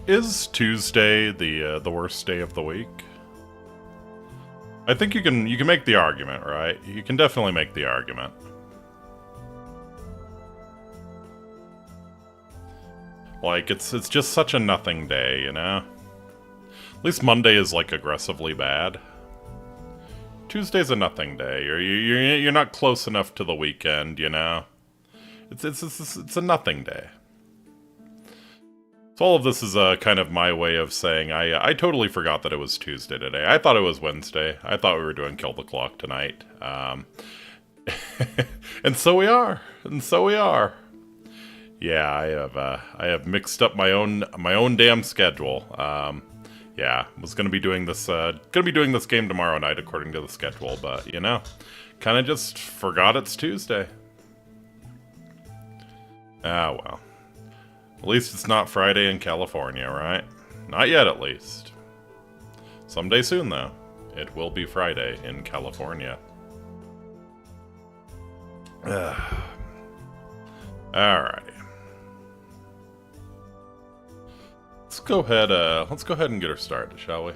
Is Tuesday the worst day of the week? I think you can make the argument, right? You can definitely make the argument. Like it's just such a nothing day, you know? At least Monday is like aggressively bad. Tuesday's a nothing day. You're not close enough to the weekend, you know? It's a nothing day. So all of this is kind of my way of saying I totally forgot that it was Tuesday today. I thought it was Wednesday. I thought we were doing Kill the Clock tonight. And so we are. And so we are. Yeah, I have mixed up my own damn schedule. Yeah, was gonna be doing this game tomorrow night according to the schedule, but you know, kind of just forgot it's Tuesday. Ah well. At least it's not Friday in California, right? Not yet, at least. Someday soon, though, it will be Friday in California. Alrighty. Let's go ahead and get her started, shall we?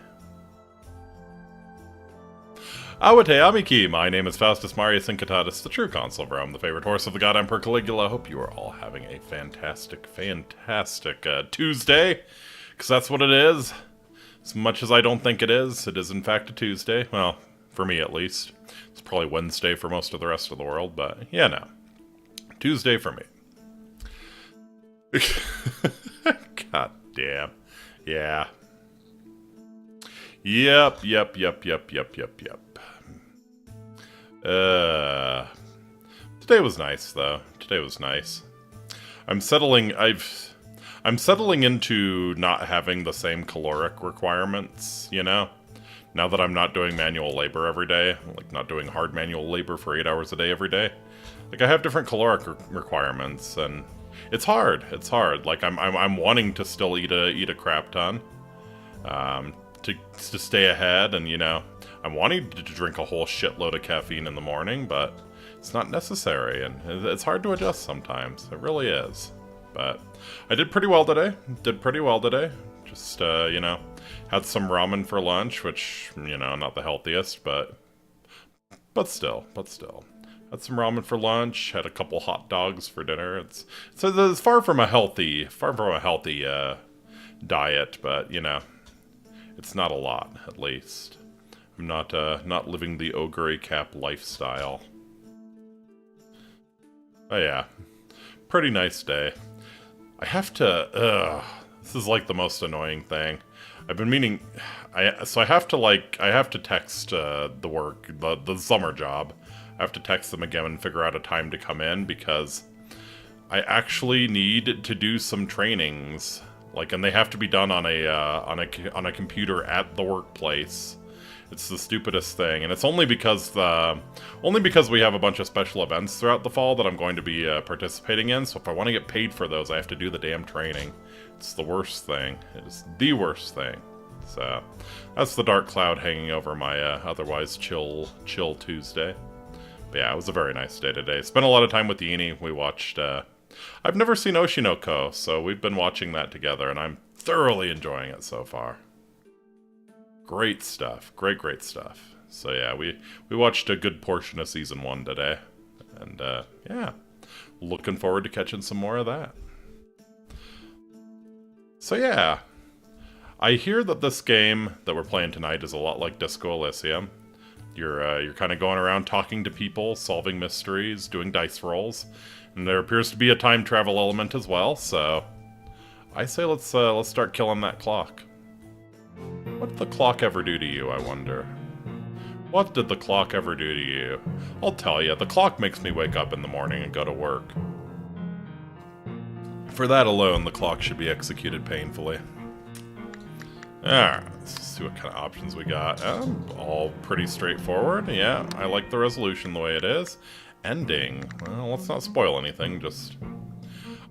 Awate Amiki, my name is Faustus Marius Incitatus, the true consul of Rome, the favorite horse of the god Emperor Caligula. I hope you are all having a fantastic Tuesday, because that's what it is. As much as I don't think it is in fact a Tuesday. Well, for me at least. It's probably Wednesday for most of the rest of the world, but yeah, no. Tuesday for me. God damn. Yeah. Yep. Today was nice, though. Today was nice. I'm settling into not having the same caloric requirements, you know? Now that I'm not doing manual labor every day, like not doing hard manual labor for 8 hours a day every day. Like I have different caloric requirements, and it's hard. It's hard. Like I'm wanting to still eat a crap ton, to stay ahead, and you know, I'm wanting to drink a whole shitload of caffeine in the morning, but it's not necessary, and it's hard to adjust sometimes. It really is. But I did pretty well today. Just, you know, had some ramen for lunch, which, you know, not the healthiest, but still. Had some ramen for lunch, had a couple hot dogs for dinner. It's far from a healthy diet, but, you know, it's not a lot, at least. I'm not living the ogre cap lifestyle. Oh yeah, pretty nice day. I have to, this is like the most annoying thing. I've been meaning, I have to text the work, the summer job. I have to text them again and figure out a time to come in, because I actually need to do some trainings. Like, and they have to be done on a computer at the workplace. It's the stupidest thing, and it's only because we have a bunch of special events throughout the fall that I'm going to be participating in. So if I want to get paid for those, I have to do the damn training. It's the worst thing. It is the worst thing. So that's the dark cloud hanging over my otherwise chill Tuesday. But yeah, it was a very nice day today. Spent a lot of time with Yini. We watched. I've never seen Oshinoko, so we've been watching that together, and I'm thoroughly enjoying it so far. Great stuff. Great stuff. So yeah, we watched a good portion of Season 1 today. And yeah, looking forward to catching some more of that. So yeah, I hear that this game that we're playing tonight is a lot like Disco Elysium. You're kind of going around talking to people, solving mysteries, doing dice rolls. And there appears to be a time travel element as well, so I say let's start killing that clock. What did the clock ever do to you, I wonder? What did the clock ever do to you? I'll tell you, the clock makes me wake up in the morning and go to work. For that alone, the clock should be executed painfully. Alright, let's see what kind of options we got. All pretty straightforward. Yeah, I like the resolution the way it is. Ending. Well, let's not spoil anything, just...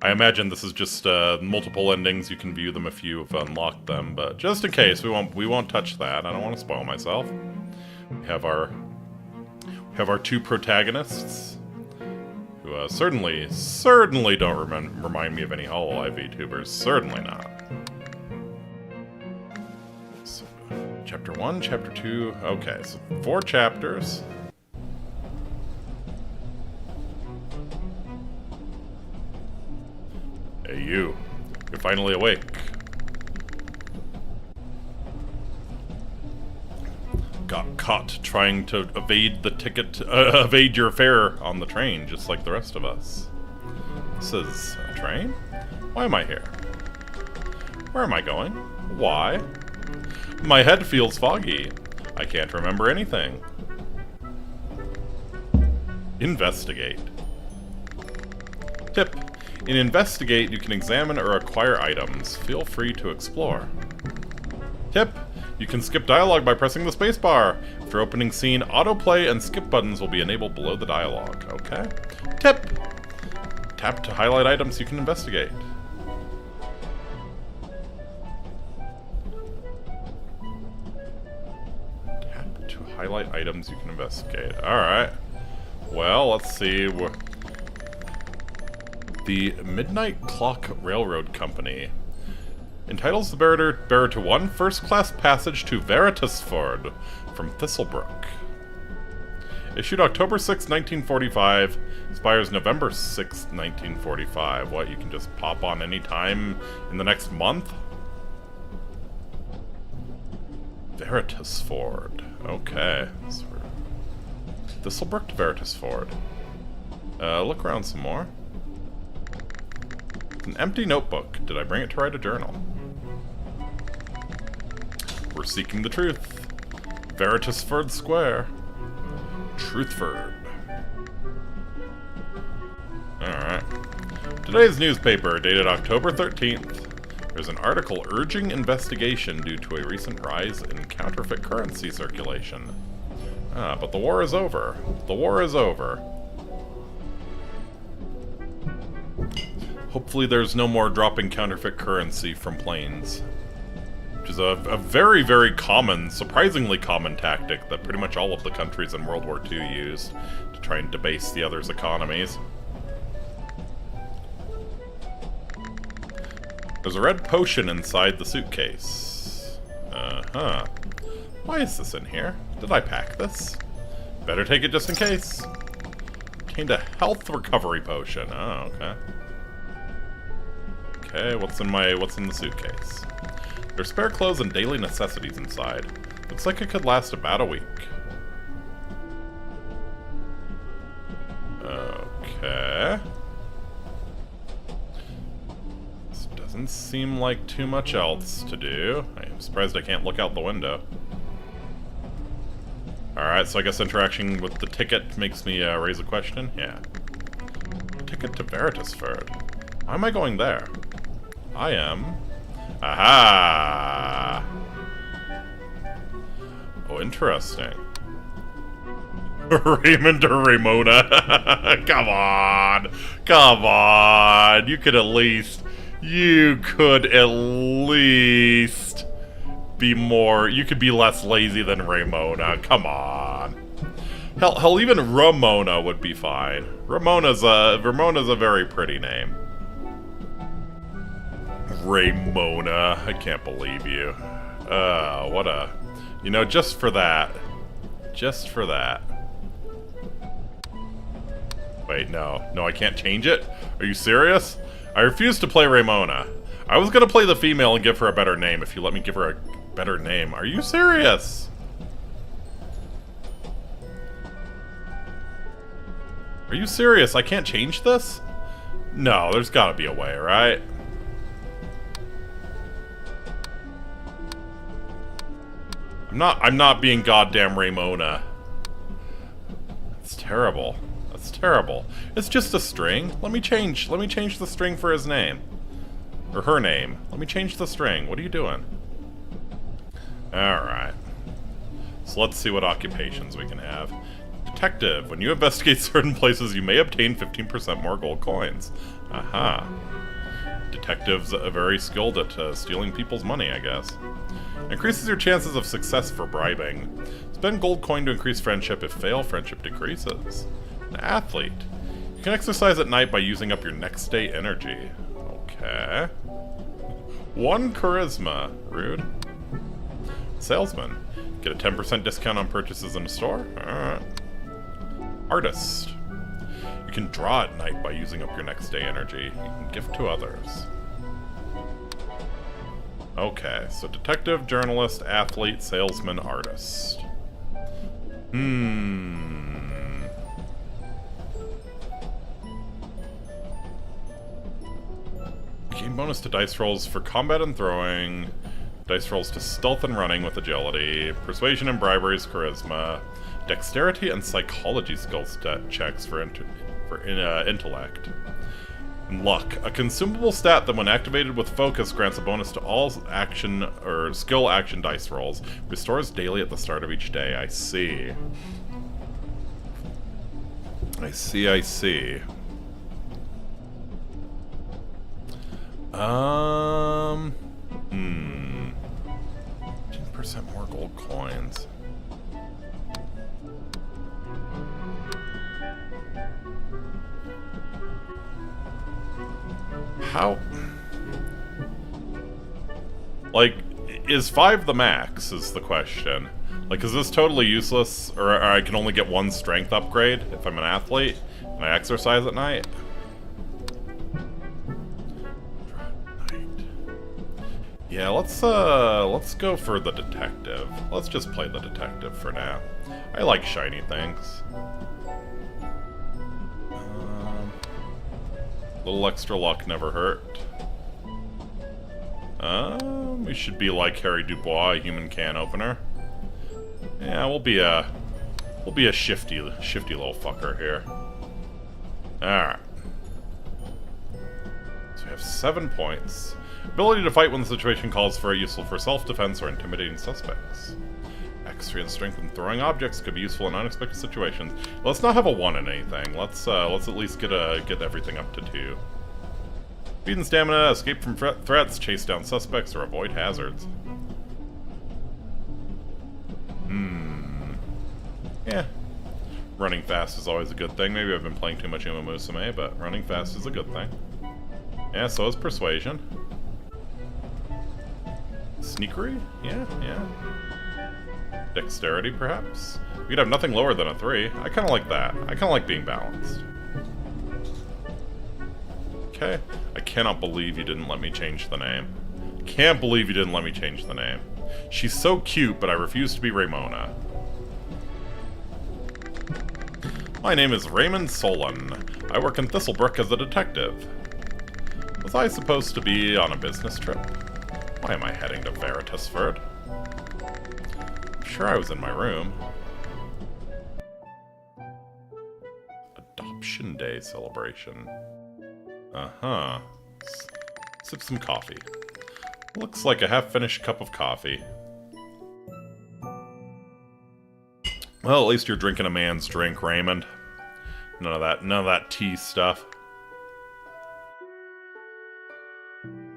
I imagine this is just multiple endings. You can view them if you've unlocked them, but just in case, we won't touch that. I don't want to spoil myself. We have our two protagonists, who certainly don't remind me of any Hololive VTubers. Certainly not. Chapter 1, Chapter 2. Okay, so 4 chapters. Hey, you. You're finally awake. Got caught trying to evade the ticket, evade your fare on the train, just like the rest of us. This is a train? Why am I here? Where am I going? Why? My head feels foggy. I can't remember anything. Investigate. Tip. In Investigate, you can examine or acquire items. Feel free to explore. Tip. You can skip dialogue by pressing the spacebar. After opening scene, autoplay and skip buttons will be enabled below the dialogue. Okay. Tip. Tap to highlight items you can investigate. Tap to highlight items you can investigate. Alright. Well, let's see. The Midnight Clock Railroad Company entitles the bearer to one first-class passage to Veritasford from Thistlebrook. Issued October 6, 1945, expires November 6, 1945. What, you can just pop on any time in the next month? Veritasford. Okay. So Thistlebrook to Veritasford. Look around some more. An empty notebook. Did I bring it to write a journal? We're seeking the truth. Veritasford Square. Truthford. Alright. Today's newspaper, dated October 13th. There's an article urging investigation due to a recent rise in counterfeit currency circulation. Ah, but the war is over. The war is over. Hopefully there's no more dropping counterfeit currency from planes. Which is a very, very common, surprisingly common tactic that pretty much all of the countries in World War II used to try and debase the others' economies. There's a red potion inside the suitcase. Uh-huh. Why is this in here? Did I pack this? Better take it just in case. Contained a health recovery potion. Oh, okay. Okay, what's in the suitcase? There's spare clothes and daily necessities inside. Looks like it could last about a week. Okay. This doesn't seem like too much else to do. I'm surprised I can't look out the window. Alright, so I guess interaction with the ticket makes me raise a question? Yeah. Ticket to Veritasford. Why am I going there? I am... Aha! Oh, interesting. Raymond or Ramona? Come on! Come on! You could at least be more... You could be less lazy than Ramona. Come on. Hell, even Ramona would be fine. Ramona's a very pretty name. Ramona, I can't believe you. What a... You know, just for that. Just for that. Wait, no. No, I can't change it? Are you serious? I refuse to play Ramona. I was gonna play the female and give her a better name if you let me give her a better name. Are you serious? Are you serious? I can't change this? No, there's gotta be a way, right? I'm not being goddamn Ramona. That's terrible. That's terrible. It's just a string. Let me change the string for his name. Or her name. Let me change the string. What are you doing? Alright. So let's see what occupations we can have. Detective. When you investigate certain places, you may obtain 15% more gold coins. Aha. Detectives are very skilled at stealing people's money, I guess. Increases your chances of success for bribing. Spend gold coin to increase friendship. If fail, friendship decreases. An athlete. You can exercise at night by using up your next day energy. Okay. 1 charisma. Rude. Salesman. Get a 10% discount on purchases in a store? Alright. Artist. You can draw at night by using up your next day energy. You can gift to others. Okay, so detective, journalist, athlete, salesman, artist. Gain bonus to dice rolls for combat and throwing. Dice rolls to stealth and running with agility. Persuasion and bribery is charisma. Dexterity and psychology skills checks for intellect. And luck. A consumable stat that when activated with focus grants a bonus to all action or skill action dice rolls. Restores daily at the start of each day. I see. I see. 10% more gold coins. How? Like, is 5 the max, is the question. Like, is this totally useless? Or I can only get 1 strength upgrade if I'm an athlete and I exercise at night? Yeah, let's go for the detective. Let's just play the detective for now. I like shiny things. Little extra luck never hurt. We should be like Harry Dubois, a human can opener. Yeah, we'll be a shifty little fucker here. Alright. So we have 7 points. Ability to fight when the situation calls for it, useful for self-defense or intimidating suspects. Extra and strength in throwing objects could be useful in unexpected situations. Let's not have a 1 in anything. Let's at least get everything up to 2. Speed and stamina, escape from threats, chase down suspects, or avoid hazards. Yeah. Running fast is always a good thing. Maybe I've been playing too much Uma Musume, but running fast is a good thing. Yeah, so is persuasion. Sneakery? Yeah. Dexterity, perhaps? We'd have nothing lower than a 3. I kind of like that. I kind of like being balanced. Okay. I cannot believe you didn't let me change the name. Can't believe you didn't let me change the name. She's so cute, but I refuse to be Ramona. My name is Raymond Solon. I work in Thistlebrook as a detective. Was I supposed to be on a business trip? Why am I heading to Veritasford? I'm sure I was in my room. Adoption Day celebration. Uh-huh. Sip some coffee. Looks like a half-finished cup of coffee. Well, at least you're drinking a man's drink, Raymond. None of that tea stuff.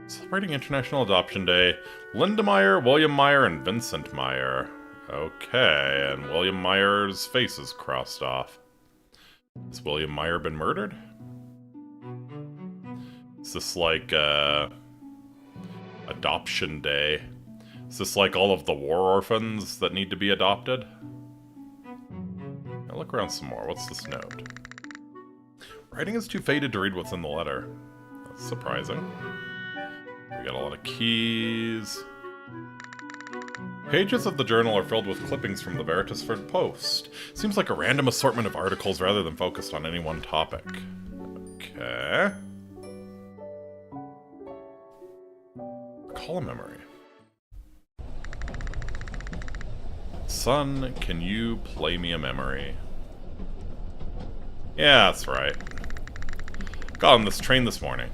Celebrating International Adoption Day. Linda Meyer, William Meyer, and Vincent Meyer. Okay, and William Meyer's face is crossed off. Has William Meyer been murdered? Is this like, Adoption Day? Is this like all of the war orphans that need to be adopted? Now look around some more. What's this note? Writing is too faded to read what's in the letter. That's surprising. We got a lot of keys. Pages of the journal are filled with clippings from the Veritasford Post. Seems like a random assortment of articles rather than focused on any one topic. Okay. Recall a memory. Son, can you play me a memory? Yeah, that's right. Got on this train this morning.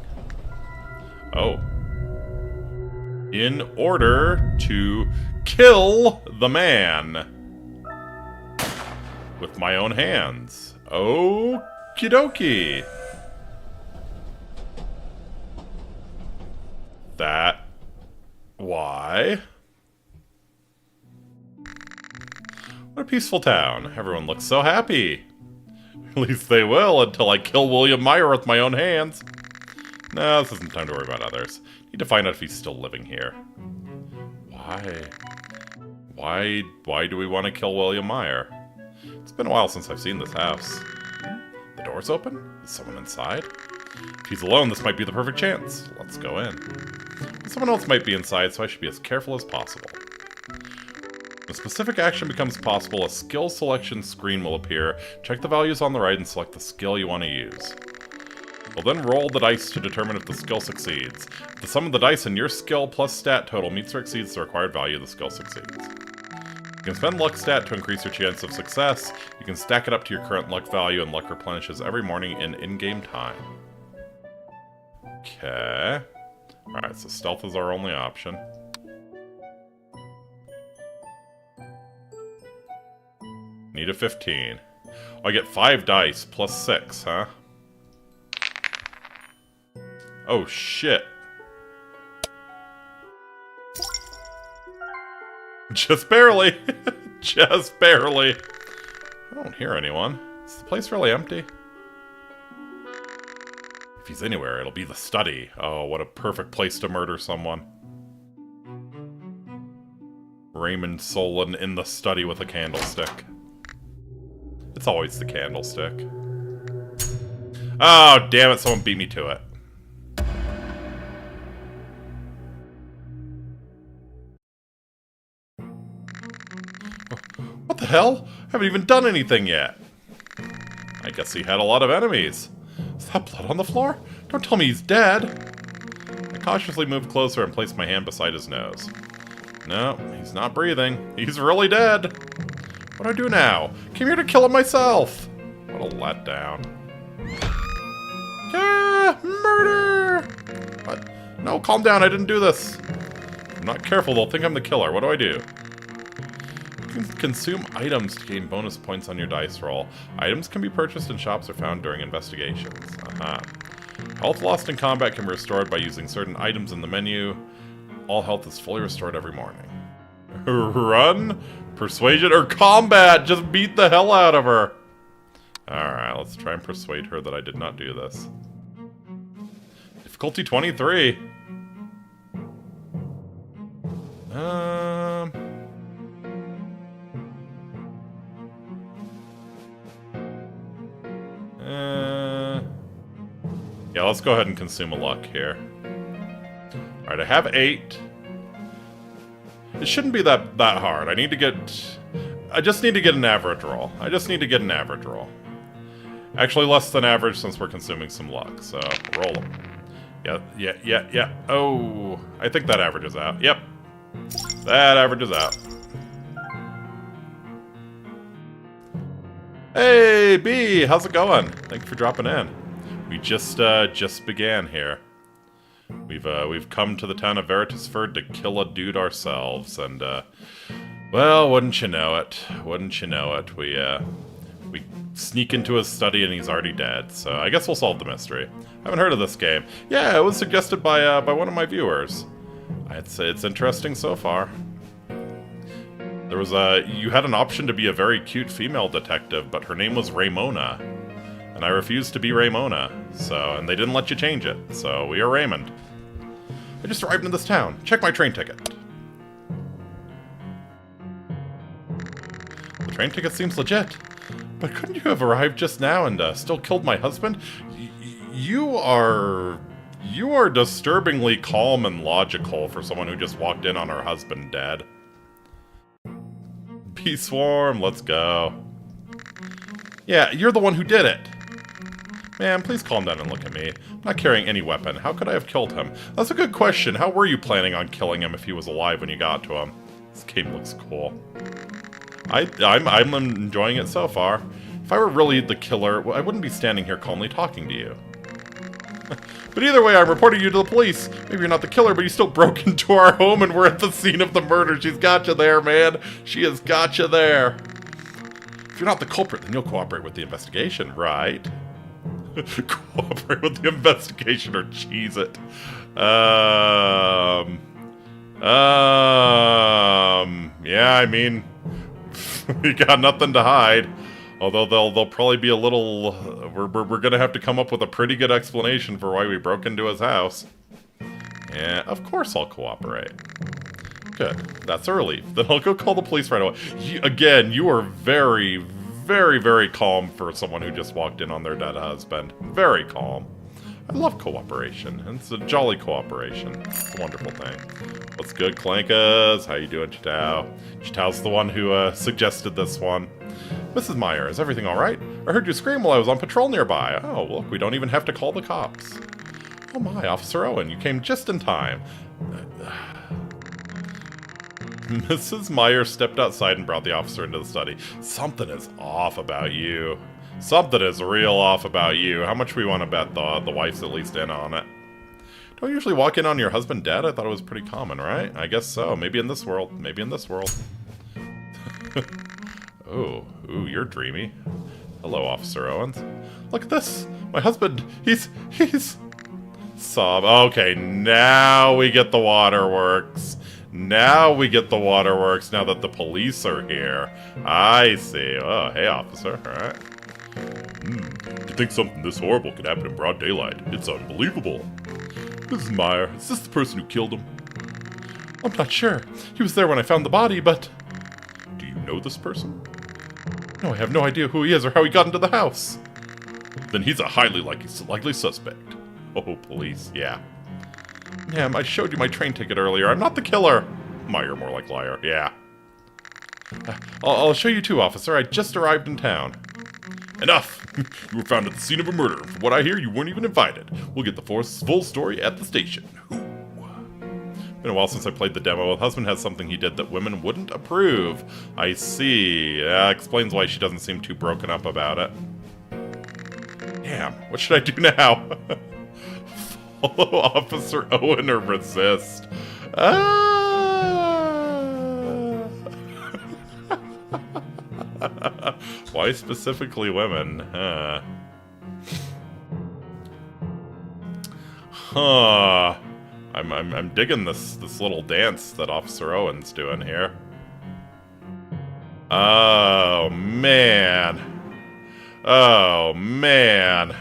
Oh. In order to kill the man. With my own hands. Okie dokie. That... Why? What a peaceful town. Everyone looks so happy. At least they will until I kill William Meyer with my own hands. No, this isn't time to worry about others. Need to find out if he's still living here. Why? Why do we want to kill William Meyer? It's been a while since I've seen this house. The door's open? Is someone inside? If he's alone, this might be the perfect chance. Let's go in. Someone else might be inside, so I should be as careful as possible. When a specific action becomes possible, a skill selection screen will appear. Check the values on the right and select the skill you want to use. We'll then roll the dice to determine if the skill succeeds. If the sum of the dice in your skill plus stat total meets or exceeds the required value, the skill succeeds. You can spend luck stat to increase your chance of success. You can stack it up to your current luck value, and luck replenishes every morning in-game time. Okay. Alright, so stealth is our only option. Need a 15. Oh, I get 5 dice plus 6, huh? Oh, shit. Just barely. Just barely. I don't hear anyone. Is the place really empty? If he's anywhere, it'll be the study. Oh, what a perfect place to murder someone. Raymond Solon in the study with a candlestick. It's always the candlestick. Oh, damn it, someone beat me to it. What the hell? I haven't even done anything yet. I guess he had a lot of enemies. Is that blood on the floor? Don't tell me he's dead. I cautiously moved closer and placed my hand beside his nose. No, he's not breathing. He's really dead. What do I do now? Came here to kill him myself. What a letdown. Yeah, murder! What? No, calm down. I didn't do this. If I'm not careful, they'll think I'm the killer. What do I do? You can consume items to gain bonus points on your dice roll. Items can be purchased in shops or found during investigations. Aha. Health lost in combat can be restored by using certain items in the menu. All health is fully restored every morning. Run, persuasion, or combat! Just beat the hell out of her! Alright, let's try and persuade her that I did not do this. Difficulty 23. Yeah, let's go ahead and consume a luck here. Alright, I have 8. It shouldn't be that hard. I just need to get an average roll. Actually, less than average since we're consuming some luck, so roll them. Yeah. Oh, I think that averages out. Yep. That averages out. Hey, B, how's it going? Thanks for dropping in. We just began here. We've come to the town of Veritasford to kill a dude ourselves, and well, wouldn't you know it? We sneak into his study and he's already dead. So I guess we'll solve the mystery. I haven't heard of this game. Yeah, it was suggested by one of my viewers. I'd say it's interesting so far. There was you had an option to be a very cute female detective, but her name was Raymona. And I refused to be Raymona, and they didn't let you change it, so we are Raymond. I just arrived in this town. Check my train ticket. The train ticket seems legit, but couldn't you have arrived just now and still killed my husband? You are disturbingly calm and logical for someone who just walked in on her husband dead. Bee Swarm, let's go. Yeah, you're the one who did it. Man, please calm down and look at me. I'm not carrying any weapon. How could I have killed him? That's a good question. How were you planning on killing him if he was alive when you got to him? This game looks cool. I'm enjoying it so far. If I were really the killer, well, I wouldn't be standing here calmly talking to you. But either way, I'm reporting you to the police. Maybe you're not the killer, but you still broke into our home and we're at the scene of the murder. She's got you there, man. She has got you there. If you're not the culprit, then you'll cooperate with the investigation, right? Cooperate with the investigation or cheese it. Yeah, I mean, we got nothing to hide. Although they'll probably be a little... We're gonna have to come up with a pretty good explanation for why we broke into his house. Yeah, of course I'll cooperate. Good. That's a relief. Then I'll go call the police right away. Again, you are very, very, very calm for someone who just walked in on their dead husband. Very calm. I love cooperation. It's a jolly cooperation. It's a wonderful thing. What's good, Clankas? How you doing, Chitao? Chitao's the one who suggested this one. Mrs. Meyer, is everything all right? I heard you scream while I was on patrol nearby. Oh, look, we don't even have to call the cops. Oh my, Officer Owen, you came just in time. Mrs. Meyer stepped outside and brought the officer into the study. Something is off about you. Something is real off about you. How much we want to bet the wife's at least in on it? Don't you usually walk in on your husband dead? I thought it was pretty common, right? I guess so. Maybe in this world. Maybe in this world. Ooh, you're dreamy. Hello, Officer Owens. Look at this. My husband, he's... Sob. Okay, now we get the waterworks. Now we get the waterworks, now that the police are here. I see. Oh, hey, officer. All right. To think something this horrible could happen in broad daylight. It's unbelievable. Mrs. Meyer, is this the person who killed him? I'm not sure. He was there when I found the body, but... Do you know this person? No, I have no idea who he is or how he got into the house. Then he's a highly likely suspect. Oh, police, yeah. Ma'am, I showed you my train ticket earlier. I'm not the killer. Meyer, more like liar. Yeah. I'll show you too, officer. I just arrived in town. Enough! You were found at the scene of a murder. From what I hear, you weren't even invited. We'll get the full story at the station. Been a while since I played the demo. The husband has something he did that women wouldn't approve. I see. Explains why she doesn't seem too broken up about it. Damn, what should I do now? Follow Officer Owen or resist? Why specifically women? Huh. I'm digging this little dance that Officer Owen's doing here. Oh man. Oh man.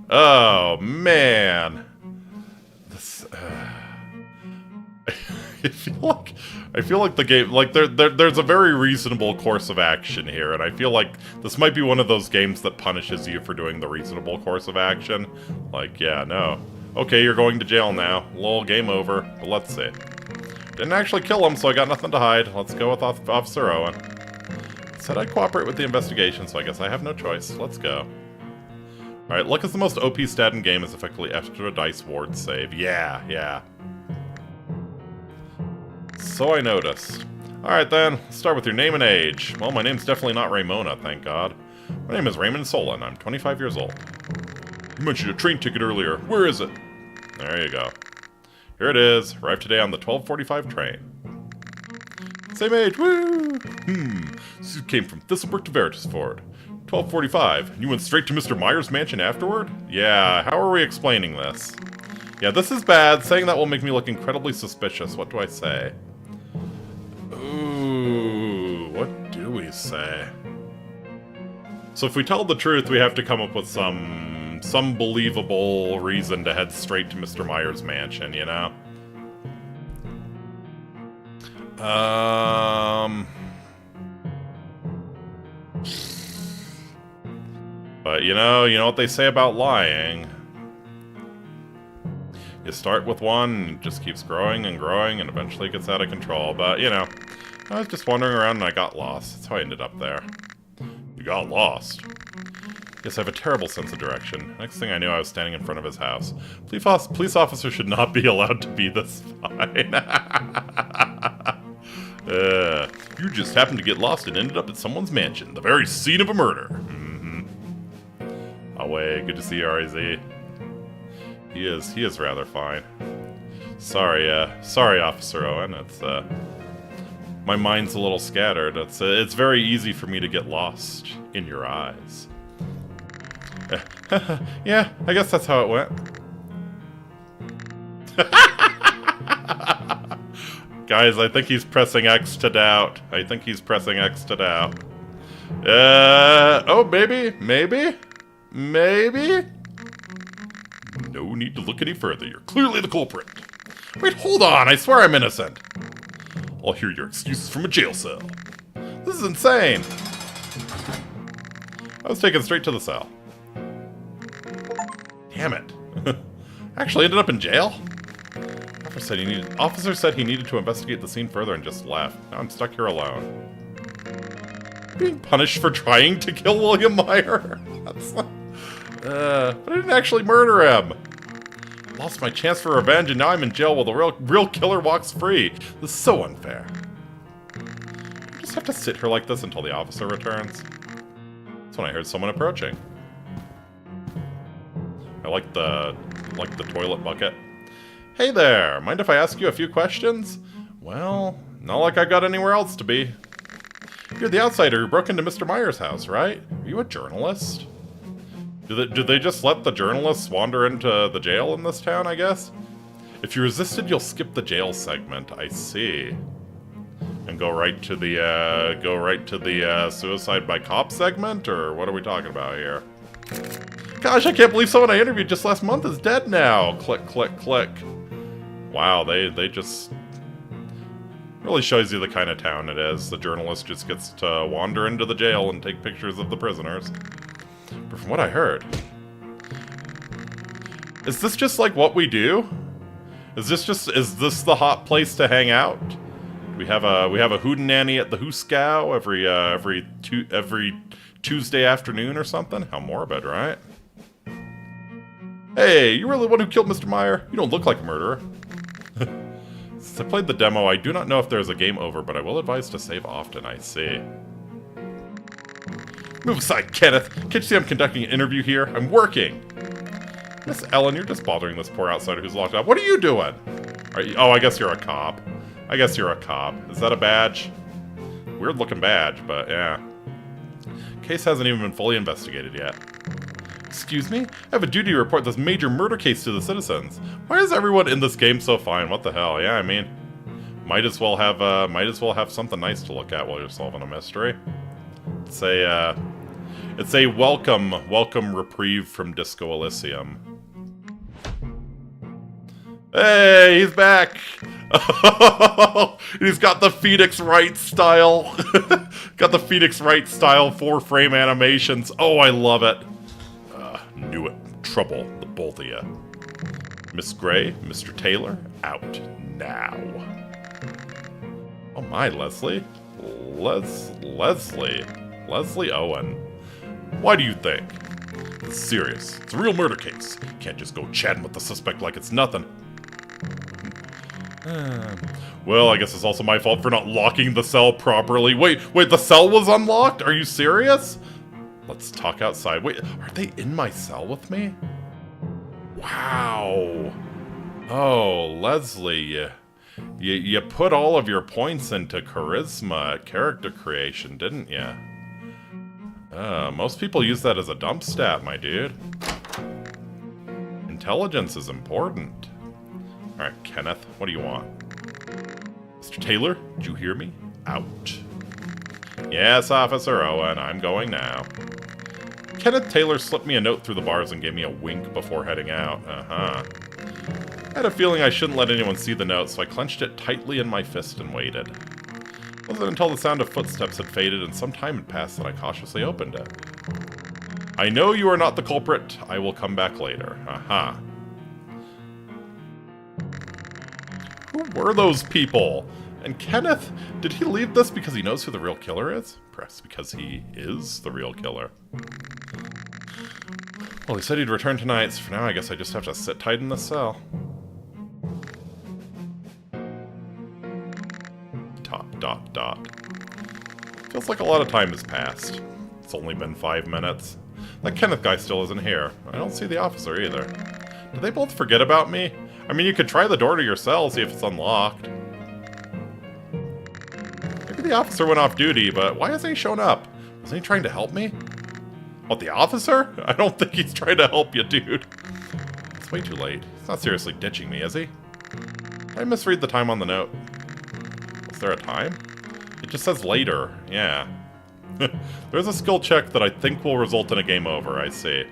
Oh man. This I feel like the game, like there's a very reasonable course of action here, and I feel like this might be one of those games that punishes you for doing the reasonable course of action. Like, yeah, no. Okay, you're going to jail now. Lol, game over. But let's see. Didn't actually kill him, so I got nothing to hide. Let's go with Officer Owen. Said I'd cooperate with the investigation, so I guess I have no choice. Let's go. Alright, luck is the most OP stat in game is effectively extra dice ward save. Yeah. So I noticed. Alright then, let's start with your name and age. Well, my name's definitely not Ramona, thank God. My name is Raymond Solon. I'm 25 years old. You mentioned a train ticket earlier. Where is it? There you go. Here it is. Arrived today on the 12:45 train. Same age, woo! This came from Thistlebrook to Veritasford. 12:45. And you went straight to Mr. Meyer's mansion afterward? Yeah, how are we explaining this? Yeah, this is bad. Saying that will make me look incredibly suspicious. What do I say? Ooh, what do we say? So if we tell the truth, we have to come up with some believable reason to head straight to Mr. Meyer's mansion, you know? But you know what they say about lying. You start with one, and it just keeps growing and growing, and eventually it gets out of control. But, you know, I was just wandering around and I got lost. That's how I ended up there. You got lost? Yes, I have a terrible sense of direction. Next thing I knew, I was standing in front of his house. Police officers should not be allowed to be this fine. You just happened to get lost and ended up at someone's mansion, the very scene of a murder. Away, good to see you, R.A.Z. He is rather fine. Sorry, Officer Owen. It's my mind's a little scattered. It's very easy for me to get lost in your eyes. Yeah, I guess that's how it went. Guys, I think he's pressing X to doubt. Oh, maybe? No need to look any further. You're clearly the culprit. Wait, hold on. I swear I'm innocent. I'll hear your excuses from a jail cell. This is insane! I was taken straight to the cell. Damn it. Actually ended up in jail? Officer said he needed to investigate the scene further and just left. Now I'm stuck here alone. Being punished for trying to kill William Meyer. But I didn't actually murder him. Lost my chance for revenge and now I'm in jail while the real killer walks free. This is so unfair. I just have to sit here like this until the officer returns. That's when I heard someone approaching. I like the toilet bucket. Hey there, mind if I ask you a few questions? Well, not like I got anywhere else to be. You're the outsider who broke into Mr. Meyer's house, right? Are you a journalist? Do they just let the journalists wander into the jail in this town, I guess? If you resisted, you'll skip the jail segment, I see. And go right to the suicide by cop segment, or what are we talking about here? Gosh, I can't believe someone I interviewed just last month is dead now. Click, click, click. Wow, they just really shows you the kind of town it is. The journalist just gets to wander into the jail and take pictures of the prisoners. But from what I heard, is this just like what we do? Is this the hot place to hang out? We have a hootenanny at the Hooskow every Tuesday afternoon or something? How morbid, right? Hey, you really the one who killed Mr. Meyer? You don't look like a murderer. Since I played the demo, I do not know if there is a game over, but I will advise to save often, I see. Move aside, Kenneth. Can't you see I'm conducting an interview here? I'm working. Miss Ellen, you're just bothering this poor outsider who's locked up. What are you doing? Oh, I guess you're a cop. I guess you're a cop. Is that a badge? Weird looking badge, but yeah. Case hasn't even been fully investigated yet. Excuse me? I have a duty to report this major murder case to the citizens. Why is everyone in this game so fine? What the hell? Yeah, I mean, might as well have something nice to look at while you're solving a mystery. It's a welcome reprieve from Disco Elysium. Hey, he's back! He's got the Phoenix Wright style. Got the Phoenix Wright style 4-frame animations. Oh, I love it. Knew it. Trouble, the both of you. Miss Gray, Mr. Taylor, out now. Oh my, Leslie. Leslie Owen. Why do you think? It's serious. It's a real murder case. You can't just go chatting with the suspect like it's nothing. Well, I guess it's also my fault for not locking the cell properly. Wait, the cell was unlocked? Are you serious? Let's talk outside. Wait, are they in my cell with me? Wow. Oh, Leslie, you put all of your points into charisma, character creation, didn't you? Most people use that as a dump stat, my dude. Intelligence is important. Alright, Kenneth, what do you want? Mr. Taylor, did you hear me? Out. Yes, Officer Owen, I'm going now. Kenneth Taylor slipped me a note through the bars and gave me a wink before heading out. I had a feeling I shouldn't let anyone see the note, so I clenched it tightly in my fist and waited. It wasn't until the sound of footsteps had faded and some time had passed that I cautiously opened it. I know you are not the culprit. I will come back later. Who were those people? And Kenneth, did he leave this because he knows who the real killer is? Perhaps because he is the real killer. Well, he said he'd return tonight, so for now I guess I just have to sit tight in the cell. ... Feels like a lot of time has passed. It's only been 5 minutes. That Kenneth guy still isn't here. I don't see the officer either. Did they both forget about me? I mean, you could try the door to your cell, see if it's unlocked. Maybe the officer went off duty, but why hasn't he shown up? Wasn't he trying to help me? What, the officer? I don't think he's trying to help you, dude. It's way too late. He's not seriously ditching me, is he? Did I misread the time on the note? Is there a time? It just says later. Yeah. There's a skill check that I think will result in a game over, I see.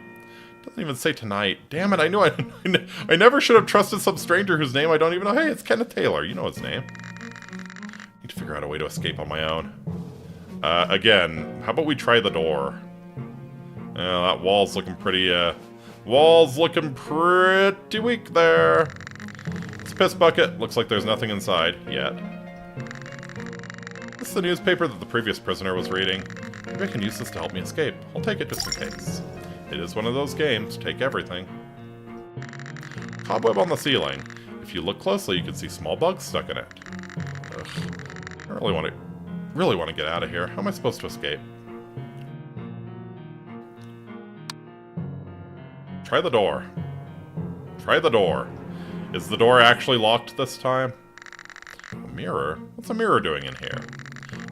Doesn't even say tonight. Damn it, I knew I never should have trusted some stranger whose name I don't even know. Hey, it's Kenneth Taylor. You know his name. Need to figure out a way to escape on my own. Again, how about we try the door? That wall's looking pretty, weak there. It's a piss bucket. Looks like there's nothing inside yet. This is the newspaper that the previous prisoner was reading. Maybe I can use this to help me escape. I'll take it just in case. It is one of those games. Take everything. Cobweb on the ceiling. If you look closely, you can see small bugs stuck in it. Ugh. I really want to get out of here. How am I supposed to escape? Try the door. Try the door. Is the door actually locked this time? A mirror? What's a mirror doing in here?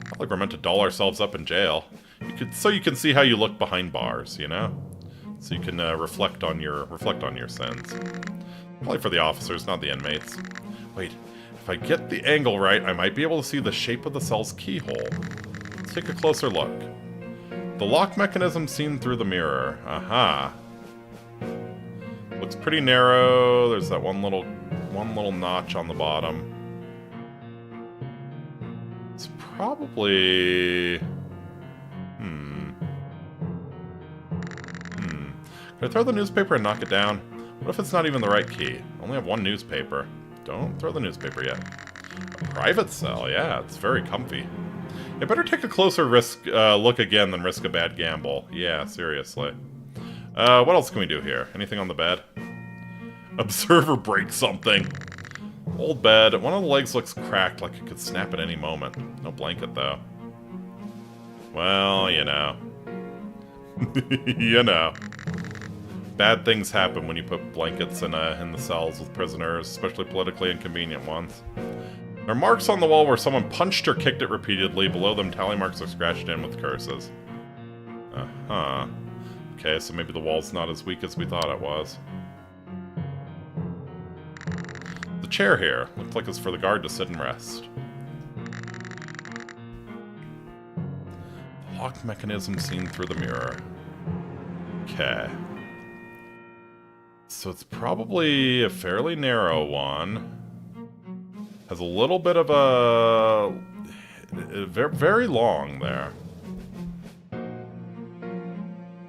Not like we're meant to doll ourselves up in jail. So you can see how you look behind bars, you know? So you can reflect on your sins. Probably for the officers, not the inmates. Wait, if I get the angle right, I might be able to see the shape of the cell's keyhole. Let's take a closer look. The lock mechanism seen through the mirror. Aha. Looks pretty narrow. There's that one little notch on the bottom. It's probably... Can I throw the newspaper and knock it down? What if it's not even the right key? I only have one newspaper. Don't throw the newspaper yet. A private cell, yeah, it's very comfy. I better take a closer look again than risk a bad gamble. Yeah, seriously. What else can we do here? Anything on the bed? Observer break something. Old bed. One of the legs looks cracked, like it could snap at any moment. No blanket, though. Well, you know. You know. Bad things happen when you put blankets in the cells with prisoners, especially politically inconvenient ones. There are marks on the wall where someone punched or kicked it repeatedly. Below them, tally marks are scratched in with curses. Uh-huh. Okay, so maybe the wall's not as weak as we thought it was. The chair here. Looks like it's for the guard to sit and rest. The lock mechanism seen through the mirror. Okay. So it's probably a fairly narrow one. Has a little bit of a... very long there.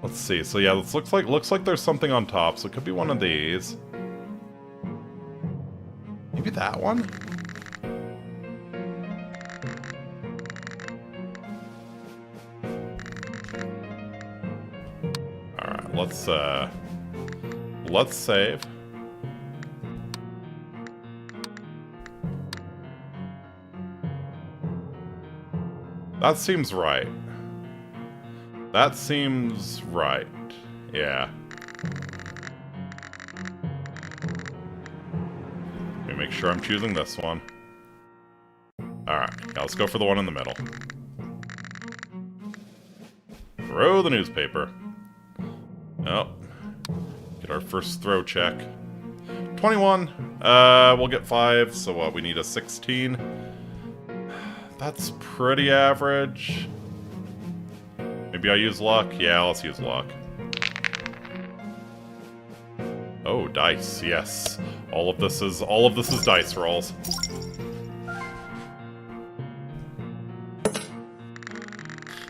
Let's see. So yeah, this looks like there's something on top, so it could be one of these. Maybe that one? Alright, let's save. That seems right. That seems right. Yeah. Let me make sure I'm choosing this one. Alright, yeah, let's go for the one in the middle. Throw the newspaper. Oh. Get our first throw check. 21. We'll get 5, so what, we need a 16. That's pretty average. Maybe I use luck? Yeah, let's use luck. Oh, dice, yes. All of this is dice rolls.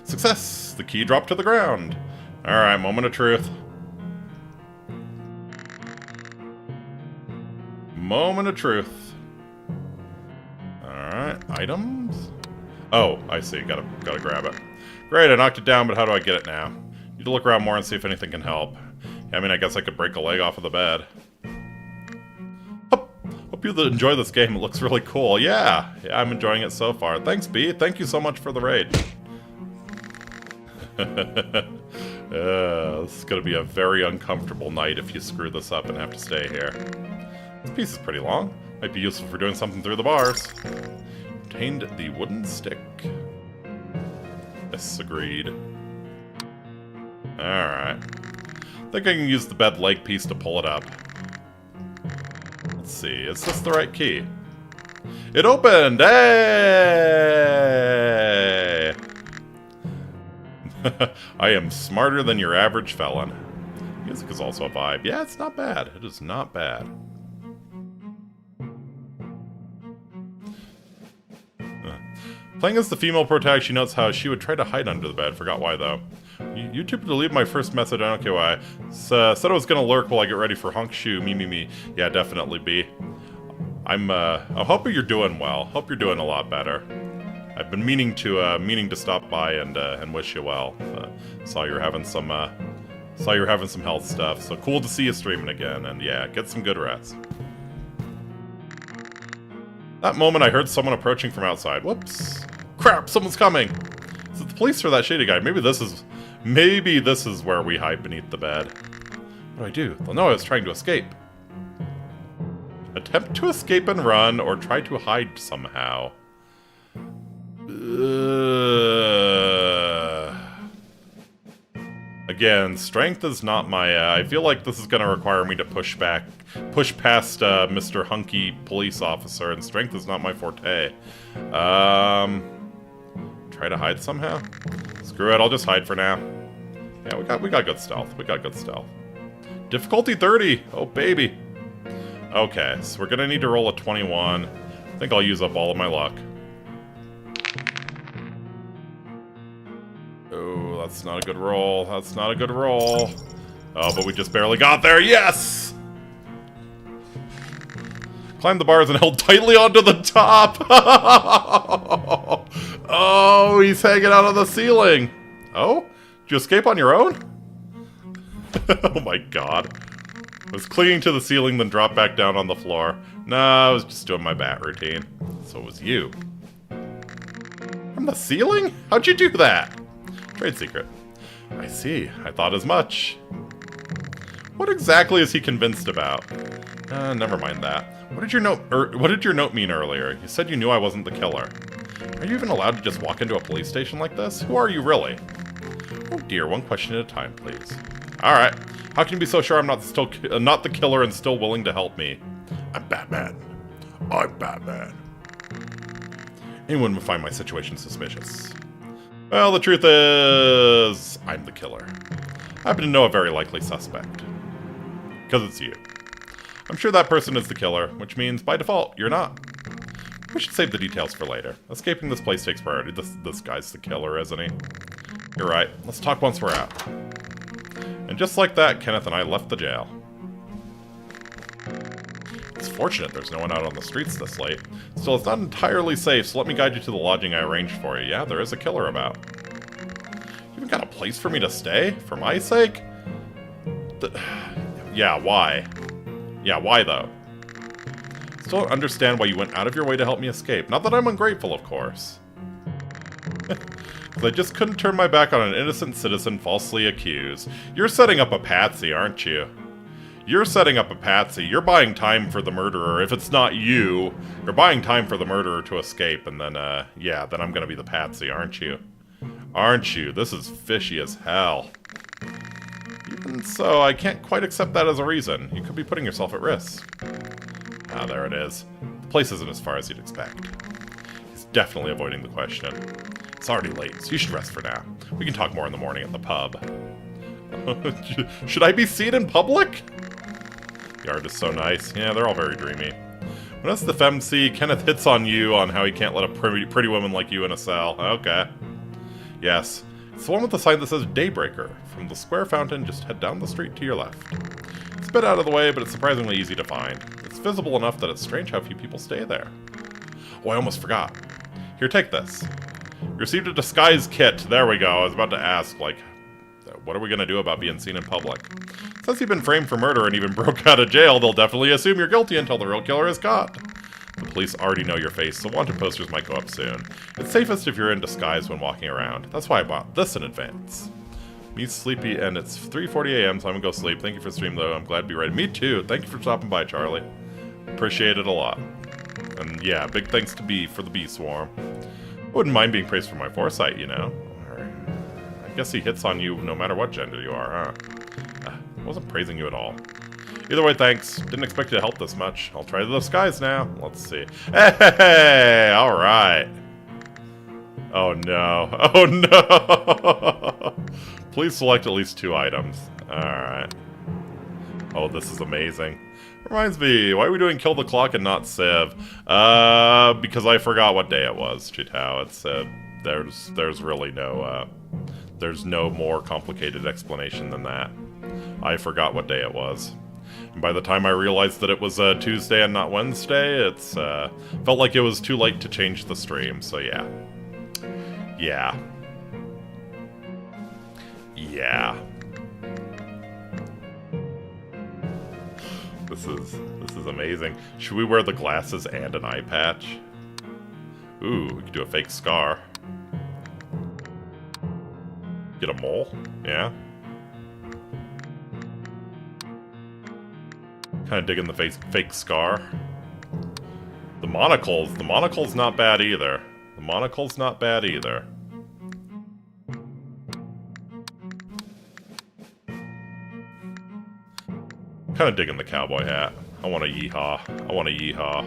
Success! The key dropped to the ground. Alright, moment of truth. Moment of truth. Alright, items? Oh, I see. Gotta grab it. Great, I knocked it down, but how do I get it now? Need to look around more and see if anything can help. I mean, I guess I could break a leg off of the bed. Hope you enjoy this game. It looks really cool. Yeah, I'm enjoying it so far. Thanks, B. Thank you so much for the raid. This is going to be a very uncomfortable night if you screw this up and have to stay here. This piece is pretty long. Might be useful for doing something through the bars. Obtained the wooden stick. Yes, agreed. Alright. I think I can use the bed leg piece to pull it up. Let's see, is this the right key? It opened! Hey! I am smarter than your average felon. Music is also a vibe. Yeah, it's not bad. It is not bad. Playing as the female protagonist, she notes how she would try to hide under the bed. Forgot why, though. YouTube deleted my first message. I don't care why. Said I was gonna lurk while I get ready for Honk Shoe. Me. Yeah, definitely, B. I hope you're doing well. Hope you're doing a lot better. I've been meaning to stop by and wish you well. Saw you're having some health stuff. So cool to see you streaming again. And yeah, get some good rest. That moment, I heard someone approaching from outside. Whoops! Crap! Someone's coming. Is it the police or that shady guy? Maybe this is where we hide beneath the bed. What do I do? They'll know I was trying to escape. Attempt to escape and run, or try to hide somehow. Again, strength is not my, I feel like this is gonna require me to push past, Mr. Hunky police officer, and strength is not my forte. Try to hide somehow? Screw it, I'll just hide for now. Yeah, we got good stealth. Difficulty 30! Oh, baby! Okay, so we're gonna need to roll a 21. I think I'll use up all of my luck. Oh, that's not a good roll. Oh, but we just barely got there. Yes! Climbed the bars and held tightly onto the top. Oh, he's hanging out on the ceiling. Oh? Did you escape on your own? Oh my god. I was clinging to the ceiling, then dropped back down on the floor. No, I was just doing my bat routine. So it was you. From the ceiling? How'd you do that? Trade secret. I see. I thought as much. What exactly is he convinced about? Never mind that. What did your note mean earlier? You said you knew I wasn't the killer. Are you even allowed to just walk into a police station like this? Who are you really? Oh dear, one question at a time, please. Alright. How can you be so sure I'm not the killer and still willing to help me? I'm Batman. Anyone would find my situation suspicious. Well, the truth is, I'm the killer. I happen to know a very likely suspect. Because it's you. I'm sure that person is the killer, which means, by default, you're not. We should save the details for later. Escaping this place takes priority. This guy's the killer, isn't he? You're right. Let's talk once we're out. And just like that, Kenneth and I left the jail. It's fortunate there's no one out on the streets this late. Still, it's not entirely safe, so let me guide you to the lodging I arranged for you. Yeah, there is a killer about. You even got a place for me to stay? For my sake? Yeah, why? Yeah, why though? Still don't understand why you went out of your way to help me escape. Not that I'm ungrateful, of course. Because I just couldn't turn my back on an innocent citizen falsely accused. You're setting up a patsy, aren't you? You're setting up a patsy. You're buying time for the murderer. If it's not you, you're buying time for the murderer to escape, and then, yeah, then I'm gonna be the patsy, aren't you? Aren't you? This is fishy as hell. Even so, I can't quite accept that as a reason. You could be putting yourself at risk. Ah, there it is. The place isn't as far as you'd expect. He's definitely avoiding the question. It's already late, so you should rest for now. We can talk more in the morning at the pub. Should I be seen in public? The art is so nice. Yeah, they're all very dreamy. When it's the femc, Kenneth hits on you on how he can't let a pretty woman like you in a cell. Okay. Yes. It's the one with the sign that says Daybreaker. From the square fountain, just head down the street to your left. It's a bit out of the way, but it's surprisingly easy to find. It's visible enough that it's strange how few people stay there. Oh, I almost forgot. Here, take this. You received a disguise kit. There we go. I was about to ask, like, what are we going to do about being seen in public? Since you've been framed for murder and even broke out of jail, they'll definitely assume you're guilty until the real killer is caught. The police already know your face, so wanted posters might go up soon. It's safest if you're in disguise when walking around. That's why I bought this in advance. Me sleepy, and it's 3:40 a.m., so I'm gonna go sleep. Thank you for the stream, though. I'm glad to be ready. Me too. Thank you for stopping by, Charlie. Appreciate it a lot. And yeah, big thanks to B for the bee swarm. I wouldn't mind being praised for my foresight, you know. I guess he hits on you no matter what gender you are, huh? I wasn't praising you at all. Either way, thanks. Didn't expect you to help this much. I'll try the disguise now. Let's see. Hey, alright. Oh no. Oh no! Please select at least 2 items. Alright. Oh, this is amazing. Reminds me, why are we doing Kill the Clock and not Civ? Because I forgot what day it was, Chitao. It's, there's really no, there's no more complicated explanation than that. I forgot what day it was. And by the time I realized that it was Tuesday and not Wednesday, it's, felt like it was too late to change the stream, so yeah. Yeah. Yeah. This is amazing. Should we wear the glasses and an eye patch? Ooh, we could do a fake scar. Get a mole? Yeah. Kind of digging the fake scar. The monocle's not bad either. The monocle's not bad either. Kind of digging the cowboy hat. I want a yeehaw. I want a yeehaw.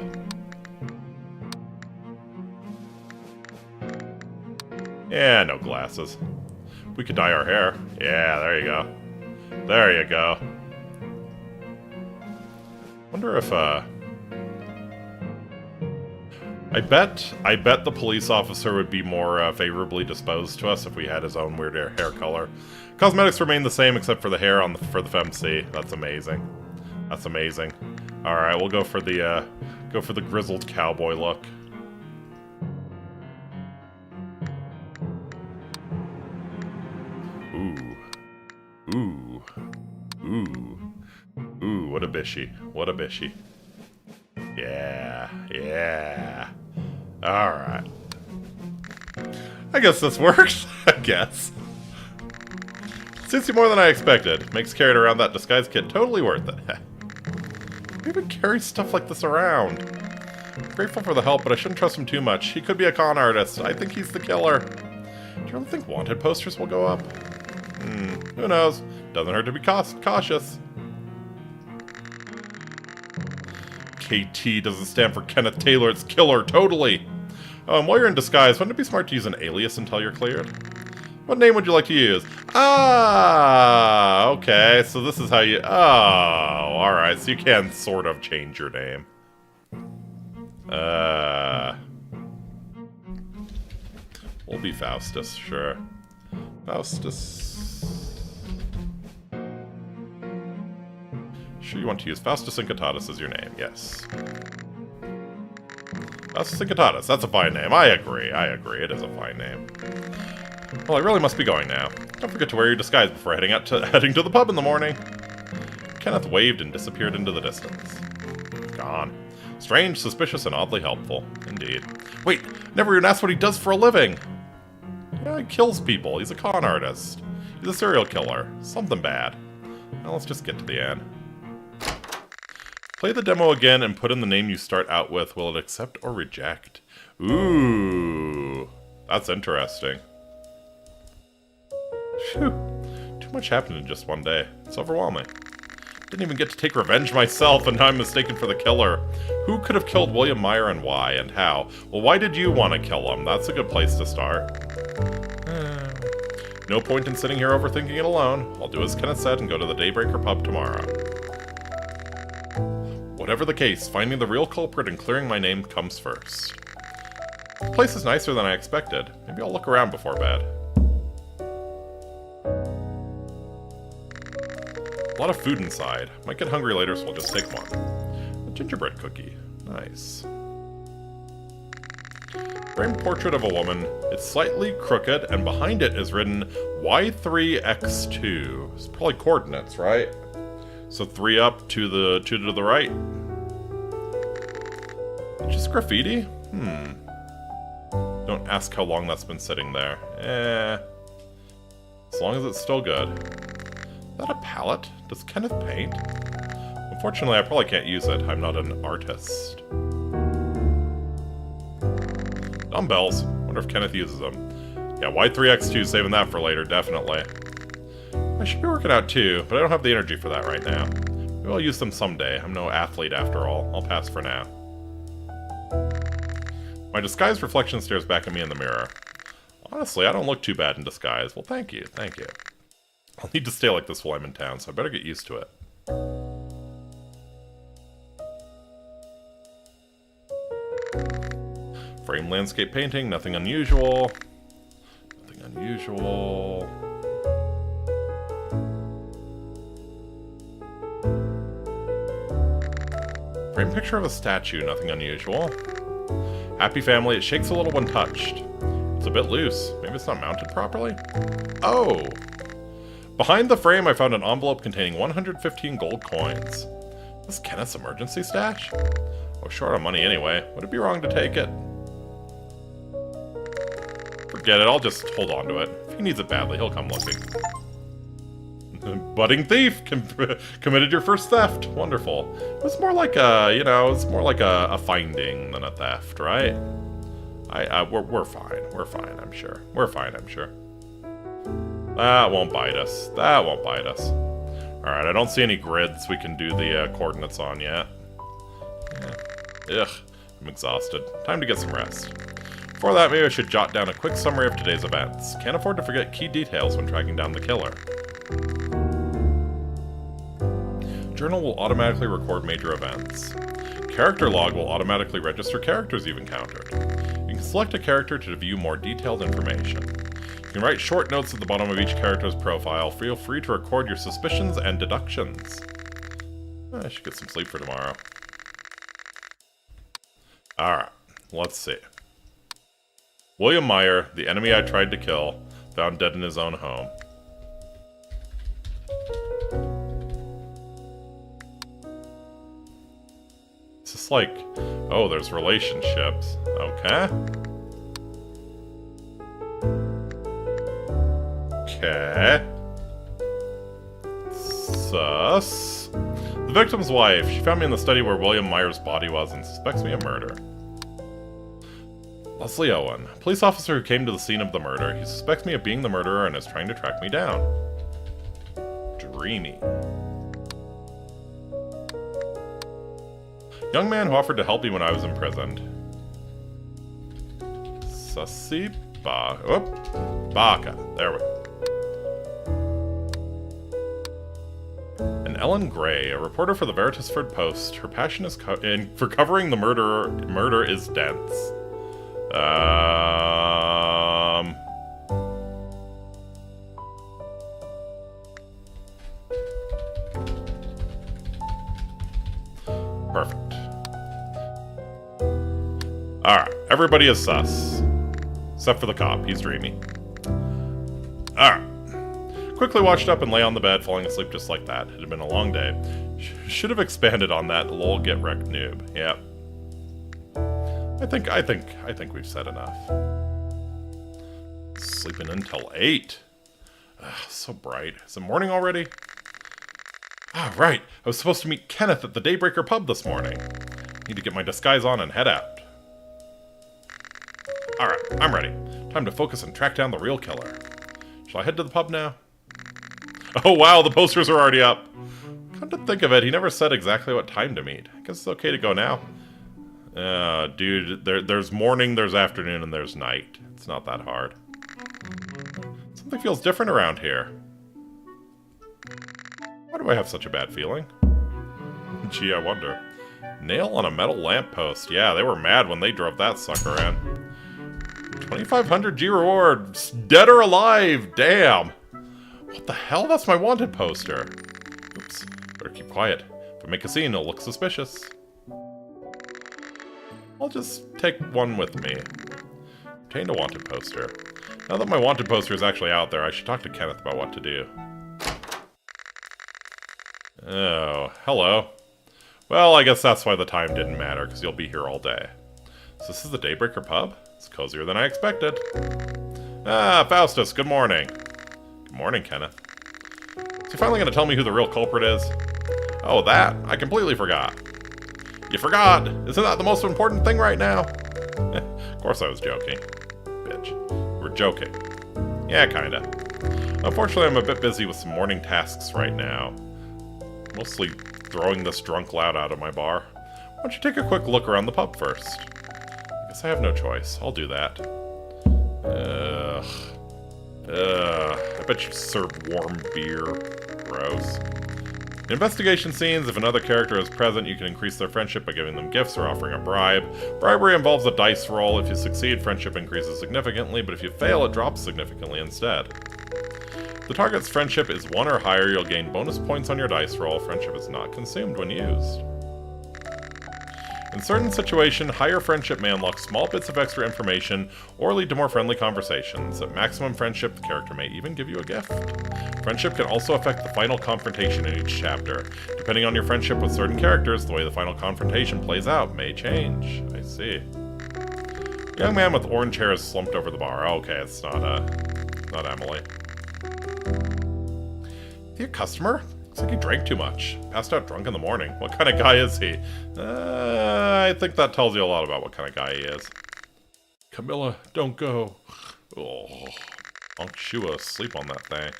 Yeah, no glasses. We could dye our hair. Yeah, there you go. There you go. Wonder if, I bet the police officer would be more favorably disposed to us if we had his own weird hair color. Cosmetics remain the same except for the hair on for the FemC. That's amazing. That's amazing. All right, we'll go for the grizzled cowboy look. Ooh, ooh, ooh, ooh! What a bishy! What a bishy! Yeah, yeah. All right. I guess this works. I guess. Suits you more than I expected. Makes carrying around that disguise kit totally worth it. Who even carries stuff like this around? I'm grateful for the help, but I shouldn't trust him too much. He could be a con artist. I think he's the killer. Do you really think wanted posters will go up? Who knows? Doesn't hurt to be cautious. KT doesn't stand for Kenneth Taylor, it's killer, totally. While you're in disguise, wouldn't it be smart to use an alias until you're cleared? What name would you like to use? Ah, okay, so this is how you... Oh, alright, so you can sort of change your name. We'll be Faustus, sure. Faustus... Sure you want to use Faustus Incitatus as your name, yes. Faustus Incitatus, that's a fine name. I agree, it is a fine name. Well, I really must be going now. Don't forget to wear your disguise before heading to the pub in the morning. Kenneth waved and disappeared into the distance. Gone. Strange, suspicious, and oddly helpful. Indeed. Wait, never even asked what he does for a living! Yeah, he kills people. He's a con artist. He's a serial killer. Something bad. Now let's just get to the end. Play the demo again and put in the name you start out with. Will it accept or reject? Ooh, that's interesting. Phew, too much happened in just one day. It's overwhelming. Didn't even get to take revenge myself, and now I'm mistaken for the killer. Who could have killed William Meyer and why, and how? Well, why did you want to kill him? That's a good place to start. No point in sitting here overthinking it alone. I'll do as Kenneth said and go to the Daybreaker pub tomorrow. Whatever the case, finding the real culprit and clearing my name comes first. The place is nicer than I expected. Maybe I'll look around before bed. A lot of food inside. Might get hungry later, so we'll just take one. A gingerbread cookie. Nice. Framed portrait of a woman. It's slightly crooked, and behind it is written Y3X2. It's probably coordinates, right? So 3 up, 2 to the right. Just graffiti? Don't ask how long that's been sitting there. As long as it's still good. Is that a palette? Does Kenneth paint? Unfortunately, I probably can't use it. I'm not an artist. Dumbbells. Wonder if Kenneth uses them. Yeah, Y3X2, saving that for later, definitely. I should be working out too, but I don't have the energy for that right now. Maybe I'll use them someday. I'm no athlete after all. I'll pass for now. My disguised reflection stares back at me in the mirror. Honestly, I don't look too bad in disguise. Well, thank you, thank you. I'll need to stay like this while I'm in town, so I better get used to it. Frame landscape painting, nothing unusual. Nothing unusual. Frame picture of a statue, nothing unusual. Happy family, it shakes a little when touched. It's a bit loose. Maybe it's not mounted properly? Oh! Behind the frame, I found an envelope containing 115 gold coins. Is this Kenneth's emergency stash? I was short on money anyway. Would it be wrong to take it? Forget it, I'll just hold on to it. If he needs it badly, he'll come looking. Budding thief! Committed your first theft. Wonderful. It was more like a, you know, it's more like a finding than a theft, right? We're fine. We're fine, I'm sure. We're fine, I'm sure. That won't bite us. That won't bite us. Alright, I don't see any grids we can do the coordinates on yet. Yeah. Ugh, I'm exhausted. Time to get some rest. Before that, maybe I should jot down a quick summary of today's events. Can't afford to forget key details when tracking down the killer. Journal will automatically record major events. Character log will automatically register characters you've encountered. You can select a character to view more detailed information. You can write short notes at the bottom of each character's profile. Feel free to record your suspicions and deductions. I should get some sleep for tomorrow. Alright, let's see. William Meyer, the enemy I tried to kill, found dead in his own home. It's just like, oh, there's relationships. Okay. Okay. Sus. The victim's wife. She found me in the study where William Meyer's body was and suspects me of murder. Leslie Owen, a police officer who came to the scene of the murder. He suspects me of being the murderer and is trying to track me down. Dreamy. Young man who offered to help me when I was imprisoned. Sasiba. Oop. Baka. There we go. And Ellen Gray, a reporter for the Veritasford Post. Her passion is for covering the murder is dense. Perfect. Alright, everybody is sus. Except for the cop, he's dreamy. Alright. Quickly washed up and lay on the bed, falling asleep just like that. It had been a long day. Should have expanded on that lol get wrecked noob. Yep. I think we've said enough. Sleeping until 8. Ugh, so bright. Is it morning already? Ah, right. I was supposed to meet Kenneth at the Daybreaker pub this morning. Need to get my disguise on and head out. Alright, I'm ready. Time to focus and track down the real killer. Shall I head to the pub now? Oh wow, the posters are already up. Come to think of it, he never said exactly what time to meet. I guess it's okay to go now. Dude, there's morning, there's afternoon, and there's night. It's not that hard. Something feels different around here. Why do I have such a bad feeling? Gee, I wonder. Nail on a metal lamppost. Yeah, they were mad when they drove that sucker in. 2,500 G reward. Dead or alive. Damn. What the hell? That's my wanted poster. Oops. Better keep quiet. If I make a scene, it'll look suspicious. I'll just take one with me. Obtained a wanted poster. Now that my wanted poster is actually out there, I should talk to Kenneth about what to do. Oh, hello. Well, I guess that's why the time didn't matter, because you'll be here all day. So this is the Daybreaker pub? It's cozier than I expected. Ah, Faustus, good morning. Good morning, Kenneth. Is he finally going to tell me who the real culprit is? Oh, that? I completely forgot. You forgot! Isn't that the most important thing right now? Of course I was joking. Bitch. We're joking. Yeah, kinda. Unfortunately, I'm a bit busy with some morning tasks right now. Mostly throwing this drunk lout out of my bar. Why don't you take a quick look around the pub first? I guess I have no choice. I'll do that. I bet you serve warm beer. Gross. In investigation scenes, if another character is present, you can increase their friendship by giving them gifts or offering a bribe. Bribery involves a dice roll. If you succeed, friendship increases significantly, but if you fail, it drops significantly instead. If the target's friendship is 1 or higher, you'll gain bonus points on your dice roll. Friendship is not consumed when used. In certain situations, higher friendship may unlock small bits of extra information or lead to more friendly conversations. At maximum friendship, the character may even give you a gift. Friendship can also affect the final confrontation in each chapter. Depending on your friendship with certain characters, the way the final confrontation plays out may change. I see. Young man with orange hair is slumped over the bar. Oh, okay, it's not Emily. Is he a customer? Looks like he drank too much. Passed out drunk in the morning. What kind of guy is he? I think that tells you a lot about what kind of guy he is. Camilla, don't go. Oh, Monk Shua asleep on that thing.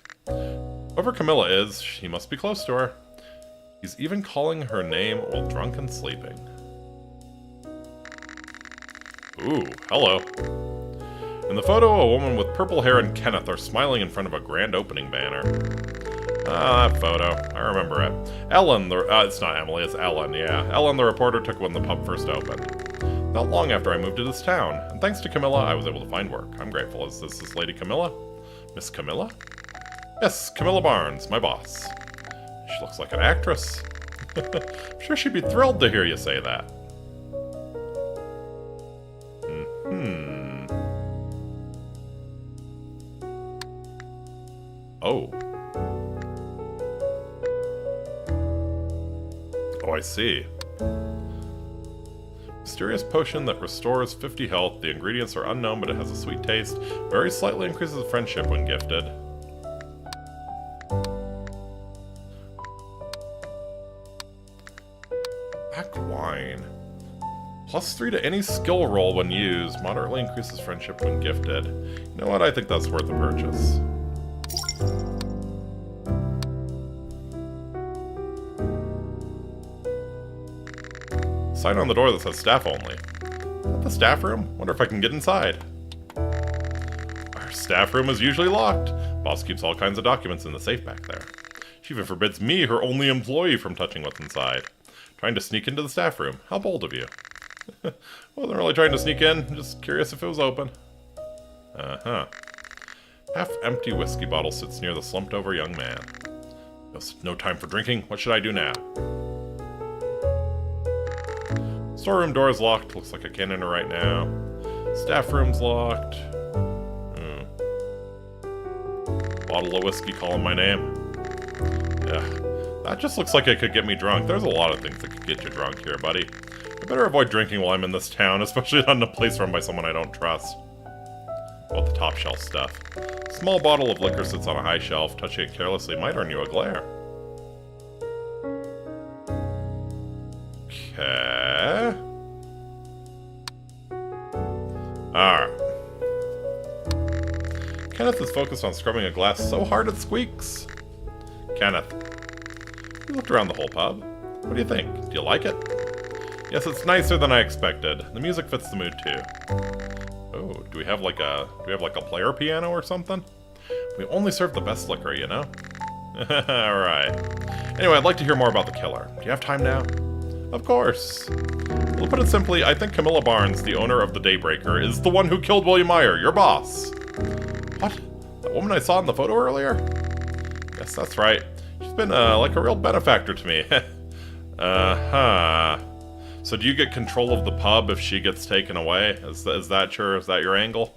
Whoever Camilla is, he must be close to her. He's even calling her name while drunk and sleeping. Ooh, hello. In the photo, a woman with purple hair and Kenneth are smiling in front of a grand opening banner. Ah, that photo. I remember it. Ellen, it's not Emily, it's Ellen, yeah. Ellen, the reporter, took when the pub first opened. Not long after I moved to this town, and thanks to Camilla, I was able to find work. I'm grateful. Is this Lady Camilla? Miss Camilla? Yes, Camilla Barnes, my boss. She looks like an actress. I'm sure she'd be thrilled to hear you say that. Oh. Oh, I see. Mysterious potion that restores 50 health. The ingredients are unknown, but it has a sweet taste. Very slightly increases friendship when gifted. Black wine. +3 to any skill roll when used. Moderately increases friendship when gifted. You know what? I think that's worth a purchase. Sign on the door that says staff only. Is that the staff room? Wonder if I can get inside. Our staff room is usually locked. Boss keeps all kinds of documents in the safe back there. She even forbids me, her only employee, from touching what's inside. Trying to sneak into the staff room. How bold of you. Wasn't really trying to sneak in, just curious if it was open. Uh-huh. Half-empty whiskey bottle sits near the slumped-over young man. No time for drinking. What should I do now? Storeroom door is locked. Looks like I can't enter right now. Staff room's locked. Bottle of whiskey calling my name. Yeah, that just looks like it could get me drunk. There's a lot of things that could get you drunk here, buddy. I better avoid drinking while I'm in this town, especially not in a place run by someone I don't trust. What the top shelf stuff? Small bottle of liquor sits on a high shelf. Touching it carelessly might earn you a glare. Okay. Alright. Kenneth is focused on scrubbing a glass so hard it squeaks. Kenneth. You looked around the whole pub. What do you think? Do you like it? Yes, it's nicer than I expected. The music fits the mood too. Oh, do we have like a player piano or something? We only serve the best liquor, you know? Alright. Anyway, I'd like to hear more about the killer. Do you have time now? Of course. Well, to put it simply, I think Camilla Barnes, the owner of the Daybreaker, is the one who killed William Meyer, your boss. What? That woman I saw in the photo earlier? Yes, that's right. She's been, like a real benefactor to me. Uh-huh. So do you get control of the pub if she gets taken away? Is that your angle?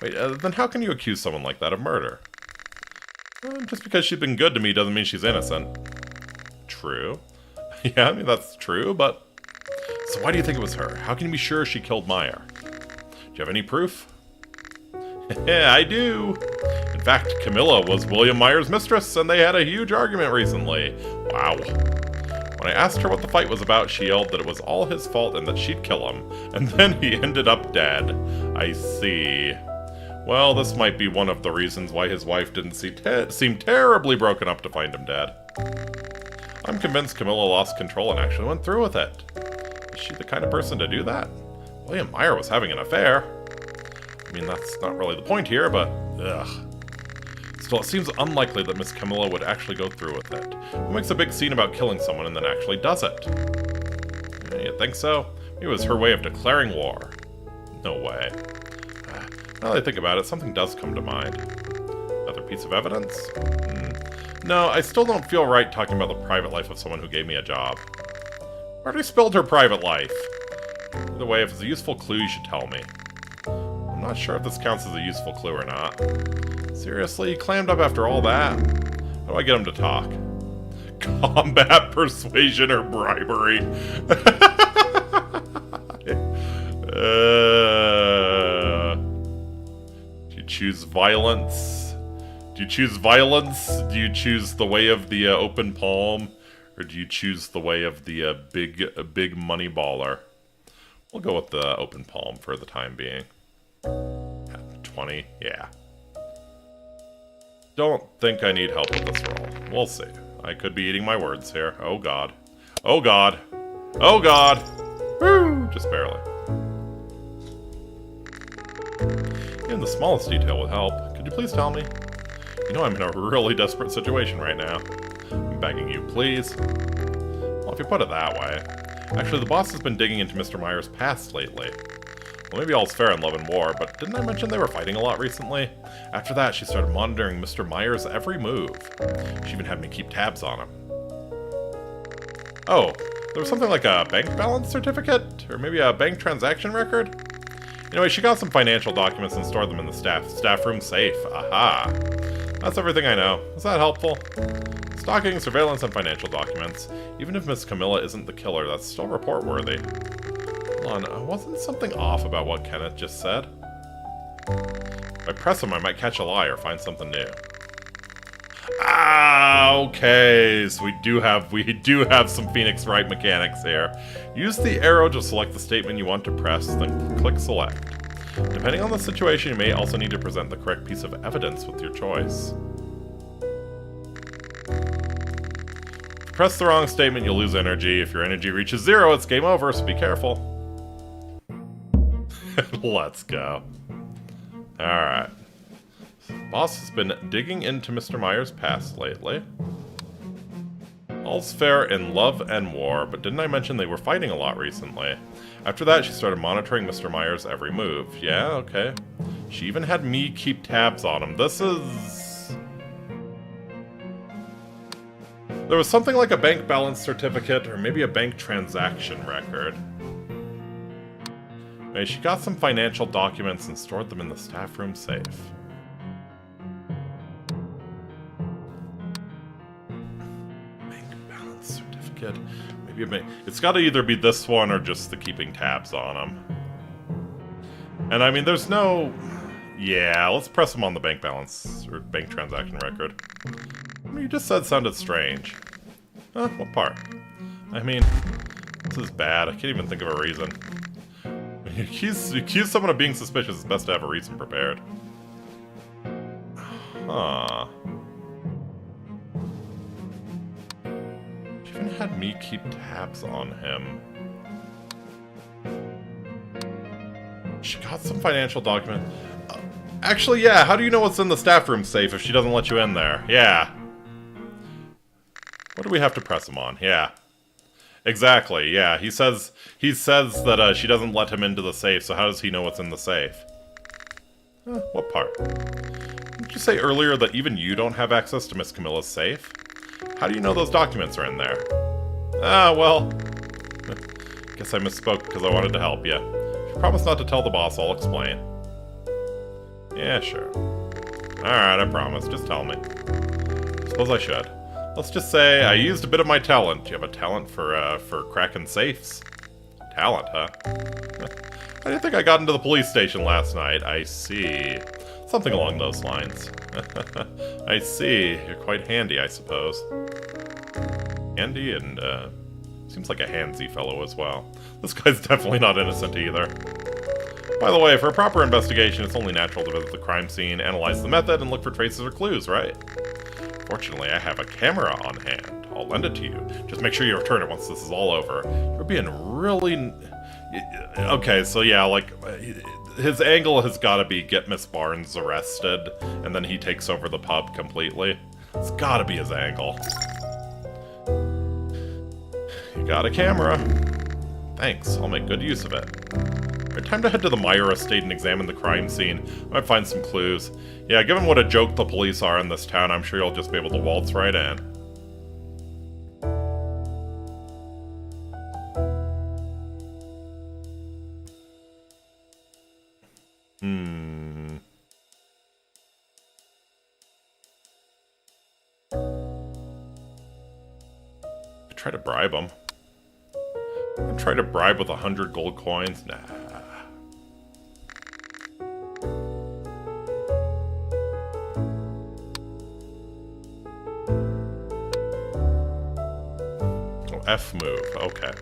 Wait, then how can you accuse someone like that of murder? Just because she's been good to me doesn't mean she's innocent. True. Yeah, I mean, that's true, but... So why do you think it was her? How can you be sure she killed Meyer? Do you have any proof? Yeah, I do. In fact, Camilla was William Meyer's mistress, and they had a huge argument recently. Wow. When I asked her what the fight was about, she yelled that it was all his fault and that she'd kill him. And then he ended up dead. I see. Well, this might be one of the reasons why his wife didn't seem terribly broken up to find him dead. I'm convinced Camilla lost control and actually went through with it. Is she the kind of person to do that? William Meyer was having an affair. I mean, that's not really the point here, but ugh. It's Still, it seems unlikely that Miss Camilla would actually go through with it. Who makes a big scene about killing someone and then actually does it? You think so? Maybe it was her way of declaring war. No way. Now that I think about it, something does come to mind. Another piece of evidence? No, I still don't feel right talking about the private life of someone who gave me a job. I already spilled her private life. Either way, if it's a useful clue, you should tell me. I'm not sure if this counts as a useful clue or not. Seriously? He clammed up after all that? How do I get him to talk? Combat, persuasion, or bribery? Do you choose violence? Do you choose violence? Do you choose the way of the open palm? Or do you choose the way of the big money baller? We'll go with the open palm for the time being. 20, yeah. Don't think I need help with this roll. We'll see. I could be eating my words here. Oh god. Oh god. Oh god! Woo! Just barely. Even the smallest detail would help. Could you please tell me? You know I'm in a really desperate situation right now. I'm begging you, please. Well, if you put it that way. Actually, the boss has been digging into Mr. Myers' past lately. Well, maybe all's fair in love and war, but didn't I mention they were fighting a lot recently? After that, she started monitoring Mr. Myers' every move. She even had me keep tabs on him. Oh, there was something like a bank balance certificate? Or maybe a bank transaction record? Anyway, she got some financial documents and stored them in the staff room safe. Aha! That's everything I know. Is that helpful? Stalking, surveillance, and financial documents. Even if Miss Camilla isn't the killer, that's still report-worthy. Hold on, wasn't something off about what Kenneth just said? If I press him, I might catch a lie or find something new. Ah, okay, so we do have some Phoenix Wright mechanics here. Use the arrow to select the statement you want to press, then click select. Depending on the situation, you may also need to present the correct piece of evidence with your choice. If you press the wrong statement, you'll lose energy. If your energy reaches 0, it's game over, so be careful. Let's go. Alright. Boss has been digging into Mr. Myers' past lately. All's fair in love and war, but didn't I mention they were fighting a lot recently? After that, she started monitoring Mr. Myers' every move. Yeah, okay. She even had me keep tabs on him. This is... There was something like a bank balance certificate, or maybe a bank transaction record. Anyway, she got some financial documents and stored them in the staff room safe. Maybe a bank. It's got to either be this one or just the keeping tabs on them. And I mean, there's no... Yeah, let's press them on the bank balance or bank transaction record. What you just said sounded strange. Huh? What part? I mean, this is bad. I can't even think of a reason. When you accuse someone of being suspicious, it's best to have a reason prepared. Huh. She even had me keep tabs on him. She got some financial document. Actually, yeah, how do you know what's in the staff room safe if she doesn't let you in there? Yeah. What do we have to press him on? Yeah. Exactly, yeah. He says that she doesn't let him into the safe, so how does he know what's in the safe? What part? Didn't you say earlier that even you don't have access to Miss Camilla's safe? How do you know those documents are in there? Ah, well... Guess I misspoke because I wanted to help you. If you promise not to tell the boss, I'll explain. Yeah, sure. Alright, I promise. Just tell me. Suppose I should. Let's just say I used a bit of my talent. Do you have a talent for cracking safes? Talent, huh? I didn't think I got into the police station last night. I see. Something along those lines. I see. You're quite handy, I suppose. Handy and, seems like a handsy fellow as well. This guy's definitely not innocent either. By the way, for a proper investigation, it's only natural to visit the crime scene, analyze the method, and look for traces or clues, right? Fortunately, I have a camera on hand. I'll lend it to you. Just make sure you return it once this is all over. You're being really... Okay, so yeah, like, his angle has got to be get Miss Barnes arrested, and then he takes over the pub completely. It's got to be his angle. You got a camera. Thanks, I'll make good use of it. Alright, time to head to the Meyer estate and examine the crime scene. I might find some clues. Yeah, given what a joke the police are in this town, I'm sure you'll just be able to waltz right in. Try to bribe him. Try to bribe with 100 gold coins? Nah. Oh, F move. Okay.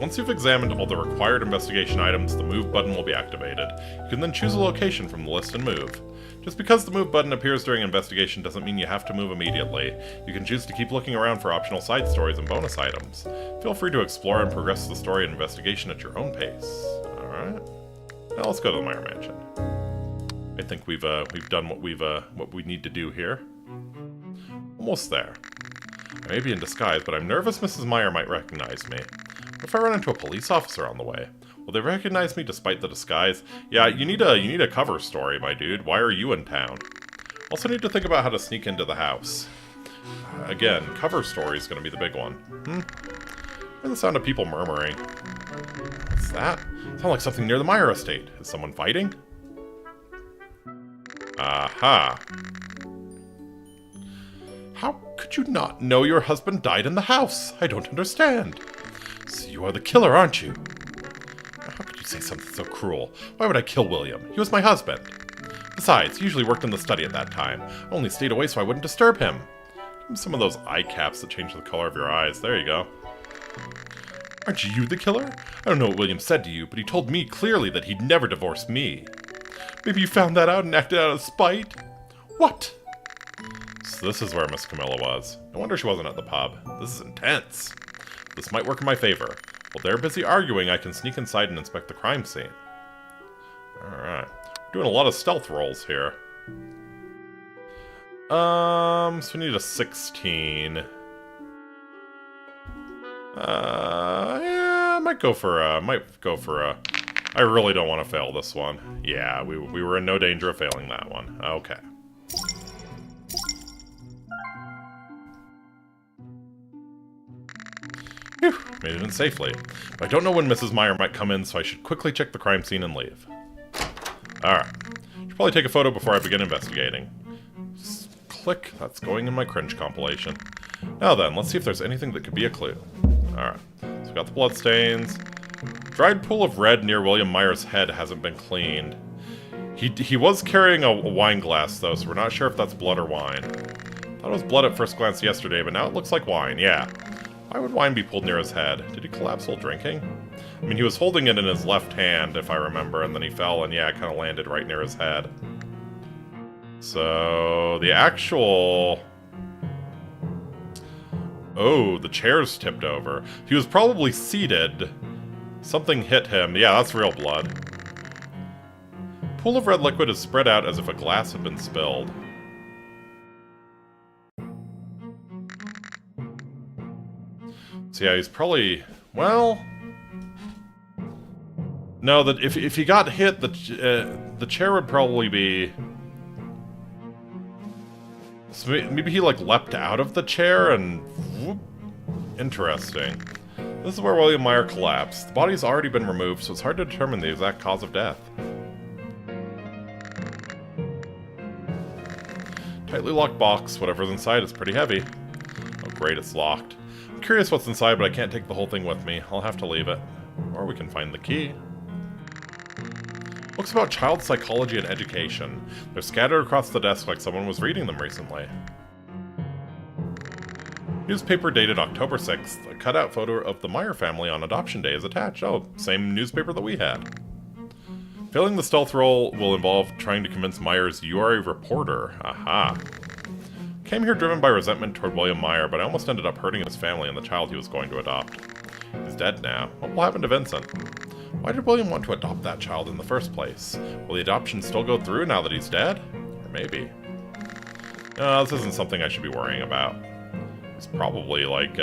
Once you've examined all the required investigation items, the move button will be activated. You can then choose a location from the list and move. Just because the move button appears during investigation doesn't mean you have to move immediately. You can choose to keep looking around for optional side stories and bonus items. Feel free to explore and progress the story and investigation at your own pace. Alright. Now let's go to the Meyer Mansion. I think we've done what we need to do here. Almost there. I may be in disguise, but I'm nervous Mrs. Meyer might recognize me. What if I run into a police officer on the way? Will they recognize me despite the disguise? Yeah, you need a cover story, my dude. Why are you in town? Also need to think about how to sneak into the house. Again, cover story is going to be the big one. Hear the sound of people murmuring. What's that? Sounds like something near the Meyer estate. Is someone fighting? Aha. How could you not know your husband died in the house? I don't understand. So you are the killer, aren't you? How could you say something so cruel? Why would I kill William? He was my husband. Besides, he usually worked in the study at that time. I only stayed away so I wouldn't disturb him. Give him some of those eye caps that change the color of your eyes. There you go. Aren't you the killer? I don't know what William said to you, but he told me clearly that he'd never divorce me. Maybe you found that out and acted out of spite? What? So this is where Miss Camilla was. No wonder she wasn't at the pub. This is intense. This might work in my favor. While they're busy arguing, I can sneak inside and inspect the crime scene. Alright. We're doing a lot of stealth rolls here. So we need a 16. Yeah, I might go for a... I really don't want to fail this one. Yeah, we were in no danger of failing that one. Okay. Phew, made it in safely. But I don't know when Mrs. Meyer might come in, so I should quickly check the crime scene and leave. Alright. Should probably take a photo before I begin investigating. Just click. That's going in my cringe compilation. Now then, let's see if there's anything that could be a clue. Alright. So we got the bloodstains. Dried pool of red near William Meyer's head hasn't been cleaned. He was carrying a wine glass, though, so we're not sure if that's blood or wine. Thought it was blood at first glance yesterday, but now it looks like wine, yeah. Why would wine be pulled near his head? Did he collapse while drinking? I mean, he was holding it in his left hand, if I remember, and then he fell, and yeah, it kind of landed right near his head. So, the actual... Oh, the chair's tipped over. He was probably seated. Something hit him. Yeah, that's real blood. Pool of red liquid is spread out as if a glass had been spilled. So yeah, he's probably... Well... No, that if he got hit, the chair would probably be... So maybe he, like, leapt out of the chair and... Whoop. Interesting. This is where William Meyer collapsed. The body's already been removed, so it's hard to determine the exact cause of death. Tightly locked box. Whatever's inside is pretty heavy. Oh great, it's locked. I'm curious what's inside, but I can't take the whole thing with me. I'll have to leave it. Or we can find the key. Books about child psychology and education. They're scattered across the desk like someone was reading them recently. Newspaper dated October 6th. A cutout photo of the Meyer family on adoption day is attached. Oh, same newspaper that we had. Failing the stealth roll will involve trying to convince Myers you are a reporter. Aha. Came here driven by resentment toward William Meyer, but I almost ended up hurting his family and the child he was going to adopt. He's dead now. What will happen to Vincent? Why did William want to adopt that child in the first place? Will the adoption still go through now that he's dead? Or maybe. No, this isn't something I should be worrying about. He's probably, like,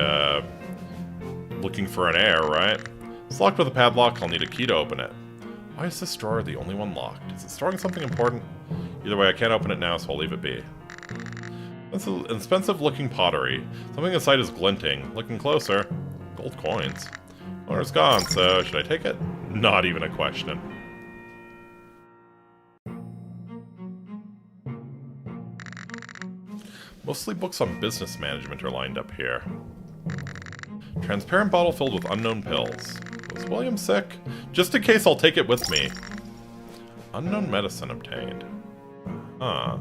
looking for an heir, right? It's locked with a padlock. I'll need a key to open it. Why is this drawer the only one locked? Is it storing something important? Either way, I can't open it now, so I'll leave it be. This is expensive-looking pottery. Something inside is glinting. Looking closer. Gold coins. Owner's gone, so should I take it? Not even a question. Mostly books on business management are lined up here. Transparent bottle filled with unknown pills. Was William sick? Just in case, I'll take it with me. Unknown medicine obtained. Huh.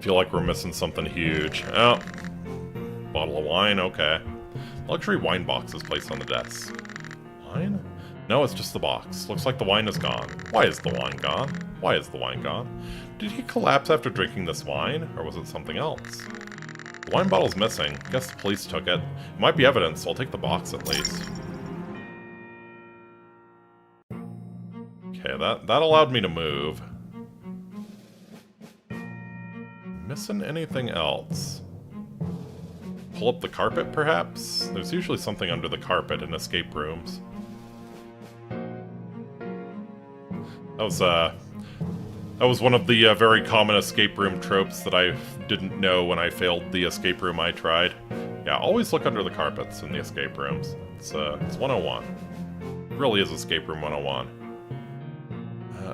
Feel like we're missing something huge. Oh. Bottle of wine, okay. Luxury wine box is placed on the desk. Wine? No, it's just the box. Looks like the wine is gone. Why is the wine gone? Why is the wine gone? Did he collapse after drinking this wine? Or was it something else? The wine bottle's missing. Guess the police took it. It might be evidence, so I'll take the box at least. Okay, that allowed me to move. Missing anything else? Pull up the carpet, perhaps? There's usually something under the carpet in escape rooms. That was one of the very common escape room tropes that I didn't know when I failed the escape room I tried. Yeah, always look under the carpets in the escape rooms. It's 101. It really is escape room 101.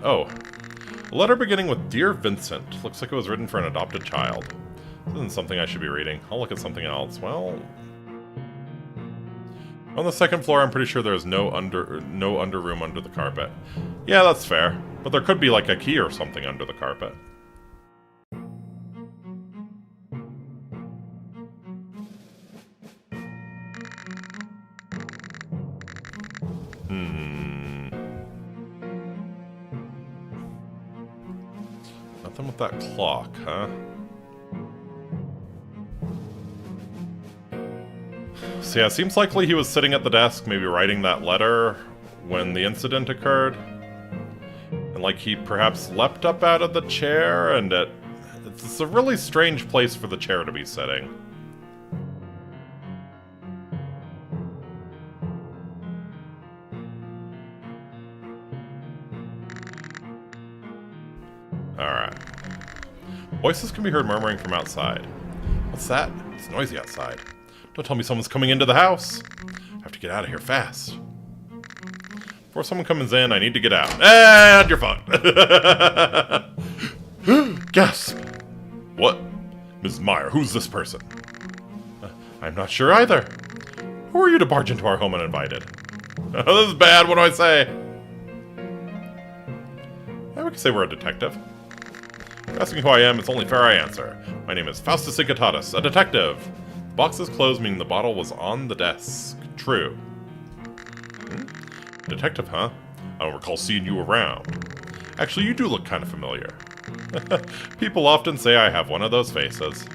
Oh. A letter beginning with Dear Vincent. Looks like it was written for an adopted child. This isn't something I should be reading. I'll look at something else. Well... On the second floor, I'm pretty sure there's no underroom under the carpet. Yeah, that's fair. But there could be, like, a key or something under the carpet. Nothing with that clock, huh? So yeah, it seems likely he was sitting at the desk, maybe writing that letter when the incident occurred. And like he perhaps leapt up out of the chair, and it's a really strange place for the chair to be sitting. Alright. Voices can be heard murmuring from outside. What's that? It's noisy outside. Don't tell me someone's coming into the house. I have to get out of here fast. Before someone comes in, I need to get out. And you're fine. Gasp! What? Mrs. Meyer, who's this person? I'm not sure either. Who are you to barge into our home uninvited? Oh, this is bad. What do I say? We can say we're a detective. If you're asking who I am, it's only fair I answer. My name is Faustus Incitatus, a detective. The box is closed, meaning the bottle was on the desk. True. Detective, huh? I don't recall seeing you around. Actually, you do look kind of familiar. People often say I have one of those faces.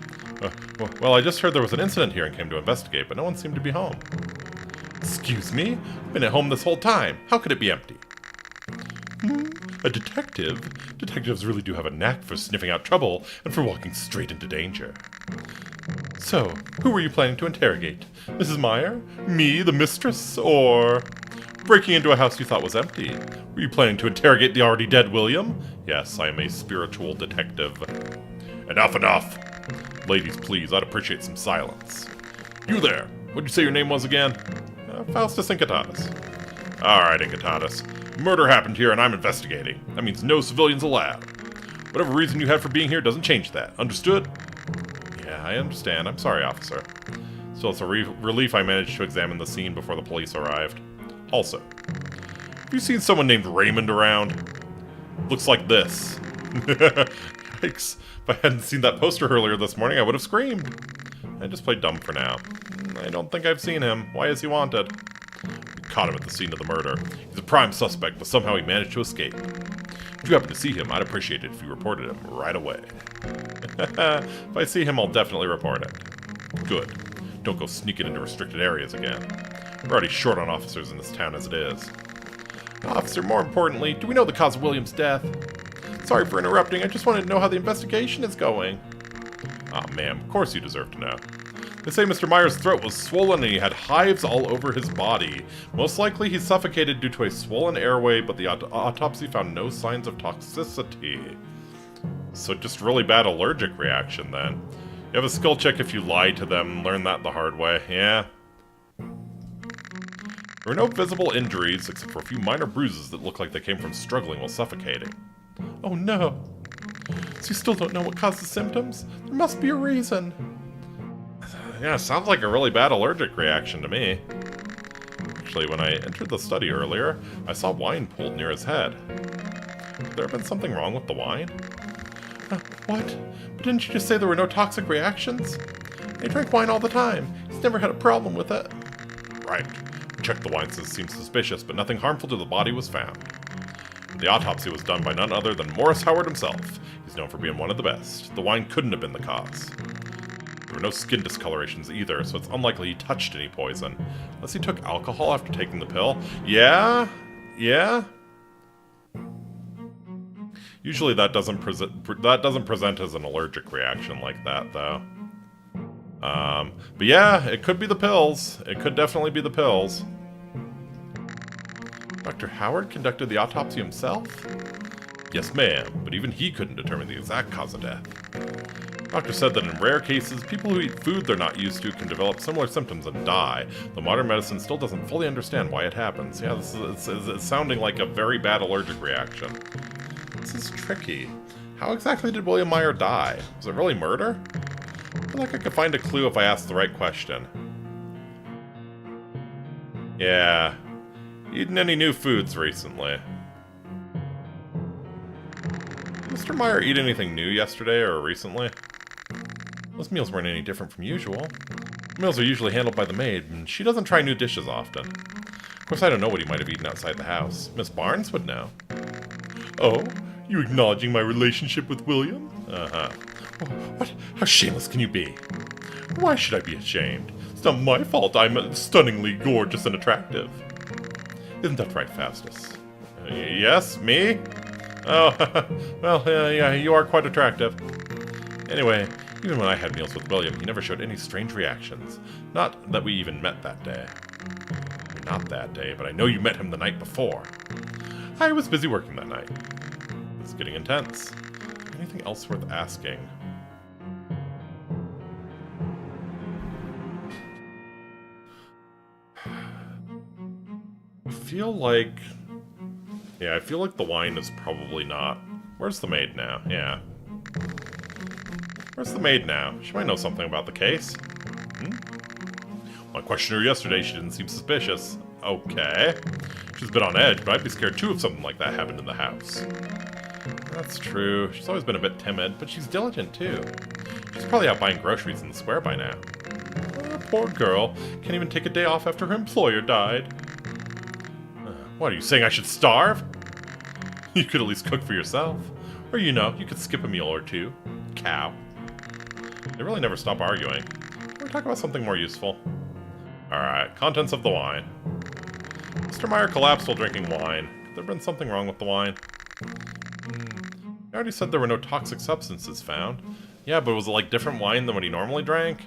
Well, I just heard there was an incident here and came to investigate, but no one seemed to be home. Excuse me? I've been at home this whole time. How could it be empty? A detective? Detectives really do have a knack for sniffing out trouble and for walking straight into danger. So, who were you planning to interrogate? Mrs. Meyer? Me, the mistress? Or... breaking into a house you thought was empty? Were you planning to interrogate the already dead William? Yes, I am a spiritual detective. Enough, enough! Ladies, please, I'd appreciate some silence. You there! What'd you say your name was again? Faustus Incitatus. Alright, Incitatus. Murder happened here and I'm investigating. That means no civilians allowed. Whatever reason you had for being here doesn't change that. Understood? Yeah, I understand. I'm sorry, officer. Still, it's a relief I managed to examine the scene before the police arrived. Also, have you seen someone named Raymond around? Looks like this. Yikes. If I hadn't seen that poster earlier this morning, I would have screamed. I just played dumb for now. I don't think I've seen him. Why is he wanted? We caught him at the scene of the murder. He's a prime suspect, but somehow he managed to escape. If you happen to see him, I'd appreciate it if you reported him right away. If I see him, I'll definitely report it. Good. Don't go sneaking into restricted areas again. We're already short on officers in this town as it is. Officer, more importantly, do we know the cause of William's death? Sorry for interrupting, I just wanted to know how the investigation is going. Aw, ma'am, of course you deserve to know. They say Mr. Meyer's throat was swollen and he had hives all over his body. Most likely he suffocated due to a swollen airway, but the autopsy found no signs of toxicity. So just really bad allergic reaction then. You have a skill check if you lie to them. Learn that the hard way. Yeah. There were no visible injuries, except for a few minor bruises that look like they came from struggling while suffocating. Oh no. So you still don't know what caused the symptoms? There must be a reason. Yeah, sounds like a really bad allergic reaction to me. Actually, when I entered the study earlier, I saw wine pooled near his head. Could there have been something wrong with the wine? What? But didn't you just say there were no toxic reactions? He drank wine all the time. He's never had a problem with it. Right. Checked the wine, seemed suspicious, but nothing harmful to the body was found. The autopsy was done by none other than Morris Howard himself. He's known for being one of the best. The wine couldn't have been the cause. There were no skin discolorations either, so it's unlikely he touched any poison. Unless he took alcohol after taking the pill. Yeah? Yeah? Usually that doesn't present as an allergic reaction like that, though. But yeah, it could be the pills. It could definitely be the pills. Dr. Howard conducted the autopsy himself? Yes, ma'am, but even he couldn't determine the exact cause of death. The doctor said that in rare cases, people who eat food they're not used to can develop similar symptoms and die, though modern medicine still doesn't fully understand why it happens. Yeah, it's sounding like a very bad allergic reaction. This is tricky. How exactly did William Meyer die? Was it really murder? I feel like I could find a clue if I asked the right question. Yeah. Eaten any new foods recently? Did Mr. Meyer eat anything new yesterday or recently? Those meals weren't any different from usual. Meals are usually handled by the maid, and she doesn't try new dishes often. Of course, I don't know what he might have eaten outside the house. Miss Barnes would know. Oh? You acknowledging my relationship with William? Uh-huh. What? How shameless can you be? Why should I be ashamed? It's not my fault I'm stunningly gorgeous and attractive. Isn't that right, Faustus? Yes, me? Oh, well, yeah, you are quite attractive. Anyway, even when I had meals with William, he never showed any strange reactions. Not that we even met that day. Not that day, but I know you met him the night before. I was busy working that night. It's getting intense. Anything else worth asking? I feel like the wine is probably not. Where's the maid now? Yeah. Where's the maid now? She might know something about the case. When I questioned her yesterday, she didn't seem suspicious. Okay. She's a bit on edge, but I'd be scared too if something like that happened in the house. That's true. She's always been a bit timid, but she's diligent too. She's probably out buying groceries in the square by now. Poor girl. Can't even take a day off after her employer died. What, are you saying I should starve? You could at least cook for yourself. Or, you could skip a meal or two. Cow. They really never stop arguing. Can we talk about something more useful? Alright, contents of the wine. Mr. Meyer collapsed while drinking wine. Could there have been something wrong with the wine? I already said there were no toxic substances found. Yeah, but was it like different wine than what he normally drank?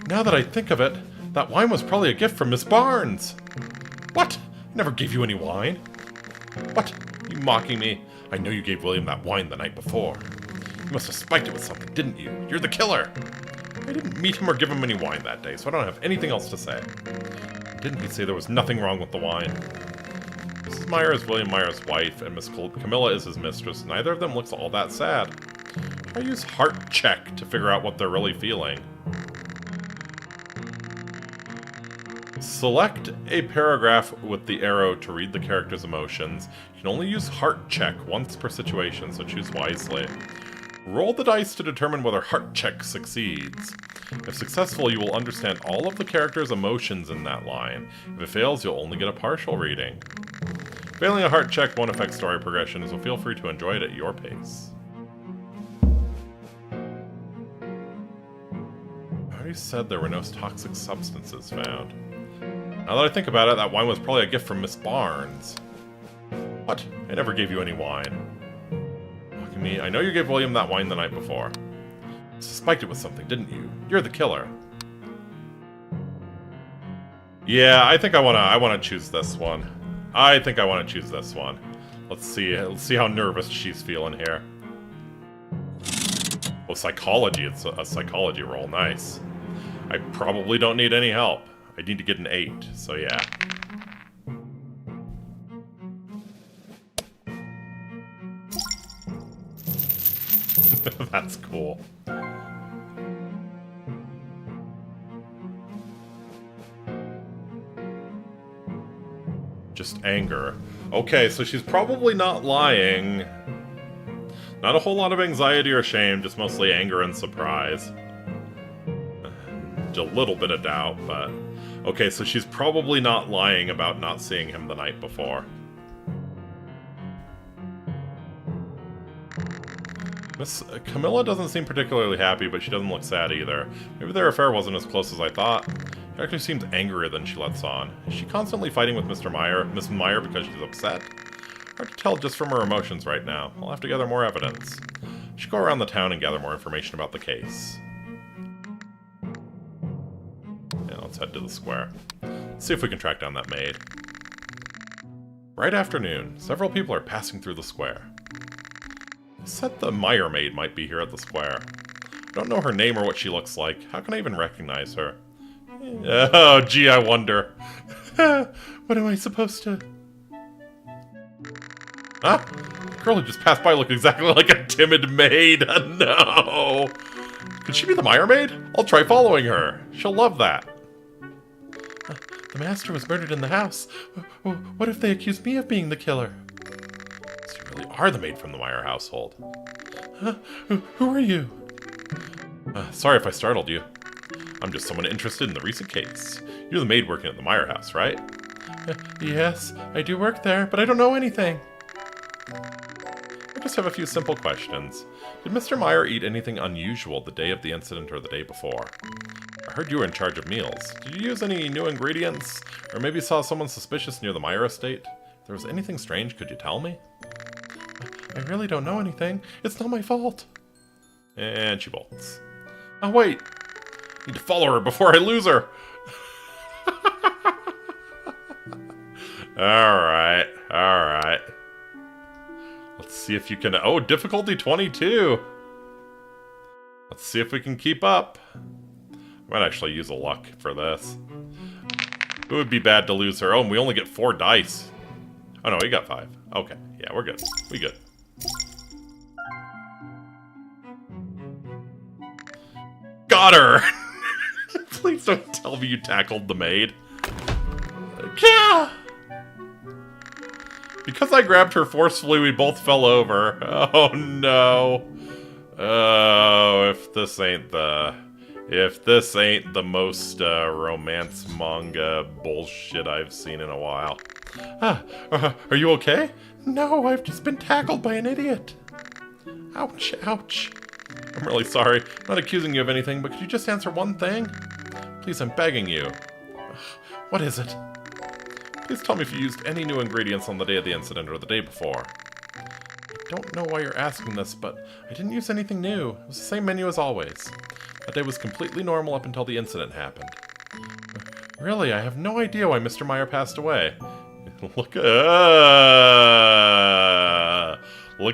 Now that I think of it, that wine was probably a gift from Miss Barnes. What? I never gave you any wine. What? You mocking me? I know you gave William that wine the night before. You must have spiked it with something, didn't you? You're the killer. I didn't meet him or give him any wine that day, so I don't have anything else to say. Didn't he say there was nothing wrong with the wine? Mrs. Meyer is William Meyer's wife, and Miss Camilla is his mistress. Neither of them looks all that sad. I use heart check to figure out what they're really feeling. Select a paragraph with the arrow to read the character's emotions. You can only use heart check once per situation, so choose wisely. Roll the dice to determine whether heart check succeeds. If successful, you will understand all of the character's emotions in that line. If it fails, you'll only get a partial reading. Failing a heart check won't affect story progression, so feel free to enjoy it at your pace. I already said there were no toxic substances found. Now that I think about it, that wine was probably a gift from Miss Barnes. What? I never gave you any wine. Look at me. I know you gave William that wine the night before. You suspected it was something, didn't you? You're the killer. Yeah, I think I wanna choose this one. I think I want to choose this one. Let's see how nervous she's feeling here. Oh, psychology. It's a psychology roll. Nice. I probably don't need any help. I need to get an 8, so yeah. That's cool. Just anger. Okay, so she's probably not lying. Not a whole lot of anxiety or shame, just mostly anger and surprise. A little bit of doubt, but... Okay, so she's probably not lying about not seeing him the night before. Miss Camilla doesn't seem particularly happy, but she doesn't look sad either. Maybe their affair wasn't as close as I thought. She actually seems angrier than she lets on. Is she constantly fighting with Miss Meyer because she's upset? Hard to tell just from her emotions right now. I'll have to gather more evidence. I should go around the town and gather more information about the case. Yeah, let's head to the square. Let's see if we can track down that maid. Bright afternoon. Several people are passing through the square. I said the Meyer maid might be here at the square. I don't know her name or what she looks like. How can I even recognize her? Oh, gee, I wonder. What am I supposed to... Huh? The girl who just passed by looked exactly like a timid maid. No! Could she be the Meyer maid? I'll try following her. She'll love that. The master was murdered in the house. What if they accuse me of being the killer? So you really are the maid from the Meyer household. Huh? Who are you? Sorry if I startled you. I'm just someone interested in the recent case. You're the maid working at the Meyer house, right? Yes, I do work there, but I don't know anything. I just have a few simple questions. Did Mr. Meyer eat anything unusual the day of the incident or the day before? I heard you were in charge of meals. Did you use any new ingredients? Or maybe saw someone suspicious near the Meyer estate? If there was anything strange, could you tell me? I really don't know anything. It's not my fault. And she bolts. Oh, wait. I need to follow her before I lose her. Alright, alright. Let's see if you can... Oh, difficulty 22! Let's see if we can keep up. I might actually use a luck for this. It would be bad to lose her. Oh, and we only get 4 dice. Oh no, we got 5. Okay, yeah, we're good. We good. Got her! Please don't tell me you tackled the maid. Yeah! Because I grabbed her forcefully, we both fell over. Oh no. Oh, if this ain't the most romance manga bullshit I've seen in a while. Are you okay? No, I've just been tackled by an idiot. Ouch, ouch. I'm really sorry. I'm not accusing you of anything, but could you just answer one thing? Please, I'm begging you. What is it? Please tell me if you used any new ingredients on the day of the incident or the day before. I don't know why you're asking this, but I didn't use anything new. It was the same menu as always. That day was completely normal up until the incident happened. Really, I have no idea why Mr. Meyer passed away. Look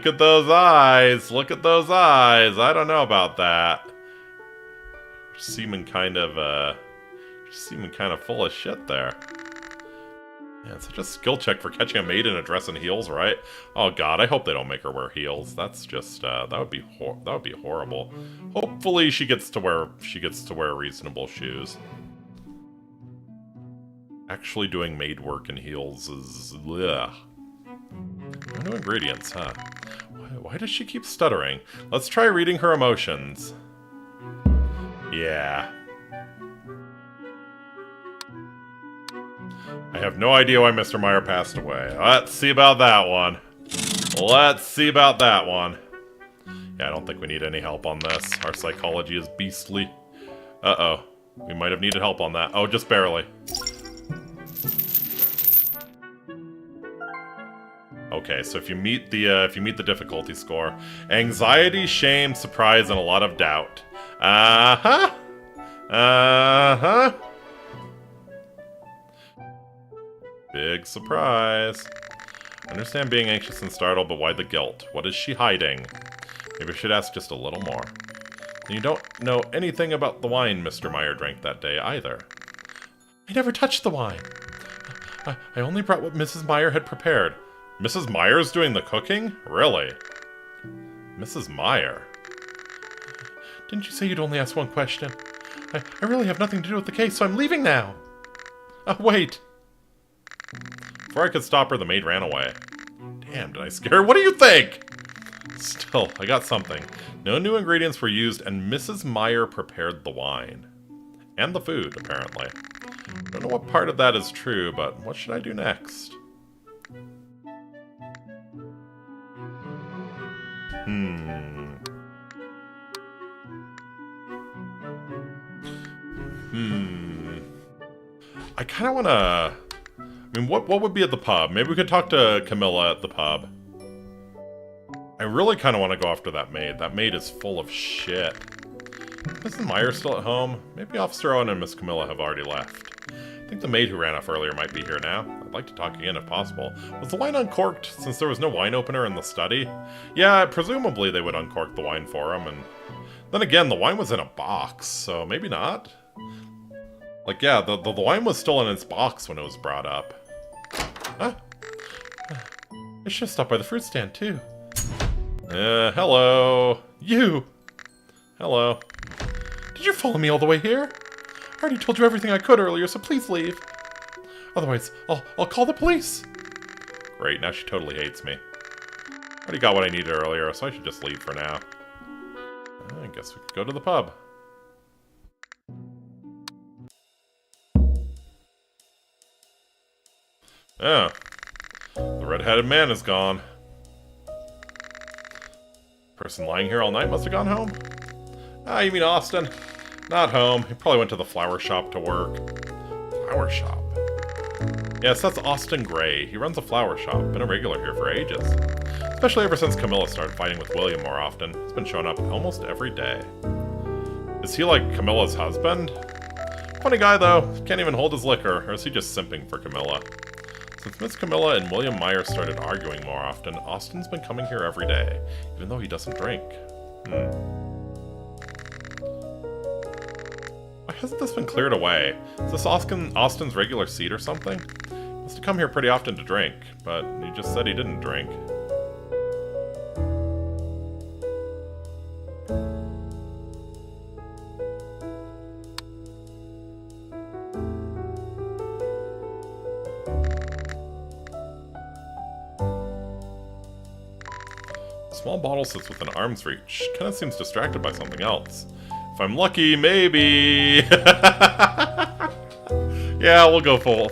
at those eyes. Look at those eyes. I don't know about that. Seeming kind of full of shit there. Yeah, it's such a skill check for catching a maid in a dress and heels, right? Oh god, I hope they don't make her wear heels. That's just that would be horrible. Hopefully she gets to wear reasonable shoes. Actually doing maid work in heels is ugh. No ingredients, huh? Why does she keep stuttering? Let's try reading her emotions. Yeah. I have no idea why Mr. Meyer passed away. Let's see about that one. Let's see about that one. Yeah, I don't think we need any help on this. Our psychology is beastly. Uh-oh. We might have needed help on that. Oh, just barely. Okay, so if you meet the difficulty score, anxiety, shame, surprise, and a lot of doubt. Uh-huh. Uh-huh. Big surprise. I understand being anxious and startled, but why the guilt? What is she hiding? Maybe I should ask just a little more. You don't know anything about the wine Mr. Meyer drank that day, either. I never touched the wine. I only brought what Mrs. Meyer had prepared. Mrs. Meyer's doing the cooking? Really? Mrs. Meyer? Didn't you say you'd only ask one question? I really have nothing to do with the case, so I'm leaving now. Wait. Before I could stop her, the maid ran away. Damn, did I scare her? What do you think? Still, I got something. No new ingredients were used, and Mrs. Meyer prepared the wine. And the food, apparently. I don't know what part of that is true, but what should I do next? I kind of want to... I mean, what would be at the pub? Maybe we could talk to Camilla at the pub. I really kind of want to go after that maid. That maid is full of shit. Mrs. Meyer still at home? Maybe Officer Owen and Miss Camilla have already left. I think the maid who ran off earlier might be here now. I'd like to talk again if possible. Was the wine uncorked since there was no wine opener in the study? Yeah, presumably they would uncork the wine for him, and... Then again, the wine was in a box, so maybe not. Like, yeah, the wine was still in its box when it was brought up. Huh? I should have stopped by the fruit stand, too. Hello. You! Hello. Did you follow me all the way here? I already told you everything I could earlier, so please leave. Otherwise, I'll call the police. Great, now she totally hates me. I already got what I needed earlier, so I should just leave for now. I guess we could go to the pub. Oh. The red-headed man is gone. Person lying here all night must have gone home. Ah, you mean Austin? Not home. He probably went to the flower shop to work. Flower shop? Yes, that's Austin Gray. He runs a flower shop. Been a regular here for ages. Especially ever since Camilla started fighting with William more often. He's been showing up almost every day. Is he like Camilla's husband? Funny guy, though. Can't even hold his liquor. Or is he just simping for Camilla? Since Miss Camilla and William Meyer started arguing more often, Austin's been coming here every day, even though he doesn't drink. Why hasn't this been cleared away? Is this Austin's regular seat or something? He must have come here pretty often to drink, but he just said he didn't drink. Small bottle sits within arm's reach. Kinda seems distracted by something else. If I'm lucky, maybe... Yeah, we'll go full...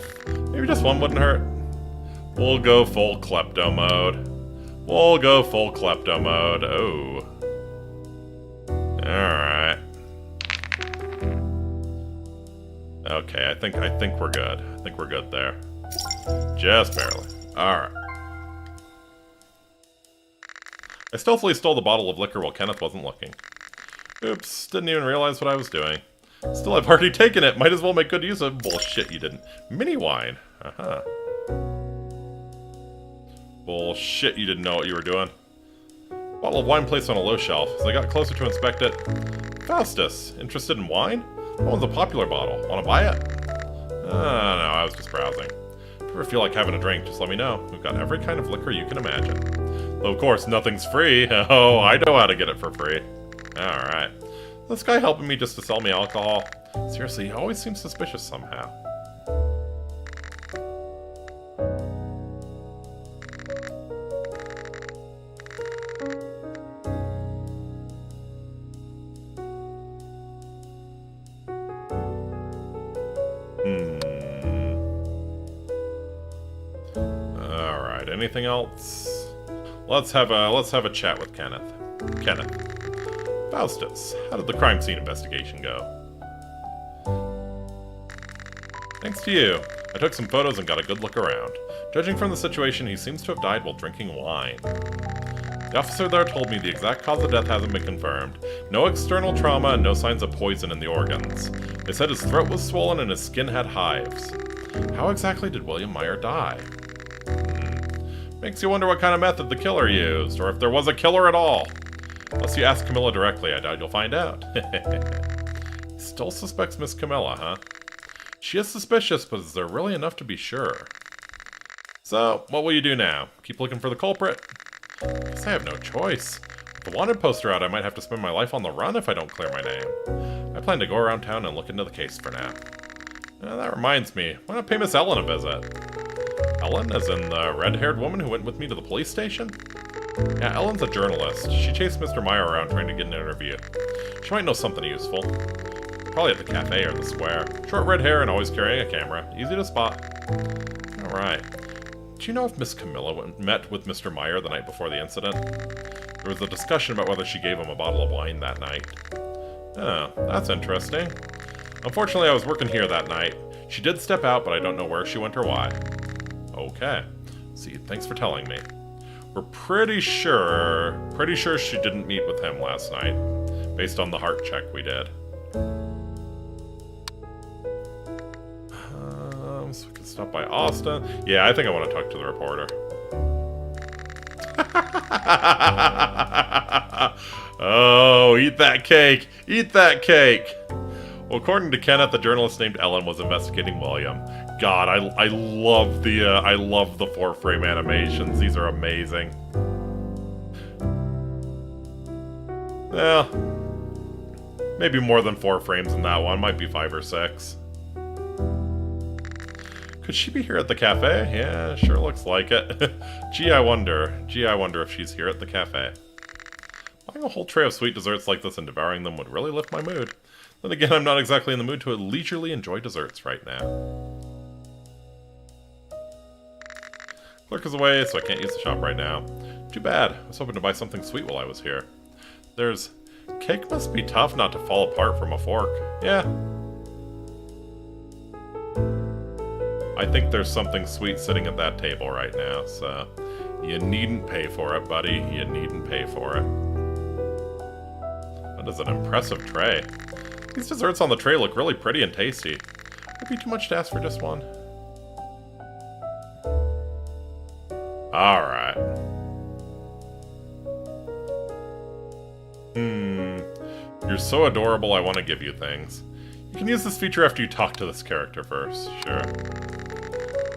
Maybe just one wouldn't hurt. We'll go full klepto mode. We'll go full klepto mode. Oh. Alright. Okay, I think we're good. I think we're good there. Just barely. Alright. I stealthily stole the bottle of liquor while Kenneth wasn't looking. Oops, didn't even realize what I was doing. Still, I've already taken it. Might as well make good use of it. Bullshit, you didn't. Mini wine. Uh-huh. Bullshit, you didn't know what you were doing. Bottle of wine placed on a low shelf. As I got closer to inspect it... Faustus, interested in wine? That one's a popular bottle. Wanna buy it? No, I was just browsing. If you ever feel like having a drink, just let me know. We've got every kind of liquor you can imagine. Though, of course, nothing's free. Oh, I know how to get it for free. Alright. This guy helping me just to sell me alcohol? Seriously, he always seems suspicious somehow. Anything else? Let's have a chat with Kenneth. Kenneth. Faustus, how did the crime scene investigation go? Thanks to you. I took some photos and got a good look around. Judging from the situation, he seems to have died while drinking wine. The officer there told me the exact cause of death hasn't been confirmed. No external trauma and no signs of poison in the organs. They said his throat was swollen and his skin had hives. How exactly did William Meyer die? Makes you wonder what kind of method the killer used, or if there was a killer at all. Unless you ask Camilla directly, I doubt you'll find out. He still suspects Miss Camilla, huh? She is suspicious, but is there really enough to be sure? So, what will you do now? Keep looking for the culprit? Guess I have no choice. With the wanted poster out, I might have to spend my life on the run if I don't clear my name. I plan to go around town and look into the case for now. That reminds me, why not pay Miss Ellen a visit? Ellen, as in the red-haired woman who went with me to the police station? Yeah, Ellen's a journalist. She chased Mr. Meyer around trying to get an interview. She might know something useful. Probably at the cafe or the square. Short red hair and always carrying a camera. Easy to spot. Alright. Do you know if Miss Camilla met with Mr. Meyer the night before the incident? There was a discussion about whether she gave him a bottle of wine that night. Oh, that's interesting. Unfortunately, I was working here that night. She did step out, but I don't know where she went or why. Okay. See, thanks for telling me. We're pretty sure she didn't meet with him last night, based on the heart check we did. So we can stop by Austin. Yeah, I think I want to talk to the reporter. Oh, eat that cake! Eat that cake! Well, according to Kenneth, the journalist named Ellen was investigating William. God, I love the 4-frame animations. These are amazing. Well, maybe more than 4 frames in that one. Might be 5 or 6. Could she be here at the cafe? Yeah, sure looks like it. Gee, I wonder if she's here at the cafe. Buying a whole tray of sweet desserts like this and devouring them would really lift my mood. Then again, I'm not exactly in the mood to leisurely enjoy desserts right now. Clerk is away, so I can't use the shop right now. Too bad. I was hoping to buy something sweet while I was here. There's... Cake must be tough not to fall apart from a fork. Yeah. I think there's something sweet sitting at that table right now, so... You needn't pay for it, buddy. You needn't pay for it. That is an impressive tray. These desserts on the tray look really pretty and tasty. Would it be too much to ask for just one? Alright. You're so adorable, I want to give you things. You can use this feature after you talk to this character first. Sure.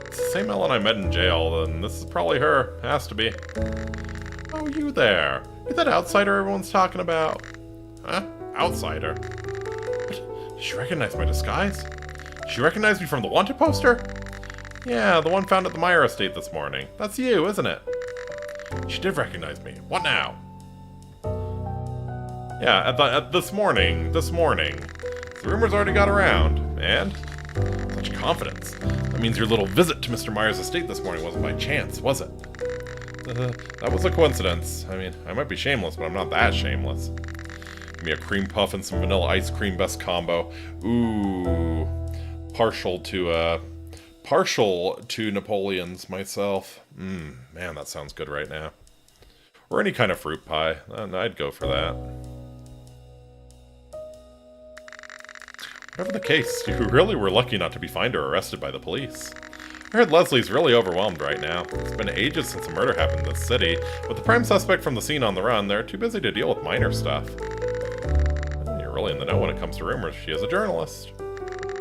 It's the same Ellen I met in jail, and this is probably her. Has to be. Oh, you there. You that outsider everyone's talking about? Huh? Outsider? What? Did she recognize my disguise? Did she recognize me from the wanted poster? Yeah, the one found at the Meyer estate this morning. That's you, isn't it? She did recognize me. What now? Yeah, at this morning. The rumors already got around. And? Such confidence. That means your little visit to Mr. Meyer's estate this morning wasn't by chance, was it? That was a coincidence. I mean, I might be shameless, but I'm not that shameless. Give me a cream puff and some vanilla ice cream, best combo. Ooh. Partial to Napoleons myself. Man, that sounds good right now. Or any kind of fruit pie. I'd go for that. Whatever the case, you really were lucky not to be fined or arrested by the police. I heard Leslie's really overwhelmed right now. It's been ages since a murder happened in this city. With the prime suspect from the scene on the run, they're too busy to deal with minor stuff. You're really in the know when it comes to rumors. She is a journalist.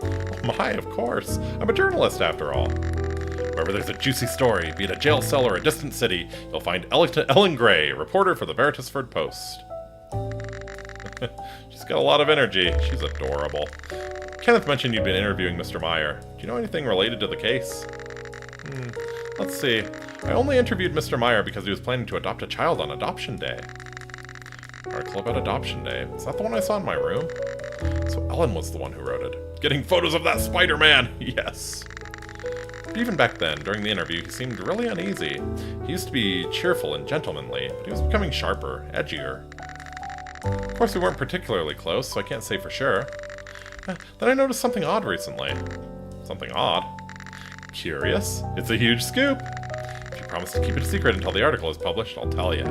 Oh my, of course. I'm a journalist after all. Wherever there's a juicy story, be it a jail cell or a distant city, you'll find Ellen Gray, reporter for the Veritasford Post. She's got a lot of energy. She's adorable. Kenneth mentioned you'd been interviewing Mr. Meyer. Do you know anything related to the case? Let's see. I only interviewed Mr. Meyer because he was planning to adopt a child on Adoption Day. Article about Adoption Day. Is that the one I saw in my room? So Ellen was the one who wrote it. Getting photos of that Spider-Man! Yes! What even back then, during the interview, he seemed really uneasy. He used to be cheerful and gentlemanly, but he was becoming sharper, edgier. Of course, we weren't particularly close, so I can't say for sure. Then I noticed something odd recently. Something odd? Curious? It's a huge scoop! If you promise to keep it a secret until the article is published, I'll tell you.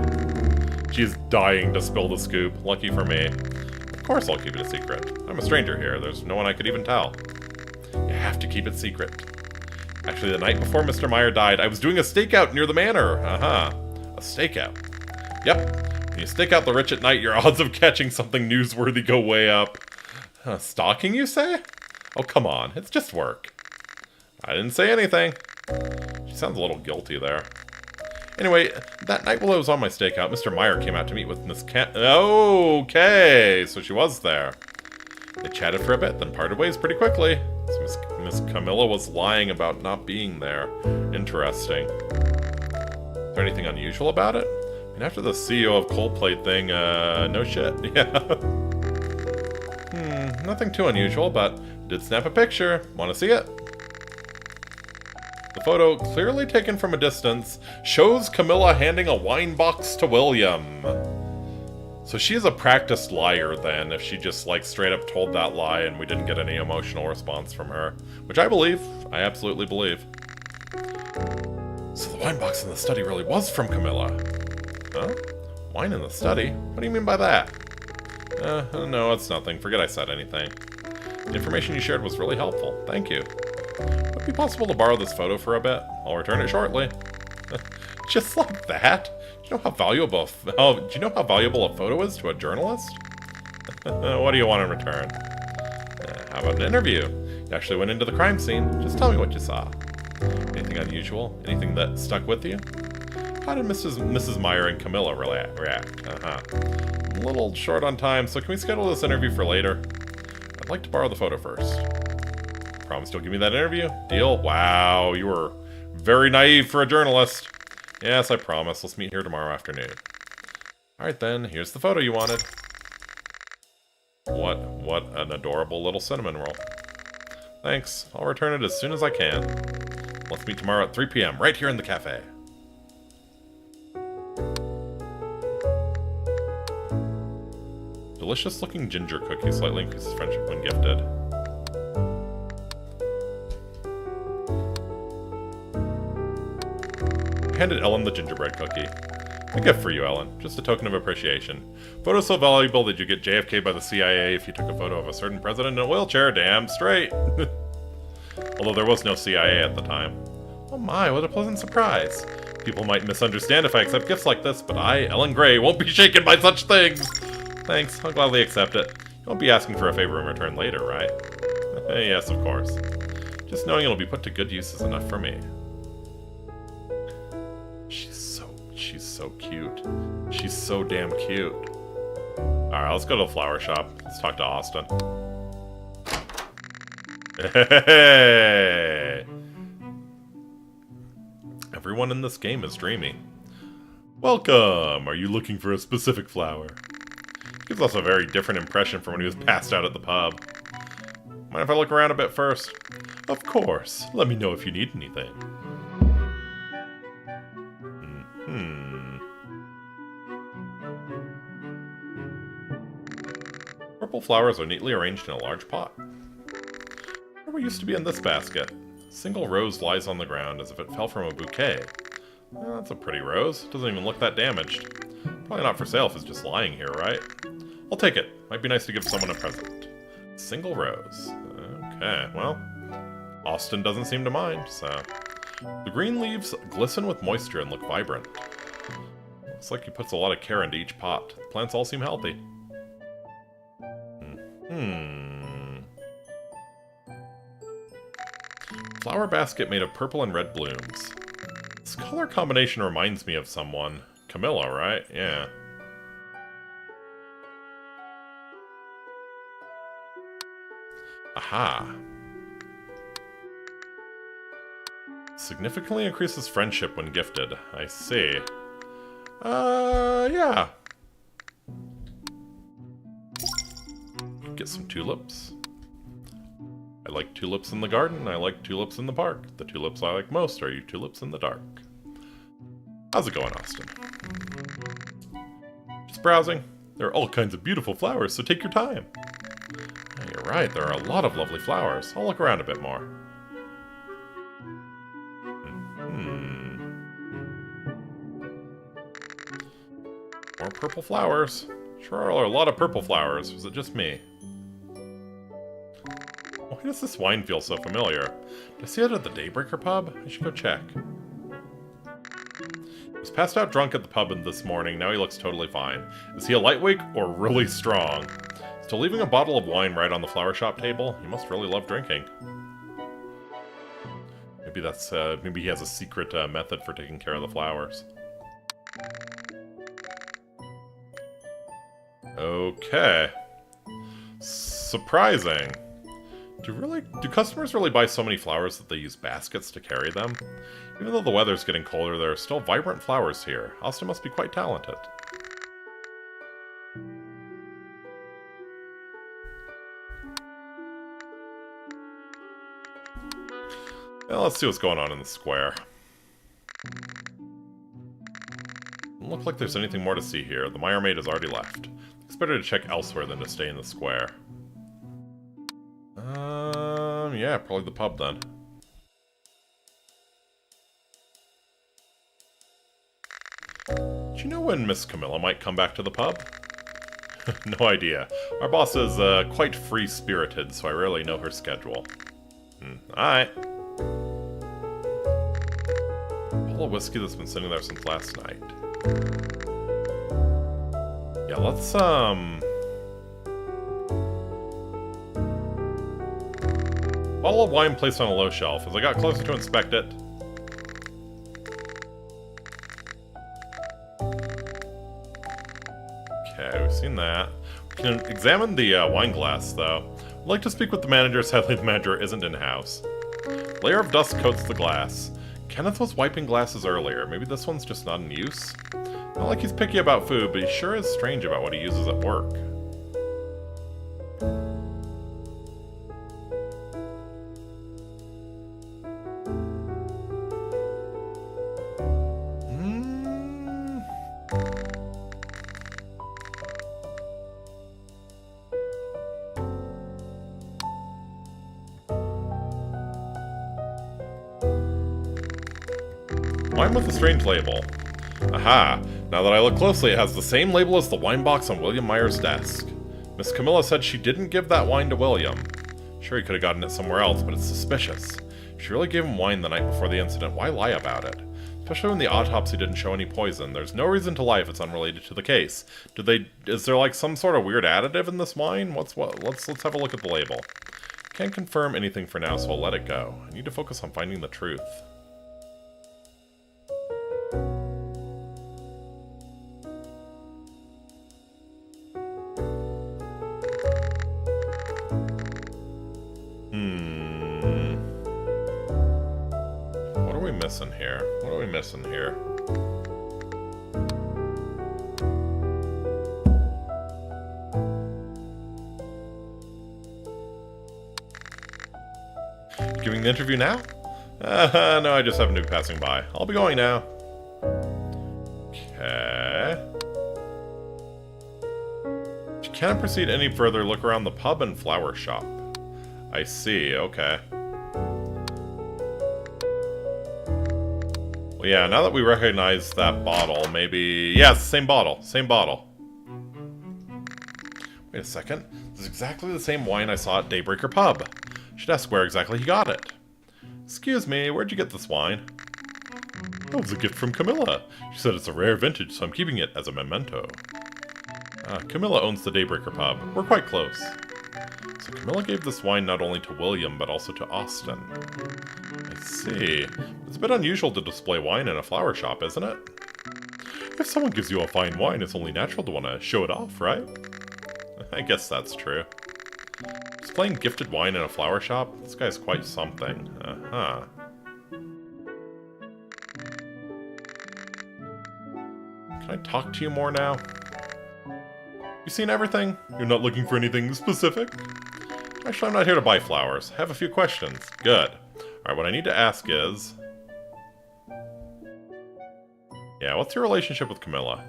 She's dying to spill the scoop, lucky for me. Of course I'll keep it a secret. I'm a stranger here, there's no one I could even tell. You have to keep it secret. Actually, the night before Mr. Meyer died, I was doing a stakeout near the manor. A stakeout. Yep. When you stake out the rich at night, your odds of catching something newsworthy go way up. Stalking, you say? Oh, come on. It's just work. I didn't say anything. She sounds a little guilty there. Anyway, that night while I was on my stakeout, Mr. Meyer came out to meet with Miss Okay, so she was there. They chatted for a bit, then parted ways pretty quickly. So Miss Camilla was lying about not being there. Interesting. Is there anything unusual about it? I mean, after the CEO of Coldplate thing, no shit. Yeah. Nothing too unusual, but did snap a picture. Want to see it? The photo, clearly taken from a distance, shows Camilla handing a wine box to William. So she's a practiced liar then, if she just like straight up told that lie and we didn't get any emotional response from her. Which I believe. I absolutely believe. So the wine box in the study really was from Camilla. Huh? Wine in the study? What do you mean by that? No, it's nothing. Forget I said anything. The information you shared was really helpful. Thank you. Would it be possible to borrow this photo for a bit? I'll return it shortly. Just like that? Do you know how valuable a photo is to a journalist? What do you want in return? How about an interview? You actually went into the crime scene. Just tell me what you saw. Anything unusual? Anything that stuck with you? How did Mrs. Meyer and Camilla react? A little short on time, so can we schedule this interview for later? I'd like to borrow the photo first. Promise you'll give me that interview? Deal? Wow, you were very naive for a journalist. Yes, I promise. Let's meet here tomorrow afternoon. Alright then, here's the photo you wanted. What an adorable little cinnamon roll. Thanks. I'll return it as soon as I can. Let's meet tomorrow at 3 p.m. right here in the cafe. Delicious looking ginger cookie slightly increases friendship when gifted. I handed Ellen the gingerbread cookie. A gift for you, Ellen. Just a token of appreciation. Photo's so valuable that you get JFK by the CIA if you took a photo of a certain president in a wheelchair. Damn straight. Although there was no CIA at the time. Oh my, what a pleasant surprise. People might misunderstand if I accept gifts like this, but I, Ellen Gray, won't be shaken by such things. Thanks, I'll gladly accept it. You won't be asking for a favor in return later, right? Yes, of course. Just knowing it'll be put to good use is enough for me. She's so cute. She's so damn cute. Alright, let's go to the flower shop. Let's talk to Austin. Hey! Everyone in this game is dreamy. Welcome! Are you looking for a specific flower? Gives us a very different impression from when he was passed out at the pub. Mind if I look around a bit first? Of course. Let me know if you need anything. Purple flowers are neatly arranged in a large pot. What used to be in this basket? A single rose lies on the ground as if it fell from a bouquet. Well, that's a pretty rose. Doesn't even look that damaged. Probably not for sale if it's just lying here, right? I'll take it. Might be nice to give someone a present. Single rose. Okay, well, Austin doesn't seem to mind, so... The green leaves glisten with moisture and look vibrant. Looks like he puts a lot of care into each pot. The plants all seem healthy. Flower basket made of purple and red blooms. This color combination reminds me of someone. Camilla, right? Yeah. Aha. Significantly increases friendship when gifted. I see. Yeah. Get some tulips. I like tulips in the garden, I like tulips in the park. The tulips I like most are you tulips in the dark. How's it going, Austin? Just browsing. There are all kinds of beautiful flowers, so take your time. Yeah, you're right, there are a lot of lovely flowers. I'll look around a bit more. More purple flowers. Sure are a lot of purple flowers. Was it just me? Why does this wine feel so familiar? Did I see it at the Daybreaker pub? I should go check. He was passed out drunk at the pub this morning. Now he looks totally fine. Is he a lightweight or really strong? Still leaving a bottle of wine right on the flower shop table? He must really love drinking. Maybe that's, maybe he has a secret method for taking care of the flowers. Okay. Surprising. Do customers really buy so many flowers that they use baskets to carry them? Even though the weather's getting colder, there are still vibrant flowers here. Austin must be quite talented. Well, let's see what's going on in the square. Doesn't look like there's anything more to see here. The Meyer maid has already left. It's better to check elsewhere than to stay in the square. Yeah, probably the pub then. Do you know when Miss Camilla might come back to the pub? No idea. Our boss is quite free-spirited, so I rarely know her schedule. Alright. Bottle of whiskey that's been sitting there since last night. Yeah, let's, bottle of wine placed on a low shelf. As I got closer to inspect it... Okay, we've seen that. We can examine the wine glass, though. I'd like to speak with the manager. Sadly, the manager isn't in-house. Layer of dust coats the glass. Kenneth was wiping glasses earlier. Maybe this one's just not in use? Not like he's picky about food, but he sure is strange about what he uses at work. Wine with a strange label. Aha! Now that I look closely, it has the same label as the wine box on William Meyer's desk. Miss Camilla said she didn't give that wine to William. Sure, he could have gotten it somewhere else, but it's suspicious. If she really gave him wine the night before the incident, why lie about it? Especially when the autopsy didn't show any poison. There's no reason to lie if it's unrelated to the case. Is there like some sort of weird additive in this wine? Let's have a look at the label. Can't confirm anything for now, so I'll let it go. I need to focus on finding the truth. What are we missing here? What are we missing here? Giving the interview now? No, I just have Nuke passing by. I'll be going now. Okay. If you can't proceed any further, look around the pub and flower shop. I see, okay. Well, yeah, now that we recognize that bottle, maybe... Yeah, it's the same bottle. Same bottle. Wait a second. This is exactly the same wine I saw at Daybreaker Pub. Should ask where exactly he got it. Excuse me, where'd you get this wine? Oh, it's a gift from Camilla. She said it's a rare vintage, so I'm keeping it as a memento. Camilla owns the Daybreaker Pub. We're quite close. So Camilla gave this wine not only to William, but also to Austin. I see. It's a bit unusual to display wine in a flower shop, isn't it? If someone gives you a fine wine, it's only natural to want to show it off, right? I guess that's true. Displaying gifted wine in a flower shop? This guy's quite something. Uh-huh. Can I talk to you more now? You seen everything? You're not looking for anything specific? Actually, I'm not here to buy flowers. I have a few questions. Good. Alright, what I need to ask is... Yeah, what's your relationship with Camilla?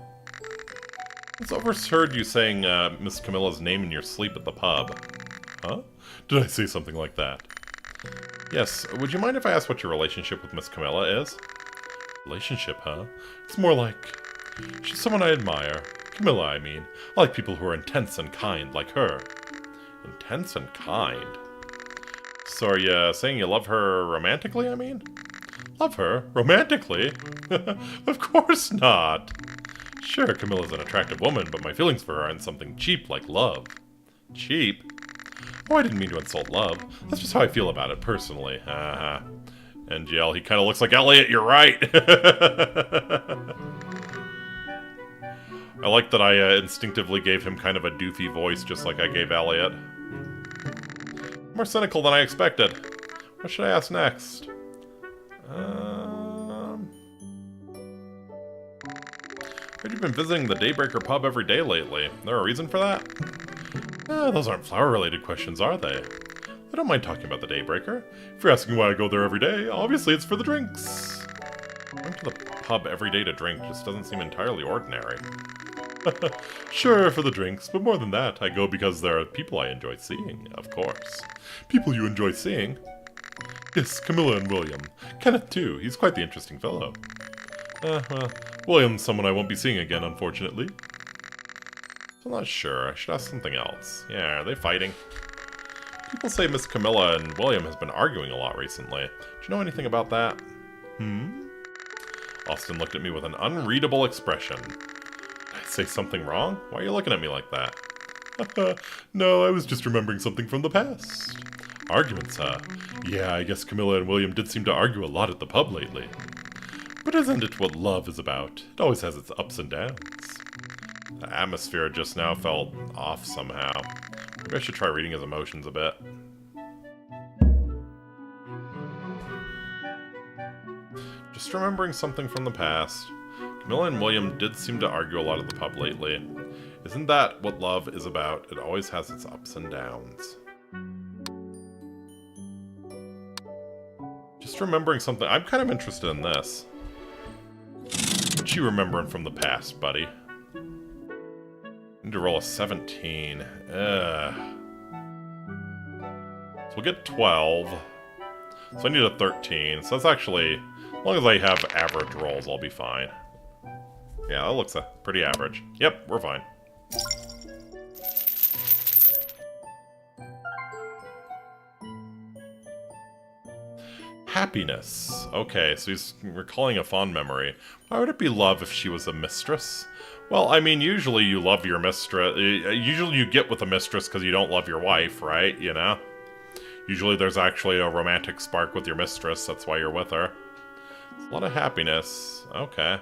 I overheard you saying Miss Camilla's name in your sleep at the pub. Huh? Did I say something like that? Yes, would you mind if I ask what your relationship with Miss Camilla is? Relationship, huh? It's more like... She's someone I admire. Camilla, I mean. I like people who are intense and kind, like her. Intense and kind? So are you saying you love her romantically, I mean? Love her? Romantically? Of course not! Sure, Camilla's an attractive woman, but my feelings for her aren't something cheap like love. Cheap? Oh, I didn't mean to insult love. That's just how I feel about it, personally. Haha. NGL, he kind of looks like Elliot, you're right! I like that I instinctively gave him kind of a doofy voice, just like I gave Elliot. More cynical than I expected. What should I ask next? Heard you've been visiting the Daybreaker pub every day lately. Is there a reason for that? Those aren't flower-related questions, are they? I don't mind talking about the Daybreaker. If you're asking why I go there every day, obviously it's for the drinks. Going to the pub every day to drink just doesn't seem entirely ordinary. Sure, for the drinks, but more than that, I go because there are people I enjoy seeing, of course. People you enjoy seeing? Yes, Camilla and William. Kenneth, too. He's quite the interesting fellow. Well, William's someone I won't be seeing again, unfortunately. I'm not sure. I should ask something else. Yeah, are they fighting? People say Miss Camilla and William has been arguing a lot recently. Do you know anything about that? Austin looked at me with an unreadable expression. Did I say something wrong? Why are you looking at me like that? No, I was just remembering something from the past. Arguments, huh? Yeah, I guess Camilla and William did seem to argue a lot at the pub lately. But isn't it what love is about? It always has its ups and downs. The atmosphere just now felt off somehow. Maybe I should try reading his emotions a bit. Just remembering something from the past. Camilla and William did seem to argue a lot at the pub lately. Isn't that what love is about? It always has its ups and downs. Just remembering something. I'm kind of interested in this. What you remembering from the past, buddy? Need to roll a 17. So we'll get 12. So I need a 13. So that's actually, as long as I have average rolls, I'll be fine. Yeah, that looks pretty average. Yep, we're fine. Happiness. Okay, so he's recalling a fond memory. Why would it be love if she was a mistress? Well, I mean, usually you love your mistress. Usually you get with a mistress because you don't love your wife, right? You know? Usually there's actually a romantic spark with your mistress. That's why you're with her. It's a lot of happiness. Okay.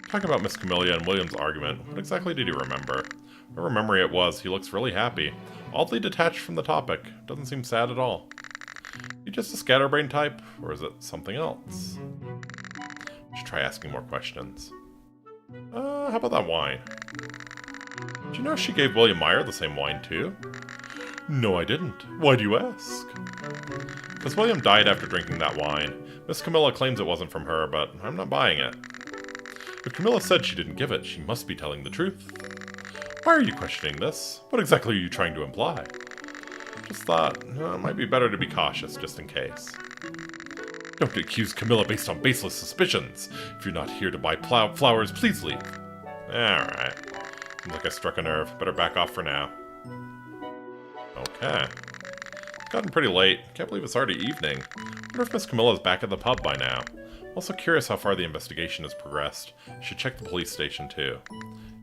Talking about Miss Camilla and William's argument, what exactly did he remember? Whatever memory it was, he looks really happy. Oddly detached from the topic. Doesn't seem sad at all. Is he just a scatterbrain type, or is it something else? Should try asking more questions. How about that wine? Did you know she gave William Meyer the same wine too? No, I didn't. Why do you ask? Because William died after drinking that wine. Miss Camilla claims it wasn't from her, but I'm not buying it. If Camilla said she didn't give it, she must be telling the truth. Why are you questioning this? What exactly are you trying to imply? Just thought, it might be better to be cautious, just in case. Don't accuse Camilla based on baseless suspicions. If you're not here to buy flowers, please leave. Alright. Seems like I struck a nerve. Better back off for now. Okay. It's gotten pretty late. Can't believe it's already evening. Wonder if Miss Camilla's back at the pub by now. Also curious how far the investigation has progressed. Should check the police station too.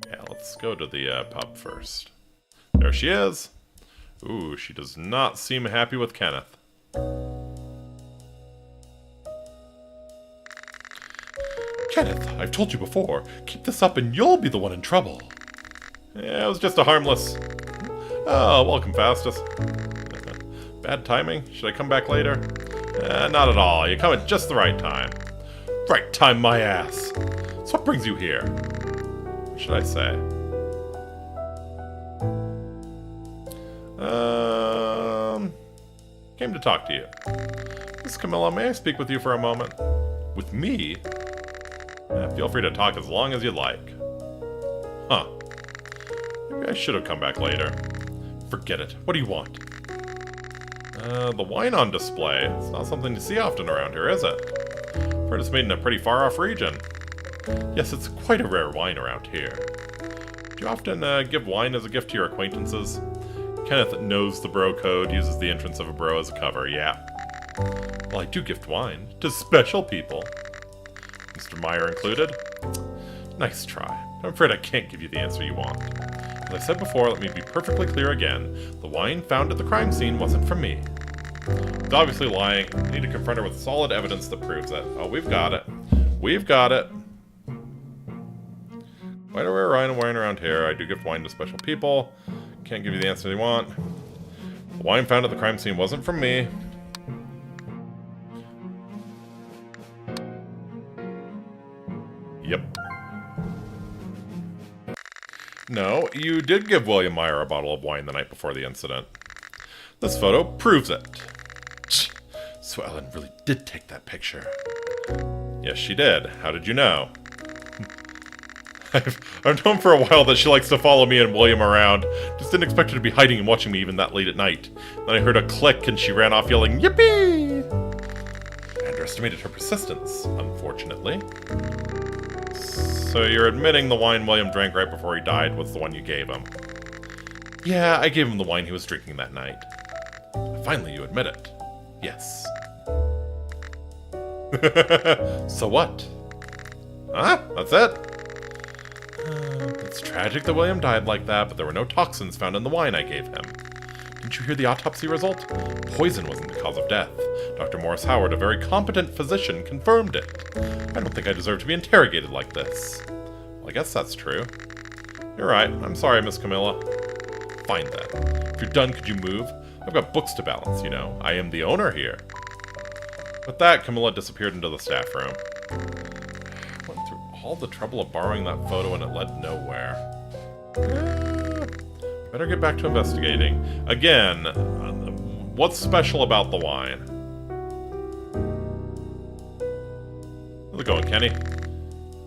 Yeah, let's go to the pub first. There she is! Ooh, she does not seem happy with Kenneth. Kenneth, I've told you before, keep this up and you'll be the one in trouble. Yeah, it was just a harmless... Oh, welcome, Faustus. Bad timing? Should I come back later? Not at all. You come at just the right time. Right time, my ass. So what brings you here? What should I say? Came to talk to you. Miss Camilla, may I speak with you for a moment? With me? Feel free to talk as long as you'd like. Huh. Maybe I should have come back later. Forget it. What do you want? The wine on display. It's not something to see often around here, is it? I've heard it's made in a pretty far-off region. Yes, it's quite a rare wine around here. Do you often give wine as a gift to your acquaintances? Kenneth knows the bro code, uses the entrance of a bro as a cover, yeah. Well, I do gift wine to special people. Mr. Meyer included. Nice try. I'm afraid I can't give you the answer you want. As I said before, let me be perfectly clear again. The wine found at the crime scene wasn't from me. He's obviously lying. I need to confront her with solid evidence that proves it. Oh, we've got it. We've got it. Quite a rare wine around here. I do gift wine to special people. Can't give you the answer you want. The wine found at the crime scene wasn't from me. Yep. No, you did give William Meyer a bottle of wine the night before the incident. This photo proves it. So Ellen really did take that picture. Yes, she did. How did you know? I've known for a while that she likes to follow me and William around. Just didn't expect her to be hiding and watching me even that late at night. Then I heard a click and she ran off yelling, "Yippee!" I underestimated her persistence, unfortunately. So you're admitting the wine William drank right before he died was the one you gave him? Yeah, I gave him the wine he was drinking that night. Finally, you admit it. Yes. So what? Huh? That's it? It's tragic that William died like that, but there were no toxins found in the wine I gave him. Didn't you hear the autopsy result? Poison wasn't the cause of death. Dr. Morris Howard, a very competent physician, confirmed it. I don't think I deserve to be interrogated like this. Well, I guess that's true. You're right. I'm sorry, Miss Camilla. Fine then. If you're done, could you move? I've got books to balance, you know. I am the owner here. With that, Camilla disappeared into the staff room. Went through all the trouble of borrowing that photo and it led nowhere. Better get back to investigating. Again, what's special about the wine? How's it going, Kenny?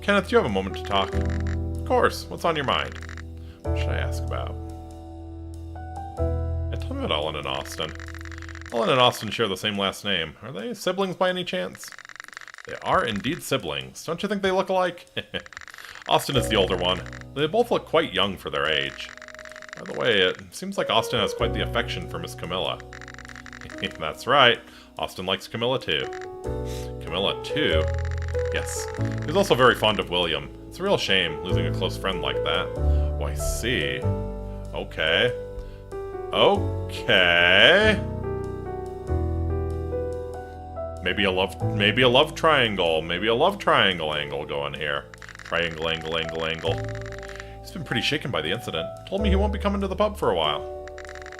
Kenneth, do you have a moment to talk? Of course. What's on your mind? What should I ask about? Yeah, tell me about Ellen and Austin. Ellen and Austin share the same last name. Are they siblings by any chance? They are indeed siblings. Don't you think they look alike? Austin is the older one. They both look quite young for their age. By the way, it seems like Austin has quite the affection for Miss Camilla. That's right. Austin likes Camilla too. Camilla too? Yes. He's also very fond of William. It's a real shame, losing a close friend like that. Oh, I see. Okay. Okay. Maybe a love triangle. Maybe a love triangle angle going here. Triangle, angle. He's been pretty shaken by the incident. Told me he won't be coming to the pub for a while.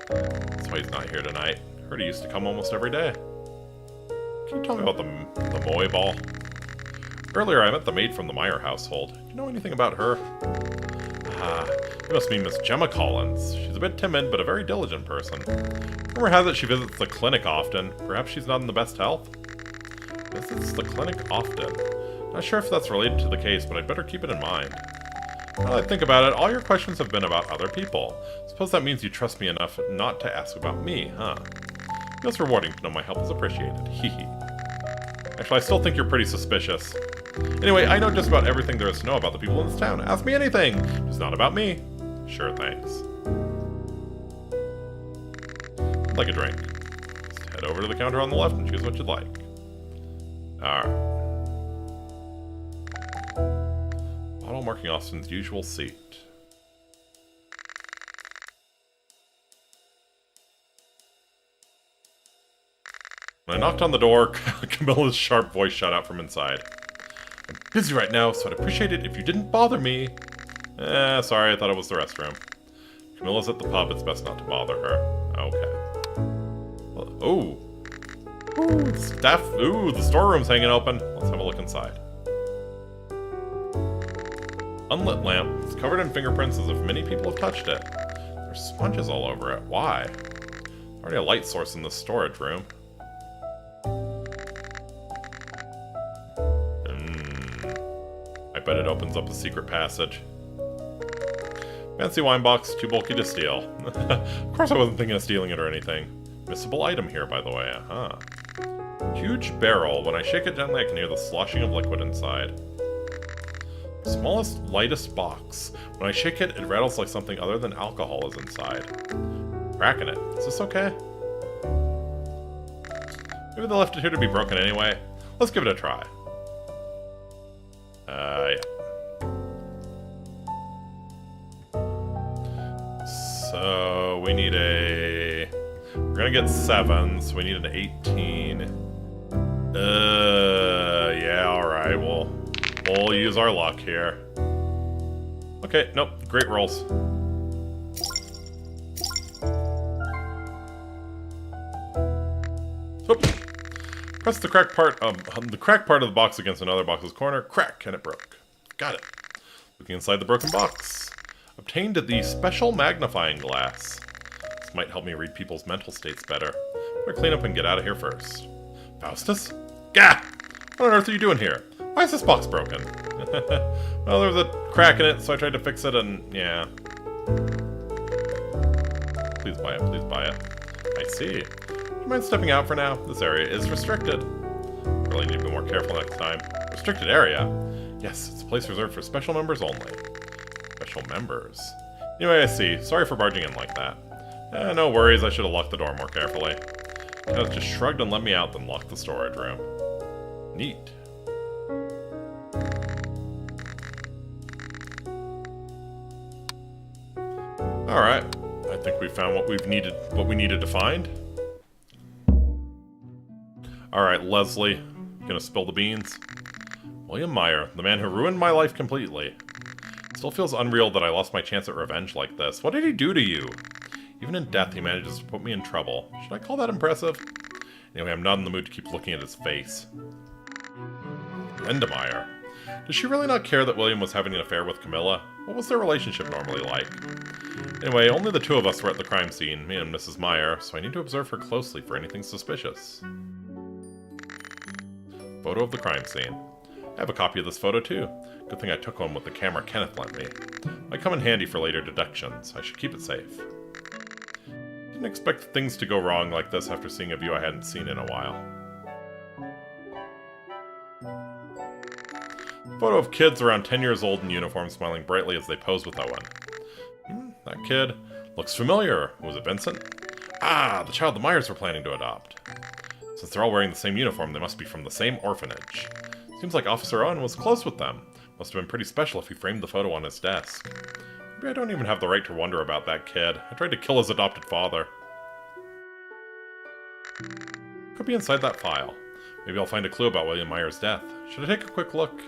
That's why he's not here tonight. Heard he used to come almost every day. Can you tell me about the Moy ball? Earlier I met the maid from the Meyer household. Do you know anything about her? Ah, you must mean Miss Gemma Collins. She's a bit timid, but a very diligent person. Rumor has it she visits the clinic often. Perhaps she's not in the best health? Visits the clinic often. Not sure if that's related to the case, but I'd better keep it in mind. Now that I think about it, all your questions have been about other people. Suppose that means you trust me enough not to ask about me, huh? Feels rewarding to know my help is appreciated. Hehe. Actually, I still think you're pretty suspicious. Anyway, I know just about everything there is to know about the people in this town. Ask me anything, just not about me. Sure, thanks. I'd like a drink. Just head over to the counter on the left and choose what you'd like. Alright. Bottle marking Austin's usual seat. When I knocked on the door, Camilla's sharp voice shot out from inside. I'm busy right now, so I'd appreciate it if you didn't bother me. Sorry, I thought it was the restroom. Camilla's at the pub, it's best not to bother her. Okay. Oh. Ooh, the storeroom's hanging open. Let's have a look inside. Unlit lamp. It's covered in fingerprints as if many people have touched it. There's sponges all over it. Why? Already a light source in the storage room. I bet it opens up a secret passage. Fancy wine box, too bulky to steal. Of course I wasn't thinking of stealing it or anything. Missable item here, by the way, Huge barrel. When I shake it gently, I can hear the sloshing of liquid inside. Smallest, lightest box. When I shake it, it rattles like something other than alcohol is inside. Cracking it. Is this okay? Maybe they left it here to be broken anyway. Let's give it a try. Yeah. So, we need a... We're gonna get 7, so we need an 18. Yeah, alright, we'll use our luck here. Okay, nope, great rolls. Oop. Press the crack part of the box against another box's corner, crack, and it broke. Got it. Looking inside the broken box. Obtained the special magnifying glass. This might help me read people's mental states better. Better clean up and get out of here first. Faustus? Gah! What on earth are you doing here? Why is this box broken? Well, there was a crack in it, so I tried to fix it, and yeah. Please buy it, please buy it. I see. Do you mind stepping out for now? This area is restricted. Really need to be more careful next time. Restricted area? Yes, it's a place reserved for special members only. Special members? Anyway, I see. Sorry for barging in like that. No worries, I should have locked the door more carefully. Kenneth just shrugged and let me out, then locked the storage room. Neat. Alright. I think we found what we needed to find. Alright, Leslie. Gonna spill the beans? William Meyer, the man who ruined my life completely. It still feels unreal that I lost my chance at revenge like this. What did he do to you? Even in death, he manages to put me in trouble. Should I call that impressive? Anyway, I'm not in the mood to keep looking at his face. Linda Meyer. Does she really not care that William was having an affair with Camilla? What was their relationship normally like? Anyway, only the two of us were at the crime scene, me and Mrs. Meyer, so I need to observe her closely for anything suspicious. Photo of the crime scene. I have a copy of this photo too. Good thing I took one with the camera Kenneth lent me. Might come in handy for later deductions. I should keep it safe. Didn't expect things to go wrong like this after seeing a view I hadn't seen in a while. Photo of kids around 10 years old in uniform smiling brightly as they pose with Owen. That kid looks familiar. Was it Vincent? Ah, the child the Myers were planning to adopt. Since they're all wearing the same uniform, they must be from the same orphanage. Seems like Officer Owen was close with them. Must have been pretty special if he framed the photo on his desk. Maybe I don't even have the right to wonder about that kid. I tried to kill his adopted father. Could be inside that file. Maybe I'll find a clue about William Meyer's death. Should I take a quick look?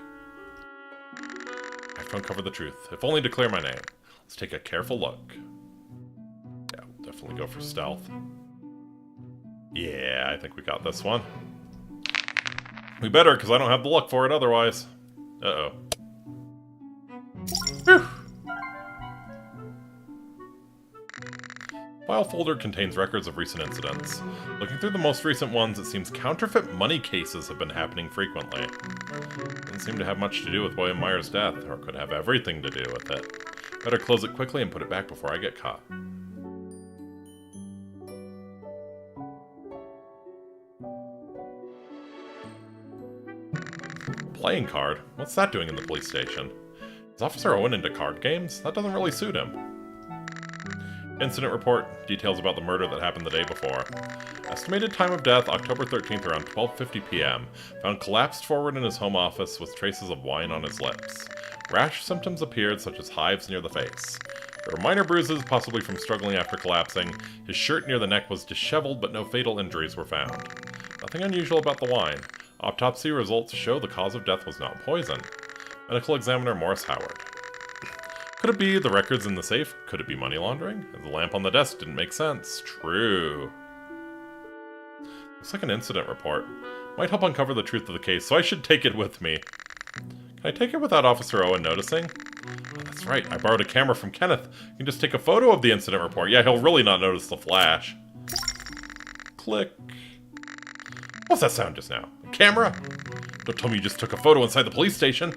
I have to uncover the truth, if only to clear my name. Let's take a careful look. Yeah, we'll definitely go for stealth. Yeah, I think we got this one. We better, because I don't have the luck for it otherwise. Uh-oh. Whew. File folder contains records of recent incidents. Looking through the most recent ones, it seems counterfeit money cases have been happening frequently. Doesn't seem to have much to do with William Meyer's death, or could have everything to do with it. Better close it quickly and put it back before I get caught. Playing card? What's that doing in the police station? Is Officer Owen into card games? That doesn't really suit him. Incident report. Details about the murder that happened the day before. Estimated time of death, October 13th around 12:50 p.m. Found collapsed forward in his home office with traces of wine on his lips. Rash symptoms appeared, such as hives near the face. There were minor bruises, possibly from struggling after collapsing. His shirt near the neck was disheveled, but no fatal injuries were found. Nothing unusual about the wine. Autopsy results show the cause of death was not poison. Medical examiner Morris Howard. Could it be the records in the safe? Could it be money laundering? The lamp on the desk didn't make sense. True. Looks like an incident report. Might help uncover the truth of the case, so I should take it with me. Can I take it without Officer Owen noticing? Oh, that's right, I borrowed a camera from Kenneth. You can just take a photo of the incident report. Yeah, he'll really not notice the flash. Click. What's that sound just now? A camera? Don't tell me you just took a photo inside the police station.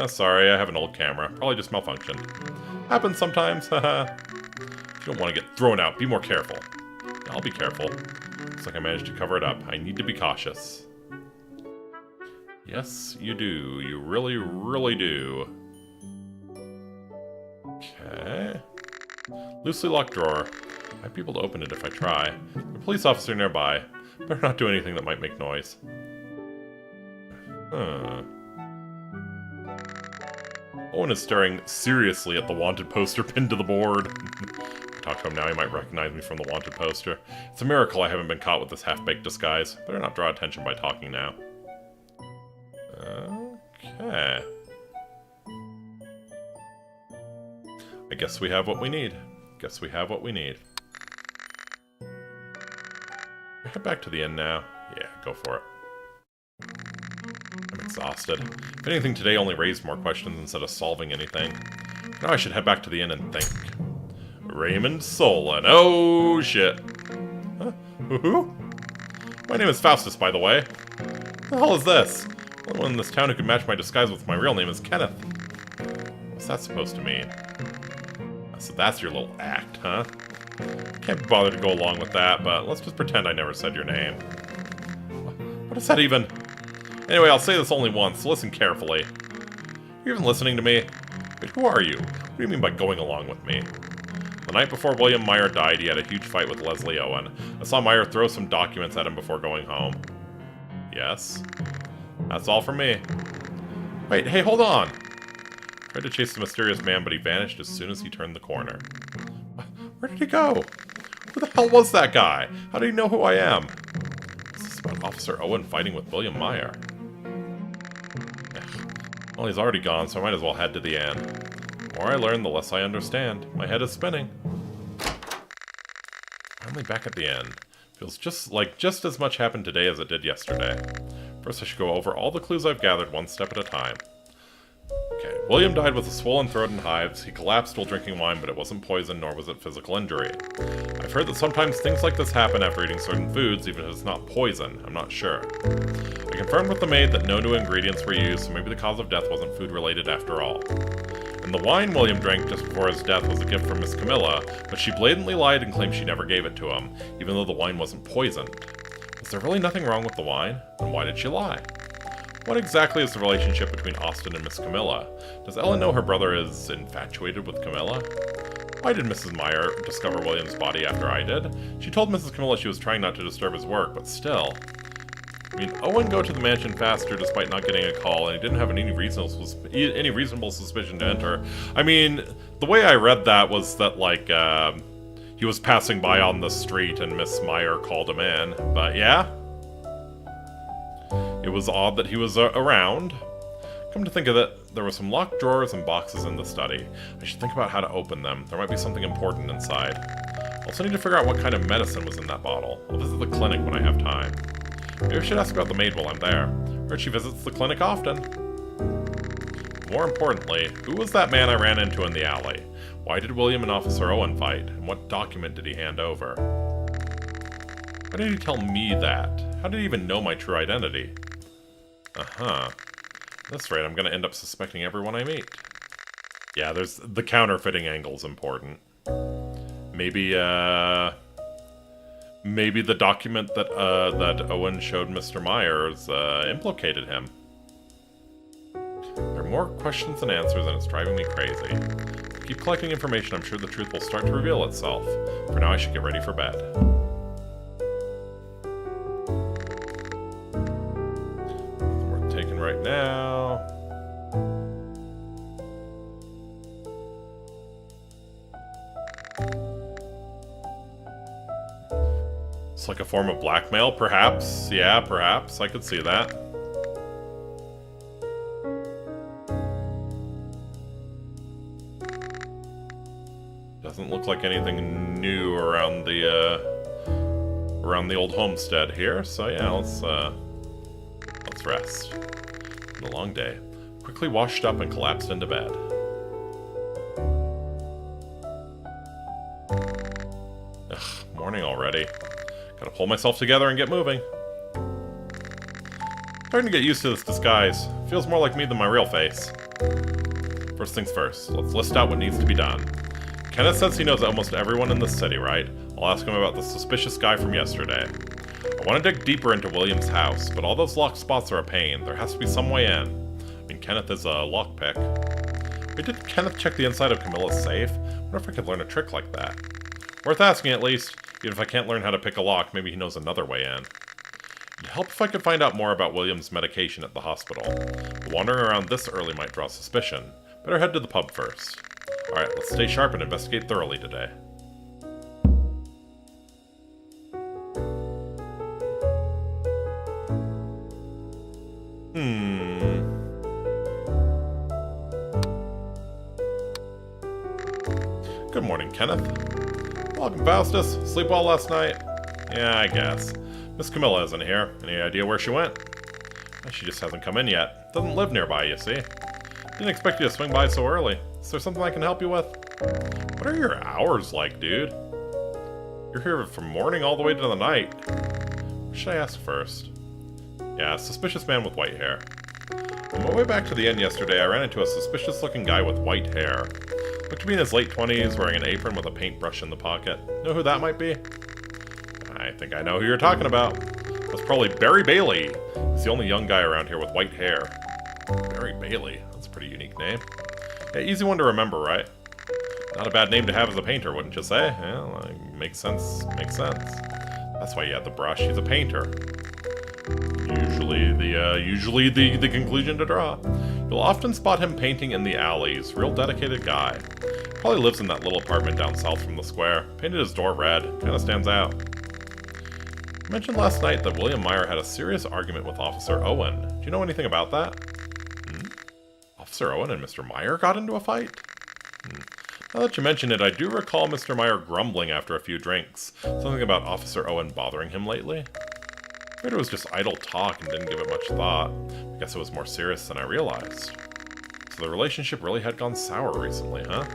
Sorry, I have an old camera. Probably just malfunctioned. Happens sometimes, haha. If you don't want to get thrown out, be more careful. I'll be careful. Looks like I managed to cover it up. I need to be cautious. Yes, you do. You really, really do. Okay. Loosely locked drawer. Might be able to open it if I try. There's a police officer nearby. Better not do anything that might make noise. Huh. Owen is staring seriously at the wanted poster pinned to the board. Talk to him now, he might recognize me from the wanted poster. It's a miracle I haven't been caught with this half-baked disguise. Better not draw attention by talking now. Okay. I guess we have what we need. Guess we have what we need. Head back to the inn now. Yeah, go for it. I'm exhausted. If anything, today only raised more questions instead of solving anything. Now I should head back to the inn and think. Raymond Solon. Oh, shit. Huh? Who? My name is Faustus, by the way. What the hell is this? The only one in this town who could match my disguise with my real name is Kenneth. What's that supposed to mean? So that's your little act, huh? Can't be bothered to go along with that, but let's just pretend I never said your name. What is that even? Anyway, I'll say this only once, so listen carefully. Are you even listening to me? Wait, who are you? What do you mean by going along with me? The night before William Meyer died, he had a huge fight with Leslie Owen. I saw Meyer throw some documents at him before going home. Yes? That's all from me. Wait, hey, hold on! Tried to chase the mysterious man, but he vanished as soon as he turned the corner. Where did he go? Who the hell was that guy? How did he know who I am? This is about Officer Owen fighting with William Meyer. Well, he's already gone, so I might as well head to the inn. The more I learn, the less I understand. My head is spinning. Finally back at the inn. Feels just as much happened today as it did yesterday. First, I should go over all the clues I've gathered one step at a time. Okay, William died with a swollen throat and hives. He collapsed while drinking wine, but it wasn't poison, nor was it physical injury. I've heard that sometimes things like this happen after eating certain foods, even if it's not poison. I'm not sure. I confirmed with the maid that no new ingredients were used, so maybe the cause of death wasn't food-related after all. And the wine William drank just before his death was a gift from Miss Camilla, but she blatantly lied and claimed she never gave it to him, even though the wine wasn't poisoned. Was there really nothing wrong with the wine? And why did she lie? What exactly is the relationship between Austin and Miss Camilla? Does Ellen know her brother is infatuated with Camilla? Why did Mrs. Meyer discover William's body after I did? She told Mrs. Camilla she was trying not to disturb his work, but still. I mean, Owen go to the mansion faster despite not getting a call, and he didn't have any reasonable suspicion to enter. I mean, the way I read that was that, like, he was passing by on the street and Miss Meyer called him in, but yeah. It was odd that he was around. Come to think of it, there were some locked drawers and boxes in the study. I should think about how to open them. There might be something important inside. I also need to figure out what kind of medicine was in that bottle. I'll visit the clinic when I have time. Maybe I should ask about the maid while I'm there. Heard she visits the clinic often. More importantly, who was that man I ran into in the alley? Why did William and Officer Owen fight? And what document did he hand over? Why did he tell me that? How did he even know my true identity? Uh-huh. At this rate, I'm going to end up suspecting everyone I meet. Yeah, there's the counterfeiting angle's important. Maybe the document that that Owen showed Mr. Myers implicated him. There are more questions than answers, and it's driving me crazy. If I keep collecting information, I'm sure the truth will start to reveal itself. For now, I should get ready for bed. Right now. It's like a form of blackmail, perhaps. Yeah, perhaps. I could see that. Doesn't look like anything new around the old homestead here. So yeah, let's rest. A long day. Quickly washed up and collapsed into bed. Ugh, morning already. Gotta pull myself together and get moving. Starting to get used to this disguise. Feels more like me than my real face. First things first, let's list out what needs to be done. Kenneth says he knows almost everyone in the city, right? I'll ask him about the suspicious guy from yesterday. I want to dig deeper into William's house, but all those locked spots are a pain. There has to be some way in. I mean, Kenneth is a lockpick. Wait, did Kenneth check the inside of Camilla's safe? I wonder if I could learn a trick like that. Worth asking at least. Even if I can't learn how to pick a lock, maybe he knows another way in. It'd help if I could find out more about William's medication at the hospital. But wandering around this early might draw suspicion. Better head to the pub first. Alright, let's stay sharp and investigate thoroughly today. Good morning, Kenneth. Welcome, Faustus. Sleep well last night? Yeah, I guess. Miss Camilla isn't here. Any idea where she went? She just hasn't come in yet. Doesn't live nearby, you see. Didn't expect you to swing by so early. Is there something I can help you with? What are your hours like, dude? You're here from morning all the way to the night. What should I ask first? Yeah, suspicious man with white hair. On my way back to the inn yesterday, I ran into a suspicious-looking guy with white hair. Looked to be in his late 20s, wearing an apron with a paintbrush in the pocket. Know who that might be? I think I know who you're talking about. That's probably Barry Bailey. He's the only young guy around here with white hair. Barry Bailey. That's a pretty unique name. Yeah, easy one to remember, right? Not a bad name to have as a painter, wouldn't you say? Yeah, like, makes sense. Makes sense. That's why he had the brush. He's a painter. Usually the conclusion to draw. You'll often spot him painting in the alleys. Real dedicated guy. Probably lives in that little apartment down south from the square. Painted his door red. Kinda stands out. I mentioned last night that William Meyer had a serious argument with Officer Owen. Do you know anything about that? Officer Owen and Mr. Meyer got into a fight? Now that you mention it, I do recall Mr. Meyer grumbling after a few drinks. Something about Officer Owen bothering him lately. I figured it was just idle talk and didn't give it much thought. I guess it was more serious than I realized. So the relationship really had gone sour recently, huh?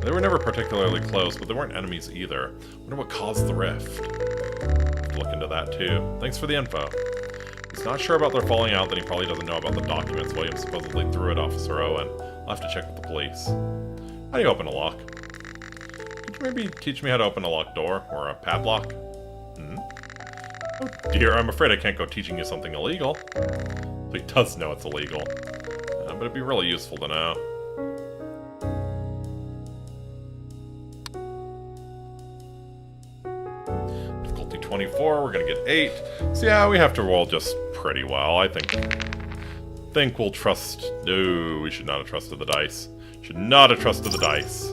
They were never particularly close, but they weren't enemies either. Wonder what caused the rift. Have to look into that too. Thanks for the info. If he's not sure about their falling out, then he probably doesn't know about the documents William supposedly threw at Officer Owen. I'll have to check with the police. How do you open a lock? Could you maybe teach me how to open a locked door? Or a padlock? Oh dear, I'm afraid I can't go teaching you something illegal. So he does know it's illegal. But it'd be really useful to know. Difficulty 24, we're gonna get 8. So yeah, we have to roll just pretty well. I think we'll trust... No, we should not have trusted the dice. Should not have trusted the dice.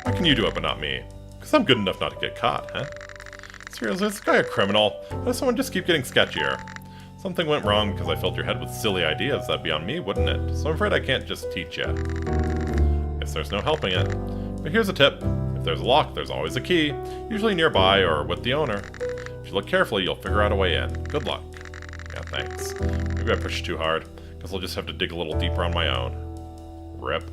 Why can you do it but not me? Because I'm good enough not to get caught, huh? Seriously, is this guy a criminal? How does someone just keep getting sketchier? Something went wrong because I filled your head with silly ideas. That'd be on me, wouldn't it? So I'm afraid I can't just teach you. Guess there's no helping it. But here's a tip. If there's a lock, there's always a key. Usually nearby or with the owner. If you look carefully, you'll figure out a way in. Good luck. Yeah, thanks. Maybe I pushed too hard. Guess I'll just have to dig a little deeper on my own. Rip.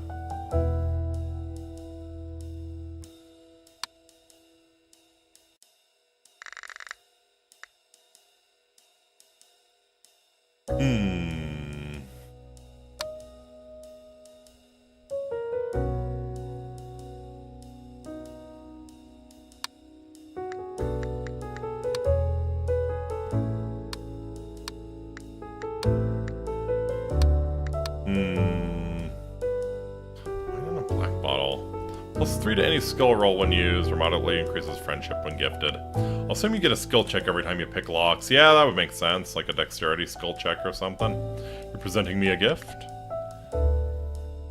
Plus 3 to any skill roll when used, or moderately increases friendship when gifted. I'll assume you get a skill check every time you pick locks. Yeah, that would make sense, like a dexterity skill check or something. You're presenting me a gift?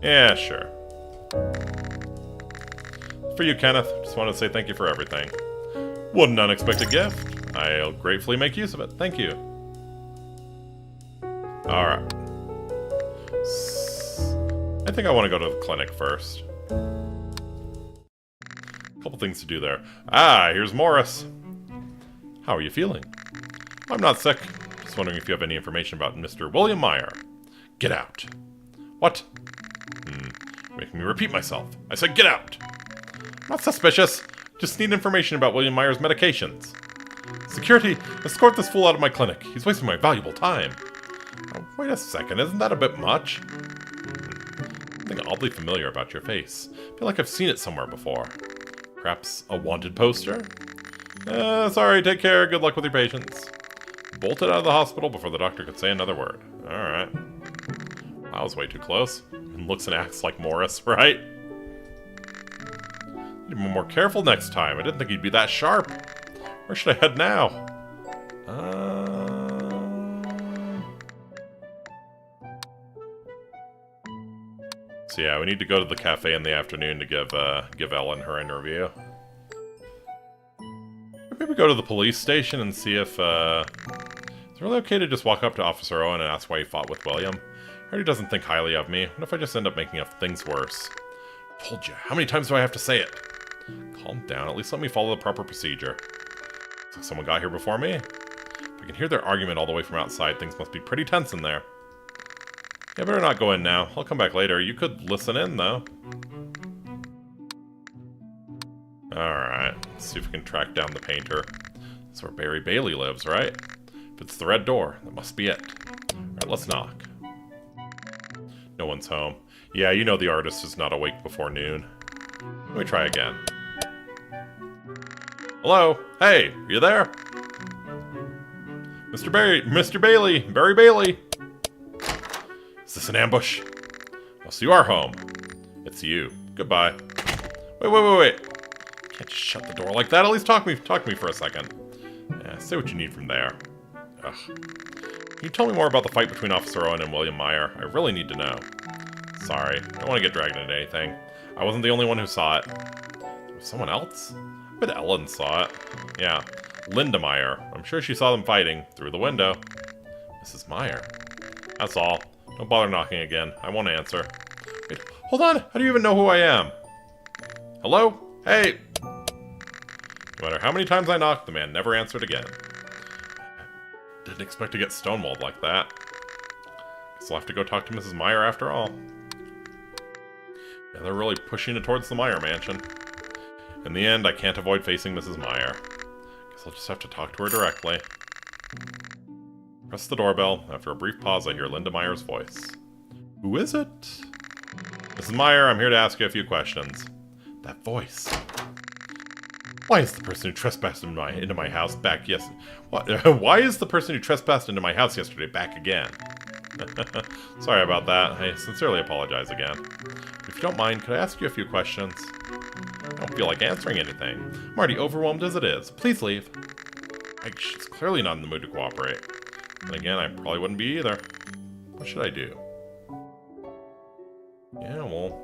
Yeah, sure. For you, Kenneth, just wanted to say thank you for everything. What an unexpected gift. I'll gratefully make use of it. Thank you. Alright. I think I want to go to the clinic first. Couple things to do there. Ah, here's Morris. How are you feeling? I'm not sick. Just wondering if you have any information about Mr. William Meyer. Get out. What? Making me repeat myself. I said get out. Not suspicious. Just need information about William Meyer's medications. Security, escort this fool out of my clinic. He's wasting my valuable time. Oh, wait a second, isn't that a bit much? Something oddly familiar about your face. I feel like I've seen it somewhere before. Perhaps a wanted poster? Sorry, take care. Good luck with your patients. Bolted out of the hospital before the doctor could say another word. Alright. That was way too close. And looks and acts like Morris, right? Need to be more careful next time. I didn't think he'd be that sharp. Where should I head now? So yeah, we need to go to the cafe in the afternoon to give Ellen her interview. Maybe go to the police station and see if, it's really okay to just walk up to Officer Owen and ask why he fought with William. I heard he doesn't think highly of me. What if I just end up making things worse? Told you. How many times do I have to say it? Calm down. At least let me follow the proper procedure. Looks like someone got here before me. If I can hear their argument all the way from outside, things must be pretty tense in there. Yeah, better not go in now. I'll come back later. You could listen in, though. Alright, let's see if we can track down the painter. That's where Barry Bailey lives, right? If it's the red door, that must be it. Alright, let's knock. No one's home. Yeah, you know the artist is not awake before noon. Let me try again. Hello? Hey, are you there? Mr. Bailey! Barry Bailey! Is this an ambush? Oh, so you are home. It's you. Goodbye. Wait. Can't just shut the door like that. At least talk to me for a second. Yeah, say what you need from there. Ugh. Can you tell me more about the fight between Officer Owen and William Meyer? I really need to know. Sorry, don't want to get dragged into anything. I wasn't the only one who saw it. There was someone else? I bet Ellen saw it. Yeah, Linda Meyer. I'm sure she saw them fighting through the window. Mrs. Meyer. That's all. Don't bother knocking again. I won't answer. Wait, hold on. How do you even know who I am? Hello? Hey! No matter how many times I knocked, the man never answered again. Didn't expect to get stonewalled like that. Guess I'll have to go talk to Mrs. Meyer after all. Yeah, they're really pushing it towards the Meyer mansion. In the end, I can't avoid facing Mrs. Meyer. Guess I'll just have to talk to her directly. Press the doorbell. After a brief pause, I hear Linda Meyer's voice. Who is it? Mrs. Meyer, I'm here to ask you a few questions. That voice. Why is the person who trespassed into my house back Why is the person who trespassed into my house yesterday back again? Sorry about that. I sincerely apologize again. If you don't mind, could I ask you a few questions? I don't feel like answering anything. I'm already overwhelmed as it is. Please leave. She's clearly not in the mood to cooperate. And again, I probably wouldn't be either. What should I do? Yeah, we'll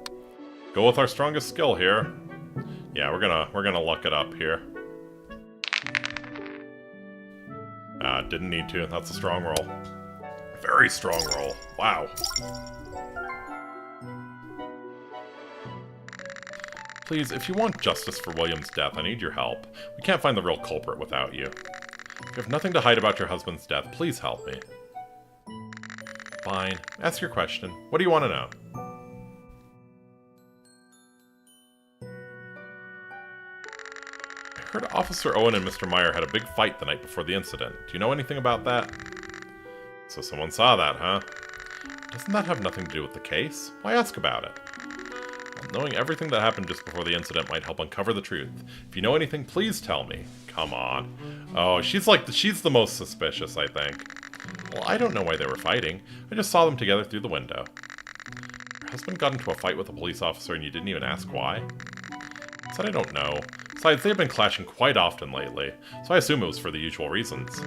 go with our strongest skill here. Yeah, we're gonna luck it up here. Didn't need to. That's a strong roll. Very strong roll. Wow. Please, if you want justice for William's death, I need your help. We can't find the real culprit without you. If you have nothing to hide about your husband's death, please help me. Fine. Ask your question. What do you want to know? I heard Officer Owen and Mr. Meyer had a big fight the night before the incident. Do you know anything about that? So someone saw that, huh? Doesn't that have nothing to do with the case? Why ask about it? Well, knowing everything that happened just before the incident might help uncover the truth. If you know anything, please tell me. Come on. Oh, she's the most suspicious, I think. Well, I don't know why they were fighting. I just saw them together through the window. Your husband got into a fight with a police officer and you didn't even ask why? I said I don't know. Besides, they've been clashing quite often lately, so I assume it was for the usual reasons.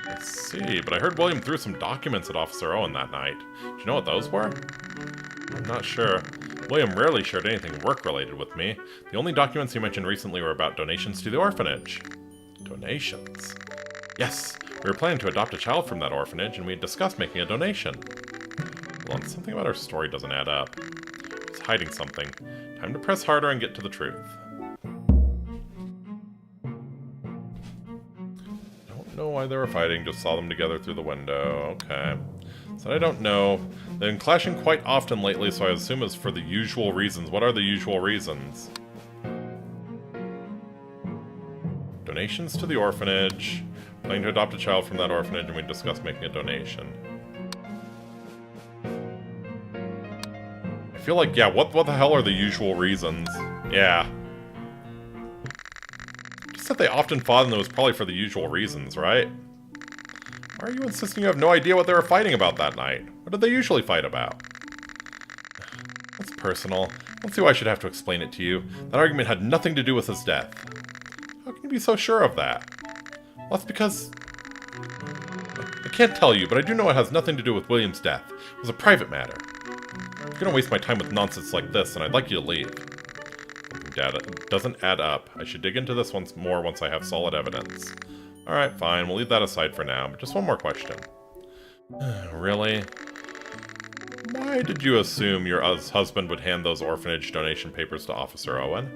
I see, but I heard William threw some documents at Officer Owen that night. Do you know what those were? I'm not sure. William rarely shared anything work-related with me. The only documents he mentioned recently were about donations to the orphanage. Donations? Yes, we were planning to adopt a child from that orphanage, and we had discussed making a donation. Hold on, something about our story doesn't add up. He's hiding something. Time to press harder and get to the truth. Don't know why they were fighting, just saw them together through the window. Okay. So I don't know. They've been clashing quite often lately, so I assume it's for the usual reasons. What are the usual reasons? Donations to the orphanage. Planning to adopt a child from that orphanage, and we discussed making a donation. I feel like, yeah, what the hell are the usual reasons? Yeah. Just that they often fought, and it was probably for the usual reasons, right? Why are you insisting you have no idea what they were fighting about that night? What did they usually fight about? That's personal. I don't see why I should have to explain it to you. That argument had nothing to do with his death. How can you be so sure of that? Well, that's because... I can't tell you, but I do know it has nothing to do with William's death. It was a private matter. If you're gonna waste my time with nonsense like this, then I'd like you to leave. It doesn't add up. I should dig into this once more once I have solid evidence. Alright, fine. We'll leave that aside for now, but just one more question. Really? Why did you assume your husband would hand those orphanage donation papers to Officer Owen?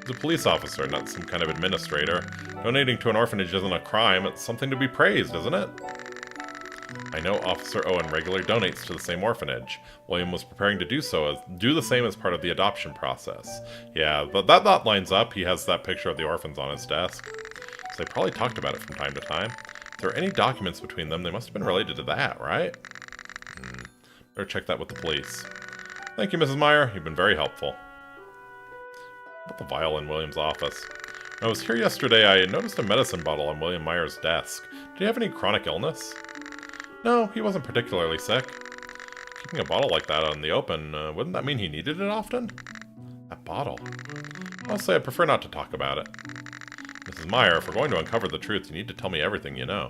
He's a police officer, not some kind of administrator. Donating to an orphanage isn't a crime. It's something to be praised, isn't it? I know Officer Owen regularly donates to the same orphanage. William was preparing to do the same as part of the adoption process. Yeah, but that lines up. He has that picture of the orphans on his desk. So they probably talked about it from time to time. If there are any documents between them, they must have been related to that, right? Better check that with the police. Thank you, Mrs. Meyer. You've been very helpful. What about the vial in William's office? When I was here yesterday, I noticed a medicine bottle on William Meyer's desk. Did he have any chronic illness? No, he wasn't particularly sick. Keeping a bottle like that out in the open, wouldn't that mean he needed it often? That bottle. Honestly, I prefer not to talk about it. Mrs. Meyer, if we're going to uncover the truth, you need to tell me everything you know.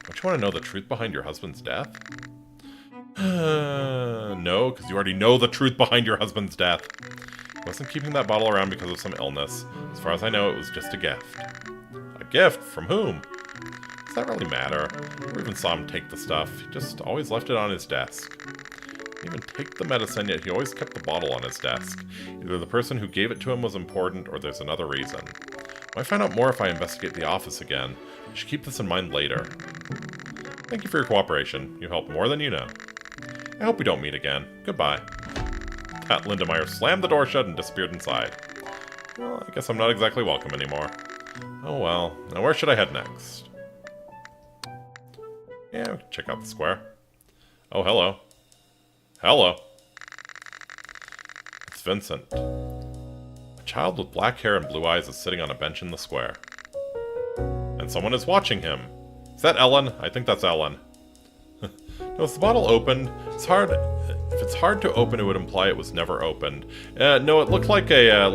Don't you want to know the truth behind your husband's death? No, because you already know the truth behind your husband's death. He wasn't keeping that bottle around because of some illness. As far as I know, it was just a gift. A gift? From whom? Does that really matter? I never even saw him take the stuff. He just always left it on his desk. He didn't even take the medicine, yet he always kept the bottle on his desk. Either the person who gave it to him was important, or there's another reason. I might find out more if I investigate the office again. I should keep this in mind later. Thank you for your cooperation. You helped more than you know. I hope we don't meet again. Goodbye. That Linda Meyer slammed the door shut and disappeared inside. Well, I guess I'm not exactly welcome anymore. Oh well. Now where should I head next? Yeah, we can check out the square. Oh, hello. Hello. It's Vincent. A child with black hair and blue eyes is sitting on a bench in the square. And someone is watching him. Is that Ellen? I think that's Ellen. No, is the bottle opened? It's hard. If it's hard to open, it would imply it was never opened. No, it looked like it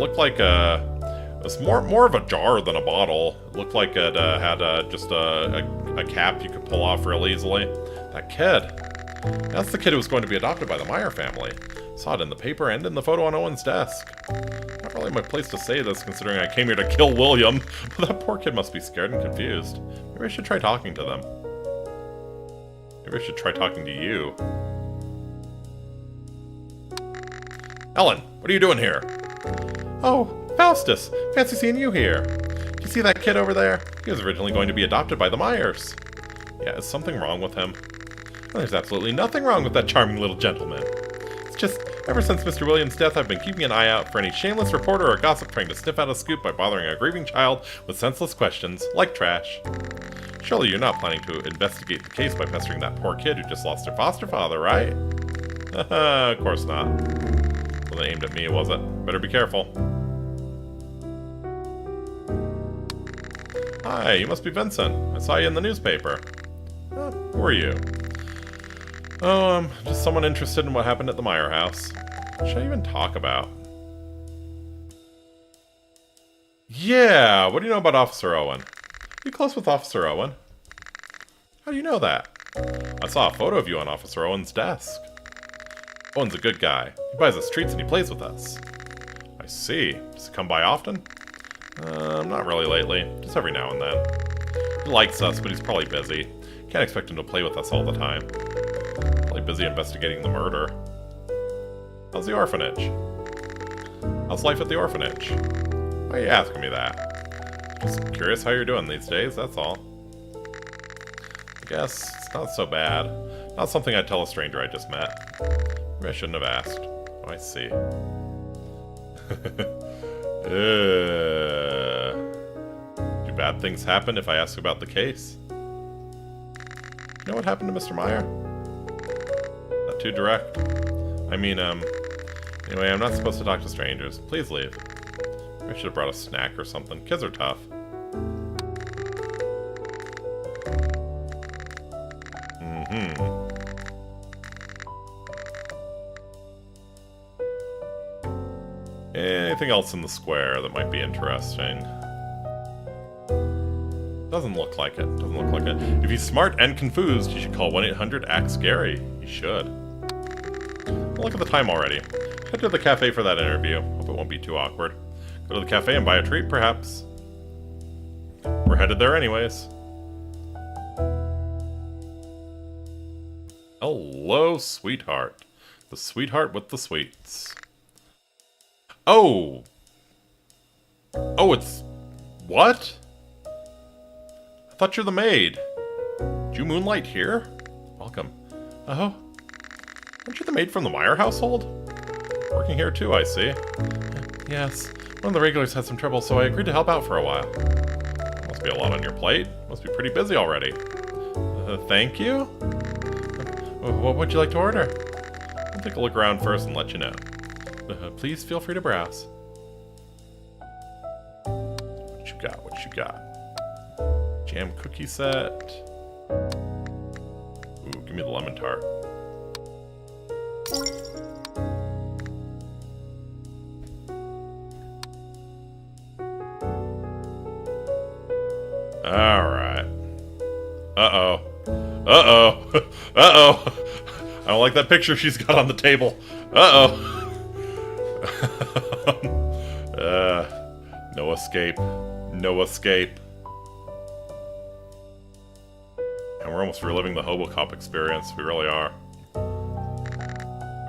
was more of a jar than a bottle. It looked like it had just a cap you could pull off real easily. That kid. That's the kid who was going to be adopted by the Meyer family. Saw it in the paper and in the photo on Owen's desk. Not really my place to say this, considering I came here to kill William, but that poor kid must be scared and confused. Maybe I should try talking to them. Maybe I should try talking to you. Ellen, what are you doing here? Oh, Faustus, fancy seeing you here. Do you see that kid over there? He was originally going to be adopted by the Meyers. Yeah, is something wrong with him? Well, there's absolutely nothing wrong with that charming little gentleman. It's just, ever since Mr. Williams' death, I've been keeping an eye out for any shameless reporter or gossip trying to sniff out a scoop by bothering a grieving child with senseless questions, like trash. Surely you're not planning to investigate the case by pestering that poor kid who just lost their foster father, right? Of course not. Wasn't aimed at me, was it? Better be careful. Hi, you must be Vincent. I saw you in the newspaper. Who are you? Oh, just someone interested in what happened at the Meyer house. What should I even talk about? Yeah, what do you know about Officer Owen? Are you close with Officer Owen? How do you know that? I saw a photo of you on Officer Owen's desk. Owen's a good guy. He buys us treats and he plays with us. I see. Does he come by often? Not really lately. Just every now and then. He likes us, but he's probably busy. Can't expect him to play with us all the time. Probably busy investigating the murder. How's the orphanage? How's life at the orphanage? Why are you asking me that? Just curious how you're doing these days, that's all. I guess it's not so bad. Not something I'd tell a stranger I just met. Maybe I shouldn't have asked. Oh, I see. Do Do bad things happen if I ask about the case? You know what happened to Mr. Meyer? Not too direct. I mean, anyway, I'm not supposed to talk to strangers. Please leave. I should have brought a snack or something. Kids are tough. Anything else in the square that might be interesting? Doesn't look like it. Doesn't look like it. If he's smart and confused, you should call 1-800-ACT-SCARY. You should. Look at the time already. Head to the cafe for that interview. Hope it won't be too awkward. Go to the cafe and buy a treat, perhaps. We're headed there anyways. Hello, sweetheart. The sweetheart with the sweets. Oh! Oh, it's... What? I thought you're the maid. Did you moonlight here? Welcome. Oh? Aren't you the maid from the Meyer household? Working here too, I see. Yes. One of the regulars had some trouble, so I agreed to help out for a while. Must be a lot on your plate. Must be pretty busy already. Thank you? What would you like to order? I'll take a look around first and let you know. Please feel free to browse. What you got? What you got? Jam cookie set. Ooh, give me the lemon tart. Alright. Uh-oh. Uh-oh. Uh-oh. I don't like that picture she's got on the table. Uh-oh. No escape. No escape. And we're almost reliving the Hobocop experience. We really are.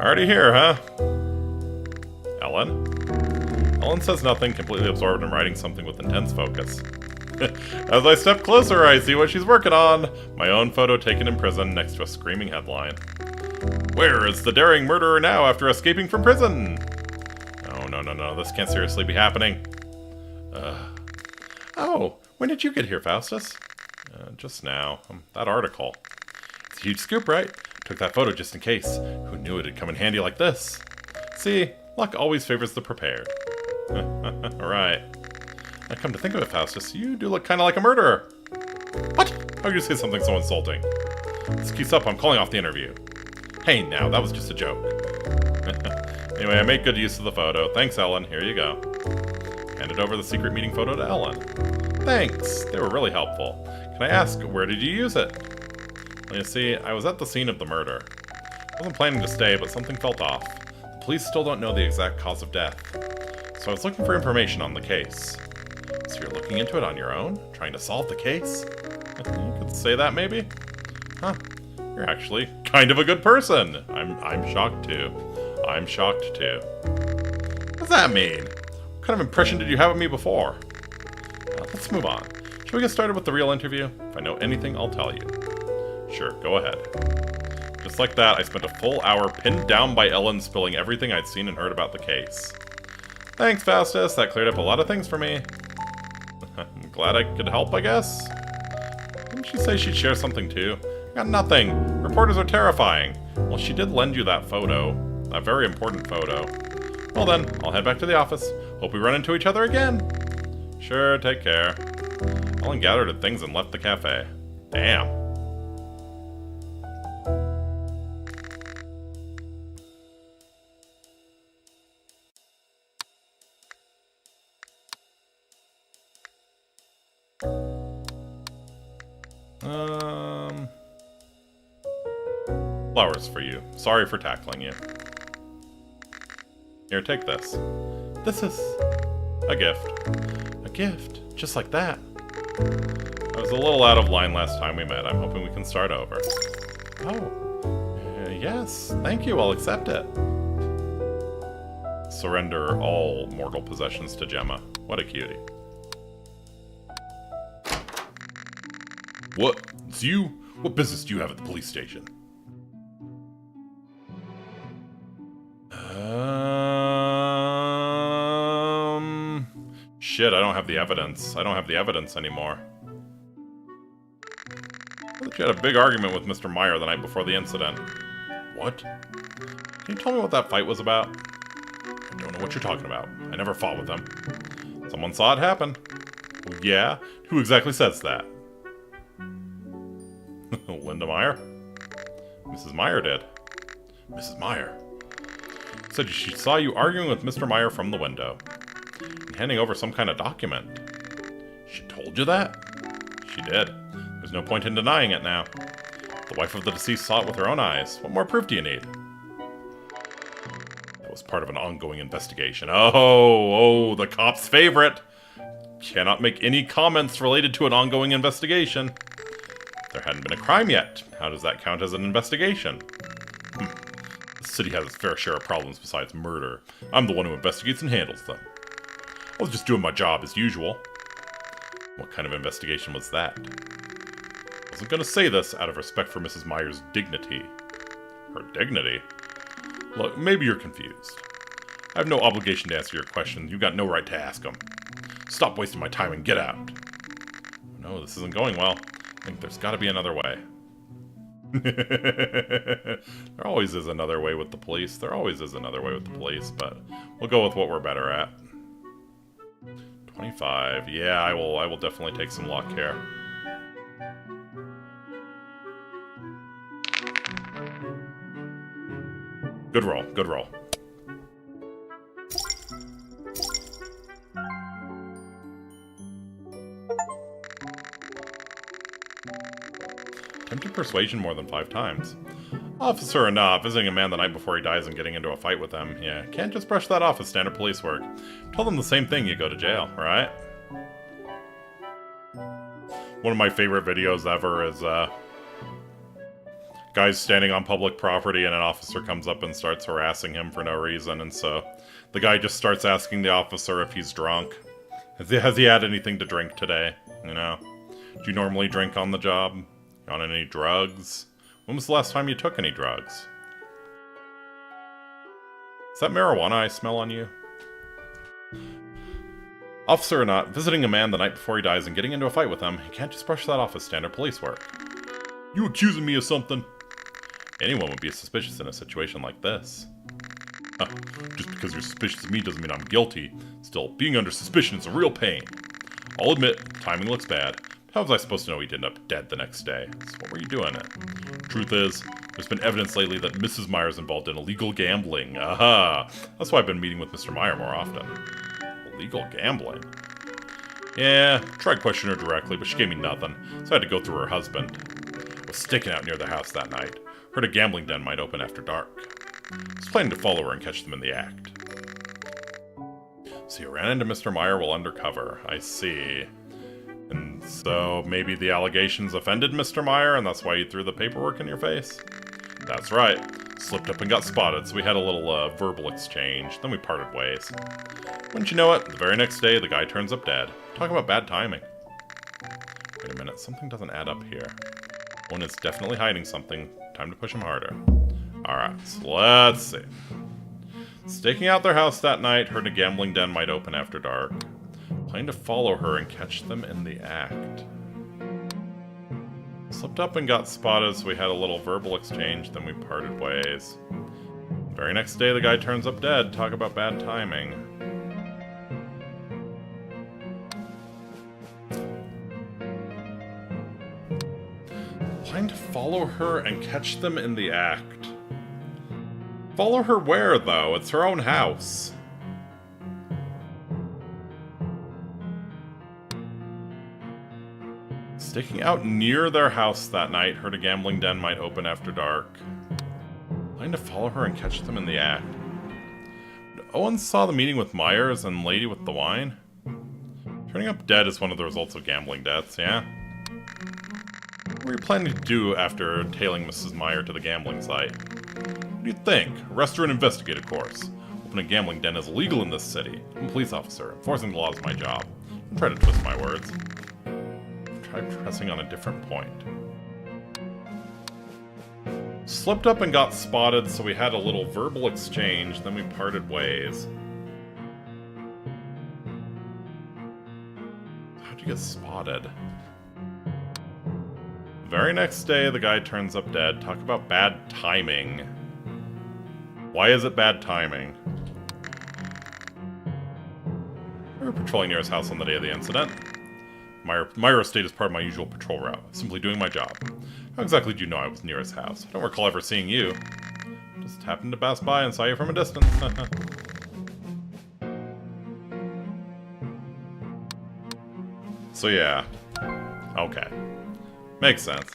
Already here, huh? Ellen? Ellen says nothing, completely absorbed in writing something with intense focus. As I step closer, I see what she's working on. My own photo taken in prison next to a screaming headline. Where is the daring murderer now after escaping from prison? No, this can't seriously be happening. Oh, when did you get here, Faustus? Just now. That article. It's a huge scoop, right? Took that photo just in case. Who knew it'd come in handy like this? See, luck always favors the prepared. Right. Now come to think of it, Faustus, you do look kind of like a murderer. What? How could you say something so insulting? This keeps up, I'm calling off the interview. Hey, now, that was just a joke. Anyway, I made good use of the photo. Thanks, Ellen. Here you go. Handed over the secret meeting photo to Ellen. Thanks. They were really helpful. Can I ask, where did you use it? Well, you see, I was at the scene of the murder. I wasn't planning to stay, but something felt off. The police still don't know the exact cause of death. So I was looking for information on the case. So you're looking into it on your own? Trying to solve the case? You could say that, maybe? Huh. You're actually kind of a good person. I'm shocked, too. I'm shocked, too. What does that mean? What kind of impression did you have of me before? Let's move on. Shall we get started with the real interview? If I know anything, I'll tell you. Sure, go ahead. Just like that, I spent a full hour pinned down by Ellen spilling everything I'd seen and heard about the case. Thanks, Faustus. That cleared up a lot of things for me. I'm glad I could help, I guess. Didn't she say she'd share something, too? I got nothing. Reporters are terrifying. Well, she did lend you that photo. That very important photo. Well then, I'll head back to the office. Hope we run into each other again. Sure, take care. Ellen gathered her things and left the cafe. Damn. Flowers for you. Sorry for tackling you. Here, take this. This is a gift. A gift? Just like that? I was a little out of line last time we met. I'm hoping we can start over. Oh. Yes. Thank you. I'll accept it. Surrender all mortal possessions to Gemma. What a cutie. What? It's you? What business do you have at the police station? Shit, I don't have the evidence. I don't have the evidence anymore. I thought you had a big argument with Mr. Meyer the night before the incident. What? Can you tell me what that fight was about? I don't know what you're talking about. I never fought with him. Someone saw it happen. Oh, yeah? Who exactly says that? Linda Meyer? Mrs. Meyer did. Mrs. Meyer? Said she saw you arguing with Mr. Meyer from the window. And handing over some kind of document. She told you that? She did. There's no point in denying it now. The wife of the deceased saw it with her own eyes. What more proof do you need? That was part of an ongoing investigation. Oh, the cop's favorite! Cannot make any comments related to an ongoing investigation. There hadn't been a crime yet. How does that count as an investigation? The city has its fair share of problems besides murder. I'm the one who investigates and handles them. I was just doing my job as usual. What kind of investigation was that? I wasn't going to say this out of respect for Mrs. Meyer's dignity. Her dignity? Look, maybe you're confused. I have no obligation to answer your questions. You've got no right to ask them. Stop wasting my time and get out. No, this isn't going well. I think there's got to be another way. There always is another way with the police. There always is another way with the police, but we'll go with what we're better at. 25. Yeah, I will definitely take some luck here. Good roll, good roll. Attempted persuasion more than 5 times. Officer or not, visiting a man the night before he dies and getting into a fight with him. Yeah, can't just brush that off as standard police work. Tell them the same thing, you go to jail, right? One of my favorite videos ever is, guy's standing on public property and an officer comes up and starts harassing him for no reason, and so the guy just starts asking the officer if he's drunk. Has he had anything to drink today? You know? Do you normally drink on the job? You on any drugs? When was the last time you took any drugs? Is that marijuana I smell on you? Officer or not, visiting a man the night before he dies and getting into a fight with him, you can't just brush that off as standard police work. You accusing me of something? Anyone would be suspicious in a situation like this. Just because you're suspicious of me doesn't mean I'm guilty. Still, being under suspicion is a real pain. I'll admit, timing looks bad. How was I supposed to know he'd end up dead the next day? So what were you doing it? Truth is, there's been evidence lately that Mrs. Meyer's involved in illegal gambling. Aha! That's why I've been meeting with Mr. Meyer more often. Illegal gambling? Yeah, tried questioning her directly, but she gave me nothing, so I had to go through her husband. I was staking out near the house that night. Heard a gambling den might open after dark. I was planning to follow her and catch them in the act. So you ran into Mr. Meyer while undercover. I see. And so maybe the allegations offended Mr. Meyer, and that's why you threw the paperwork in your face? That's right. Slipped up and got spotted, so we had a little verbal exchange. Then we parted ways. Wouldn't you know it, the very next day, the guy turns up dead. Talk about bad timing. Wait a minute, something doesn't add up here. One is definitely hiding something. Time to push him harder. Alright, so let's see. Staking out their house that night, heard a gambling den might open after dark. Planning to follow her and catch them in the act. Slipped up and got spotted, so we had a little verbal exchange, then we parted ways. Very next day, the guy turns up dead. Talk about bad timing. Planning to follow her and catch them in the act. Follow her where, though? It's her own house. Staking out near their house that night, heard a gambling den might open after dark. Planning to follow her and catch them in the act. Owen saw the meeting with Myers and Lady with the wine? Turning up dead is one of the results of gambling debts, yeah? What were you planning to do after tailing Mrs. Meyer to the gambling site? What do you think? Arrest her and investigate, of course. Opening a gambling den is illegal in this city. I'm a police officer. Enforcing the law is my job. Don't try to twist my words. Try pressing on a different point. Slipped up and got spotted, so we had a little verbal exchange, then we parted ways. you get spotted? Very next day, the guy turns up dead. Talk about bad timing. Why is it bad timing? We were patrolling near his house on the day of the incident. Myra estate is part of my usual patrol route. Simply doing my job. How exactly do you know I was near his house? I don't recall ever seeing you. Just happened to pass by and saw you from a distance. So yeah. Okay. Makes sense.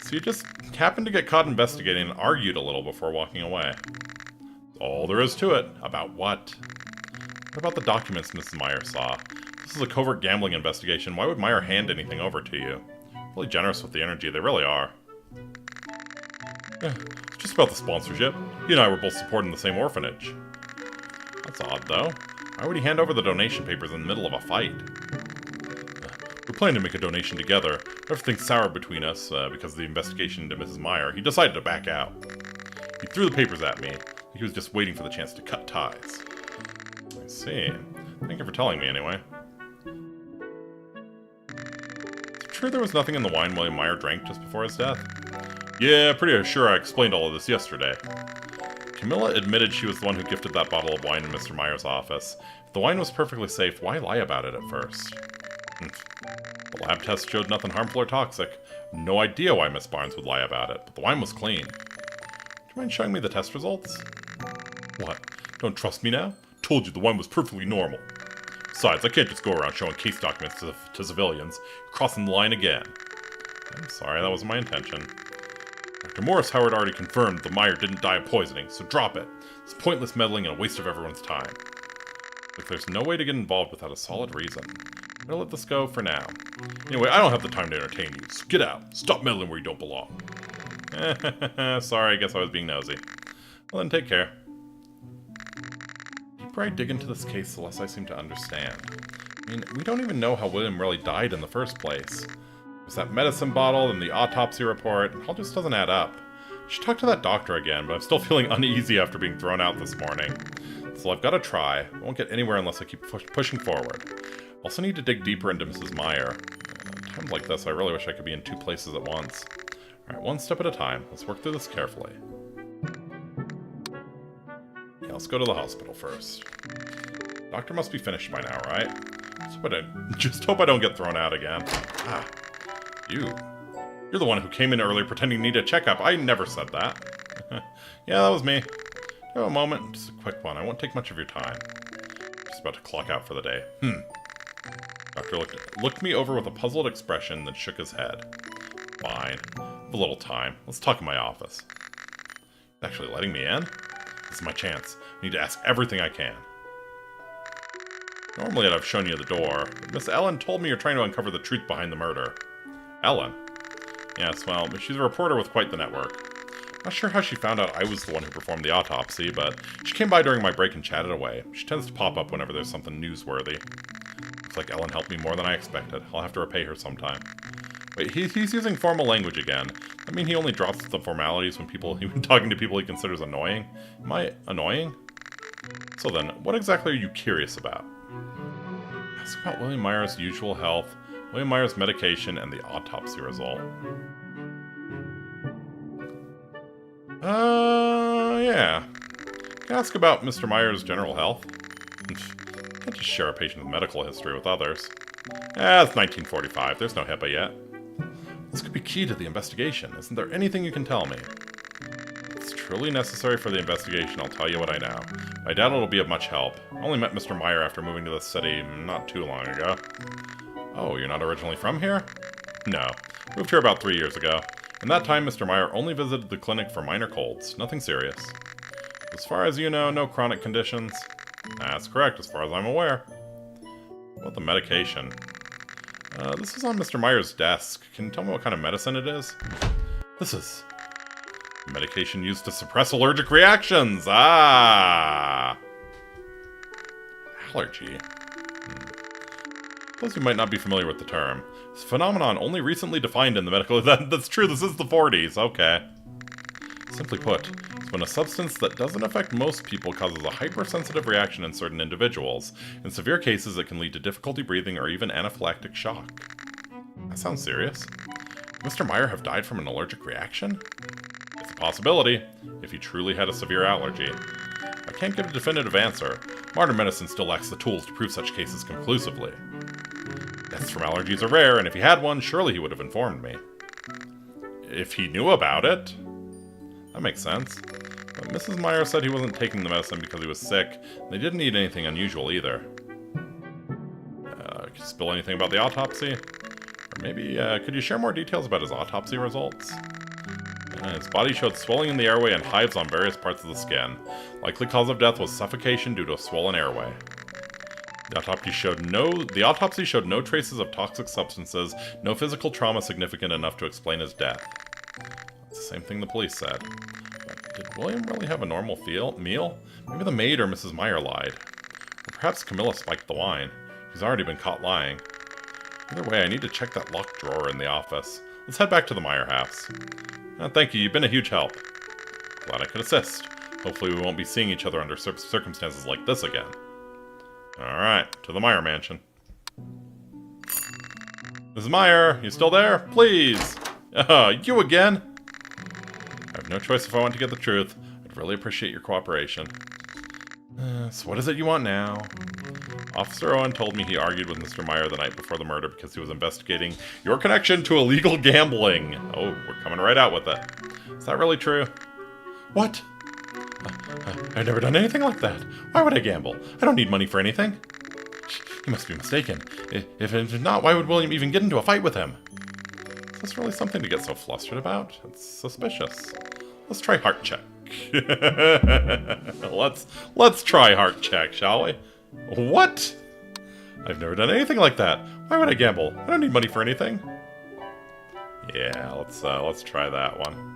So you just happened to get caught investigating and argued a little before walking away. That's all there is to it. About what? What about the documents Mrs. Meyer saw? This is a covert gambling investigation. Why would Meyer hand anything over to you? Really generous with the energy. They really are. Yeah, it's just about the sponsorship. He and I were both supporting the same orphanage. That's odd, though. Why would he hand over the donation papers in the middle of a fight? We're planning to make a donation together. Everything's sour between us because of the investigation into Mrs. Meyer. He decided to back out. He threw the papers at me. He was just waiting for the chance to cut ties. I see. Thank you for telling me, anyway. Is it true there was nothing in the wine William Meyer drank just before his death? Yeah, pretty sure I explained all of this yesterday. Camilla admitted she was the one who gifted that bottle of wine in Mr. Meyer's office. If the wine was perfectly safe, why lie about it at first? The lab test showed nothing harmful or toxic. No idea why Miss Barnes would lie about it, but the wine was clean. Do you mind showing me the test results? What? Don't trust me now? Told you the wine was perfectly normal. Besides, I can't just go around showing case documents to civilians. You're crossing the line again. I'm sorry, that wasn't my intention. Dr. Morris Howard already confirmed the Meyer didn't die of poisoning, so drop it. It's pointless meddling and a waste of everyone's time. If there's no way to get involved without a solid reason, I'm gonna let this go for now. Anyway, I don't have the time to entertain you, so get out. Stop meddling where you don't belong. Sorry, I guess I was being nosy. Well then, take care. The deeper I dig into this case, the less I seem to understand. I mean, we don't even know how William really died in the first place. There's that medicine bottle and the autopsy report. It all just doesn't add up. I should talk to that doctor again, but I'm still feeling uneasy after being thrown out this morning. So I've got to try. I won't get anywhere unless I keep pushing forward. I also need to dig deeper into Mrs. Meyer. At times like this, I really wish I could be in two places at once. Alright, one step at a time. Let's work through this carefully. Yeah, let's go to the hospital first. Doctor must be finished by now, right? Just hope I don't get thrown out again. Ah. You're the one who came in earlier pretending you need a checkup. I never said that. Yeah, that was me. Do you have a moment? Just a quick one. I won't take much of your time. Just about to clock out for the day. Doctor looked me over with a puzzled expression, then shook his head. Fine. Have a little time. Let's talk in my office. He's actually letting me in? This is my chance. I need to ask everything I can. Normally I'd have shown you the door, but Miss Ellen told me you're trying to uncover the truth behind the murder. Ellen? Yes, well, she's a reporter with quite the network. Not sure how she found out I was the one who performed the autopsy, but she came by during my break and chatted away. She tends to pop up whenever there's something newsworthy. Looks like Ellen helped me more than I expected. I'll have to repay her sometime. Wait, he's using formal language again. I mean, he only drops the formalities when talking to people he considers annoying. Am I annoying? So then, what exactly are you curious about? Ask about William Meyer's usual health, William Meyer's medication, and the autopsy result. Yeah. Can I ask about Mr. Meyer's general health? Can't just share a patient's medical history with others. It's 1945. There's no HIPAA yet. This could be key to the investigation. Isn't there anything you can tell me? If it's truly necessary for the investigation, I'll tell you what I know. I doubt it'll be of much help. I only met Mr. Meyer after moving to this city not too long ago. Oh, you're not originally from here? No. Moved here about 3 years ago. In that time, Mr. Meyer only visited the clinic for minor colds. Nothing serious. As far as you know, no chronic conditions? That's correct, as far as I'm aware. What about the medication? This is on Mr. Meyer's desk. Can you tell me what kind of medicine it is? This is medication used to suppress allergic reactions. Ah! Allergy. Suppose you might not be familiar with the term. It's a phenomenon only recently defined in the medical... That's true, this is the 40s. Okay. Simply put, it's when a substance that doesn't affect most people causes a hypersensitive reaction in certain individuals. In severe cases, it can lead to difficulty breathing or even anaphylactic shock. That sounds serious. Would Mr. Meyer have died from an allergic reaction? It's a possibility, if he truly had a severe allergy. I can't give a definitive answer. Modern medicine still lacks the tools to prove such cases conclusively. Deaths from allergies are rare, and if he had one, surely he would have informed me. If he knew about it? That makes sense. But Mrs. Meyer said he wasn't taking the medicine because he was sick, and they didn't eat anything unusual either. Could you spill anything about the autopsy? Or maybe, could you share more details about his autopsy results? His body showed swelling in the airway and hives on various parts of the skin. Likely cause of death was suffocation due to a swollen airway. The autopsy showed no traces of toxic substances, no physical trauma significant enough to explain his death. That's the same thing the police said. But did William really have a normal meal? Maybe the maid or Mrs. Meyer lied. Or perhaps Camilla spiked the wine. He's already been caught lying. Either way, I need to check that locked drawer in the office. Let's head back to the Meyer house. Thank you, you've been a huge help. Glad I could assist. Hopefully we won't be seeing each other under circumstances like this again. Alright, to the Meyer mansion. Mrs. Meyer, you still there? Please! You again? I have no choice if I want to get the truth. I'd really appreciate your cooperation. So what is it you want now? Officer Owen told me he argued with Mr. Meyer the night before the murder because he was investigating your connection to illegal gambling. Oh, we're coming right out with it. Is that really true? What? I've never done anything like that. Why would I gamble? I don't need money for anything. He must be mistaken. If not, why would William even get into a fight with him? Is this really something to get so flustered about? It's suspicious. Let's try heart check. Let's try heart check, shall we? What? I've never done anything like that. Why would I gamble? I don't need money for anything. Yeah, let's try that one.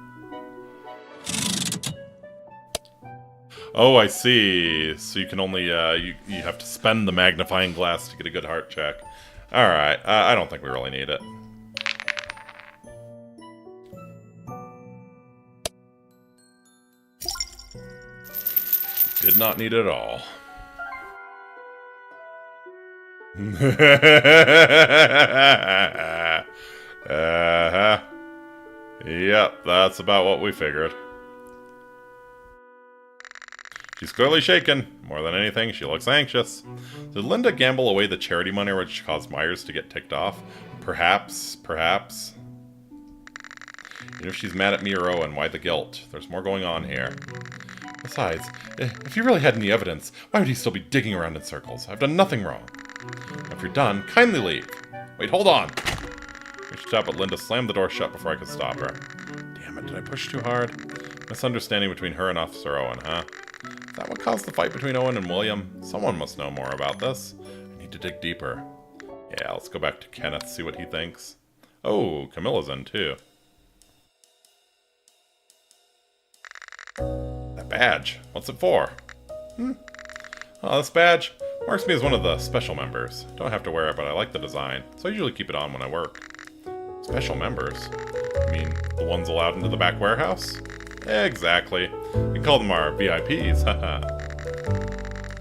Oh, I see. So you can only you have to spend the magnifying glass to get a good heart check. All right, I don't think we really need it. Did not need it at all. Yep, that's about what we figured. She's clearly shaken. More than anything, she looks anxious. Did Linda gamble away the charity money which caused Myers to get ticked off? Perhaps. Even if she's mad at me or Owen, why the guilt? There's more going on here. Besides, if you really had any evidence, why would he still be digging around in circles? I've done nothing wrong. If you're done, kindly leave. Wait, hold on. Reached out, but Linda slammed the door shut before I could stop her. Damn it, did I push too hard? Misunderstanding between her and Officer Owen, huh? Is that what caused the fight between Owen and William? Someone must know more about this. I need to dig deeper. Yeah, let's go back to Kenneth, see what he thinks. Oh, Camilla's in too. That badge, what's it for? Oh, this badge marks me as one of the special members. Don't have to wear it, but I like the design, so I usually keep it on when I work. Special members? You mean the ones allowed into the back warehouse? Exactly. You can call them our VIPs, haha.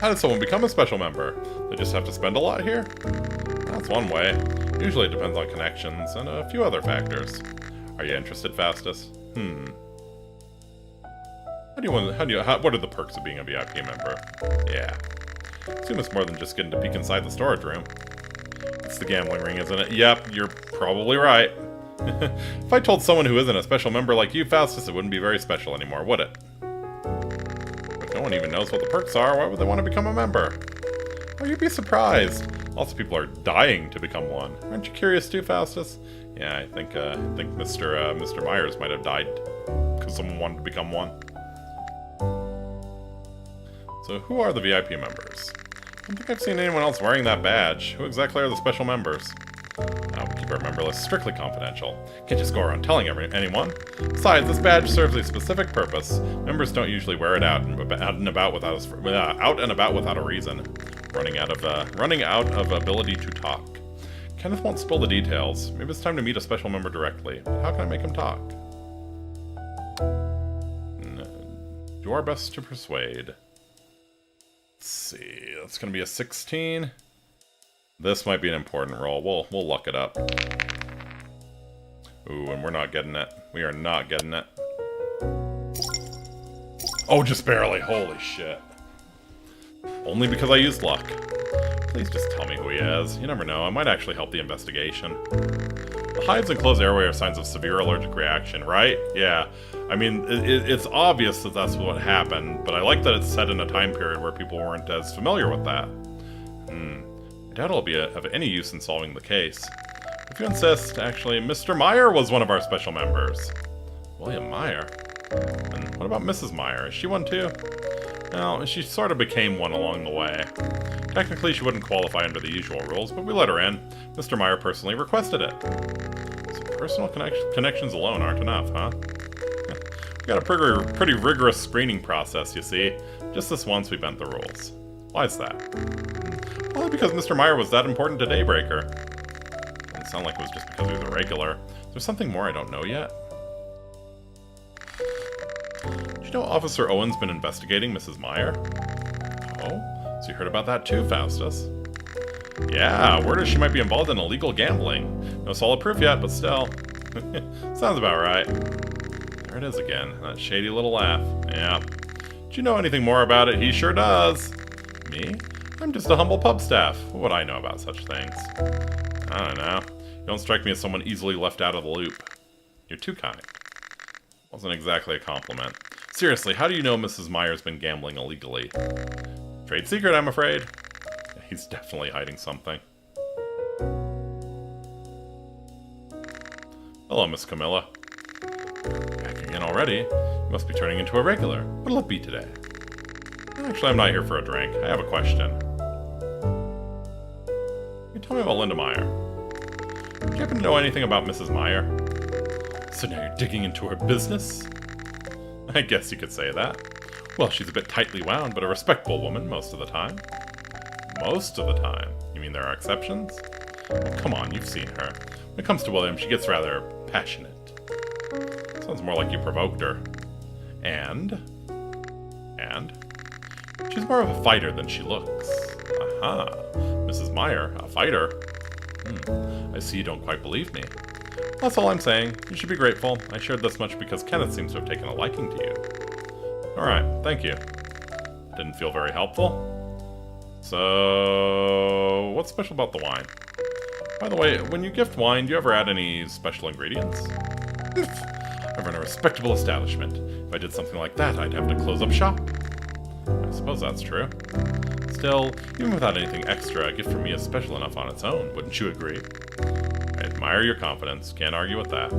How did someone become a special member? They just have to spend a lot here? That's one way. Usually it depends on connections and a few other factors. Are you interested, Fastus? What are the perks of being a VIP member? Yeah. Assume it's more than just getting to peek inside the storage room. It's the gambling ring, isn't it? Yep, you're probably right. If I told someone who isn't a special member like you, Faustus, it wouldn't be very special anymore, would it? But no one even knows what the perks are. Why would they want to become a member? Oh, you'd be surprised. Lots of people are dying to become one. Aren't you curious too, Faustus? Yeah, I think Mr. Myers might have died because someone wanted to become one. So who are the VIP members? I don't think I've seen anyone else wearing that badge. Who exactly are the special members? We'll keep our member list strictly confidential. Can't just go around telling anyone. Besides, this badge serves a specific purpose. Members don't usually wear it out and about without a reason. Running out of ability to talk. Kenneth won't spill the details. Maybe it's time to meet a special member directly. How can I make him talk? Do our best to persuade. Let's see. That's going to be a 16. This might be an important roll. We'll luck it up. Ooh, and we're not getting it. We are not getting it. Oh, just barely. Holy shit. Only because I used luck. Please just tell me who he is. You never know. I might actually help the investigation. The hives and closed airway are signs of severe allergic reaction, right? Yeah. I mean, it's obvious that that's what happened, but I like that it's set in a time period where people weren't as familiar with that. I doubt it'll be of any use in solving the case. If you insist, actually, Mr. Meyer was one of our special members. William Meyer? And what about Mrs. Meyer? Is she one too? Well, she sort of became one along the way. Technically, she wouldn't qualify under the usual rules, but we let her in. Mr. Meyer personally requested it. So personal connections alone aren't enough, huh? We got a pretty rigorous screening process, you see. Just this once, we bent the rules. Why is that? Well, because Mr. Meyer was that important to Daybreaker. Doesn't sound like it was just because he was a regular. Is there something more I don't know yet? Do you know Officer Owen's been investigating Mrs. Meyer? Oh? So you heard about that too, Faustus? Yeah, word is she might be involved in illegal gambling. No solid proof yet, but still. Sounds about right. There it is again, that shady little laugh. Yeah. Do you know anything more about it? He sure does. Me? I'm just a humble pub staff. What would I know about such things? I don't know. You don't strike me as someone easily left out of the loop. You're too kind. Wasn't exactly a compliment. Seriously, how do you know Mrs. Meyer's been gambling illegally? Trade secret, I'm afraid. He's definitely hiding something. Hello, Miss Camilla. Back again already? You must be turning into a regular. What'll it be today? Actually, I'm not here for a drink. I have a question. Can you tell me about Linda Meyer? Do you happen to know anything about Mrs. Meyer? So now you're digging into her business? I guess you could say that. Well, she's a bit tightly wound, but a respectable woman most of the time. Most of the time? You mean there are exceptions? Oh, come on, you've seen her. When it comes to William, she gets rather passionate. Sounds more like you provoked her. And? She's more of a fighter than she looks. Aha. Mrs. Meyer, a fighter? I see you don't quite believe me. That's all I'm saying. You should be grateful. I shared this much because Kenneth seems to have taken a liking to you. Alright, thank you. Didn't feel very helpful. So, what's special about the wine? By the way, when you gift wine, do you ever add any special ingredients? I run a respectable establishment. If I did something like that, I'd have to close up shop. I suppose that's true. Still, even without anything extra, a gift from me is special enough on its own, wouldn't you agree? I admire your confidence. Can't argue with that.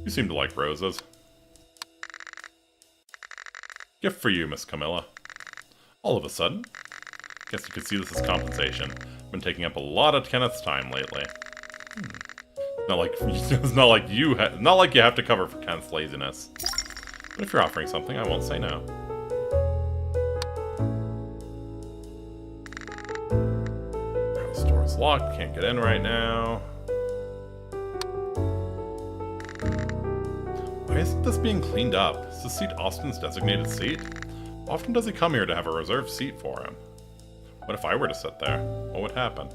You seem to like roses. Gift for you, Miss Camilla. All of a sudden? Guess you could see this as compensation. I've been taking up a lot of Kenneth's time lately. It's not like you have to cover for Kenneth's laziness. But if you're offering something, I won't say no. The store's locked. Can't get in right now. Why isn't this being cleaned up? Is this seat Austin's designated seat? Often does he come here to have a reserved seat for him? What if I were to sit there? What would happen?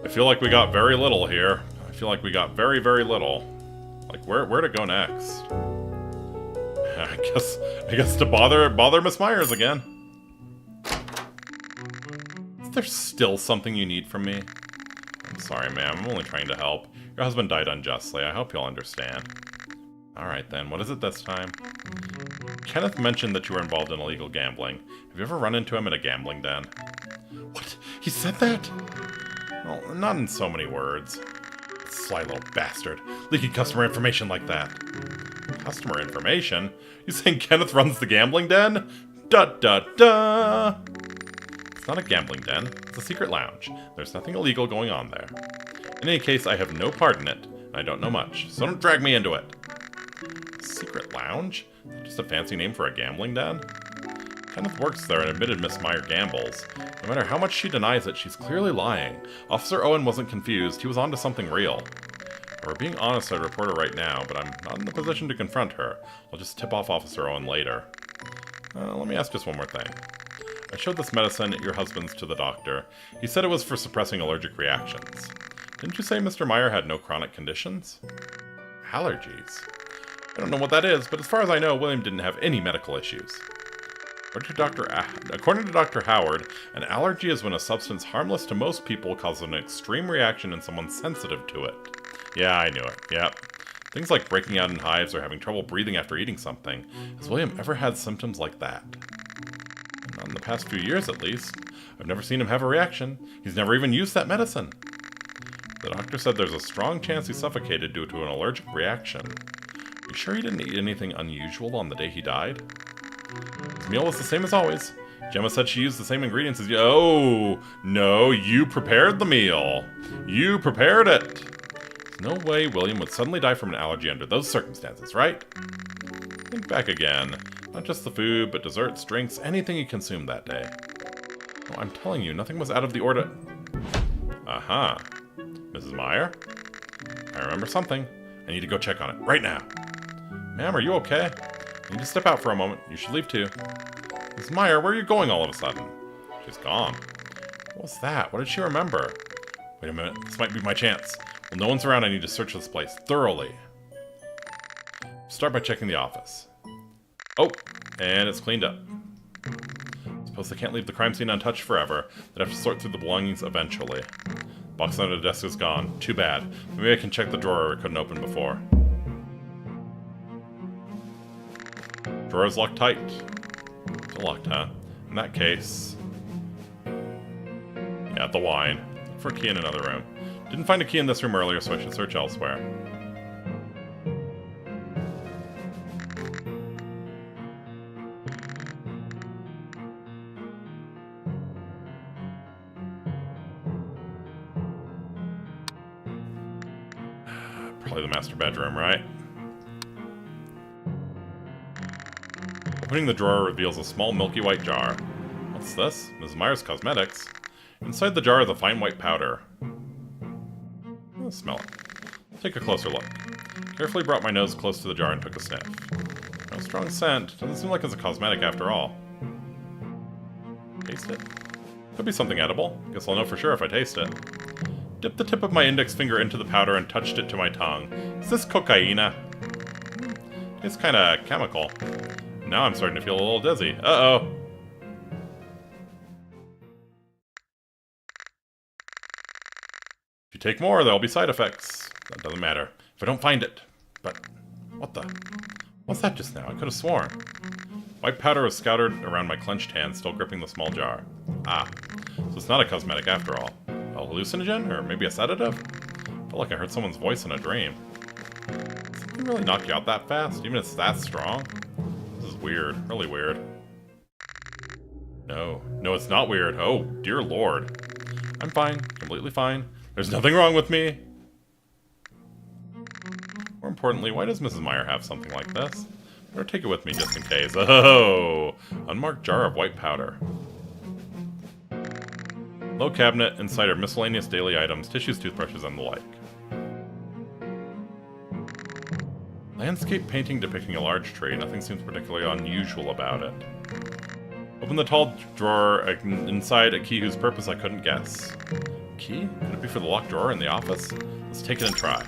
I feel like we got very little here. I feel like we got very, very little. Like, where to go next? I guess to bother Miss Myers again. Is there still something you need from me? I'm sorry, ma'am. I'm only trying to help. Your husband died unjustly. I hope you'll understand. Alright then, what is it this time? Kenneth mentioned that you were involved in illegal gambling. Have you ever run into him in a gambling den? What? He said that? Well, not in so many words. Sly little bastard. Leaking customer information like that. Customer information? You saying Kenneth runs the gambling den? Da-da-da! It's not a gambling den. It's a secret lounge. There's nothing illegal going on there. In any case, I have no part in it, and I don't know much, so don't drag me into it. Secret lounge? Just a fancy name for a gambling den? Kenneth works there and admitted Miss Meyer gambles. No matter how much she denies it, she's clearly lying. Officer Owen wasn't confused. He was onto something real. If I were being honest, I'd report her right now, but I'm not in the position to confront her. I'll just tip off Officer Owen later. Let me ask just one more thing. I showed this medicine, your husband's, to the doctor. He said it was for suppressing allergic reactions. Didn't you say Mr. Meyer had no chronic conditions? Allergies? I don't know what that is, but as far as I know, William didn't have any medical issues. According to Dr. Howard, an allergy is when a substance harmless to most people causes an extreme reaction in someone sensitive to it. Yeah, I knew it. Yep. Things like breaking out in hives or having trouble breathing after eating something. Has William ever had symptoms like that? Not in the past few years, at least. I've never seen him have a reaction. He's never even used that medicine. The doctor said there's a strong chance he suffocated due to an allergic reaction. Are you sure he didn't eat anything unusual on the day he died? His meal was the same as always. Gemma said she used the same ingredients as you. Oh, no, you prepared the meal. You prepared it. There's no way William would suddenly die from an allergy under those circumstances, right? Think back again. Not just the food, but desserts, drinks, anything he consumed that day. Oh, I'm telling you, nothing was out of the order. Aha. Mrs. Meyer? I remember something. I need to go check on it, right now. Ma'am, are you okay? I need to step out for a moment. You should leave too. Mrs. Meyer, where are you going all of a sudden? She's gone. What was that? What did she remember? Wait a minute, this might be my chance. Well, no one's around, I need to search this place thoroughly. Start by checking the office. Oh, and it's cleaned up. Suppose they can't leave the crime scene untouched forever. They'd have to sort through the belongings eventually. Box under the desk is gone. Too bad. Maybe I can check the drawer it couldn't open before. Drawer is locked tight. Still locked, huh? In that case... yeah, the wine. Look for a key in another room. Didn't find a key in this room earlier, so I should search elsewhere. Probably the master bedroom, right? Opening the drawer reveals a small milky white jar. What's this? Mrs. Meyer's cosmetics. Inside the jar is a fine white powder. Let's smell it. Take a closer look. Carefully brought my nose close to the jar and took a sniff. No strong scent. Doesn't seem like it's a cosmetic after all. Taste it? Could be something edible. Guess I'll know for sure if I taste it. Dipped the tip of my index finger into the powder and touched it to my tongue. Is this cocaina? Tastes kinda chemical. Now I'm starting to feel a little dizzy. Uh-oh. If you take more, there'll be side effects. That doesn't matter. If I don't find it. But, what the? What's that just now? I could have sworn. White powder was scattered around my clenched hand, still gripping the small jar. Ah, so it's not a cosmetic after all. A hallucinogen? Or maybe a sedative? I felt like I heard someone's voice in a dream. Does something really knock you out that fast? Even if it's that strong? This is weird. Really weird. No. No, it's not weird. Oh, dear lord. I'm fine. Completely fine. There's nothing wrong with me. More importantly, why does Mrs. Meyer have something like this? Better take it with me just in case. Oh! Unmarked jar of white powder. Low cabinet, inside are miscellaneous daily items, tissues, toothbrushes, and the like. Landscape painting depicting a large tree. Nothing seems particularly unusual about it. Open the tall drawer, inside a key whose purpose I couldn't guess. Key? Could it be for the locked drawer in the office? Let's take it and try.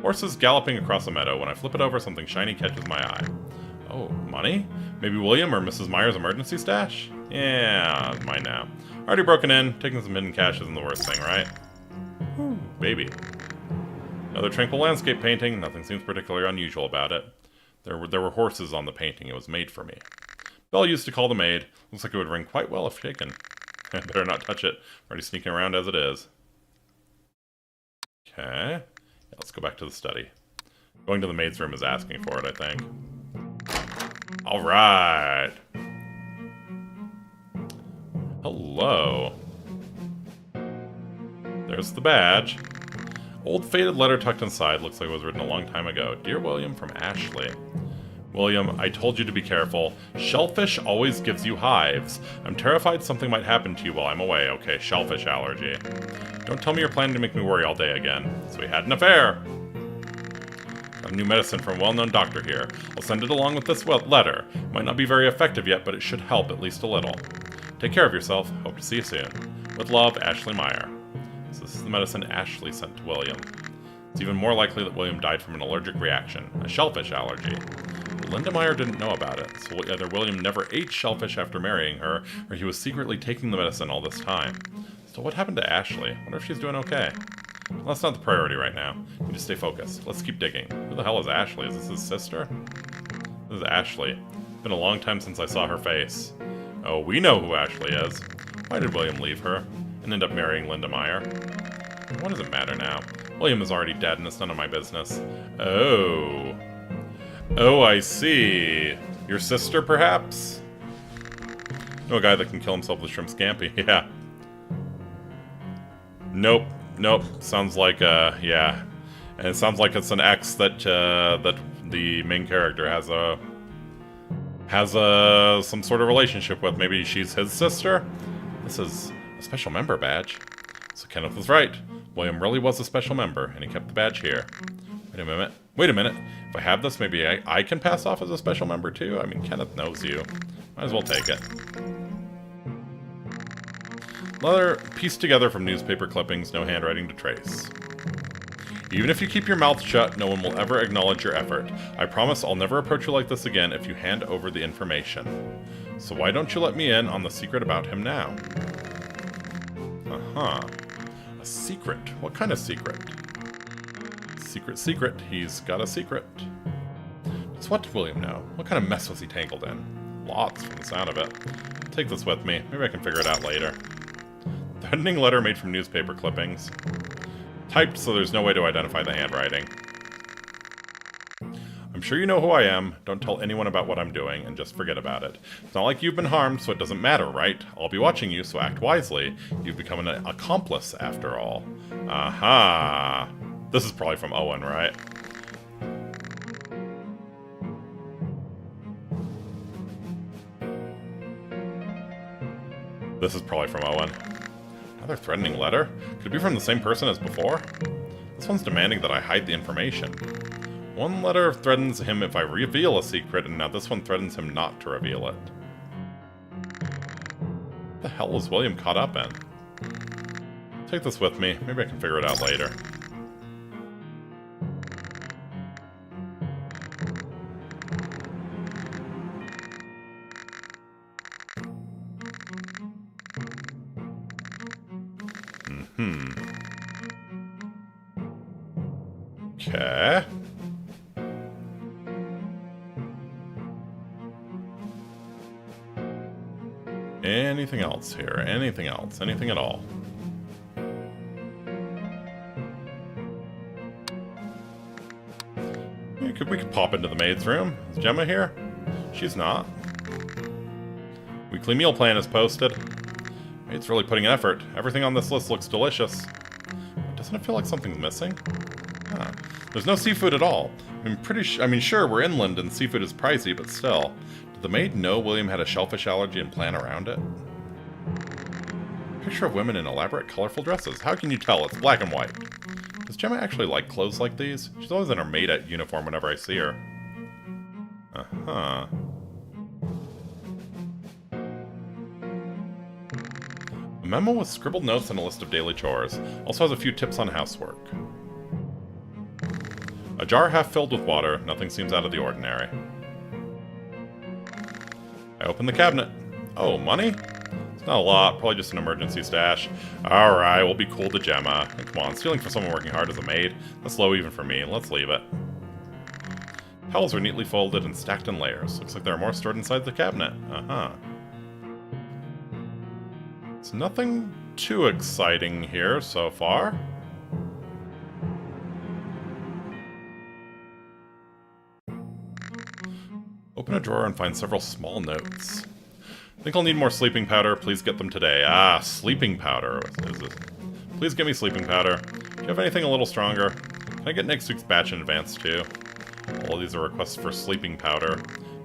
Horses galloping across a meadow. When I flip it over, something shiny catches my eye. Oh, money? Maybe William or Mrs. Meyer's emergency stash? Yeah, it's mine now. Already broken in. Taking some hidden cash isn't the worst thing, right? Whew, baby. Another tranquil landscape painting. Nothing seems particularly unusual about it. There were horses on the painting. It was made for me. Belle used to call the maid. Looks like it would ring quite well if shaken. I better not touch it. I'm already sneaking around as it is. Okay. Yeah, let's go back to the study. Going to the maid's room is asking for it, I think. Alright. Hello. There's the badge. Old faded letter tucked inside. Looks like it was written a long time ago. Dear William from Ashley. William, I told you to be careful. Shellfish always gives you hives. I'm terrified something might happen to you while I'm away. Okay, shellfish allergy. Don't tell me you're planning to make me worry all day again. So we had an affair. Got a new medicine from a well-known doctor here. I'll send it along with this letter. Might not be very effective yet, but it should help at least a little. Take care of yourself. Hope to see you soon. With love, Ashley Meyer. So this is the medicine Ashley sent to William. It's even more likely that William died from an allergic reaction, a shellfish allergy. But Linda Meyer didn't know about it, so either William never ate shellfish after marrying her, or he was secretly taking the medicine all this time. So what happened to Ashley? Wonder if she's doing okay. Well, that's not the priority right now. Need to stay focused. Let's keep digging. Who the hell is Ashley? Is this his sister? This is Ashley. It's been a long time since I saw her face. Oh, we know who Ashley is. Why did William leave her and end up marrying Linda Meyer? What does it matter now? William is already dead and it's none of my business. Oh. Oh, I see. Your sister, perhaps? No, a guy that can kill himself with shrimp scampi. Yeah. Nope. Nope. Sounds like, yeah. And it sounds like it's an ex that, that the main character has some sort of relationship with. Maybe she's his sister? This is a special member badge. So Kenneth was right. William really was a special member, and he kept the badge here. Wait a minute. Wait a minute. If I have this, maybe I can pass off as a special member too? I mean, Kenneth knows you. Might as well take it. Leather pieced together from newspaper clippings, no handwriting to trace. Even if you keep your mouth shut, no one will ever acknowledge your effort. I promise I'll never approach you like this again if you hand over the information. So why don't you let me in on the secret about him now? Uh-huh. A secret? What kind of secret? Secret. He's got a secret. So what did William know? What kind of mess was he tangled in? Lots, from the sound of it. Take this with me. Maybe I can figure it out later. Threatening letter made from newspaper clippings. Typed so there's no way to identify the handwriting. I'm sure you know who I am. Don't tell anyone about what I'm doing, and just forget about it. It's not like you've been harmed, so it doesn't matter, right? I'll be watching you, so act wisely. You've become an accomplice, after all. Aha! This is probably from Owen, right? This is probably from Owen. Another threatening letter? Could it be from the same person as before? This one's demanding that I hide the information. One letter threatens him if I reveal a secret, and now this one threatens him not to reveal it. What the hell was William caught up in? Take this with me. Maybe I can figure it out later. Okay. Anything else here? Anything else? Anything at all? We could pop into the maid's room. Is Gemma here? She's not. Weekly meal plan is posted. Maid's really putting in effort. Everything on this list looks delicious. But doesn't it feel like something's missing? Huh. There's no seafood at all. I mean, sure, we're inland and seafood is pricey, but still. Did the maid know William had a shellfish allergy and plan around it? Picture of women in elaborate, colorful dresses. How can you tell? It's black and white. Does Gemma actually like clothes like these? She's always in her maid uniform whenever I see her. Uh-huh. A memo with scribbled notes and a list of daily chores. Also has a few tips on housework. A jar half filled with water. Nothing seems out of the ordinary. I open the cabinet. Oh, money? It's not a lot. Probably just an emergency stash. Alright, we'll be cool to Gemma. And come on, stealing for someone working hard as a maid? That's low even for me. Let's leave it. Towels are neatly folded and stacked in layers. Looks like there are more stored inside the cabinet. Uh-huh. It's nothing too exciting here so far. Open a drawer and find several small notes. Think I'll need more sleeping powder. Please get them today. Ah, sleeping powder. What is this? Please get me sleeping powder. Do you have anything a little stronger? Can I get next week's batch in advance too? All of these are requests for sleeping powder.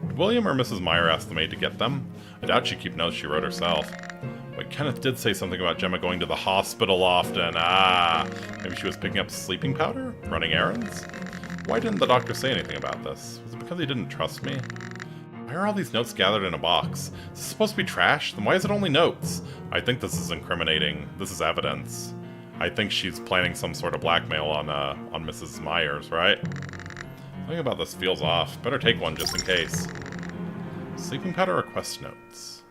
Did William or Mrs. Meyer ask the maid to get them? I doubt she'd keep notes she wrote herself. But Kenneth did say something about Gemma going to the hospital often. Maybe she was picking up sleeping powder? Running errands? Why didn't the doctor say anything about this? Was it because he didn't trust me? Why are all these notes gathered in a box? Is this supposed to be trash? Then why is it only notes? I think this is incriminating. This is evidence. I think she's planning some sort of blackmail on Mrs. Myers, right? Something about this feels off. Better take one just in case. Sleeping powder request notes.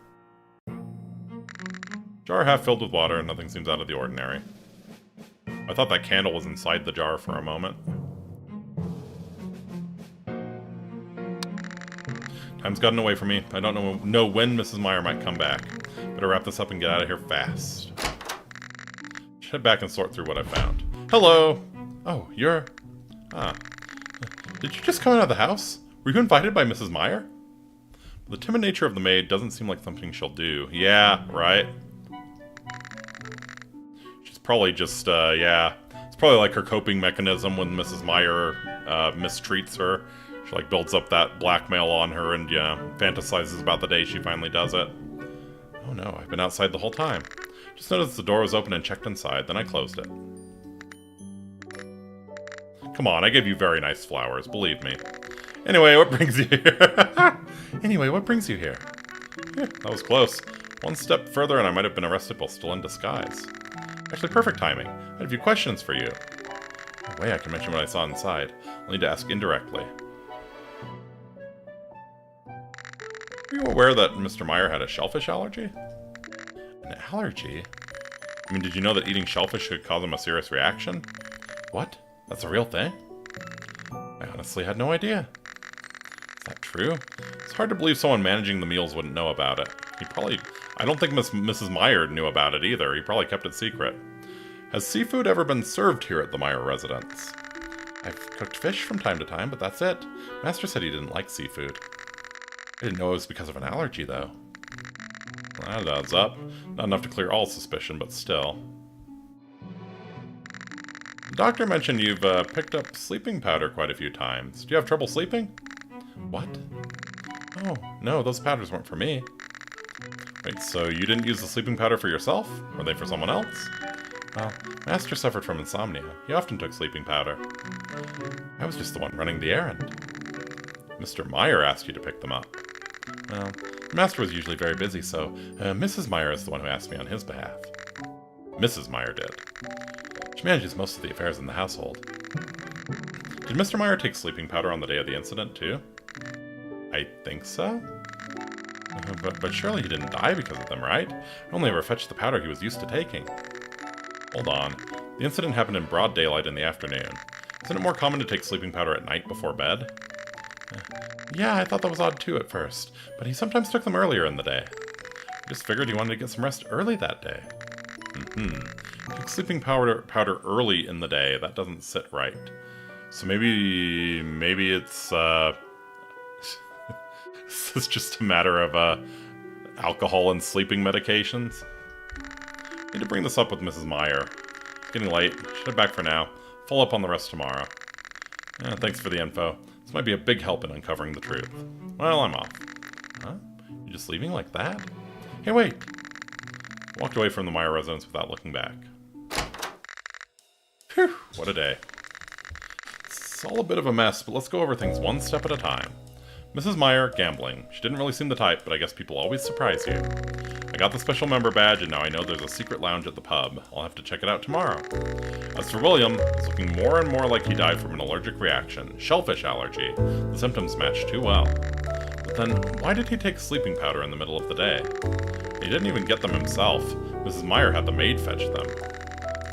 Jar half filled with water, and nothing seems out of the ordinary. I thought that candle was inside the jar for a moment. Time's gotten away from me. I don't know when Mrs. Meyer might come back. Better wrap this up and get out of here fast. Should head back and sort through what I found. Hello! Oh, you're... Did you just come out of the house? Were you invited by Mrs. Meyer? The timid nature of the maid doesn't seem like something she'll do. Yeah, right? She's probably just, yeah. It's probably like her coping mechanism when Mrs. Meyer mistreats her. She, like, builds up that blackmail on her and, yeah, fantasizes about the day she finally does it. Oh no, I've been outside the whole time. Just noticed the door was open and checked inside, then I closed it. Come on, I gave you very nice flowers, believe me. Anyway, what brings you here? Anyway, what brings you here? Yeah, that was close. One step further and I might have been arrested while still in disguise. Actually, perfect timing. I had a few questions for you. No way I can mention what I saw inside. I'll need to ask indirectly. Are you aware that Mr. Meyer had a shellfish allergy? An allergy? I mean, did you know that eating shellfish could cause him a serious reaction? What? That's a real thing? I honestly had no idea. Is that true? It's hard to believe someone managing the meals wouldn't know about it. I don't think Mrs. Meyer knew about it either. He probably kept it secret. Has seafood ever been served here at the Meyer residence? I've cooked fish from time to time, but that's it. Master said he didn't like seafood. I didn't know it was because of an allergy, though. Well, that adds up. Not enough to clear all suspicion, but still. The doctor mentioned you've picked up sleeping powder quite a few times. Do you have trouble sleeping? What? Oh, no, those powders weren't for me. Wait, so you didn't use the sleeping powder for yourself? Were they for someone else? Well, Master suffered from insomnia. He often took sleeping powder. I was just the one running the errand. Mr. Meyer asked you to pick them up. Well, the Master was usually very busy, so Mrs. Meyer is the one who asked me on his behalf. Mrs. Meyer did. She manages most of the affairs in the household. Did Mr. Meyer take sleeping powder on the day of the incident, too? I think so. But surely he didn't die because of them, right? I only ever fetched the powder he was used to taking. Hold on. The incident happened in broad daylight in the afternoon. Isn't it more common to take sleeping powder at night before bed? Yeah, I thought that was odd too at first, but he sometimes took them earlier in the day. I just figured he wanted to get some rest early that day. Took sleeping powder early in the day. That doesn't sit right. So maybe it's this is just a matter of alcohol and sleeping medications. Need to bring this up with Mrs. Meyer. It's getting late. Should head back for now. Follow up on the rest tomorrow. Yeah, thanks for the info. This might be a big help in uncovering the truth. Well, I'm off. Huh? You just leaving like that? Hey, wait! Walked away from the Meyer residence without looking back. Phew, what a day. It's all a bit of a mess, but let's go over things one step at a time. Mrs. Meyer, gambling. She didn't really seem the type, but I guess people always surprise you. I got the special member badge, and now I know there's a secret lounge at the pub. I'll have to check it out tomorrow. As for William, he's looking more and more like he died from an allergic reaction. Shellfish allergy. The symptoms match too well. But then, why did he take sleeping powder in the middle of the day? He didn't even get them himself. Mrs. Meyer had the maid fetch them.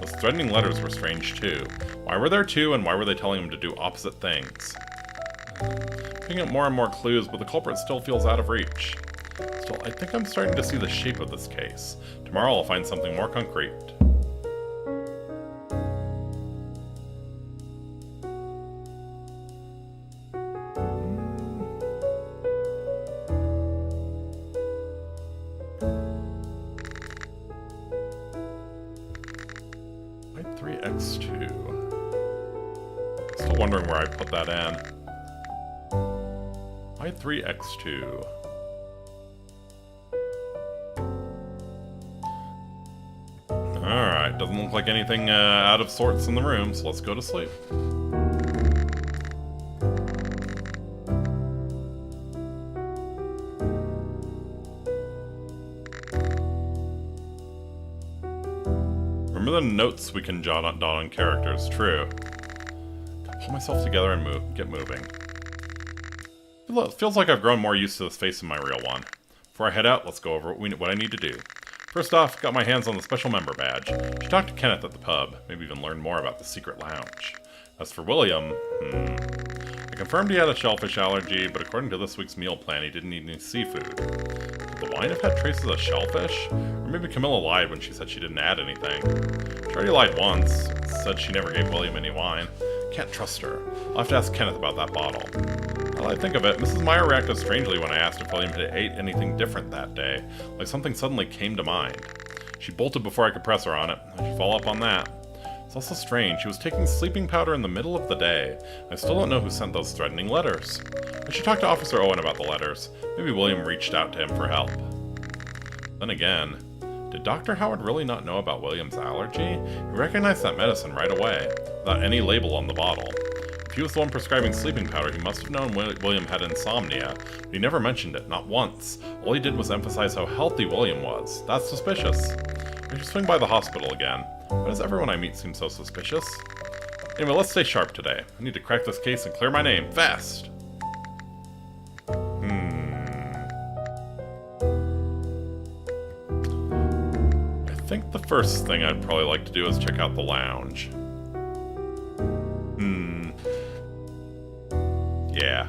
Those threatening letters were strange too. Why were there two, and why were they telling him to do opposite things? Picking up more and more clues, but the culprit still feels out of reach. Still, I think I'm starting to see the shape of this case. Tomorrow I'll find something more concrete. White 3x2. Still wondering where I put that in. Y3X2. Alright, doesn't look like anything out of sorts in the room, so let's go to sleep. Remember the notes we can jot on characters, true. Gotta pull myself together and get moving. It feels like I've grown more used to this face than my real one. Before I head out, let's go over what I need to do. First off, got my hands on the special member badge. Should talk to Kenneth at the pub, maybe even learn more about the secret lounge. As for William, I confirmed he had a shellfish allergy, but according to this week's meal plan, he didn't eat any seafood. Could the wine have had traces of shellfish? Or maybe Camilla lied when she said she didn't add anything. She already lied once, said she never gave William any wine. Can't trust her. I'll have to ask Kenneth about that bottle. Now that I think of it, Mrs. Meyer reacted strangely when I asked if William had ate anything different that day, like something suddenly came to mind. She bolted before I could press her on it. I should follow up on that. It's also strange, she was taking sleeping powder in the middle of the day. I still don't know who sent those threatening letters. I should talk to Officer Owen about the letters. Maybe William reached out to him for help. Then again, did Dr. Howard really not know about William's allergy? He recognized that medicine right away, without any label on the bottle. If he was the one prescribing sleeping powder, he must have known William had insomnia, but he never mentioned it, not once. All he did was emphasize how healthy William was. That's suspicious. I should swing by the hospital again. Why does everyone I meet seem so suspicious? Anyway, let's stay sharp today. I need to crack this case and clear my name, fast! I think the first thing I'd probably like to do is check out the lounge. Yeah.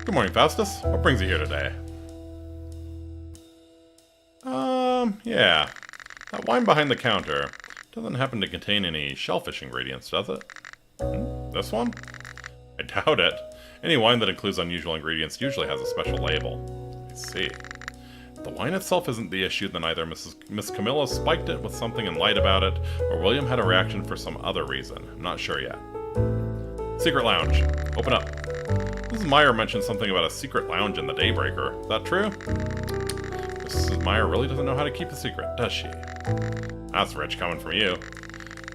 Good morning, Faustus. What brings you here today? Yeah. That wine behind the counter doesn't happen to contain any shellfish ingredients, does it? This one? I doubt it. Any wine that includes unusual ingredients usually has a special label. I see. If the wine itself isn't the issue, then either Miss Camilla spiked it with something and lied about it, or William had a reaction for some other reason. I'm not sure yet. Secret lounge. Open up. Mrs. Meyer mentioned something about a secret lounge in the Daybreaker. Is that true? Mrs. Meyer really doesn't know how to keep a secret, does she? That's rich coming from you.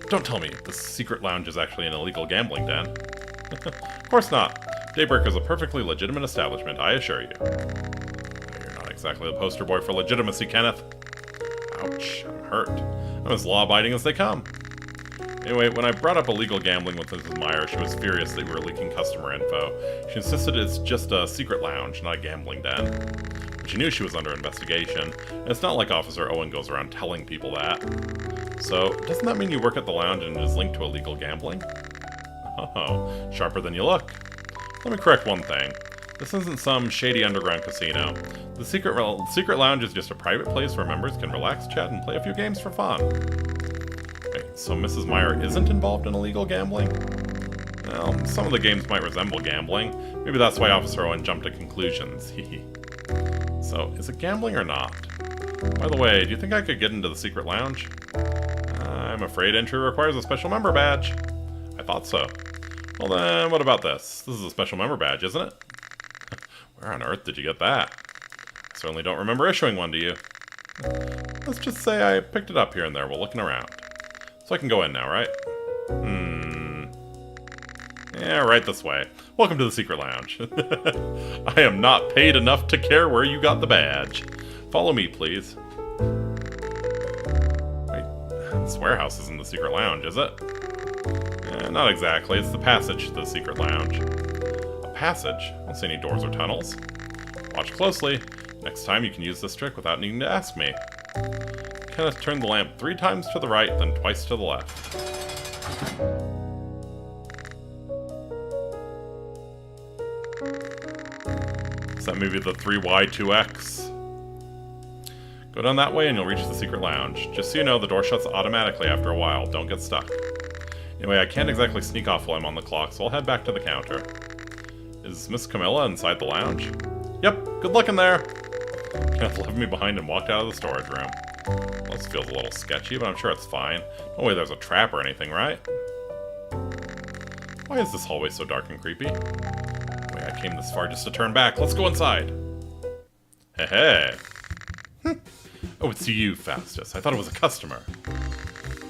Don't tell me the secret lounge is actually an illegal gambling den. Of course not. Daybreaker's a perfectly legitimate establishment, I assure you. You're not exactly the poster boy for legitimacy, Kenneth. Ouch, I'm hurt. I'm as law-abiding as they come. Anyway, when I brought up illegal gambling with Mrs. Meyer, she was furious that we were leaking customer info. She insisted it's just a secret lounge, not a gambling den. But she knew she was under investigation, and it's not like Officer Owen goes around telling people that. So, doesn't that mean you work at the lounge and it is linked to illegal gambling? Oh, sharper than you look. Let me correct one thing. This isn't some shady underground casino. The secret lounge is just a private place where members can relax, chat, and play a few games for fun. Wait, so Mrs. Meyer isn't involved in illegal gambling? Well, some of the games might resemble gambling. Maybe that's why Officer Owen jumped to conclusions. So, is it gambling or not? By the way, do you think I could get into the secret lounge? I'm afraid entry requires a special member badge. I thought so. Well then, what about this? This is a special member badge, isn't it? Where on earth did you get that? I certainly don't remember issuing one to you. Let's just say I picked it up here and there while looking around. So I can go in now, right? Yeah, right this way. Welcome to the secret lounge. I am not paid enough to care where you got the badge. Follow me, please. Wait, this warehouse isn't the secret lounge, is it? Not exactly. It's the passage to the secret lounge. A passage? I don't see any doors or tunnels. Watch closely. Next time you can use this trick without needing to ask me. Kenneth turned the lamp 3 times to the right, then twice to the left. Is that maybe the 3Y2X? Go down that way and you'll reach the secret lounge. Just so you know, the door shuts automatically after a while. Don't get stuck. Anyway, I can't exactly sneak off while I'm on the clock, so I'll head back to the counter. Is Miss Camilla inside the lounge? Yep, good luck in there! Kenneth left me behind and walked out of the storage room. Well, this feels a little sketchy, but I'm sure it's fine. No way there's a trap or anything, right? Why is this hallway so dark and creepy? Wait, I came this far just to turn back. Let's go inside. Hey, hey. Oh, it's you, Faustus. I thought it was a customer.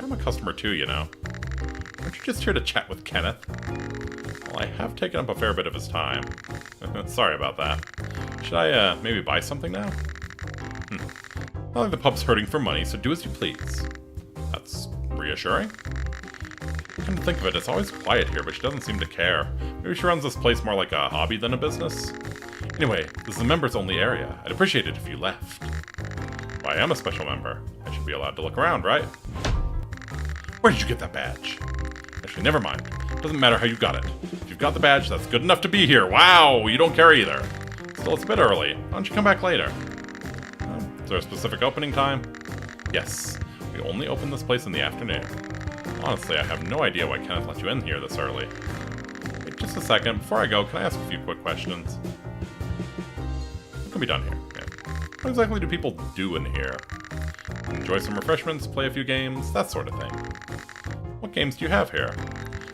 I'm a customer too, you know. Aren't you just here to chat with Kenneth? Well, I have taken up a fair bit of his time. Sorry about that. Should I, maybe buy something now? Not like the pup's hurting for money, so do as you please. That's reassuring. Come to think of it, it's always quiet here, but she doesn't seem to care. Maybe she runs this place more like a hobby than a business? Anyway, this is a members-only area. I'd appreciate it if you left. Well, I am a special member. I should be allowed to look around, right? Where did you get that badge? Actually, never mind. Doesn't matter how you got it. If you've got the badge, that's good enough to be here. Wow, you don't care either. Still, it's a bit early. Why don't you come back later? Is there a specific opening time? Yes. We only open this place in the afternoon. Honestly, I have no idea why Kenneth let you in here this early. Wait just a second. Before I go, can I ask a few quick questions? What can be done here? Yeah. What exactly do people do in here? Enjoy some refreshments, play a few games, that sort of thing. What games do you have here?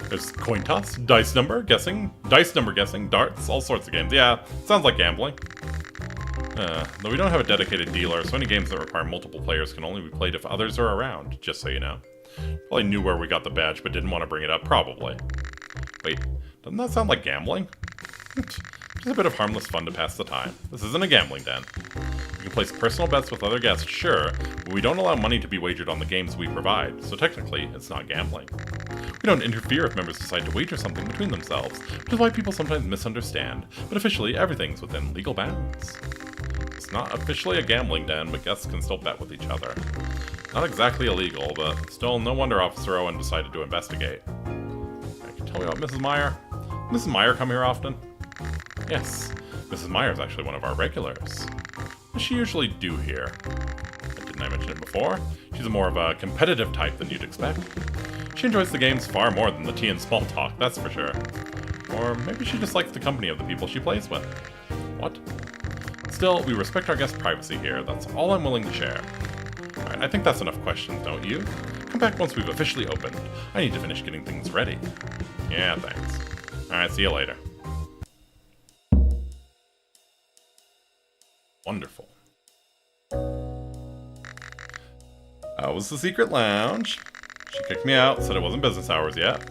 There's coin toss, dice number guessing, darts, all sorts of games. Yeah, sounds like gambling. Though we don't have a dedicated dealer, so any games that require multiple players can only be played if others are around, just so you know. Probably knew where we got the badge, but didn't want to bring it up, probably. Wait, doesn't that sound like gambling? Just a bit of harmless fun to pass the time. This isn't a gambling den. You can place personal bets with other guests, sure, but we don't allow money to be wagered on the games we provide, so technically, it's not gambling. We don't interfere if members decide to wager something between themselves, which is why people sometimes misunderstand, but officially, everything's within legal bounds. It's not officially a gambling den, but guests can still bet with each other. Not exactly illegal, but still, no wonder Officer Owen decided to investigate. I can tell you about Mrs. Meyer. Mrs. Meyer come here often? Yes, Mrs. Meyer is actually one of our regulars. What does she usually do here? Didn't I mention it before? She's more of a competitive type than you'd expect. She enjoys the games far more than the tea and small talk, that's for sure. Or maybe she just likes the company of the people she plays with. What? Still, we respect our guest privacy here. That's all I'm willing to share. Alright, I think that's enough questions, don't you? Come back once we've officially opened. I need to finish getting things ready. Yeah, thanks. Alright, see you later. Wonderful. That was the secret lounge. She kicked me out, said it wasn't business hours yet.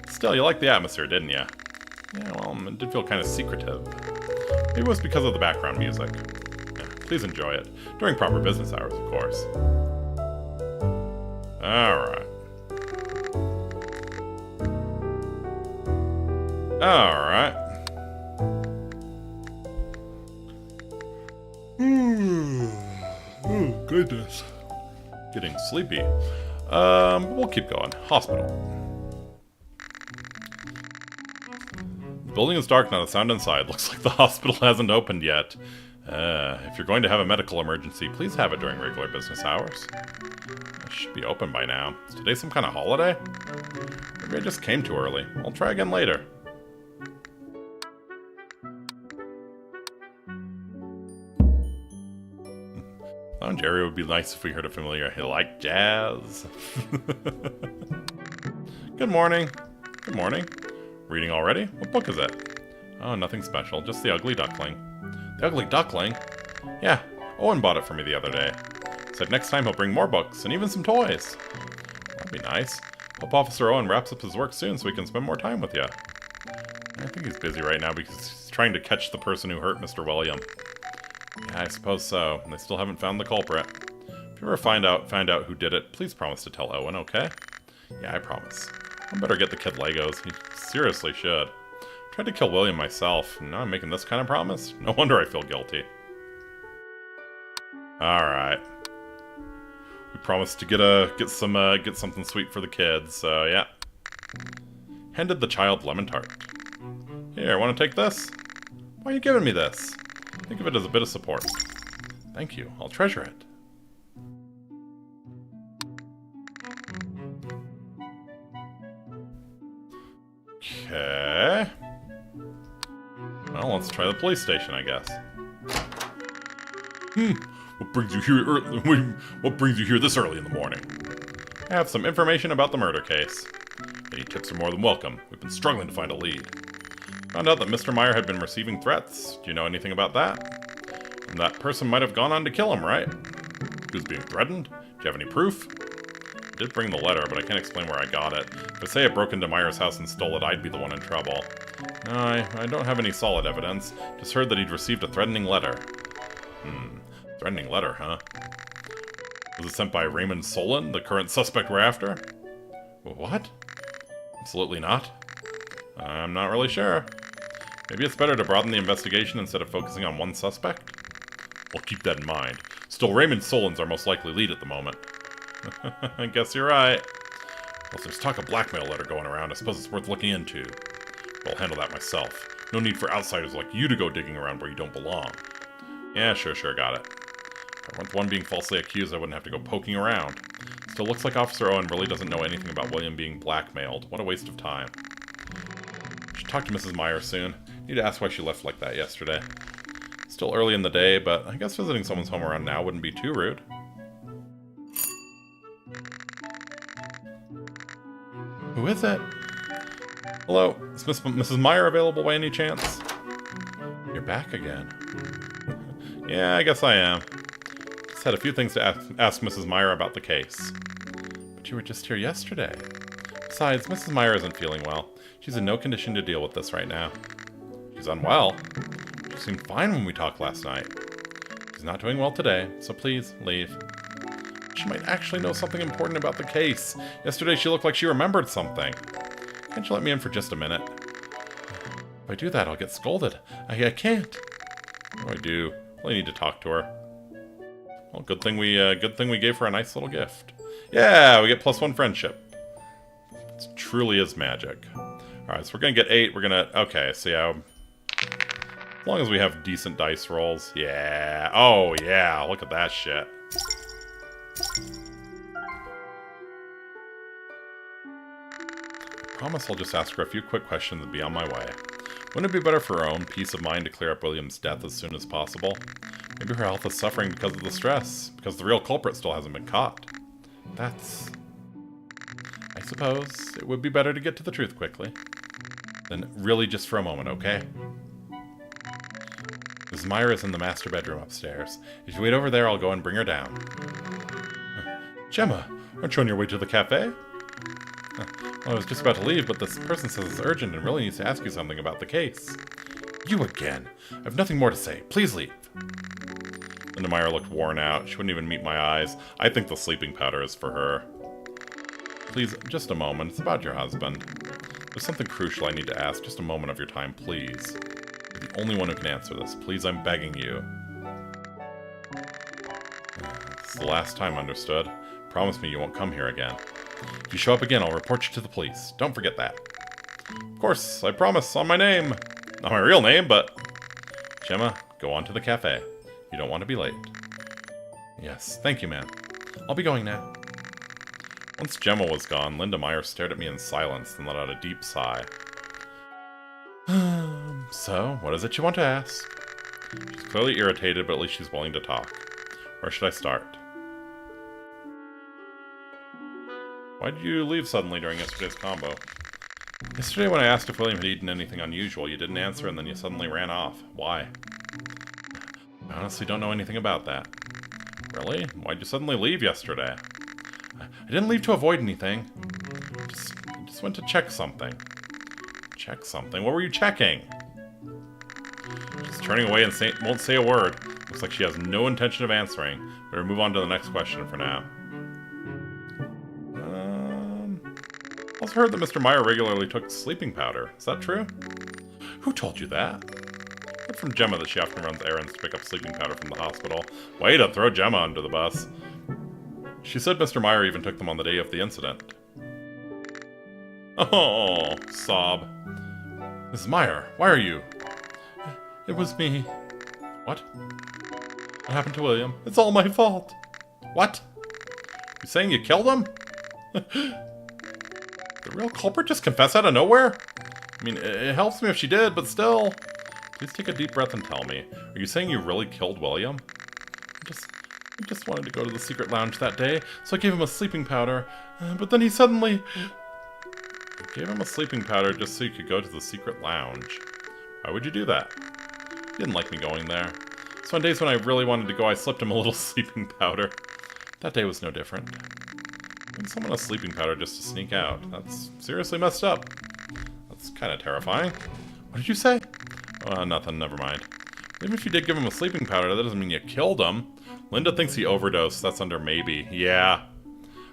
Still, you liked the atmosphere, didn't you? Yeah, well, it did feel kind of secretive. Maybe it was because of the background music. Yeah, please enjoy it. During proper business hours, of course. Alright. Alright. Oh, goodness. Getting sleepy. We'll keep going. Hospital. The building is dark, not a sound inside. Looks like the hospital hasn't opened yet. If you're going to have a medical emergency, please have it during regular business hours. It should be open by now. Is today some kind of holiday? Maybe I just came too early. I'll try again later. Lounge area would be nice if we heard a familiar "Hey, like jazz." Good morning. Good morning. Reading already? What book is it? Oh, nothing special. Just The Ugly Duckling. The Ugly Duckling? Yeah, Owen bought it for me the other day. Said next time he'll bring more books and even some toys. That'd be nice. Hope Officer Owen wraps up his work soon so we can spend more time with you. I think he's busy right now because he's trying to catch the person who hurt Mr. William. Yeah, I suppose so. And they still haven't found the culprit. If you ever find out who did it, please promise to tell Owen, okay? Yeah, I promise. I better get the kid Legos. He seriously should. I tried to kill William myself, and now I'm making this kind of promise? No wonder I feel guilty. Alright. We promised to get something sweet for the kids, so yeah. Handed the child lemon tart. Here, want to take this? Why are you giving me this? Think of it as a bit of support. Thank you. I'll treasure it. Okay. Well, let's try the police station, I guess. What brings you here What brings you here this early in the morning? I have some information about the murder case. A tips are more than welcome. We've been struggling to find a lead. Found out that Mr. Meyer had been receiving threats. Do you know anything about that? And that person might have gone on to kill him, right? Who's being threatened? Do you have any proof? I did bring the letter, but I can't explain where I got it. If I say I broke into Meyer's house and stole it, I'd be the one in trouble. No, I don't have any solid evidence. Just heard that he'd received a threatening letter. Threatening letter, huh? Was it sent by Raymond Solon, the current suspect we're after? What? Absolutely not. I'm not really sure. Maybe it's better to broaden the investigation instead of focusing on one suspect? We'll keep that in mind. Still, Raymond Solon's our most likely lead at the moment. I guess you're right. Plus, there's talk of blackmail letter going around. I suppose it's worth looking into. But I'll handle that myself. No need for outsiders like you to go digging around where you don't belong. Yeah, sure, got it. If I weren't the one being falsely accused, I wouldn't have to go poking around. Still looks like Officer Owen really doesn't know anything about William being blackmailed. What a waste of time. I should talk to Mrs. Meyer soon. Need to ask why she left like that yesterday. Still early in the day, but I guess visiting someone's home around now wouldn't be too rude. Who is it? Hello, is Mrs. Meyer available by any chance? You're back again. Yeah, I guess I am. Just had a few things to ask Mrs. Meyer about the case. But you were just here yesterday. Besides, Mrs. Meyer isn't feeling well. She's in no condition to deal with this right now. She's unwell. She seemed fine when we talked last night. She's not doing well today, so please, leave. She might actually know something important about the case. Yesterday she looked like she remembered something. Can't you let me in for just a minute? If I do that, I'll get scolded. I can't. What do I do? Well, I need to talk to her. Well, good thing we gave her a nice little gift. Yeah, we get +1 friendship. It truly is magic. Alright, so we're gonna get 8. We're gonna... Okay, so yeah. As long as we have decent dice rolls. Yeah. Oh, yeah. Look at that shit. I promise I'll just ask her a few quick questions and be on my way. Wouldn't it be better for her own peace of mind to clear up William's death as soon as possible? Maybe her health is suffering because of the stress, because the real culprit still hasn't been caught. That's... I suppose it would be better to get to the truth quickly. Then really just for a moment, okay? Mrs. Meyer is in the master bedroom upstairs. If you wait over there, I'll go and bring her down. Gemma, aren't you on your way to the cafe? Well, I was just about to leave, but this person says it's urgent and really needs to ask you something about the case. You again. I have nothing more to say. Please leave. Linda Meyer looked worn out. She wouldn't even meet my eyes. I think the sleeping powder is for her. Please, just a moment. It's about your husband. There's something crucial I need to ask. Just a moment of your time, please. You're the only one who can answer this. Please, I'm begging you. This is the last time, understood? Promise me you won't come here again. If you show up again, I'll report you to the police. Don't forget that. Of course, I promise, on my name. Not my real name, but... Gemma, go on to the cafe. You don't want to be late. Yes, thank you, ma'am. I'll be going now. Once Gemma was gone, Linda Meyer stared at me in silence and let out a deep sigh. So, what is it you want to ask? She's clearly irritated, but at least she's willing to talk. Where should I start? Why did you leave suddenly during yesterday's combo? Yesterday when I asked if William had eaten anything unusual, you didn't answer and then you suddenly ran off. Why? I honestly don't know anything about that. Really? Why'd you suddenly leave yesterday? I didn't leave to avoid anything. I just went to check something. Check something? What were you checking? She's turning away and won't say a word. Looks like she has no intention of answering. Better move on to the next question for now. I also heard that Mr. Meyer regularly took sleeping powder. Is that true? Who told you that? I heard from Gemma that she often runs errands to pick up sleeping powder from the hospital. Way to throw Gemma under the bus. She said Mr. Meyer even took them on the day of the incident. Oh, sob. Mrs. Meyer, why are you? It was me. What? What happened to William? It's all my fault. What? You saying you killed him? The real culprit just confessed out of nowhere? I mean, it helps me if she did, but still. Please take a deep breath and tell me. Are you saying you really killed William? I just wanted to go to the secret lounge that day, so I gave him a sleeping powder. But then he suddenly... I gave him a sleeping powder just so you could go to the secret lounge. Why would you do that? He didn't like me going there. So on days when I really wanted to go, I slipped him a little sleeping powder. That day was no different. Giving someone a sleeping powder just to sneak out. That's seriously messed up. That's kind of terrifying. What did you say? Nothing, never mind. Even if you did give him a sleeping powder, that doesn't mean you killed him. Linda thinks he overdosed. That's under maybe. Yeah.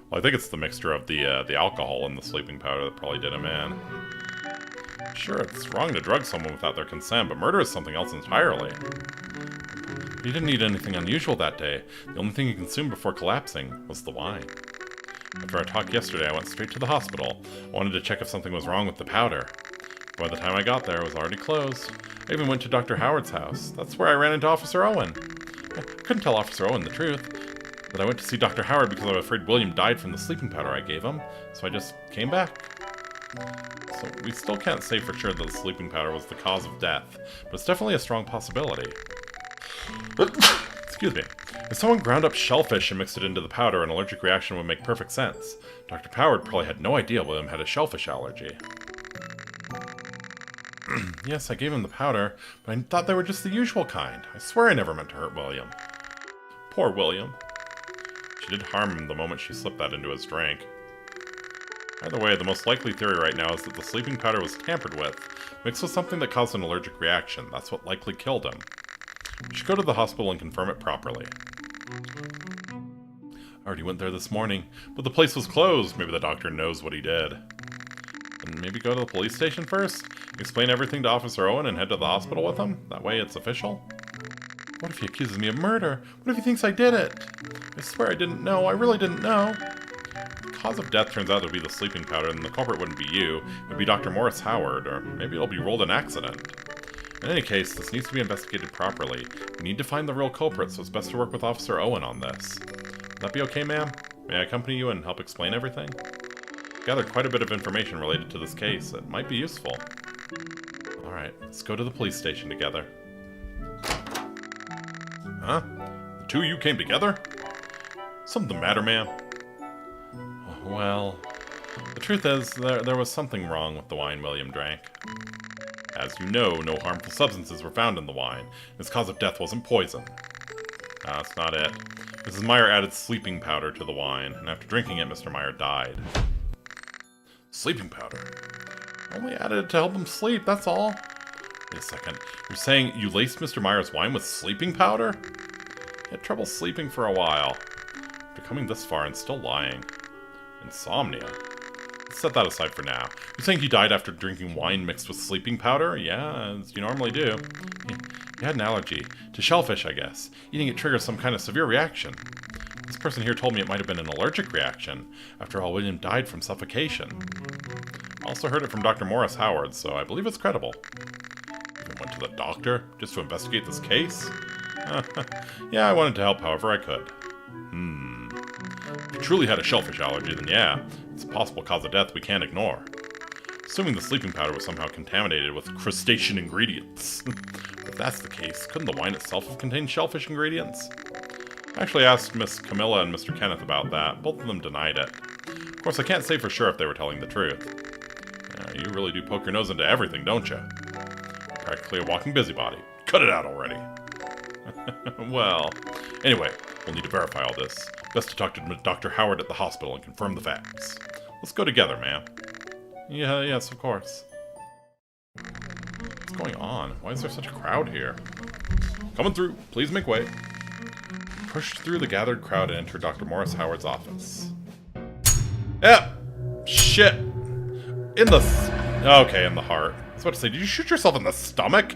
Well, I think it's the mixture of the alcohol and the sleeping powder that probably did him in. Sure, it's wrong to drug someone without their consent, but murder is something else entirely. He didn't eat anything unusual that day. The only thing he consumed before collapsing was the wine. After our talk yesterday, I went straight to the hospital. I wanted to check if something was wrong with the powder. By the time I got there, it was already closed. I even went to Dr. Howard's house. That's where I ran into Officer Owen. I couldn't tell Officer Owen the truth, but I went to see Dr. Howard because I was afraid William died from the sleeping powder I gave him, so I just came back. So we still can't say for sure that the sleeping powder was the cause of death, but it's definitely a strong possibility. Excuse me. If someone ground up shellfish and mixed it into the powder, an allergic reaction would make perfect sense. Dr. Howard probably had no idea William had a shellfish allergy. Yes, I gave him the powder, but I thought they were just the usual kind. I swear I never meant to hurt William. Poor William. She did harm him the moment she slipped that into his drink. Either way, the most likely theory right now is that the sleeping powder was tampered with, mixed with something that caused an allergic reaction. That's what likely killed him. We should go to the hospital and confirm it properly. I already went there this morning, but the place was closed. Maybe the doctor knows what he did. And maybe go to the police station first? Explain everything to Officer Owen and head to the hospital with him? That way it's official? What if he accuses me of murder? What if he thinks I did it? I swear I didn't know. I really didn't know. The cause of death turns out to be the sleeping powder, and the culprit wouldn't be you. It would be Dr. Morris Howard, or maybe it'll be ruled an accident. In any case, this needs to be investigated properly. We need to find the real culprit, so it's best to work with Officer Owen on this. Would that be okay, ma'am? May I accompany you and help explain everything? I've gathered quite a bit of information related to this case. It might be useful. Alright, let's go to the police station together. Huh? The two of you came together? Something the matter, ma'am? Well, the truth is, there was something wrong with the wine William drank. As you know, no harmful substances were found in the wine. Its cause of death wasn't poison. That's not it. Mrs. Meyer added sleeping powder to the wine, and after drinking it, Mr. Meyer died. Sleeping powder? Only added it to help him sleep, that's all. Wait a second. You're saying you laced Mr. Meyer's wine with sleeping powder? He had trouble sleeping for a while. After coming this far and still lying. Insomnia? Let's set that aside for now. You're saying he died after drinking wine mixed with sleeping powder? Yeah, as you normally do. He had an allergy. To shellfish, I guess. Eating it triggers some kind of severe reaction. This person here told me it might have been an allergic reaction. After all, William died from suffocation. I also heard it from Dr. Morris Howard, so I believe it's credible. Even went to the doctor just to investigate this case? Yeah, I wanted to help however I could. If he truly had a shellfish allergy, then yeah, it's a possible cause of death we can't ignore. Assuming the sleeping powder was somehow contaminated with crustacean ingredients. If that's the case, couldn't the wine itself have contained shellfish ingredients? I actually asked Miss Camilla and Mr. Kenneth about that. Both of them denied it. Of course, I can't say for sure if they were telling the truth. You really do poke your nose into everything, don't you? You're practically a walking busybody. Cut it out already. Well, anyway, we'll need to verify all this. Best to talk to Dr. Howard at the hospital and confirm the facts. Let's go together, ma'am. Yes, of course. What's going on? Why is there such a crowd here? Coming through. Please make way. Pushed through the gathered crowd and entered Dr. Morris Howard's office. Shit! In the heart. I was about to say, did you shoot yourself in the stomach?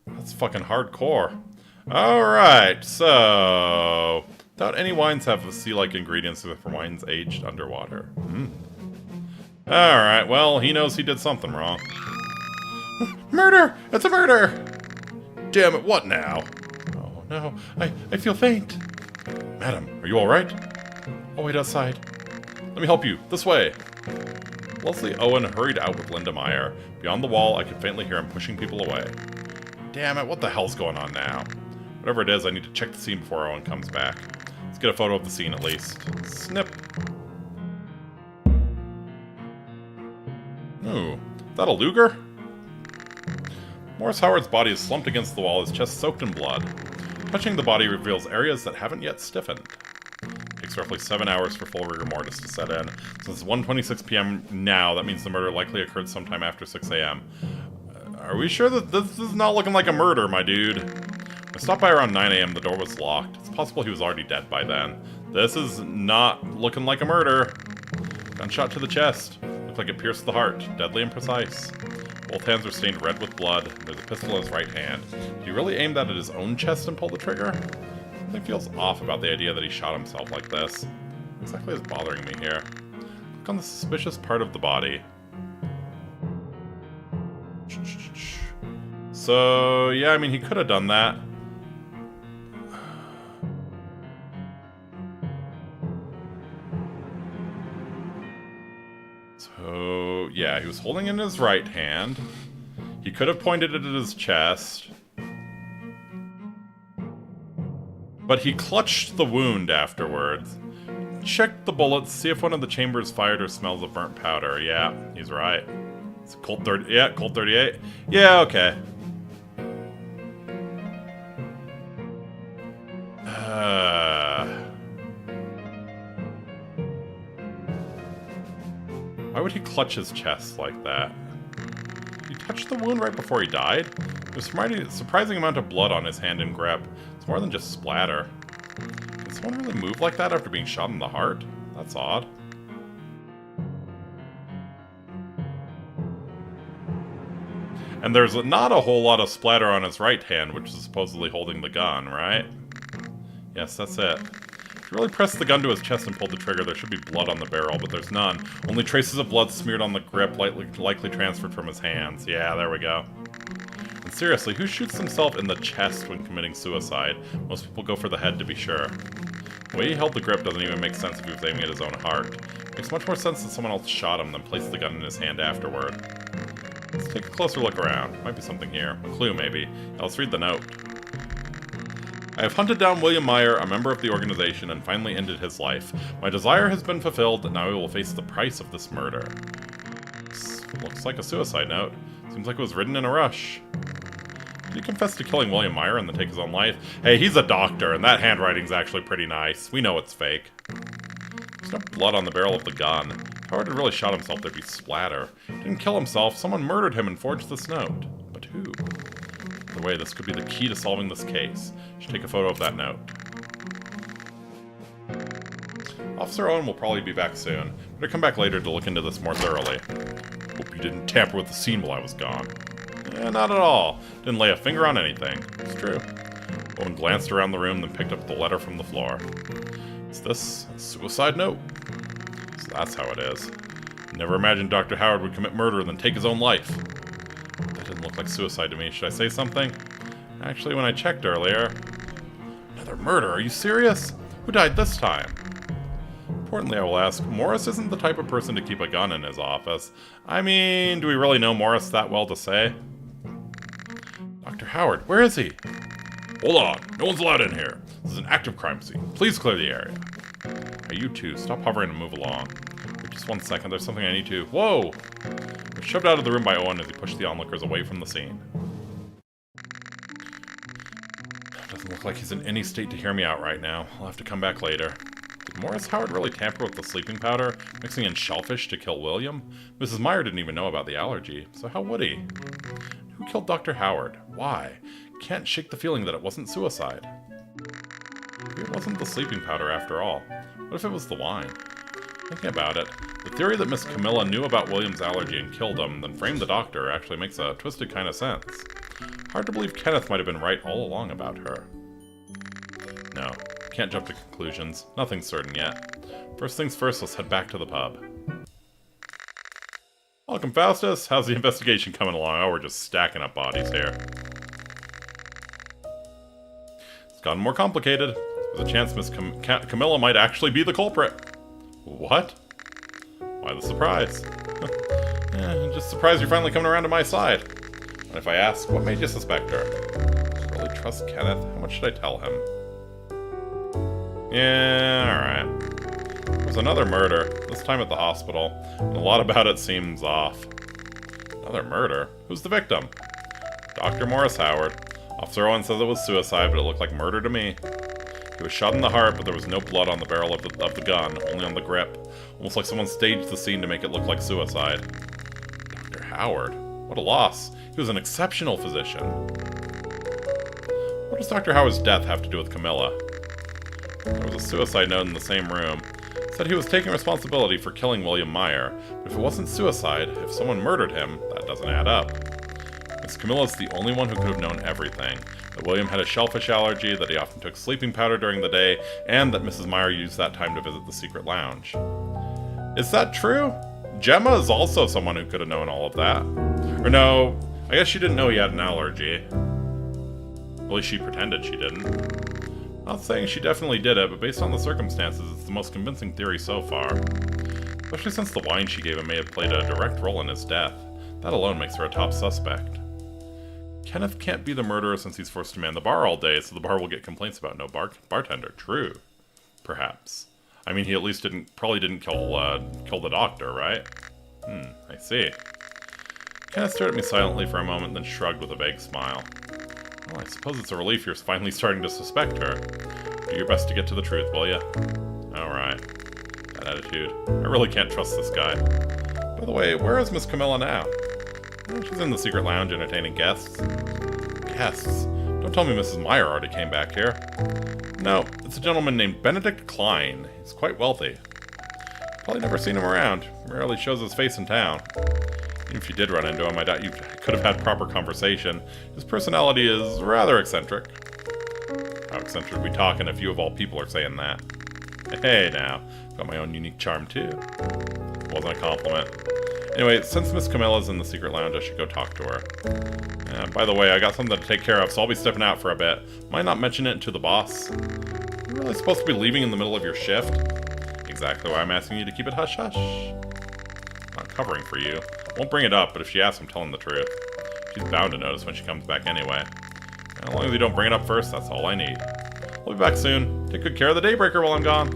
That's fucking hardcore. Alright, so... Doubt any wines have sea-like ingredients for wines aged underwater. Alright, well, he knows he did something wrong. Murder! It's a murder! Damn it, what now? Oh no, I feel faint. Madam, are you alright? I'll wait outside. Let me help you. This way. Leslie Owen hurried out with Linda Meyer. Beyond the wall, I could faintly hear him pushing people away. Damn it, what the hell's going on now? Whatever it is, I need to check the scene before Owen comes back. Let's get a photo of the scene at least. Snip. Ooh, is that a Luger? Morris Howard's body is slumped against the wall, his chest soaked in blood. Touching the body reveals areas that haven't yet stiffened. It takes roughly 7 hours for full rigor mortis to set in. Since it's 1:26 p.m. now, that means the murder likely occurred sometime after 6 a.m. Are we sure that this is not looking like a murder, my dude? I stopped by around 9 a.m. The door was locked. It's possible he was already dead by then. This is not looking like a murder. Gunshot to the chest. Looked like it pierced the heart. Deadly and precise. Both hands are stained red with blood. There's a pistol in his right hand. Did he really aim that at his own chest and pull the trigger? Something feels off about the idea that he shot himself like this. What exactly is bothering me here? Look on the suspicious part of the body. So, yeah, I mean, he could have done that. So, yeah, he was holding it in his right hand. He could have pointed it at his chest. But he clutched the wound afterwards. Checked the bullets, see if one of the chambers fired or smells of burnt powder. Yeah, he's right. It's a Colt 30. Yeah, Colt 38. Yeah, okay. Why would he clutch his chest like that? Did he touch the wound right before he died? There's a surprising amount of blood on his hand and grip. It's more than just splatter. Can someone really move like that after being shot in the heart? That's odd. And there's not a whole lot of splatter on his right hand, which is supposedly holding the gun, right? Yes, that's it. If you really press the gun to his chest and pull the trigger, there should be blood on the barrel, but there's none. Only traces of blood smeared on the grip, likely transferred from his hands. Yeah, there we go. And seriously, who shoots himself in the chest when committing suicide? Most people go for the head to be sure. The way he held the grip doesn't even make sense if he was aiming at his own heart. It makes much more sense that someone else shot him than placed the gun in his hand afterward. Let's take a closer look around. Might be something here. A clue, maybe. Now let's read the note. I have hunted down William Meyer, a member of the organization, and finally ended his life. My desire has been fulfilled, and now I will face the price of this murder. This looks like a suicide note. Seems like it was written in a rush. Did he confess to killing William Meyer and then take his own life? Hey, he's a doctor, and that handwriting's actually pretty nice. We know it's fake. There's no blood on the barrel of the gun. If Howard had really shot himself, there'd be splatter. He didn't kill himself. Someone murdered him and forged this note. But who? Either way, this could be the key to solving this case. Should take a photo of that note. Officer Owen will probably be back soon. Better come back later to look into this more thoroughly. Hope you didn't tamper with the scene while I was gone. Not at all. Didn't lay a finger on anything. It's true. Owen glanced around the room, then picked up the letter from the floor. Is this a suicide note? So that's how it is. Never imagined Dr. Howard would commit murder and then take his own life. That didn't look like suicide to me. Should I say something? Actually, when I checked earlier... Another murder? Are you serious? Who died this time? Importantly, I will ask, Morris isn't the type of person to keep a gun in his office. I mean, do we really know Morris that well to say? Dr. Howard, where is he? Hold on. No one's allowed in here. This is an active crime scene. Please clear the area. Hey, you two, stop hovering and move along. Wait just 1 second. There's something I need to... Whoa! I was shoved out of the room by Owen as he pushed the onlookers away from the scene. Doesn't look like he's in any state to hear me out right now. I'll have to come back later. Did Morris Howard really tamper with the sleeping powder, mixing in shellfish to kill William? Mrs. Meyer didn't even know about the allergy, so how would he? Who killed Dr. Howard? Why? Can't shake the feeling that it wasn't suicide. Maybe it wasn't the sleeping powder after all. What if it was the wine? Thinking about it, the theory that Miss Camilla knew about William's allergy and killed him, then framed the doctor, actually makes a twisted kind of sense. Hard to believe Kenneth might have been right all along about her. No, can't jump to conclusions. Nothing's certain yet. First things first, let's head back to the pub. Welcome, Faustus. How's the investigation coming along? Oh, we're just stacking up bodies here. It's gotten more complicated. There's a chance Miss Camilla might actually be the culprit. What? Why the surprise? I'm just surprised you're finally coming around to my side. And if I ask, what made you suspect her? Do you really trust Kenneth? How much should I tell him? Yeah, alright. There was another murder, this time at the hospital, and a lot about it seems off. Another murder? Who's the victim? Dr. Morris Howard. Officer Owen says it was suicide, but it looked like murder to me. He was shot in the heart, but there was no blood on the barrel of the gun, only on the grip. Almost like someone staged the scene to make it look like suicide. Dr. Howard? What a loss. He was an exceptional physician. What does Dr. Howard's death have to do with Camilla? There was a suicide note in the same room. It said he was taking responsibility for killing William Meyer, but if it wasn't suicide, if someone murdered him, that doesn't add up. Miss Camilla's the only one who could have known everything. That William had a shellfish allergy, that he often took sleeping powder during the day, and that Mrs. Meyer used that time to visit the secret lounge. Is that true? Gemma is also someone who could have known all of that. Or no, I guess she didn't know he had an allergy. At least she pretended she didn't. Not saying she definitely did it, but based on the circumstances, it's the most convincing theory so far. Especially since the wine she gave him may have played a direct role in his death. That alone makes her a top suspect. Kenneth can't be the murderer since he's forced to man the bar all day, so the bar will get complaints about no bartender. True. Perhaps. I mean, he at least probably didn't kill the doctor, right? I see. Kenneth stared at me silently for a moment, then shrugged with a vague smile. Well, I suppose it's a relief you're finally starting to suspect her. Do your best to get to the truth, will ya? Alright. That attitude. I really can't trust this guy. By the way, where is Miss Camilla now? Oh, she's in the secret lounge entertaining guests. Guests? Don't tell me Mrs. Meyer already came back here. No, it's a gentleman named Benedict Klein. He's quite wealthy. Probably never seen him around. Rarely shows his face in town. Even if you did run into him, I doubt you could have had proper conversation. His personality is rather eccentric. How eccentric are we talking if you of all people are saying that? Hey now, got my own unique charm too. It wasn't a compliment. Anyway, since Miss Camilla's in the secret lounge, I should go talk to her. By the way, I got something to take care of, so I'll be stepping out for a bit. Might not mention it to the boss. You're really supposed to be leaving in the middle of your shift? Exactly why I'm asking you to keep it hush-hush. Not covering for you. Won't bring it up, but if she asks, I'm telling the truth. She's bound to notice when she comes back anyway. As long as you don't bring it up first, that's all I need. I'll be back soon. Take good care of the Daybreaker while I'm gone.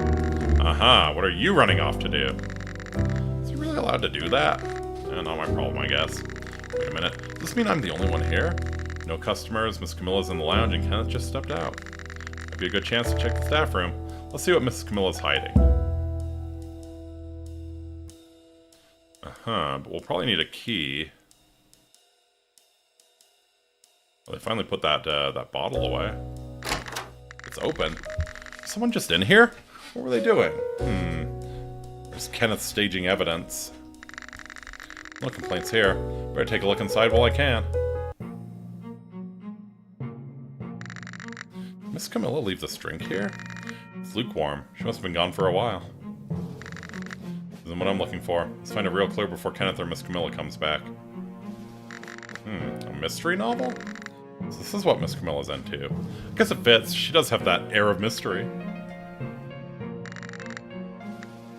Aha, what are you running off to do? Is he really allowed to do that? Not my problem, I guess. Wait a minute. Does this mean I'm the only one here? No customers, Miss Camilla's in the lounge, and Kenneth just stepped out. Might be a good chance to check the staff room. Let's see what Mrs. Camilla's hiding. But we'll probably need a key. Well, they finally put that bottle away. It's open. Is someone just in here? What were they doing? There's Kenneth staging evidence. No complaints here. Better take a look inside while I can. Miss Camilla leave this drink here? It's lukewarm. She must have been gone for a while. This isn't what I'm looking for. Let's find a real clue before Kenneth or Miss Camilla comes back. A mystery novel? So this is what Miss Camilla's into. I guess it fits. She does have that air of mystery.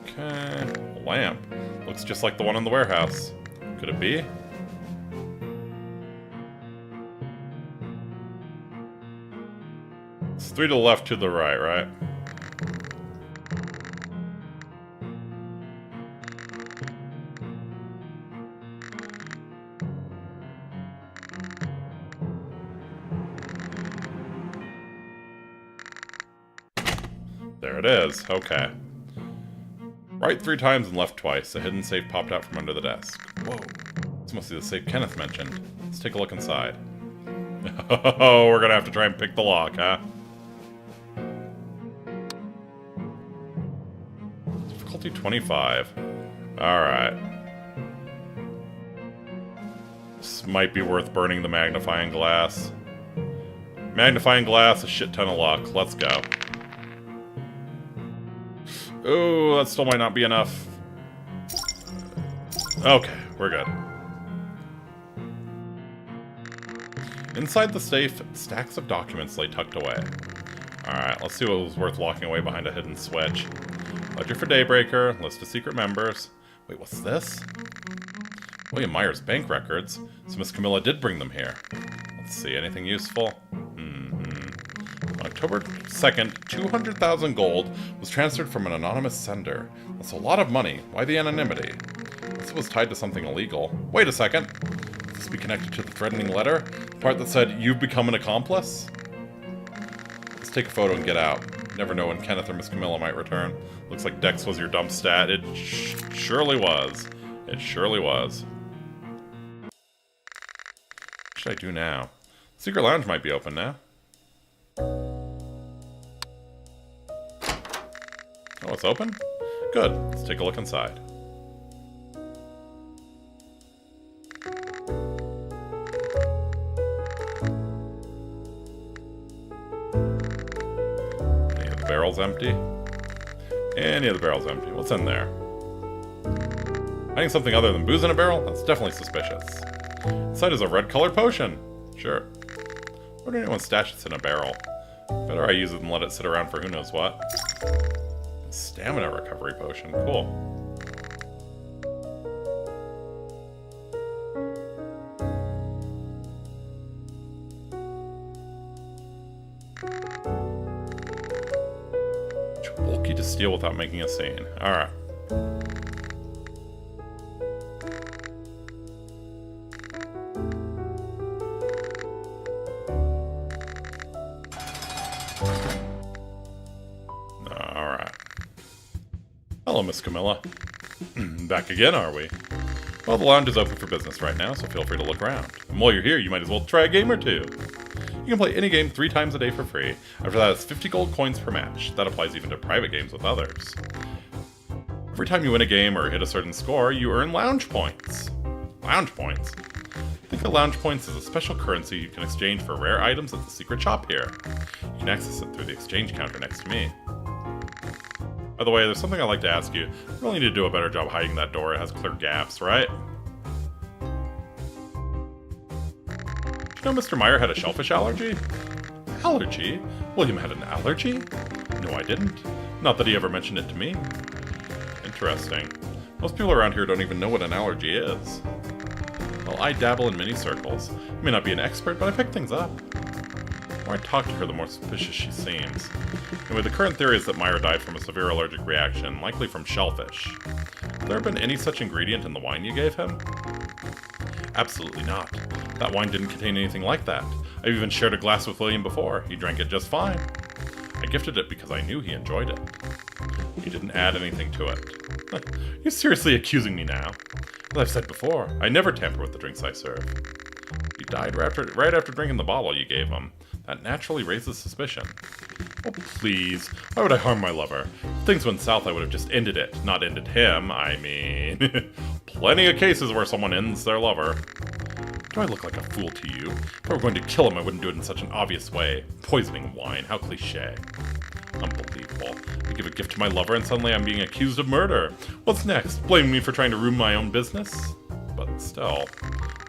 Okay. A lamp. Looks just like the one in the warehouse. Could it be? It's 3 to the left, 2 to the right, right? There it is. Okay. Right 3 times and left twice. A hidden safe popped out from under the desk. Whoa. This must be the safe Kenneth mentioned. Let's take a look inside. Oh, we're gonna have to try and pick the lock, huh? Difficulty 25. Alright. This might be worth burning the magnifying glass. Magnifying glass, a shit ton of luck. Let's go. Ooh, that still might not be enough. Okay, we're good. Inside the safe, stacks of documents lay tucked away. Alright, let's see what was worth locking away behind a hidden switch. Ledger for Daybreaker, list of secret members. Wait, what's this? William Meyer's bank records. So Miss Camilla did bring them here. Let's see, anything useful? On October 2nd, 200,000 gold was transferred from an anonymous sender. That's a lot of money. Why the anonymity? This was tied to something illegal. Wait a second. this be connected to the threatening letter? The part that said, "You've become an accomplice"? Let's take a photo and get out. Never know when Kenneth or Miss Camilla might return. Looks like Dex was your dump stat. It surely was. It surely was. What should I do now? Secret Lounge might be open now. Oh, it's open? Good. Let's take a look inside. Any of the barrels empty? Any of the barrels empty. What's in there? Hiding something other than booze in a barrel? That's definitely suspicious. Inside is a red-colored potion. Sure. Why would anyone stash this in a barrel? Better I use it than let it sit around for who knows what. Stamina recovery potion. Cool. Too bulky to steal without making a scene. Alright. Hello, Miss Camilla. Back again, are we? Well, the lounge is open for business right now, so feel free to look around. And while you're here, you might as well try a game or two. You can play any game 3 times a day for free. After that, it's 50 gold coins per match. That applies even to private games with others. Every time you win a game or hit a certain score, you earn lounge points. Lounge points? Think of lounge points as a special currency you can exchange for rare items at the secret shop here. You can access it through the exchange counter next to me. By the way, there's something I'd like to ask you. You really need to do a better job hiding that door. It has clear gaps, right? Did you know Mr. Meyer had a shellfish allergy? Allergy? William had an allergy? No, I didn't. Not that he ever mentioned it to me. Interesting. Most people around here don't even know what an allergy is. Well, I dabble in many circles. I may not be an expert, but I pick things up. The more I talk to her, the more suspicious she seems. Anyway, the current theory is that Meyer died from a severe allergic reaction, likely from shellfish. Have there been any such ingredient in the wine you gave him? Absolutely not. That wine didn't contain anything like that. I've even shared a glass with William before. He drank it just fine. I gifted it because I knew he enjoyed it. He didn't add anything to it. You're seriously accusing me now? As I've said before, I never tamper with the drinks I serve. He died right after drinking the bottle you gave him. That naturally raises suspicion. Oh, please. Why would I harm my lover? If things went south, I would have just ended it. Not ended him, I mean. Plenty of cases where someone ends their lover. Do I look like a fool to you? If I were going to kill him, I wouldn't do it in such an obvious way. Poisoning wine, how cliché. Unbelievable. I give a gift to my lover and suddenly I'm being accused of murder. What's next? Blaming me for trying to ruin my own business? But still...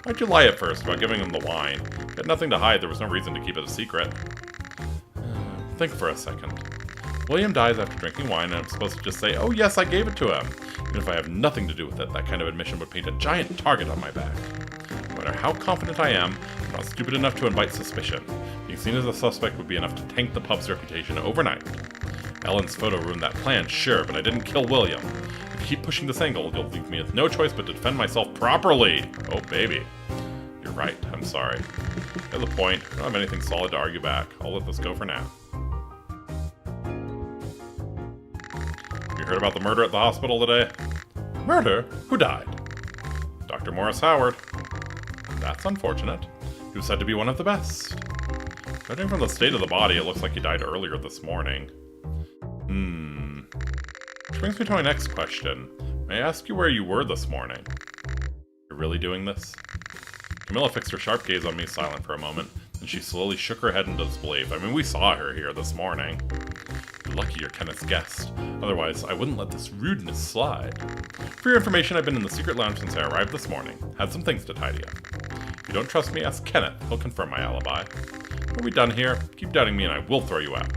Why'd you lie at first about giving him the wine? You had nothing to hide, there was no reason to keep it a secret. Think for a second. William dies after drinking wine and I'm supposed to just say, oh yes, I gave it to him. Even if I have nothing to do with it, that kind of admission would paint a giant target on my back. No matter how confident I am, I'm not stupid enough to invite suspicion. Being seen as a suspect would be enough to tank the pub's reputation overnight. Ellen's photo ruined that plan, sure, but I didn't kill William. If you keep pushing this angle, you'll leave me with no choice but to defend myself properly. Oh, baby. You're right, I'm sorry. At the point, I don't have anything solid to argue back. I'll let this go for now. You heard about the murder at the hospital today? Murder? Who died? Dr. Morris Howard. That's unfortunate. He was said to be one of the best. Judging from the state of the body, it looks like he died earlier this morning. Which brings me to my next question. May I ask you where you were this morning? You're really doing this? Camilla fixed her sharp gaze on me, silent for a moment, then she slowly shook her head in disbelief. I mean, we saw her here this morning. You're lucky you're Kenneth's guest. Otherwise, I wouldn't let this rudeness slide. For your information, I've been in the secret lounge since I arrived this morning. Had some things to tidy up. If you don't trust me, ask Kenneth. He'll confirm my alibi. Are we done here? Keep doubting me and I will throw you out.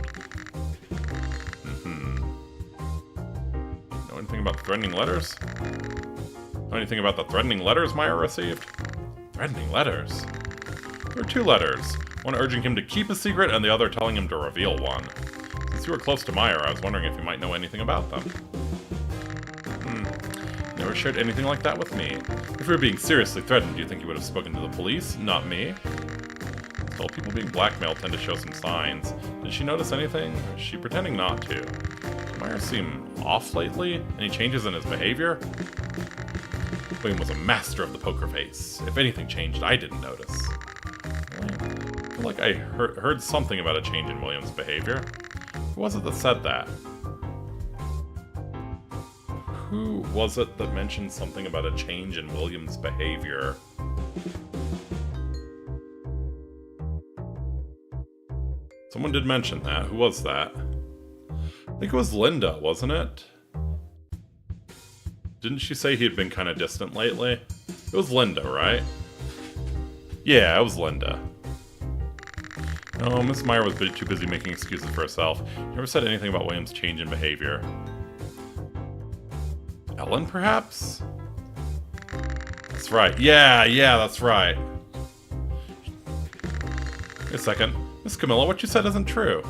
Know anything about the threatening letters? Know anything about the threatening letters Meyer received? Threatening letters? There were 2 letters. One urging him to keep a secret and the other telling him to reveal one. Since you were close to Meyer, I was wondering if you might know anything about them. Know never shared anything like that with me. If you were being seriously threatened, do you think you would have spoken to the police? Not me. Still, people being blackmailed tend to show some signs. Did she notice anything? Or is she pretending not to? Does Myers seem off lately? Any changes in his behavior? William was a master of the poker face. If anything changed, I didn't notice. I feel like I heard something about a change in William's behavior. Who was it that said that? Who was it that mentioned something about a change in William's behavior? Someone did mention that. Who was that? I think it was Linda, wasn't it? Didn't she say he had been kind of distant lately? It was Linda, right? Yeah, it was Linda. No, Miss Meyer was too busy making excuses for herself. She never said anything about William's change in behavior. Ellen, perhaps? That's right. Yeah, that's right. Wait a second. Miss Camilla, what you said isn't true.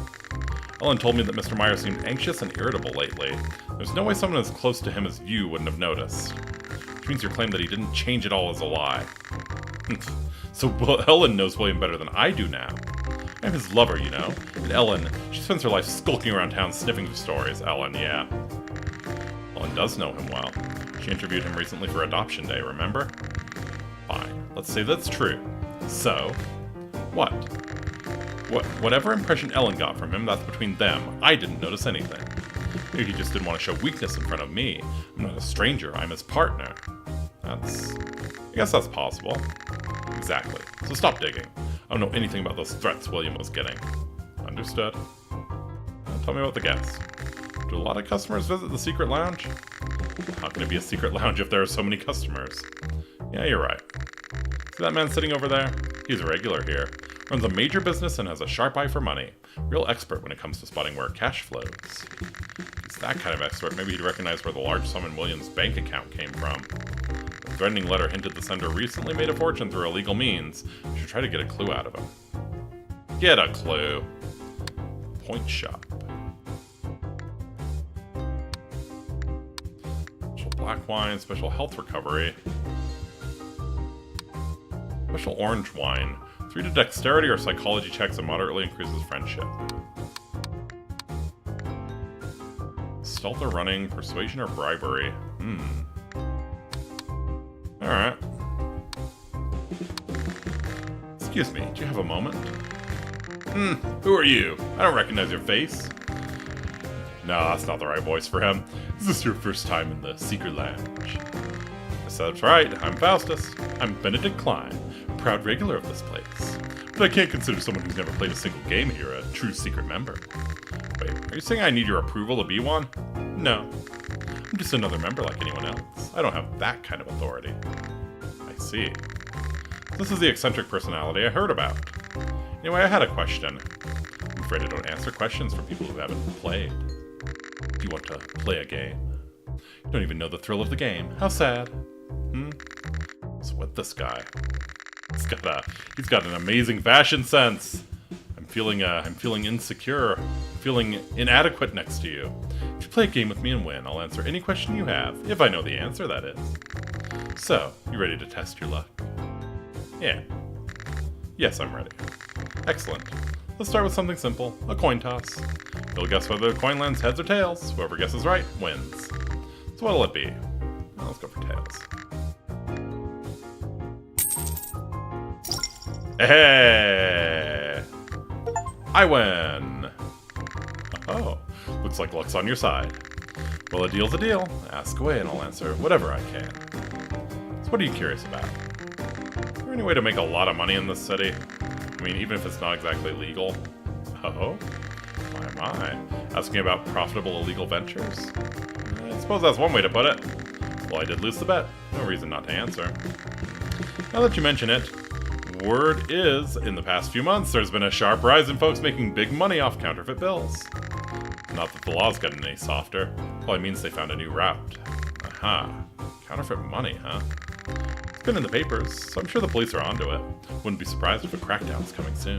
Ellen told me that Mr. Meyer seemed anxious and irritable lately. There's no way someone as close to him as you wouldn't have noticed. Which means your claim that he didn't change at all is a lie. So Ellen knows William better than I do now. I'm his lover, you know. And Ellen, she spends her life skulking around town sniffing for stories. Ellen, yeah. Ellen does know him well. She interviewed him recently for Adoption Day, remember? Fine. Let's say that's true. So, what? Whatever impression Ellen got from him, that's between them. I didn't notice anything. Maybe he just didn't want to show weakness in front of me. I'm not a stranger, I'm his partner. I guess that's possible. Exactly. So stop digging. I don't know anything about those threats William was getting. Understood. Tell me about the guests. Do a lot of customers visit the secret lounge? How can it be a secret lounge if there are so many customers? Yeah, you're right. See that man sitting over there? He's a regular here. Runs a major business and has a sharp eye for money. Real expert when it comes to spotting where cash flows. If he's that kind of expert, maybe he'd recognize where the large sum in William's bank account came from. The threatening letter hinted the sender recently made a fortune through illegal means. We should try to get a clue out of him. Get a clue. Point shop. Special black wine, special health recovery. Special orange wine. 3 to dexterity or psychology checks and moderately increases friendship. Stealth or running, persuasion or bribery. Alright. Excuse me, do you have a moment? Who are you? I don't recognize your face. No, that's not the right voice for him. Is this your first time in the secret lounge? Yes, that's right. I'm Faustus. I'm Benedict Klein, proud regular of this place. But I can't consider someone who's never played a single game here a true secret member. Wait, are you saying I need your approval to be one? No. I'm just another member like anyone else. I don't have that kind of authority. I see. This is the eccentric personality I heard about. Anyway, I had a question. I'm afraid I don't answer questions from people who haven't played. Do you want to play a game? You don't even know the thrill of the game. How sad. What's with this guy? He's got an amazing fashion sense. I'm feeling insecure, feeling inadequate next to you. If you play a game with me and win, I'll answer any question you have, if I know the answer, that is. So, you ready to test your luck? Yeah. Yes, I'm ready. Excellent. Let's start with something simple, a coin toss. You'll guess whether the coin lands heads or tails. Whoever guesses right, wins. So what'll it be? Well, let's go for tails. Hey! I win! Oh, looks like luck's on your side. Well, a deal's a deal. Ask away and I'll answer whatever I can. So what are you curious about? Is there any way to make a lot of money in this city? I mean, even if it's not exactly legal. Oh? My. Asking about profitable illegal ventures? I suppose that's one way to put it. Well, I did lose the bet. No reason not to answer. Now that you mention it, word is, in the past few months, there's been a sharp rise in folks making big money off counterfeit bills. Not that the law's gotten any softer. Probably means they found a new route. Aha. Counterfeit money, huh? It's been in the papers, so I'm sure the police are onto it. Wouldn't be surprised if a crackdown's coming soon.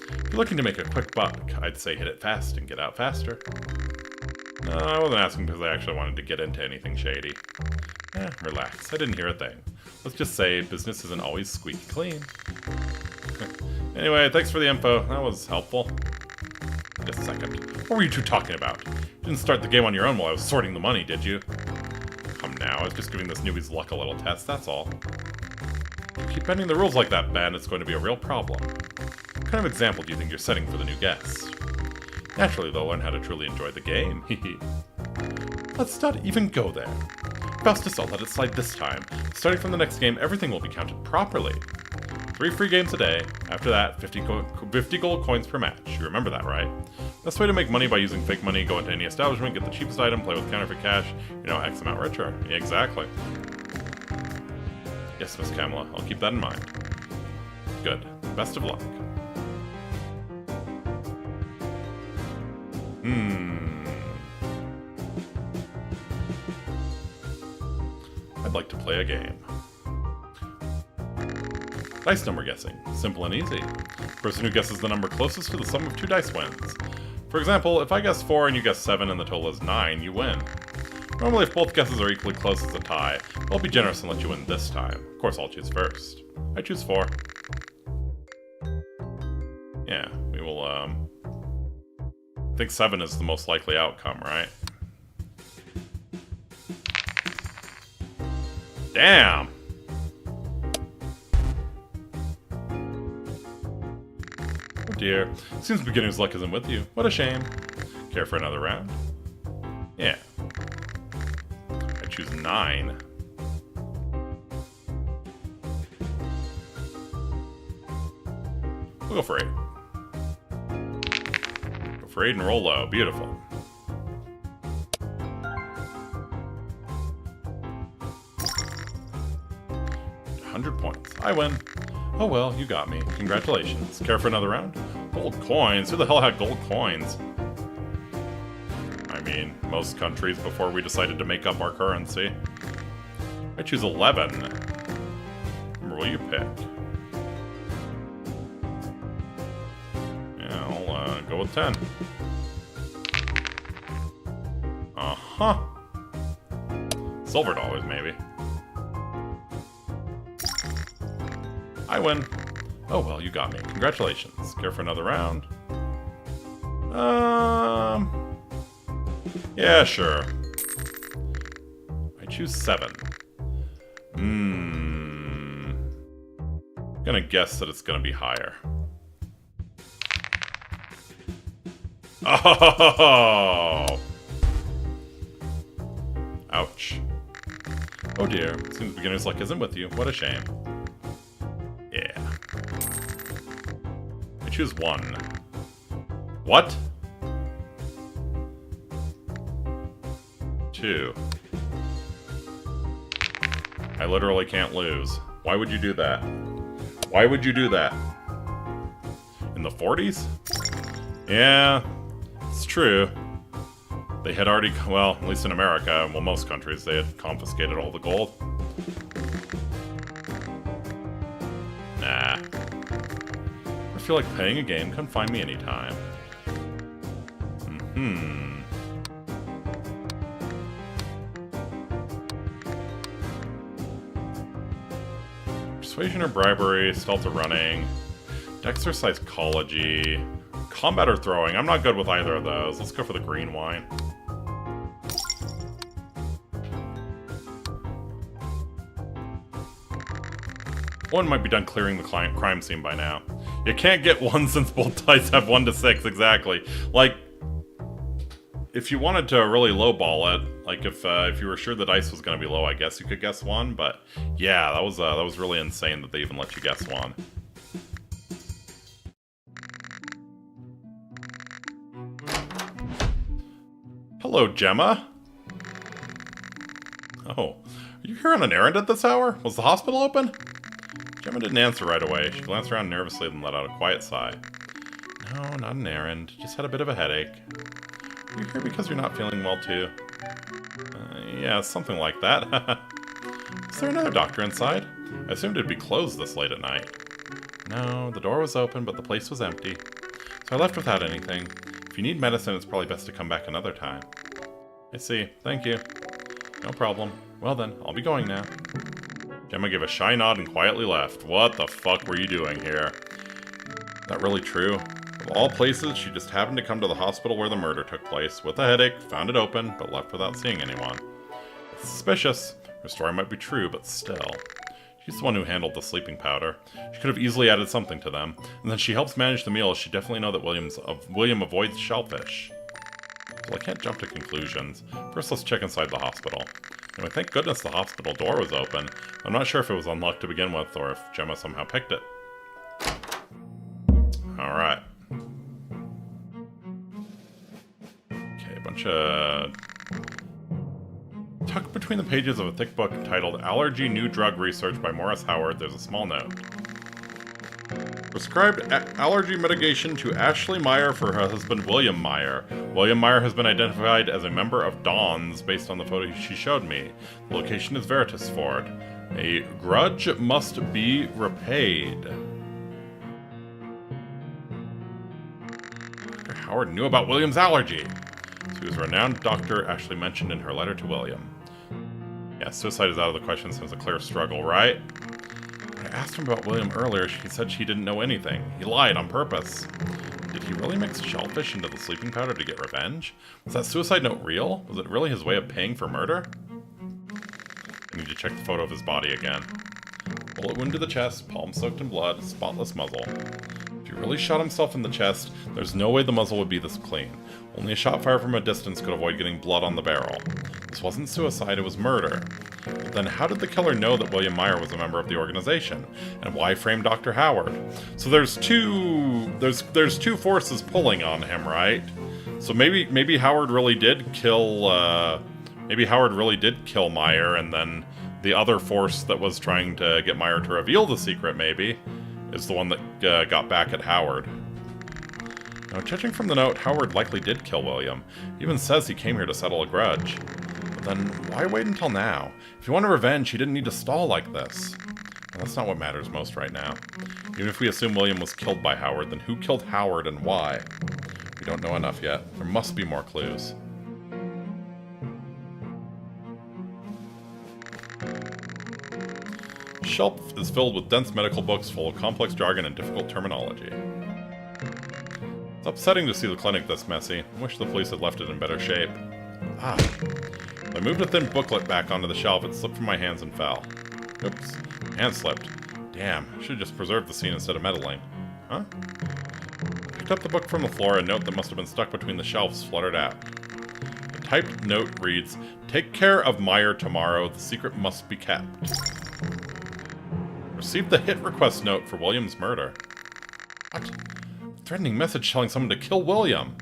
If you're looking to make a quick buck, I'd say hit it fast and get out faster. No, I wasn't asking because I actually wanted to get into anything shady. Relax. I didn't hear a thing. Let's just say business isn't always squeaky clean. Anyway, thanks for the info. That was helpful. Just a second. What were you two talking about? You didn't start the game on your own while I was sorting the money, did you? Come now, I was just giving this newbie's luck a little test, that's all. If you keep bending the rules like that, Ben, it's going to be a real problem. What kind of example do you think you're setting for the new guests? Naturally, they'll learn how to truly enjoy the game. Let's not even go there. Faustus, I'll let it slide this time. Starting from the next game, everything will be counted properly. 3 free games a day. After that, 50 gold coins per match. You remember that, right? Best way to make money by using fake money, go into any establishment, get the cheapest item, play with counterfeit cash, you know, X amount richer. Yeah, exactly. Yes, Miss Kamala, I'll keep that in mind. Good. Best of luck. I'd like to play a game. Dice number guessing. Simple and easy. Person who guesses the number closest to the sum of 2 dice wins. For example, if I guess 4 and you guess 7 and the total is 9, you win. Normally, if both guesses are equally close, it's a tie. I'll be generous and let you win this time. Of course, I'll choose first. I choose 4. Yeah, we will, I think 7 is the most likely outcome, right? Damn! Oh dear. Seems beginner's luck isn't with you. What a shame. Care for another round? Yeah. I choose 9. We'll go for 8. Go for 8 and roll low. Beautiful. 100 points. I win. Oh well, you got me. Congratulations. Care for another round? Gold coins? Who the hell had gold coins? I mean, most countries before we decided to make up our currency. I choose 11. What will you pick? Yeah, I'll go with 10. Uh-huh. Silver dollars, maybe. I win. Oh well, you got me. Congratulations. Care for another round? Yeah, sure. I choose 7. Gonna guess that it's gonna be higher. Oh! Ouch. Oh dear. Seems beginner's luck isn't with you. What a shame. Yeah. I choose 1. What? 2. I literally can't lose. Why would you do that? Why would you do that? In the 40s? Yeah, it's true. They had already, well, at least in America, well, most countries, they had confiscated all the gold. Nah. I feel like playing a game. Come find me anytime. Persuasion or bribery, stealth or running, dex or psychology, combat or throwing. I'm not good with either of those. Let's go for the green wine. One might be done clearing the crime scene by now. You can't get 1 since both dice have 1 to 6, exactly. Like, if you wanted to really lowball it, like if you were sure the dice was going to be low, I guess you could guess 1. But yeah, that was really insane that they even let you guess 1. Hello, Gemma. Oh, are you here on an errand at this hour? Was the hospital open? Gemma didn't answer right away. She glanced around nervously and let out a quiet sigh. No, not an errand. Just had a bit of a headache. Are you here because you're not feeling well, too? Yeah, something like that. Is there another doctor inside? I assumed it'd be closed this late at night. No, the door was open, but the place was empty. So I left without anything. If you need medicine, it's probably best to come back another time. I see. Thank you. No problem. Well then, I'll be going now. Gemma gave a shy nod and quietly left. What the fuck were you doing here? Is that really true? Of all places, she just happened to come to the hospital where the murder took place, with a headache, found it open, but left without seeing anyone. It's suspicious. Her story might be true, but still. She's the one who handled the sleeping powder. She could have easily added something to them, and then she helps manage the meal. She definitely know that William avoids shellfish. Well, I can't jump to conclusions. First, let's check inside the hospital. Anyway, thank goodness the hospital door was open. I'm not sure if it was unlocked to begin with, or if Gemma somehow picked it. Alright. Okay, a bunch of... Tucked between the pages of a thick book titled Allergy New Drug Research by Morris Howard, there's a small note. Prescribed allergy mitigation to Ashley Meyer for her husband William Meyer. William Meyer has been identified as a member of Dawn's based on the photo she showed me. The location is Veritas Ford. A grudge must be repaid. Dr. Howard knew about William's allergy. So he was a renowned doctor Ashley mentioned in her letter to William. Yeah, suicide is out of the question since a clear struggle, right? When I asked him about William earlier, she said she didn't know anything. He lied on purpose. Did he really mix shellfish into the sleeping powder to get revenge? Was that suicide note real? Was it really his way of paying for murder? I need to check the photo of his body again. Bullet wound to the chest, palm soaked in blood, spotless muzzle. If he really shot himself in the chest, there's no way the muzzle would be this clean. Only a shot fired from a distance could avoid getting blood on the barrel. This wasn't suicide, it was murder. But then how did the killer know that William Meyer was a member of the organization? And why frame Dr. Howard? So there's two forces pulling on him, right? So maybe Howard really did kill Meyer, and then the other force that was trying to get Meyer to reveal the secret, maybe, is the one that got back at Howard. Now, judging from the note, Howard likely did kill William. He even says he came here to settle a grudge. But then, why wait until now? If he wanted revenge, he didn't need to stall like this. And that's not what matters most right now. Even if we assume William was killed by Howard, then who killed Howard and why? We don't know enough yet. There must be more clues. The shelf is filled with dense medical books full of complex jargon and difficult terminology. It's upsetting to see the clinic this messy. I wish the police had left it in better shape. Ah. I moved a thin booklet back onto the shelf. It slipped from my hands and fell. Oops. My hand slipped. Damn, I should have just preserved the scene instead of meddling. Huh? I picked up the book from the floor. A note that must have been stuck between the shelves fluttered out. The typed note reads, "Take care of Meyer tomorrow. The secret must be kept." Received the hit request note for William's murder. What? Threatening message telling someone to kill William.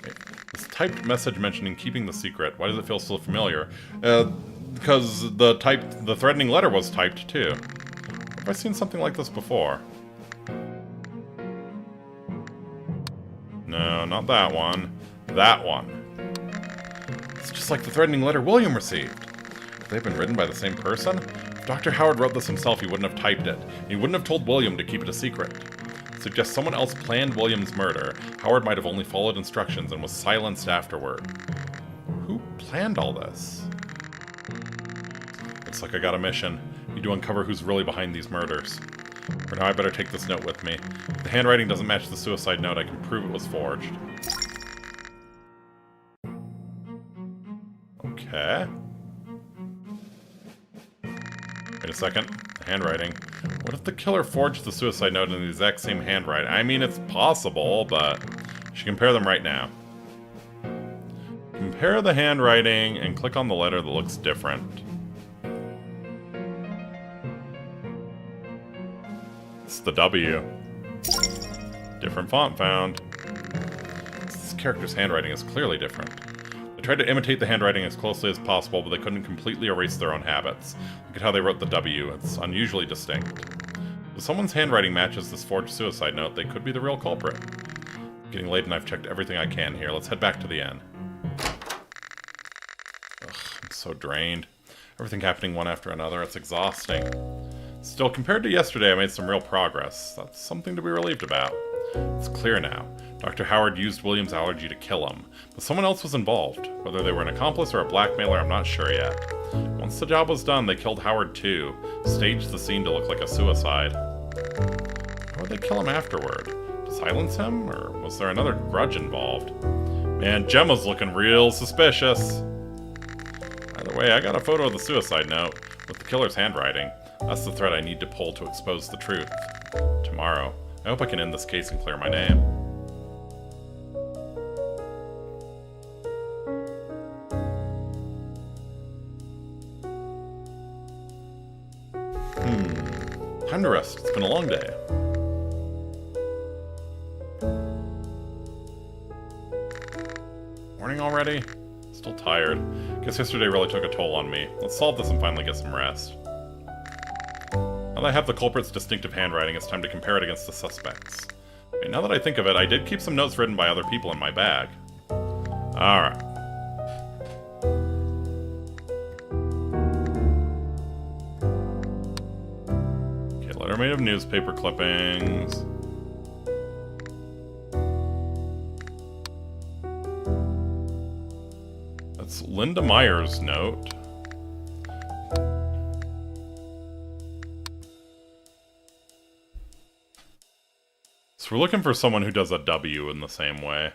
Wait, this typed message mentioning keeping the secret. Why does it feel so familiar? Because the threatening letter was typed too. Have I seen something like this before? No, not that one. That one. It's just like the threatening letter William received. Have they been written by the same person? If Dr. Howard wrote this himself, he wouldn't have typed it. He wouldn't have told William to keep it a secret. It suggests someone else planned William's murder. Howard might have only followed instructions and was silenced afterward. Who planned all this? Looks like I got a mission. Need to uncover who's really behind these murders. For now, I better take this note with me. If the handwriting doesn't match the suicide note, I can prove it was forged. Okay. Wait a second. The handwriting. What if the killer forged the suicide note in the exact same handwriting? I mean, it's possible, but I should compare them right now. Compare the handwriting and click on the letter that looks different. It's the W. Different font found. This character's handwriting is clearly different. They tried to imitate the handwriting as closely as possible, but they couldn't completely erase their own habits. Look at how they wrote the W. It's unusually distinct. If someone's handwriting matches this forged suicide note, they could be the real culprit. It's getting late and I've checked everything I can here. Let's head back to the inn. Ugh, I'm so drained. Everything happening one after another. It's exhausting. Still, compared to yesterday, I made some real progress. That's something to be relieved about. It's clear now. Dr. Howard used William's allergy to kill him, but someone else was involved. Whether they were an accomplice or a blackmailer, I'm not sure yet. Once the job was done, they killed Howard too, staged the scene to look like a suicide. How would they kill him afterward? To silence him, or was there another grudge involved? Man, Gemma's looking real suspicious. Either way, I got a photo of the suicide note, with the killer's handwriting. That's the thread I need to pull to expose the truth. Tomorrow. I hope I can end this case and clear my name. Time to rest. It's been a long day. Morning already? Still tired. Guess yesterday really took a toll on me. Let's solve this and finally get some rest. Now that I have the culprit's distinctive handwriting, it's time to compare it against the suspects. Wait, now that I think of it, I did keep some notes written by other people in my bag. Alright. Okay, letter made of newspaper clippings. That's Linda Meyer's note. So we're looking for someone who does a W in the same way.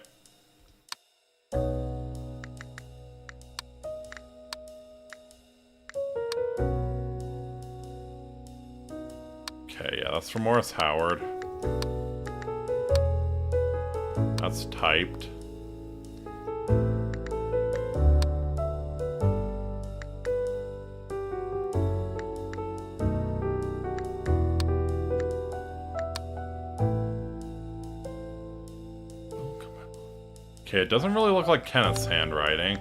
Okay, yeah, that's from Morris Howard. That's typed. Okay, it doesn't really look like Kenneth's handwriting.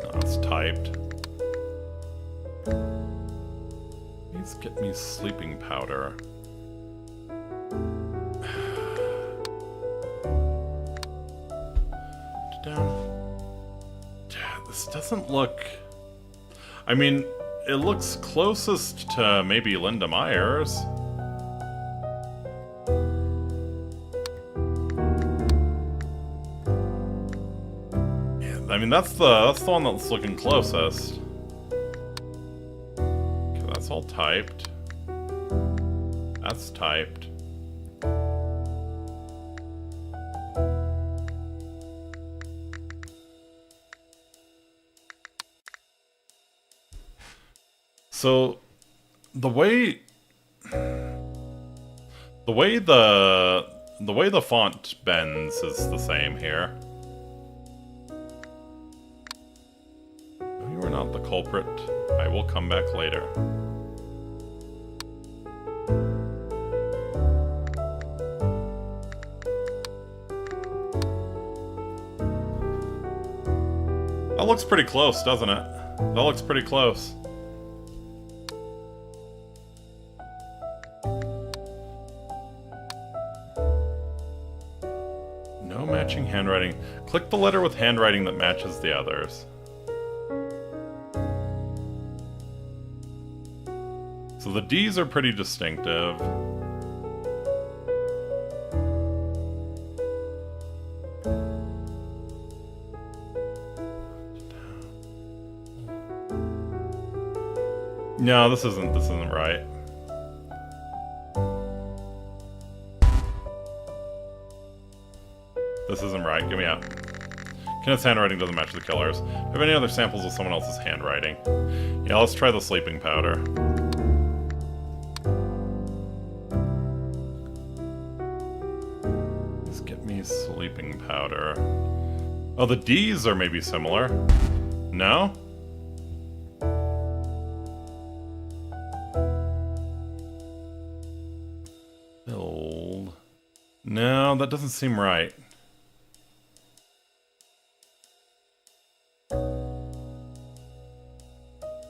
No, it's typed. Please get me sleeping powder. This doesn't look... I mean, it looks closest to maybe Linda Myers. Yeah, I mean, that's the one that's looking closest. Okay, that's all typed. That's typed. So, the way the font bends is the same here. No, you are not the culprit. I will come back later. That looks pretty close, doesn't it? That looks pretty close. No matching handwriting. Click the letter with handwriting that matches the others. So the D's are pretty distinctive. No, this isn't right. This isn't right. Get me out. Kenneth's handwriting doesn't match the killer's. Do you have any other samples of someone else's handwriting? Yeah, let's try the sleeping powder. Please get me sleeping powder. Oh, the D's are maybe similar. No? Build. No, that doesn't seem right.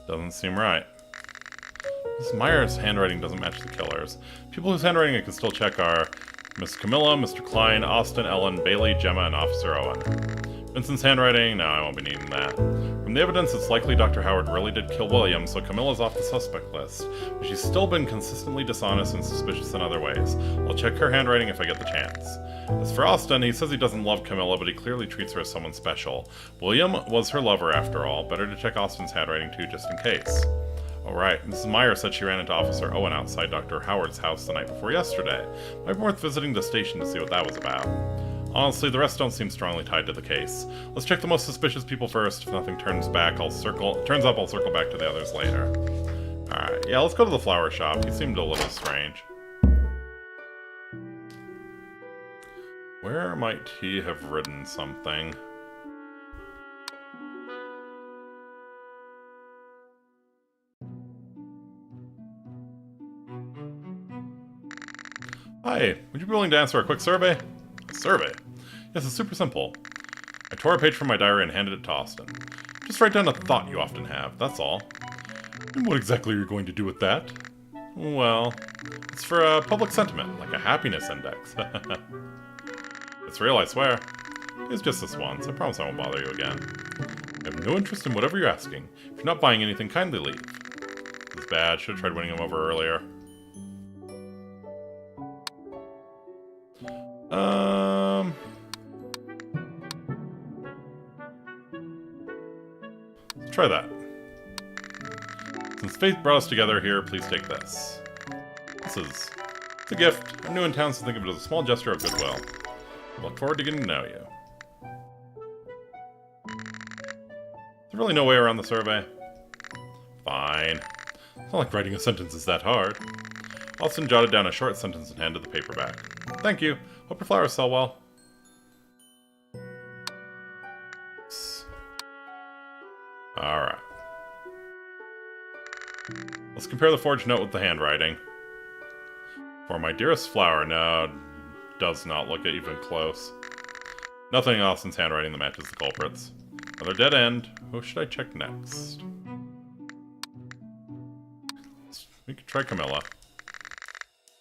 Doesn't seem right. This Myers' handwriting doesn't match the killer's. People whose handwriting I can still check are Miss Camilla, Mr. Klein, Austin, Ellen, Bailey, Gemma, and Officer Owen. Vincent's handwriting? No, I won't be needing that. From the evidence, it's likely Dr. Howard really did kill William, so Camilla's off the suspect list. But she's still been consistently dishonest and suspicious in other ways. I'll check her handwriting if I get the chance. As for Austin, he says he doesn't love Camilla, but he clearly treats her as someone special. William was her lover, after all. Better to check Austin's handwriting, too, just in case. Alright, Mrs. Meyer said she ran into Officer Owen outside Dr. Howard's house the night before yesterday. Might be worth visiting the station to see what that was about. Honestly, the rest don't seem strongly tied to the case. Let's check the most suspicious people first. If nothing turns up, I'll circle back to the others later. Alright, yeah, let's go to the flower shop. He seemed a little strange. Where might he have written something? Hi, would you be willing to answer a quick survey? A survey? Yes, it's super simple. I tore a page from my diary and handed it to Austin. Just write down a thought you often have, that's all. And what exactly are you going to do with that? Well, it's for a public sentiment, like a happiness index. It's real, I swear. It's just this once. I promise I won't bother you again. I have no interest in whatever you're asking. If you're not buying anything, kindly leave. This is bad. Should have tried winning him over earlier. Let's try that. Since fate brought us together here, please take this. It's a gift. I'm new in town, so think of it as a small gesture of goodwill. I look forward to getting to know you. There's really no way around the survey. Fine. It's not like writing a sentence is that hard. Austin jotted down a short sentence and handed the paper back. Thank you. Hope your flowers sell well. Alright. Let's compare the forged note with the handwriting. For my dearest flower, no, does not look even close. Nothing in Austin's handwriting that matches the culprits. Another dead end. Who should I check next? We could try Camilla.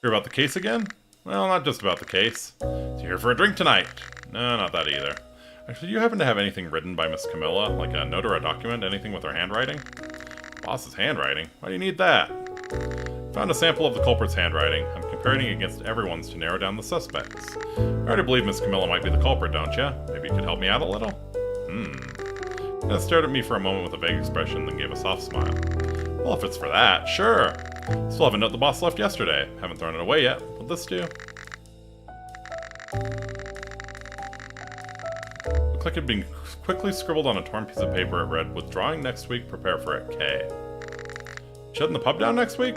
Hear about the case again? Well, not just about the case. So you're here for a drink tonight? No, not that either. Actually, do you happen to have anything written by Miss Camilla? Like a note or a document? Anything with her handwriting? Boss's handwriting? Why do you need that? Found a sample of the culprit's handwriting. I'm comparing it against everyone's to narrow down the suspects. I already believe Miss Camilla might be the culprit, don't you? Maybe you could help me out a little? Kinda stared at me for a moment with a vague expression, then gave a soft smile. Well, if it's for that, sure. Still have a note the boss left yesterday. Haven't thrown it away yet. What'll this do? Looked like it'd been quickly scribbled on a torn piece of paper. It read, withdrawing next week, prepare for it, K. Shutting the pub down next week?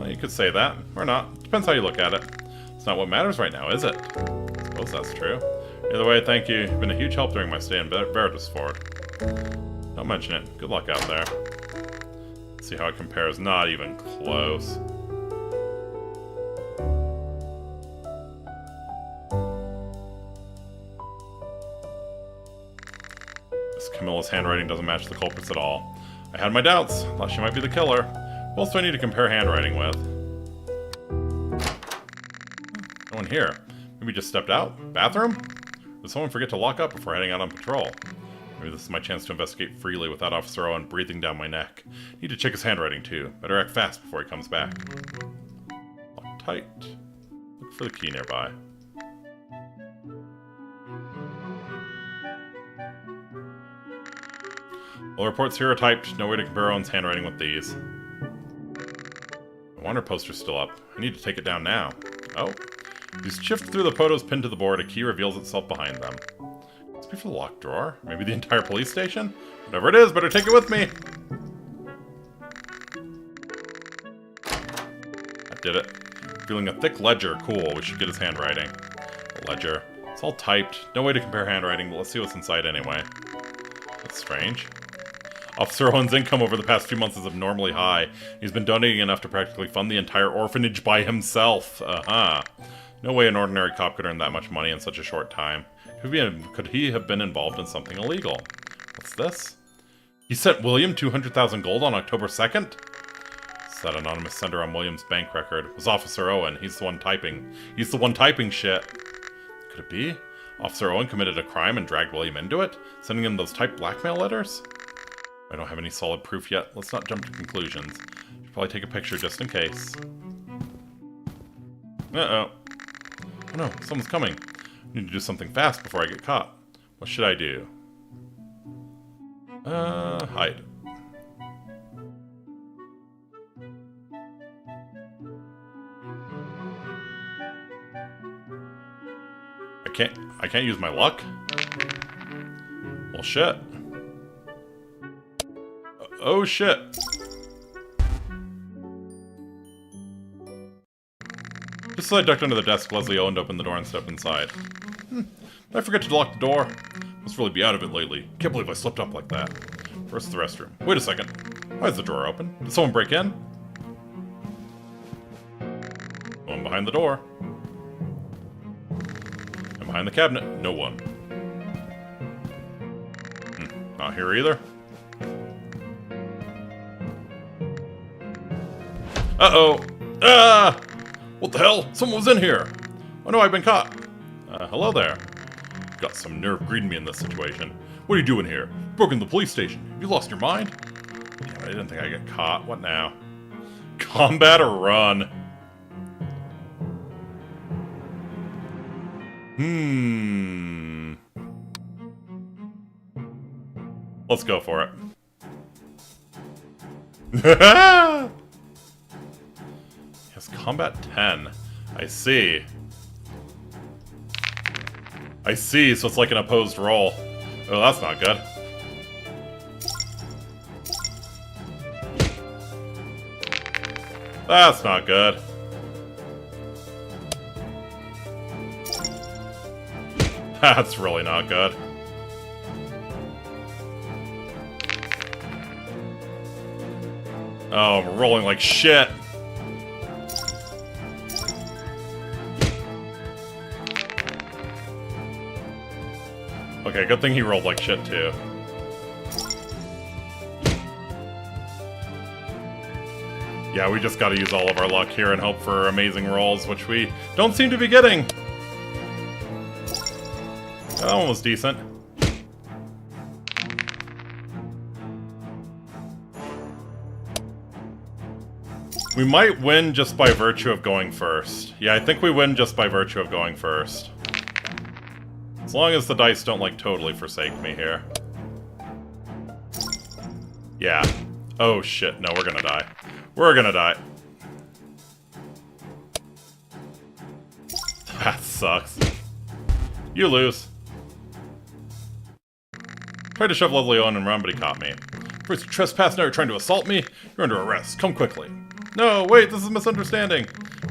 You could say that, or not. Depends how you look at it. It's not what matters right now, is it? I suppose that's true. Either way, thank you. You've been a huge help during my stay in Veritasford. Don't mention it. Good luck out there. Let's see how it compares. Not even close. Miss Camilla's handwriting doesn't match the culprits at all. I had my doubts. Thought she might be the killer. Who else do I need to compare handwriting with? No one here. Maybe just stepped out? Bathroom? Did someone forget to lock up before heading out on patrol? Maybe this is my chance to investigate freely without Officer Owen breathing down my neck. Need to check his handwriting too. Better act fast before he comes back. Lock tight. Look for the key nearby. All reports here are typed. No way to compare Owen's handwriting with these. The Wander poster's still up. I need to take it down now. Oh. You shift through the photos pinned to the board. A key reveals itself behind them. Must be for the locked drawer? Maybe the entire police station? Whatever it is, better take it with me! I did it. Feeling a thick ledger. Cool, we should get his handwriting. A ledger. It's all typed. No way to compare handwriting, but let's see what's inside anyway. That's strange. Officer Owen's income over the past few months is abnormally high. He's been donating enough to practically fund the entire orphanage by himself. No way an ordinary cop could earn that much money in such a short time. Could he have been involved in something illegal? What's this? He sent William 200,000 gold on October 2nd? It's that anonymous sender on William's bank record. It was Officer Owen. He's the one typing. He's the one typing shit. Could it be? Officer Owen committed a crime and dragged William into it? Sending him those typed blackmail letters? I don't have any solid proof yet. Let's not jump to conclusions. Should probably take a picture just in case. Uh-oh. Oh no, someone's coming. I need to do something fast before I get caught. What should I do? Hide. I can't use my luck? Well, shit. Oh, shit. Just as I ducked under the desk, Leslie opened the door and stepped inside. Did I forget to lock the door? Must really be out of it lately. Can't believe I slipped up like that. First, the restroom. Wait a second. Why is the drawer open? Did someone break in? No one behind the door. And behind the cabinet, no one. Not here either. Uh-oh! Ah! What the hell? Someone was in here! Oh no, I've been caught! Hello there. You've got some nerve greeting me in this situation. What are you doing here? Broke into the police station. Have you lost your mind? Damn, I didn't think I'd get caught. What now? Combat or run? Let's go for it. Yes, combat 10. I see. I see, so it's like an opposed roll. Oh, that's not good. That's not good. That's really not good. Oh, I'm rolling like shit. Okay, good thing he rolled like shit, too. Yeah, we just gotta use all of our luck here and hope for amazing rolls, which we don't seem to be getting. That one was decent. We might win just by virtue of going first. Yeah, I think we win just by virtue of going first. As long as the dice don't, like, totally forsake me here. Yeah. Oh, shit. No, we're gonna die. We're gonna die. That sucks. You lose. Tried to shove Leslie on and run, but he caught me. First you trespass, now you're trying to assault me? You're under arrest. Come quickly. No, wait, this is a misunderstanding.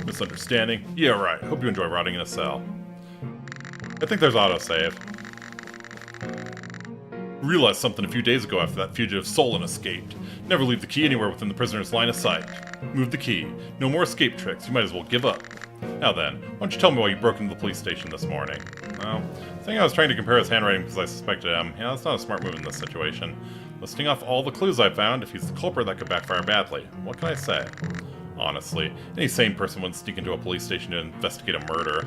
Misunderstanding? Yeah, right. Hope you enjoy rotting in a cell. I think there's autosave. Realized something a few days ago after that fugitive Solon escaped. Never leave the key anywhere within the prisoner's line of sight. Move the key. No more escape tricks. You might as well give up. Now then, why don't you tell me why you broke into the police station this morning? Well, saying I was trying to compare his handwriting because I suspected him. Yeah, that's not a smart move in this situation. Listing off all the clues I found, if he's the culprit, that could backfire badly. What can I say? Honestly, any sane person wouldn't sneak into a police station to investigate a murder.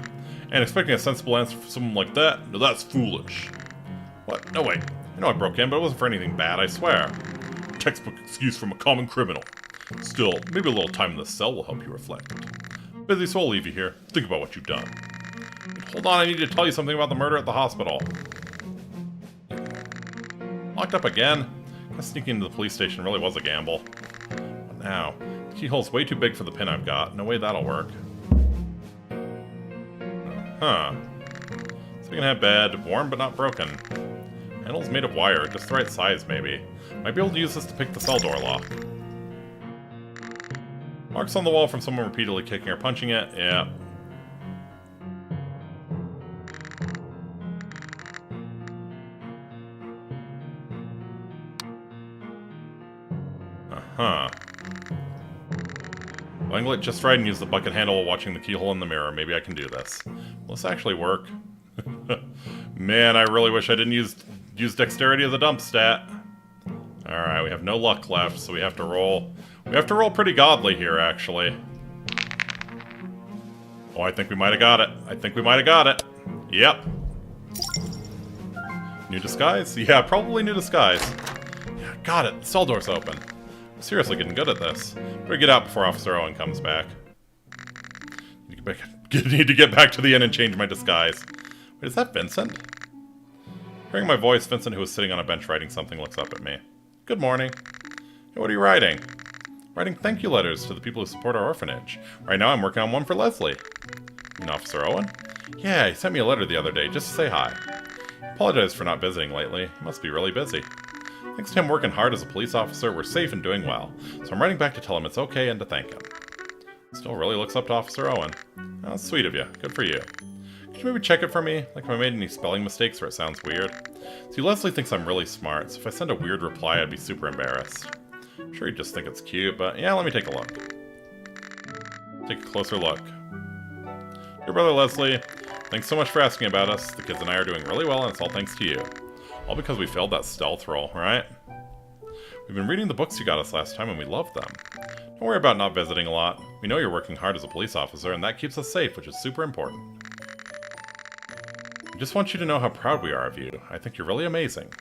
And expecting a sensible answer from someone like that? No, that's foolish. What? No, wait. I know I broke in, but it wasn't for anything bad, I swear. Textbook excuse from a common criminal. Still, maybe a little time in the cell will help you reflect. Busy, so I'll leave you here. Think about what you've done. Hold on, I need to tell you something about the murder at the hospital. Locked up again? Guess sneaking into the police station really was a gamble. What now? The keyhole's way too big for the pin I've got. No way that'll work. Huh. Second-hand bed, warm but not broken. Handle's made of wire, just the right size maybe. Might be able to use this to pick the cell door lock. Marks on the wall from someone repeatedly kicking or punching it, yeah. Uh-huh. I'll angle it just right and use the bucket handle while watching the keyhole in the mirror. Maybe I can do this. Will this actually work? Man, I really wish I didn't use dexterity as a dump stat. Alright, we have no luck left, so we have to roll. We have to roll pretty godly here, actually. Oh, I think we might have got it. I think we might have got it. Yep. New disguise? Yeah, probably new disguise. Yeah, got it. The cell door's open. I'm seriously getting good at this. Better get out before Officer Owen comes back. Need to get back to the inn and change my disguise. Wait, is that Vincent? Hearing my voice, Vincent, who was sitting on a bench writing something, looks up at me. Good morning. Hey, what are you writing? Writing thank you letters to the people who support our orphanage. Right now I'm working on one for Leslie. You know Officer Owen? Yeah, he sent me a letter the other day, just to say hi. He apologized for not visiting lately. He must be really busy. Thanks to him working hard as a police officer, we're safe and doing well. So I'm writing back to tell him it's okay and to thank him. Still really looks up to Officer Owen. Oh, that's sweet of you. Good for you. Could you maybe check it for me? Like if I made any spelling mistakes or it sounds weird? See, Leslie thinks I'm really smart, so if I send a weird reply, I'd be super embarrassed. I'm sure he'd just think it's cute, but yeah, let me take a look. Take a closer look. Dear brother Leslie, thanks so much for asking about us. The kids and I are doing really well, and it's all thanks to you. All because we failed that stealth roll, right? We've been reading the books you got us last time, and we love them. Don't worry about not visiting a lot. We know you're working hard as a police officer, and that keeps us safe, which is super important. I just want you to know how proud we are of you. I think you're really amazing.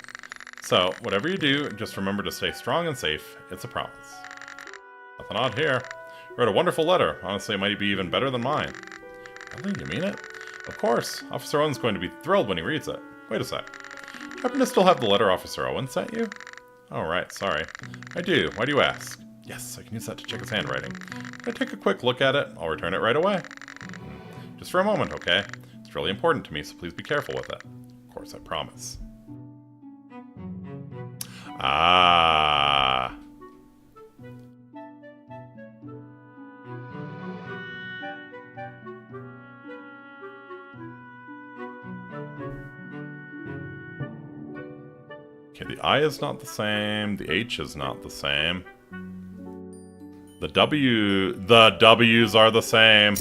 So, whatever you do, just remember to stay strong and safe. It's a promise. Nothing odd here. You wrote a wonderful letter. Honestly, it might be even better than mine. Really? You mean it? Of course. Officer Owen's going to be thrilled when he reads it. Wait a sec. Do you happen to still have the letter Officer Owen sent you? Oh, right. Sorry. I do. Why do you ask? Yes, I can use that to check his handwriting. Can I take a quick look at it? I'll return it right away. Just for a moment, okay? It's really important to me, so please be careful with it. Of course, I promise. Ah. Okay, the I is not the same, the H is not the same. The W's are the same.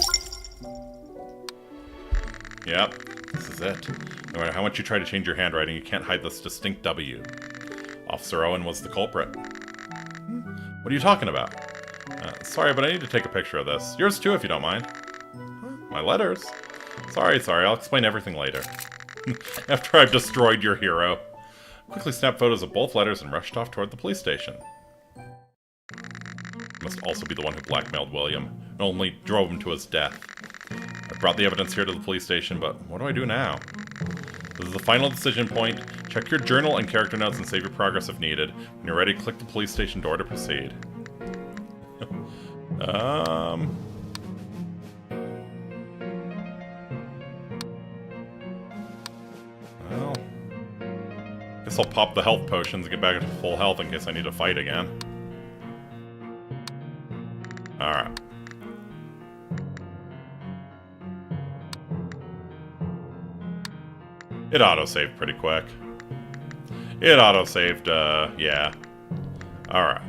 Yep, this is it. No matter how much you try to change your handwriting, you can't hide this distinct W. Officer Owen was the culprit. What are you talking about? Sorry, but I need to take a picture of this. Yours too, if you don't mind. My letters? Sorry, I'll explain everything later. After I've destroyed your hero. Quickly snapped photos of both letters and rushed off toward the police station. Must also be the one who blackmailed William, and only drove him to his death. I brought the evidence here to the police station, but what do I do now? This is the final decision point. Check your journal and character notes and save your progress if needed. When you're ready, click the police station door to proceed. Well, guess I'll pop the health potions and get back to full health in case I need to fight again. Alright. It auto-saved pretty quick. It auto-saved, yeah. Alright.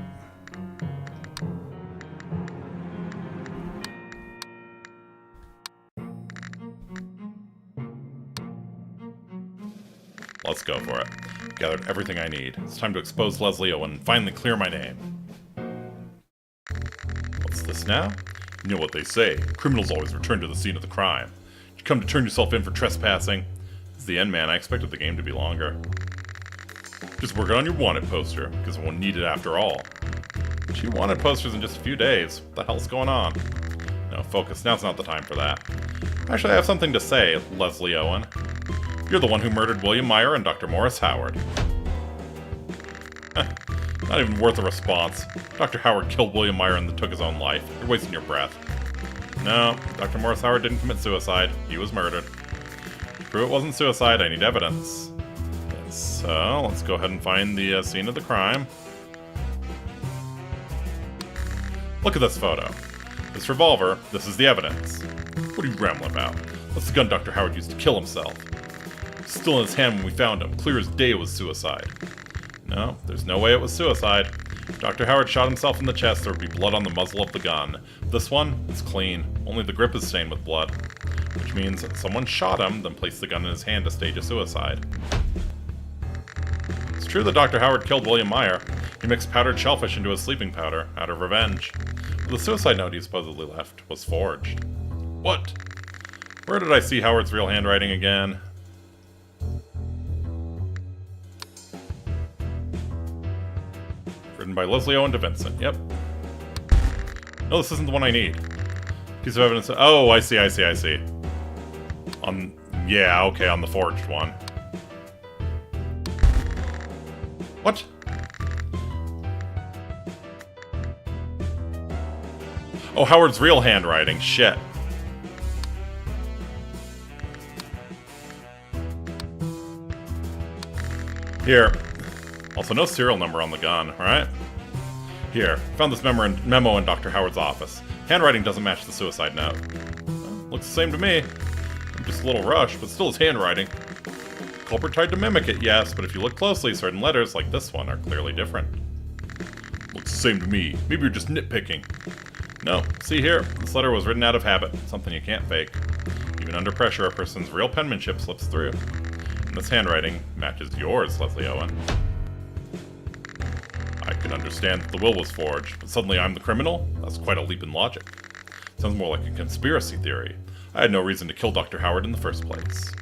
Let's go for it. Gathered everything I need. It's time to expose Leslie Owen and finally clear my name. What's this now? You know what they say. Criminals always return to the scene of the crime. Did you come to turn yourself in for trespassing? It's the end, man. I expected the game to be longer. Just working on your wanted poster, because I won't need it after all. But you wanted posters in just a few days. What the hell's going on? No, focus. Now's not the time for that. Actually, I have something to say, Leslie Owen. You're the one who murdered William Meyer and Dr. Morris Howard. Not even worth a response. Dr. Howard killed William Meyer and then took his own life. You're wasting your breath. No, Dr. Morris Howard didn't commit suicide. He was murdered. To prove it wasn't suicide, I need evidence. So, let's go ahead and find the scene of the crime. Look at this photo. This revolver, this is the evidence. What are you rambling about? That's the gun Dr. Howard used to kill himself. Still in his hand when we found him. Clear as day it was suicide. No, there's no way it was suicide. If Dr. Howard shot himself in the chest, there would be blood on the muzzle of the gun. This one, it's clean. Only the grip is stained with blood. Which means someone shot him, then placed the gun in his hand to stage a suicide. It's true that Dr. Howard killed William Meyer. He mixed powdered shellfish into his sleeping powder, out of revenge. The suicide note he supposedly left was forged. What? Where did I see Howard's real handwriting again? Written by Leslie Owen to Vincent. Yep. No, this isn't the one I need. Piece of evidence. Oh, I see. Yeah, okay, on the forged one. What? Oh, Howard's real handwriting. Shit. Here. Also, no serial number on the gun, right? Here. Found this memo in Dr. Howard's office. Handwriting doesn't match the suicide note. Well, looks the same to me. I'm just a little rushed, but still his handwriting. Culprit tried to mimic it, yes, but if you look closely, certain letters, like this one, are clearly different. Looks the same to me. Maybe you're just nitpicking. No, see here, this letter was written out of habit, something you can't fake. Even under pressure, a person's real penmanship slips through. And this handwriting matches yours, Leslie Owen. I can understand that the will was forged, but suddenly I'm the criminal? That's quite a leap in logic. Sounds more like a conspiracy theory. I had no reason to kill Dr. Howard in the first place.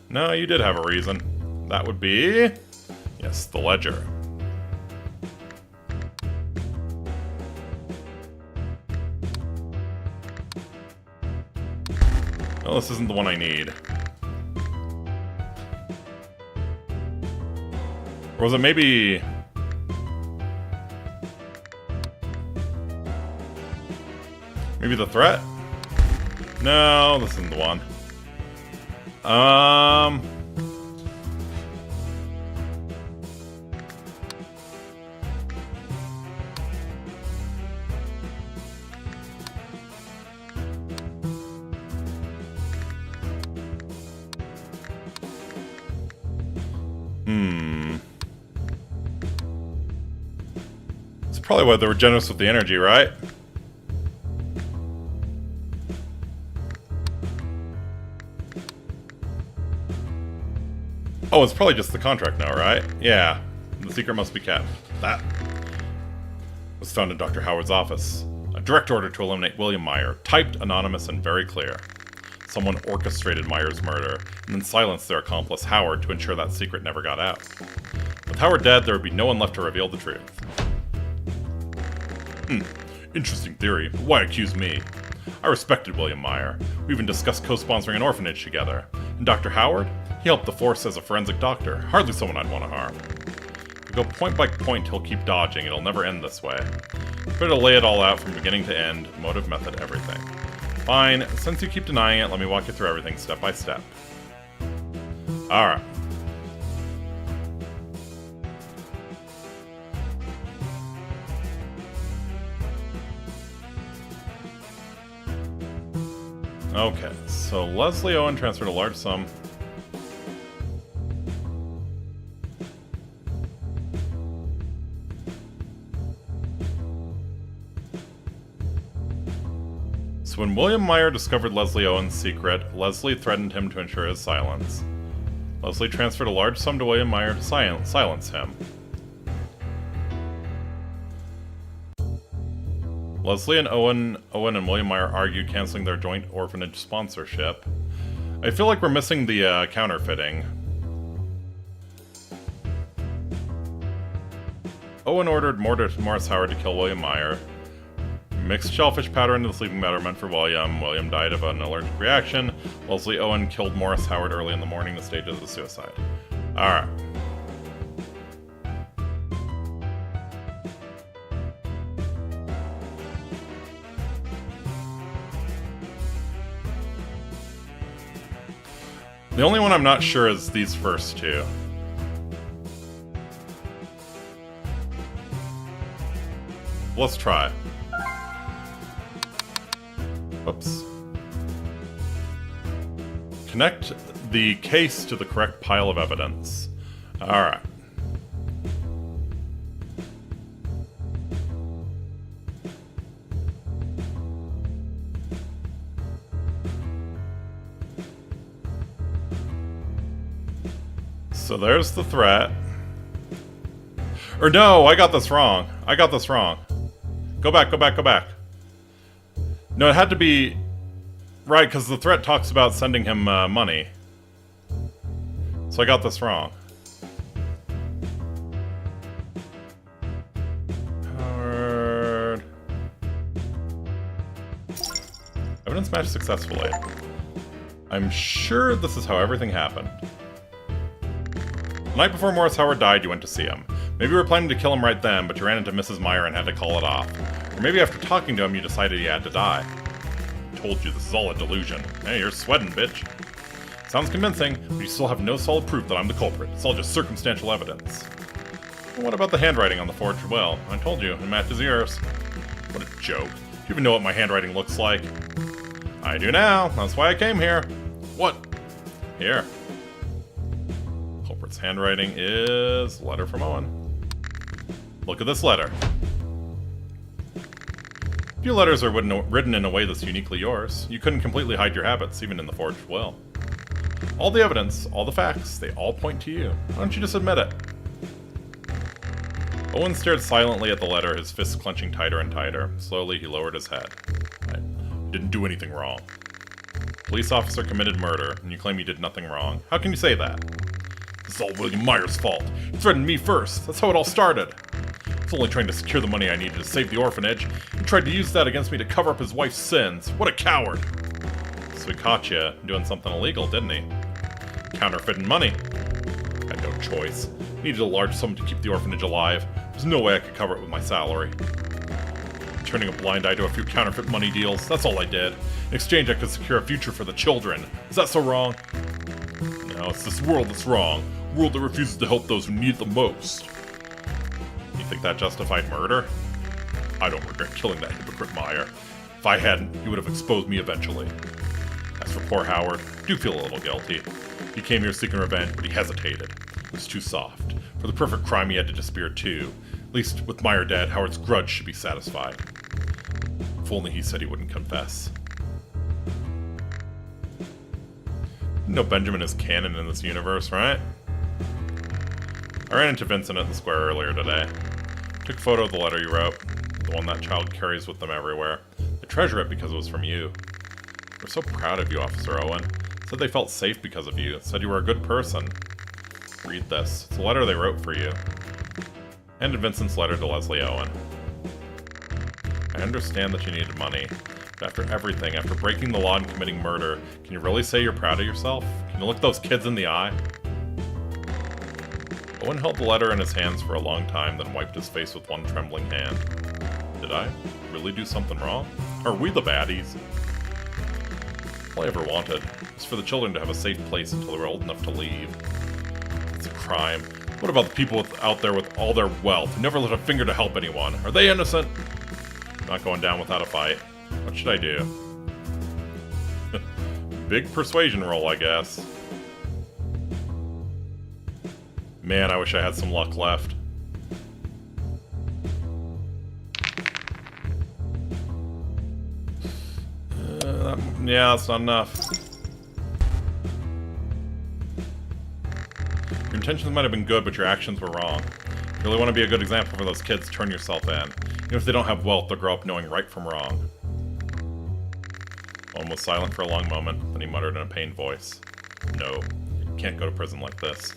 No, you did have a reason. That would be... yes, the ledger. No, this isn't the one I need. Or was it maybe... maybe the threat? No, this isn't the one. It's probably why they were generous with the energy, right? Oh, it's probably just the contract now, right? Yeah. The secret must be kept. That was found in Dr. Howard's office. A direct order to eliminate William Meyer, typed, anonymous, and very clear. Someone orchestrated Meyer's murder, and then silenced their accomplice, Howard, to ensure that secret never got out. With Howard dead, there would be no one left to reveal the truth. Interesting theory, but why accuse me? I respected William Meyer. We even discussed co-sponsoring an orphanage together. And Dr. Howard? He helped the force as a forensic doctor. Hardly someone I'd want to harm. If we go point by point, he'll keep dodging. It'll never end this way. Better to lay it all out from beginning to end. Motive, method, everything. Fine. Since you keep denying it, let me walk you through everything step by step. Alright. Okay, so Leslie Owen transferred a large sum. So when William Meyer discovered Leslie Owen's secret, Leslie threatened him to ensure his silence. Leslie transferred a large sum to William Meyer to silence him. Leslie and Owen and William Meyer argued, canceling their joint orphanage sponsorship. I feel like we're missing the counterfeiting. Owen ordered Morris Howard to kill William Meyer. Mixed shellfish powder into the sleeping powder meant for William. William died of an allergic reaction. Leslie Owen killed Morris Howard early in the morning, the stage of the suicide. Alright. The only one I'm not sure is these first two. Let's try. Whoops. Connect the case to the correct pile of evidence. Alright. So there's the threat. Or no, I got this wrong. I got this wrong. Go back, go back, go back. No, it had to be... Right, because the threat talks about sending him money. So I got this wrong. Howard... Evidence matched successfully. I'm sure this is how everything happened. The night before Morris Howard died, you went to see him. Maybe you were planning to kill him right then, but you ran into Mrs. Meyer and had to call it off. Or maybe after talking to him, you decided he had to die. I told you, this is all a delusion. Hey, you're sweating, bitch. Sounds convincing, but you still have no solid proof that I'm the culprit. It's all just circumstantial evidence. Well, what about the handwriting on the forged will? I told you, it matches yours. What a joke. Do you even know what my handwriting looks like? I do now. That's why I came here. What? Here. Culprit's handwriting is a letter from Owen. Look at this letter. Few letters are written in a way that's uniquely yours. You couldn't completely hide your habits, even in the forged will. All the evidence, all the facts, they all point to you. Why don't you just admit it? Owen stared silently at the letter, his fists clenching tighter and tighter. Slowly, he lowered his head. I didn't do anything wrong. Police officer committed murder, and you claim you did nothing wrong. How can you say that? This is all William Meyer's fault. He threatened me first. That's how it all started. I was only trying to secure the money I needed to save the orphanage. He tried to use that against me to cover up his wife's sins. What a coward! So he caught you doing something illegal, didn't he? Counterfeiting money. I had no choice. I needed a large sum to keep the orphanage alive. There's no way I could cover it with my salary. Turning a blind eye to a few counterfeit money deals, that's all I did. In exchange, I could secure a future for the children. Is that so wrong? No, it's this world that's wrong. A world that refuses to help those who need it the most. You think that justified murder? I don't regret killing that hypocrite Meyer. If I hadn't, he would have exposed me eventually. As for poor Howard, I do feel a little guilty. He came here seeking revenge, but he hesitated. It was too soft. For the perfect crime, he had to disappear too. At least, with Meyer dead, Howard's grudge should be satisfied. If only he said he wouldn't confess. No Benjamin is canon in this universe, right? I ran into Vincent at the square earlier today. Took a photo of the letter you wrote, the one that child carries with them everywhere. They treasure it because it was from you. We're so proud of you, Officer Owen. Said they felt safe because of you. Said you were a good person. Read this. It's a letter they wrote for you. Handed Vincent's letter to Leslie Owen. I understand that you needed money, but after everything, after breaking the law and committing murder, can you really say you're proud of yourself? Can you look those kids in the eye? Owen held the letter in his hands for a long time, then wiped his face with one trembling hand. Did I really do something wrong? Are we the baddies? All I ever wanted was for the children to have a safe place until they were old enough to leave. It's a crime. What about the people out there with all their wealth who never lift a finger to help anyone? Are they innocent? I'm not going down without a fight. What should I do? Big persuasion roll, I guess. Man, I wish I had some luck left. Yeah, that's not enough. Your intentions might have been good, but your actions were wrong. If you really want to be a good example for those kids, turn yourself in. Even if they don't have wealth, they'll grow up knowing right from wrong. Owen was silent for a long moment, then he muttered in a pained voice. No, you can't go to prison like this.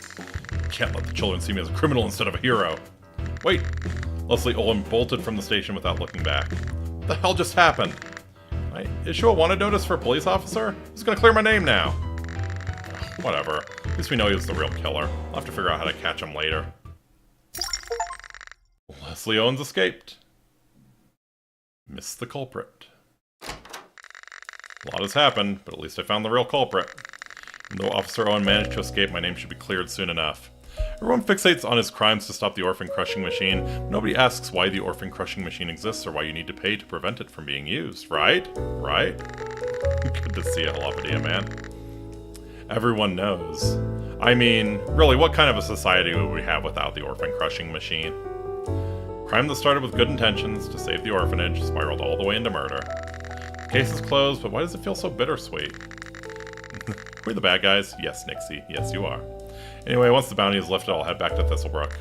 You can't let the children see me as a criminal instead of a hero. Wait! Leslie Owen bolted from the station without looking back. What the hell just happened? Can I issue a wanted notice for a police officer? Who's gonna clear my name now? Whatever. At least we know he was the real killer. I'll have to figure out how to catch him later. Leslie Owens escaped. Missed the culprit. A lot has happened, but at least I found the real culprit. Even though Officer Owen managed to escape, my name should be cleared soon enough. Everyone fixates on his crimes to stop the orphan crushing machine, but nobody asks why the orphan crushing machine exists or why you need to pay to prevent it from being used, right? Right? Good to see you, Holopadia man. Everyone knows. I mean, really, what kind of a society would we have without the orphan crushing machine? Crime that started with good intentions to save the orphanage spiraled all the way into murder. The case is closed, but why does it feel so bittersweet? We're the bad guys? Yes, Nixie. Yes, you are. Anyway, once the bounty is lifted, I'll head back to Thistlebrook.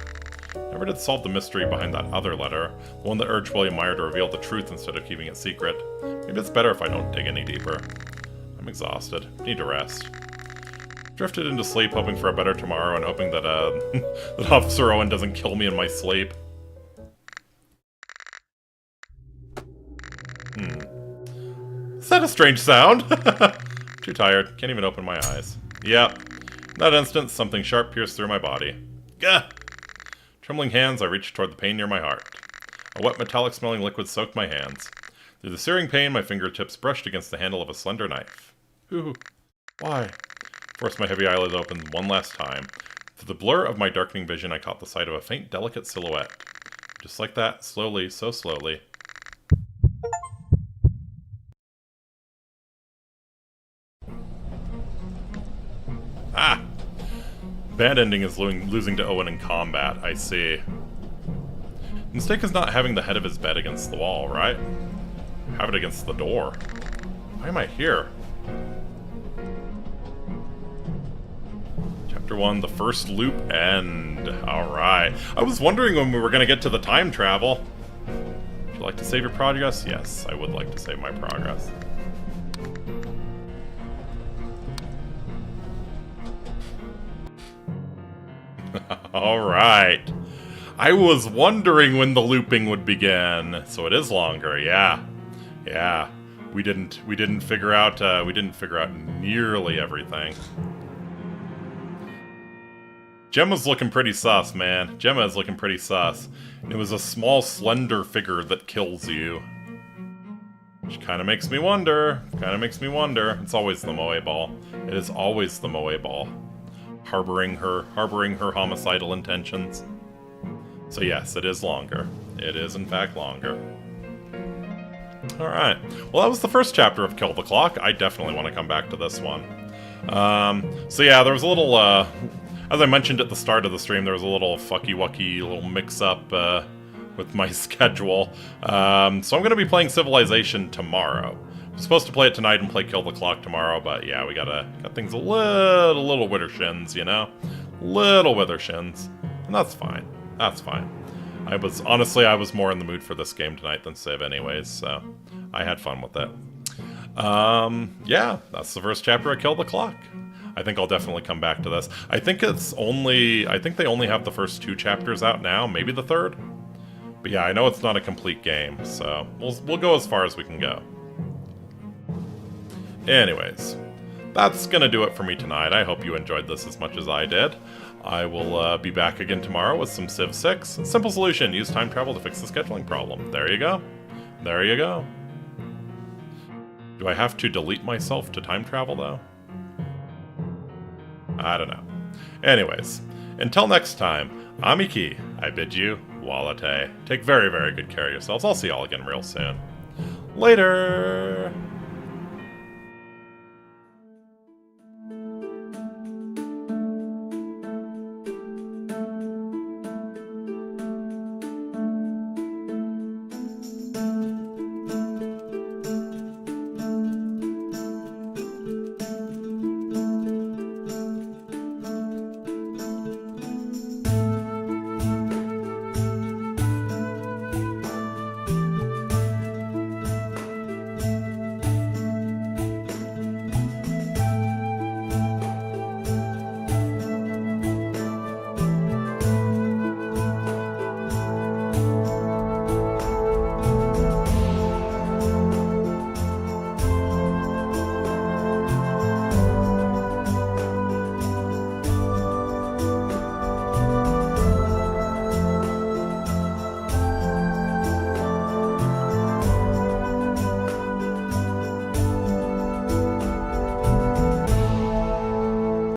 Never did solve the mystery behind that other letter, the one that urged William Meyer to reveal the truth instead of keeping it secret. Maybe it's better if I don't dig any deeper. I'm exhausted. Need to rest. Drifted into sleep, hoping for a better tomorrow and hoping that, that Officer Owen doesn't kill me in my sleep. Is that a strange sound? Too tired. Can't even open my eyes. Yep. In that instant, something sharp pierced through my body. Gah! Trembling hands, I reached toward the pain near my heart. A wet, metallic-smelling liquid soaked my hands. Through the searing pain, my fingertips brushed against the handle of a slender knife. Ooh. Why? Forced my heavy eyelids open one last time. Through the blur of my darkening vision, I caught the sight of a faint, delicate silhouette. Just like that, slowly, so slowly. Ah! Bad ending is losing to Owen in combat, I see. The mistake is not having the head of his bed against the wall, right? Have it against the door. Why am I here? Chapter 1, the first loop end. Alright. I was wondering when we were going to get to the time travel. Would you like to save your progress? Yes, I would like to save my progress. Alright. I was wondering when the looping would begin. So it is longer, yeah. Yeah. We didn't figure out nearly everything. Gemma's looking pretty sus, man. Gemma is looking pretty sus. And it was a small, slender figure that kills you. Which kind of makes me wonder. It's always the Moe Ball. It is always the Moe Ball. Harboring her homicidal intentions. So yes, it is longer. It is, in fact, longer. Alright. Well, that was the first chapter of Kill the Clock. I definitely want to come back to this one. So yeah, there was a little, as I mentioned at the start of the stream, there was a little fucky-wucky little mix-up, with my schedule. So I'm going to be playing Civilization tomorrow. I'm supposed to play it tonight and play Kill the Clock tomorrow, but yeah, we got things a little wither-shins, you know? Little wither-shins. And that's fine. That's fine. I was more in the mood for this game tonight than Civ anyways, so I had fun with it. Yeah, that's the first chapter of Kill the Clock. I think I'll definitely come back to this. I think they only have the first 2 chapters out now, maybe the 3rd. But yeah, I know it's not a complete game, so we'll go as far as we can go. Anyways, that's gonna do it for me tonight. I hope you enjoyed this as much as I did. I will be back again tomorrow with some Civ 6. Simple solution, use time travel to fix the scheduling problem. There you go. There you go. Do I have to delete myself to time travel, though? I don't know. Anyways, until next time, Amiki, I bid you, Walate. Take very, very good care of yourselves. I'll see y'all again real soon. Later!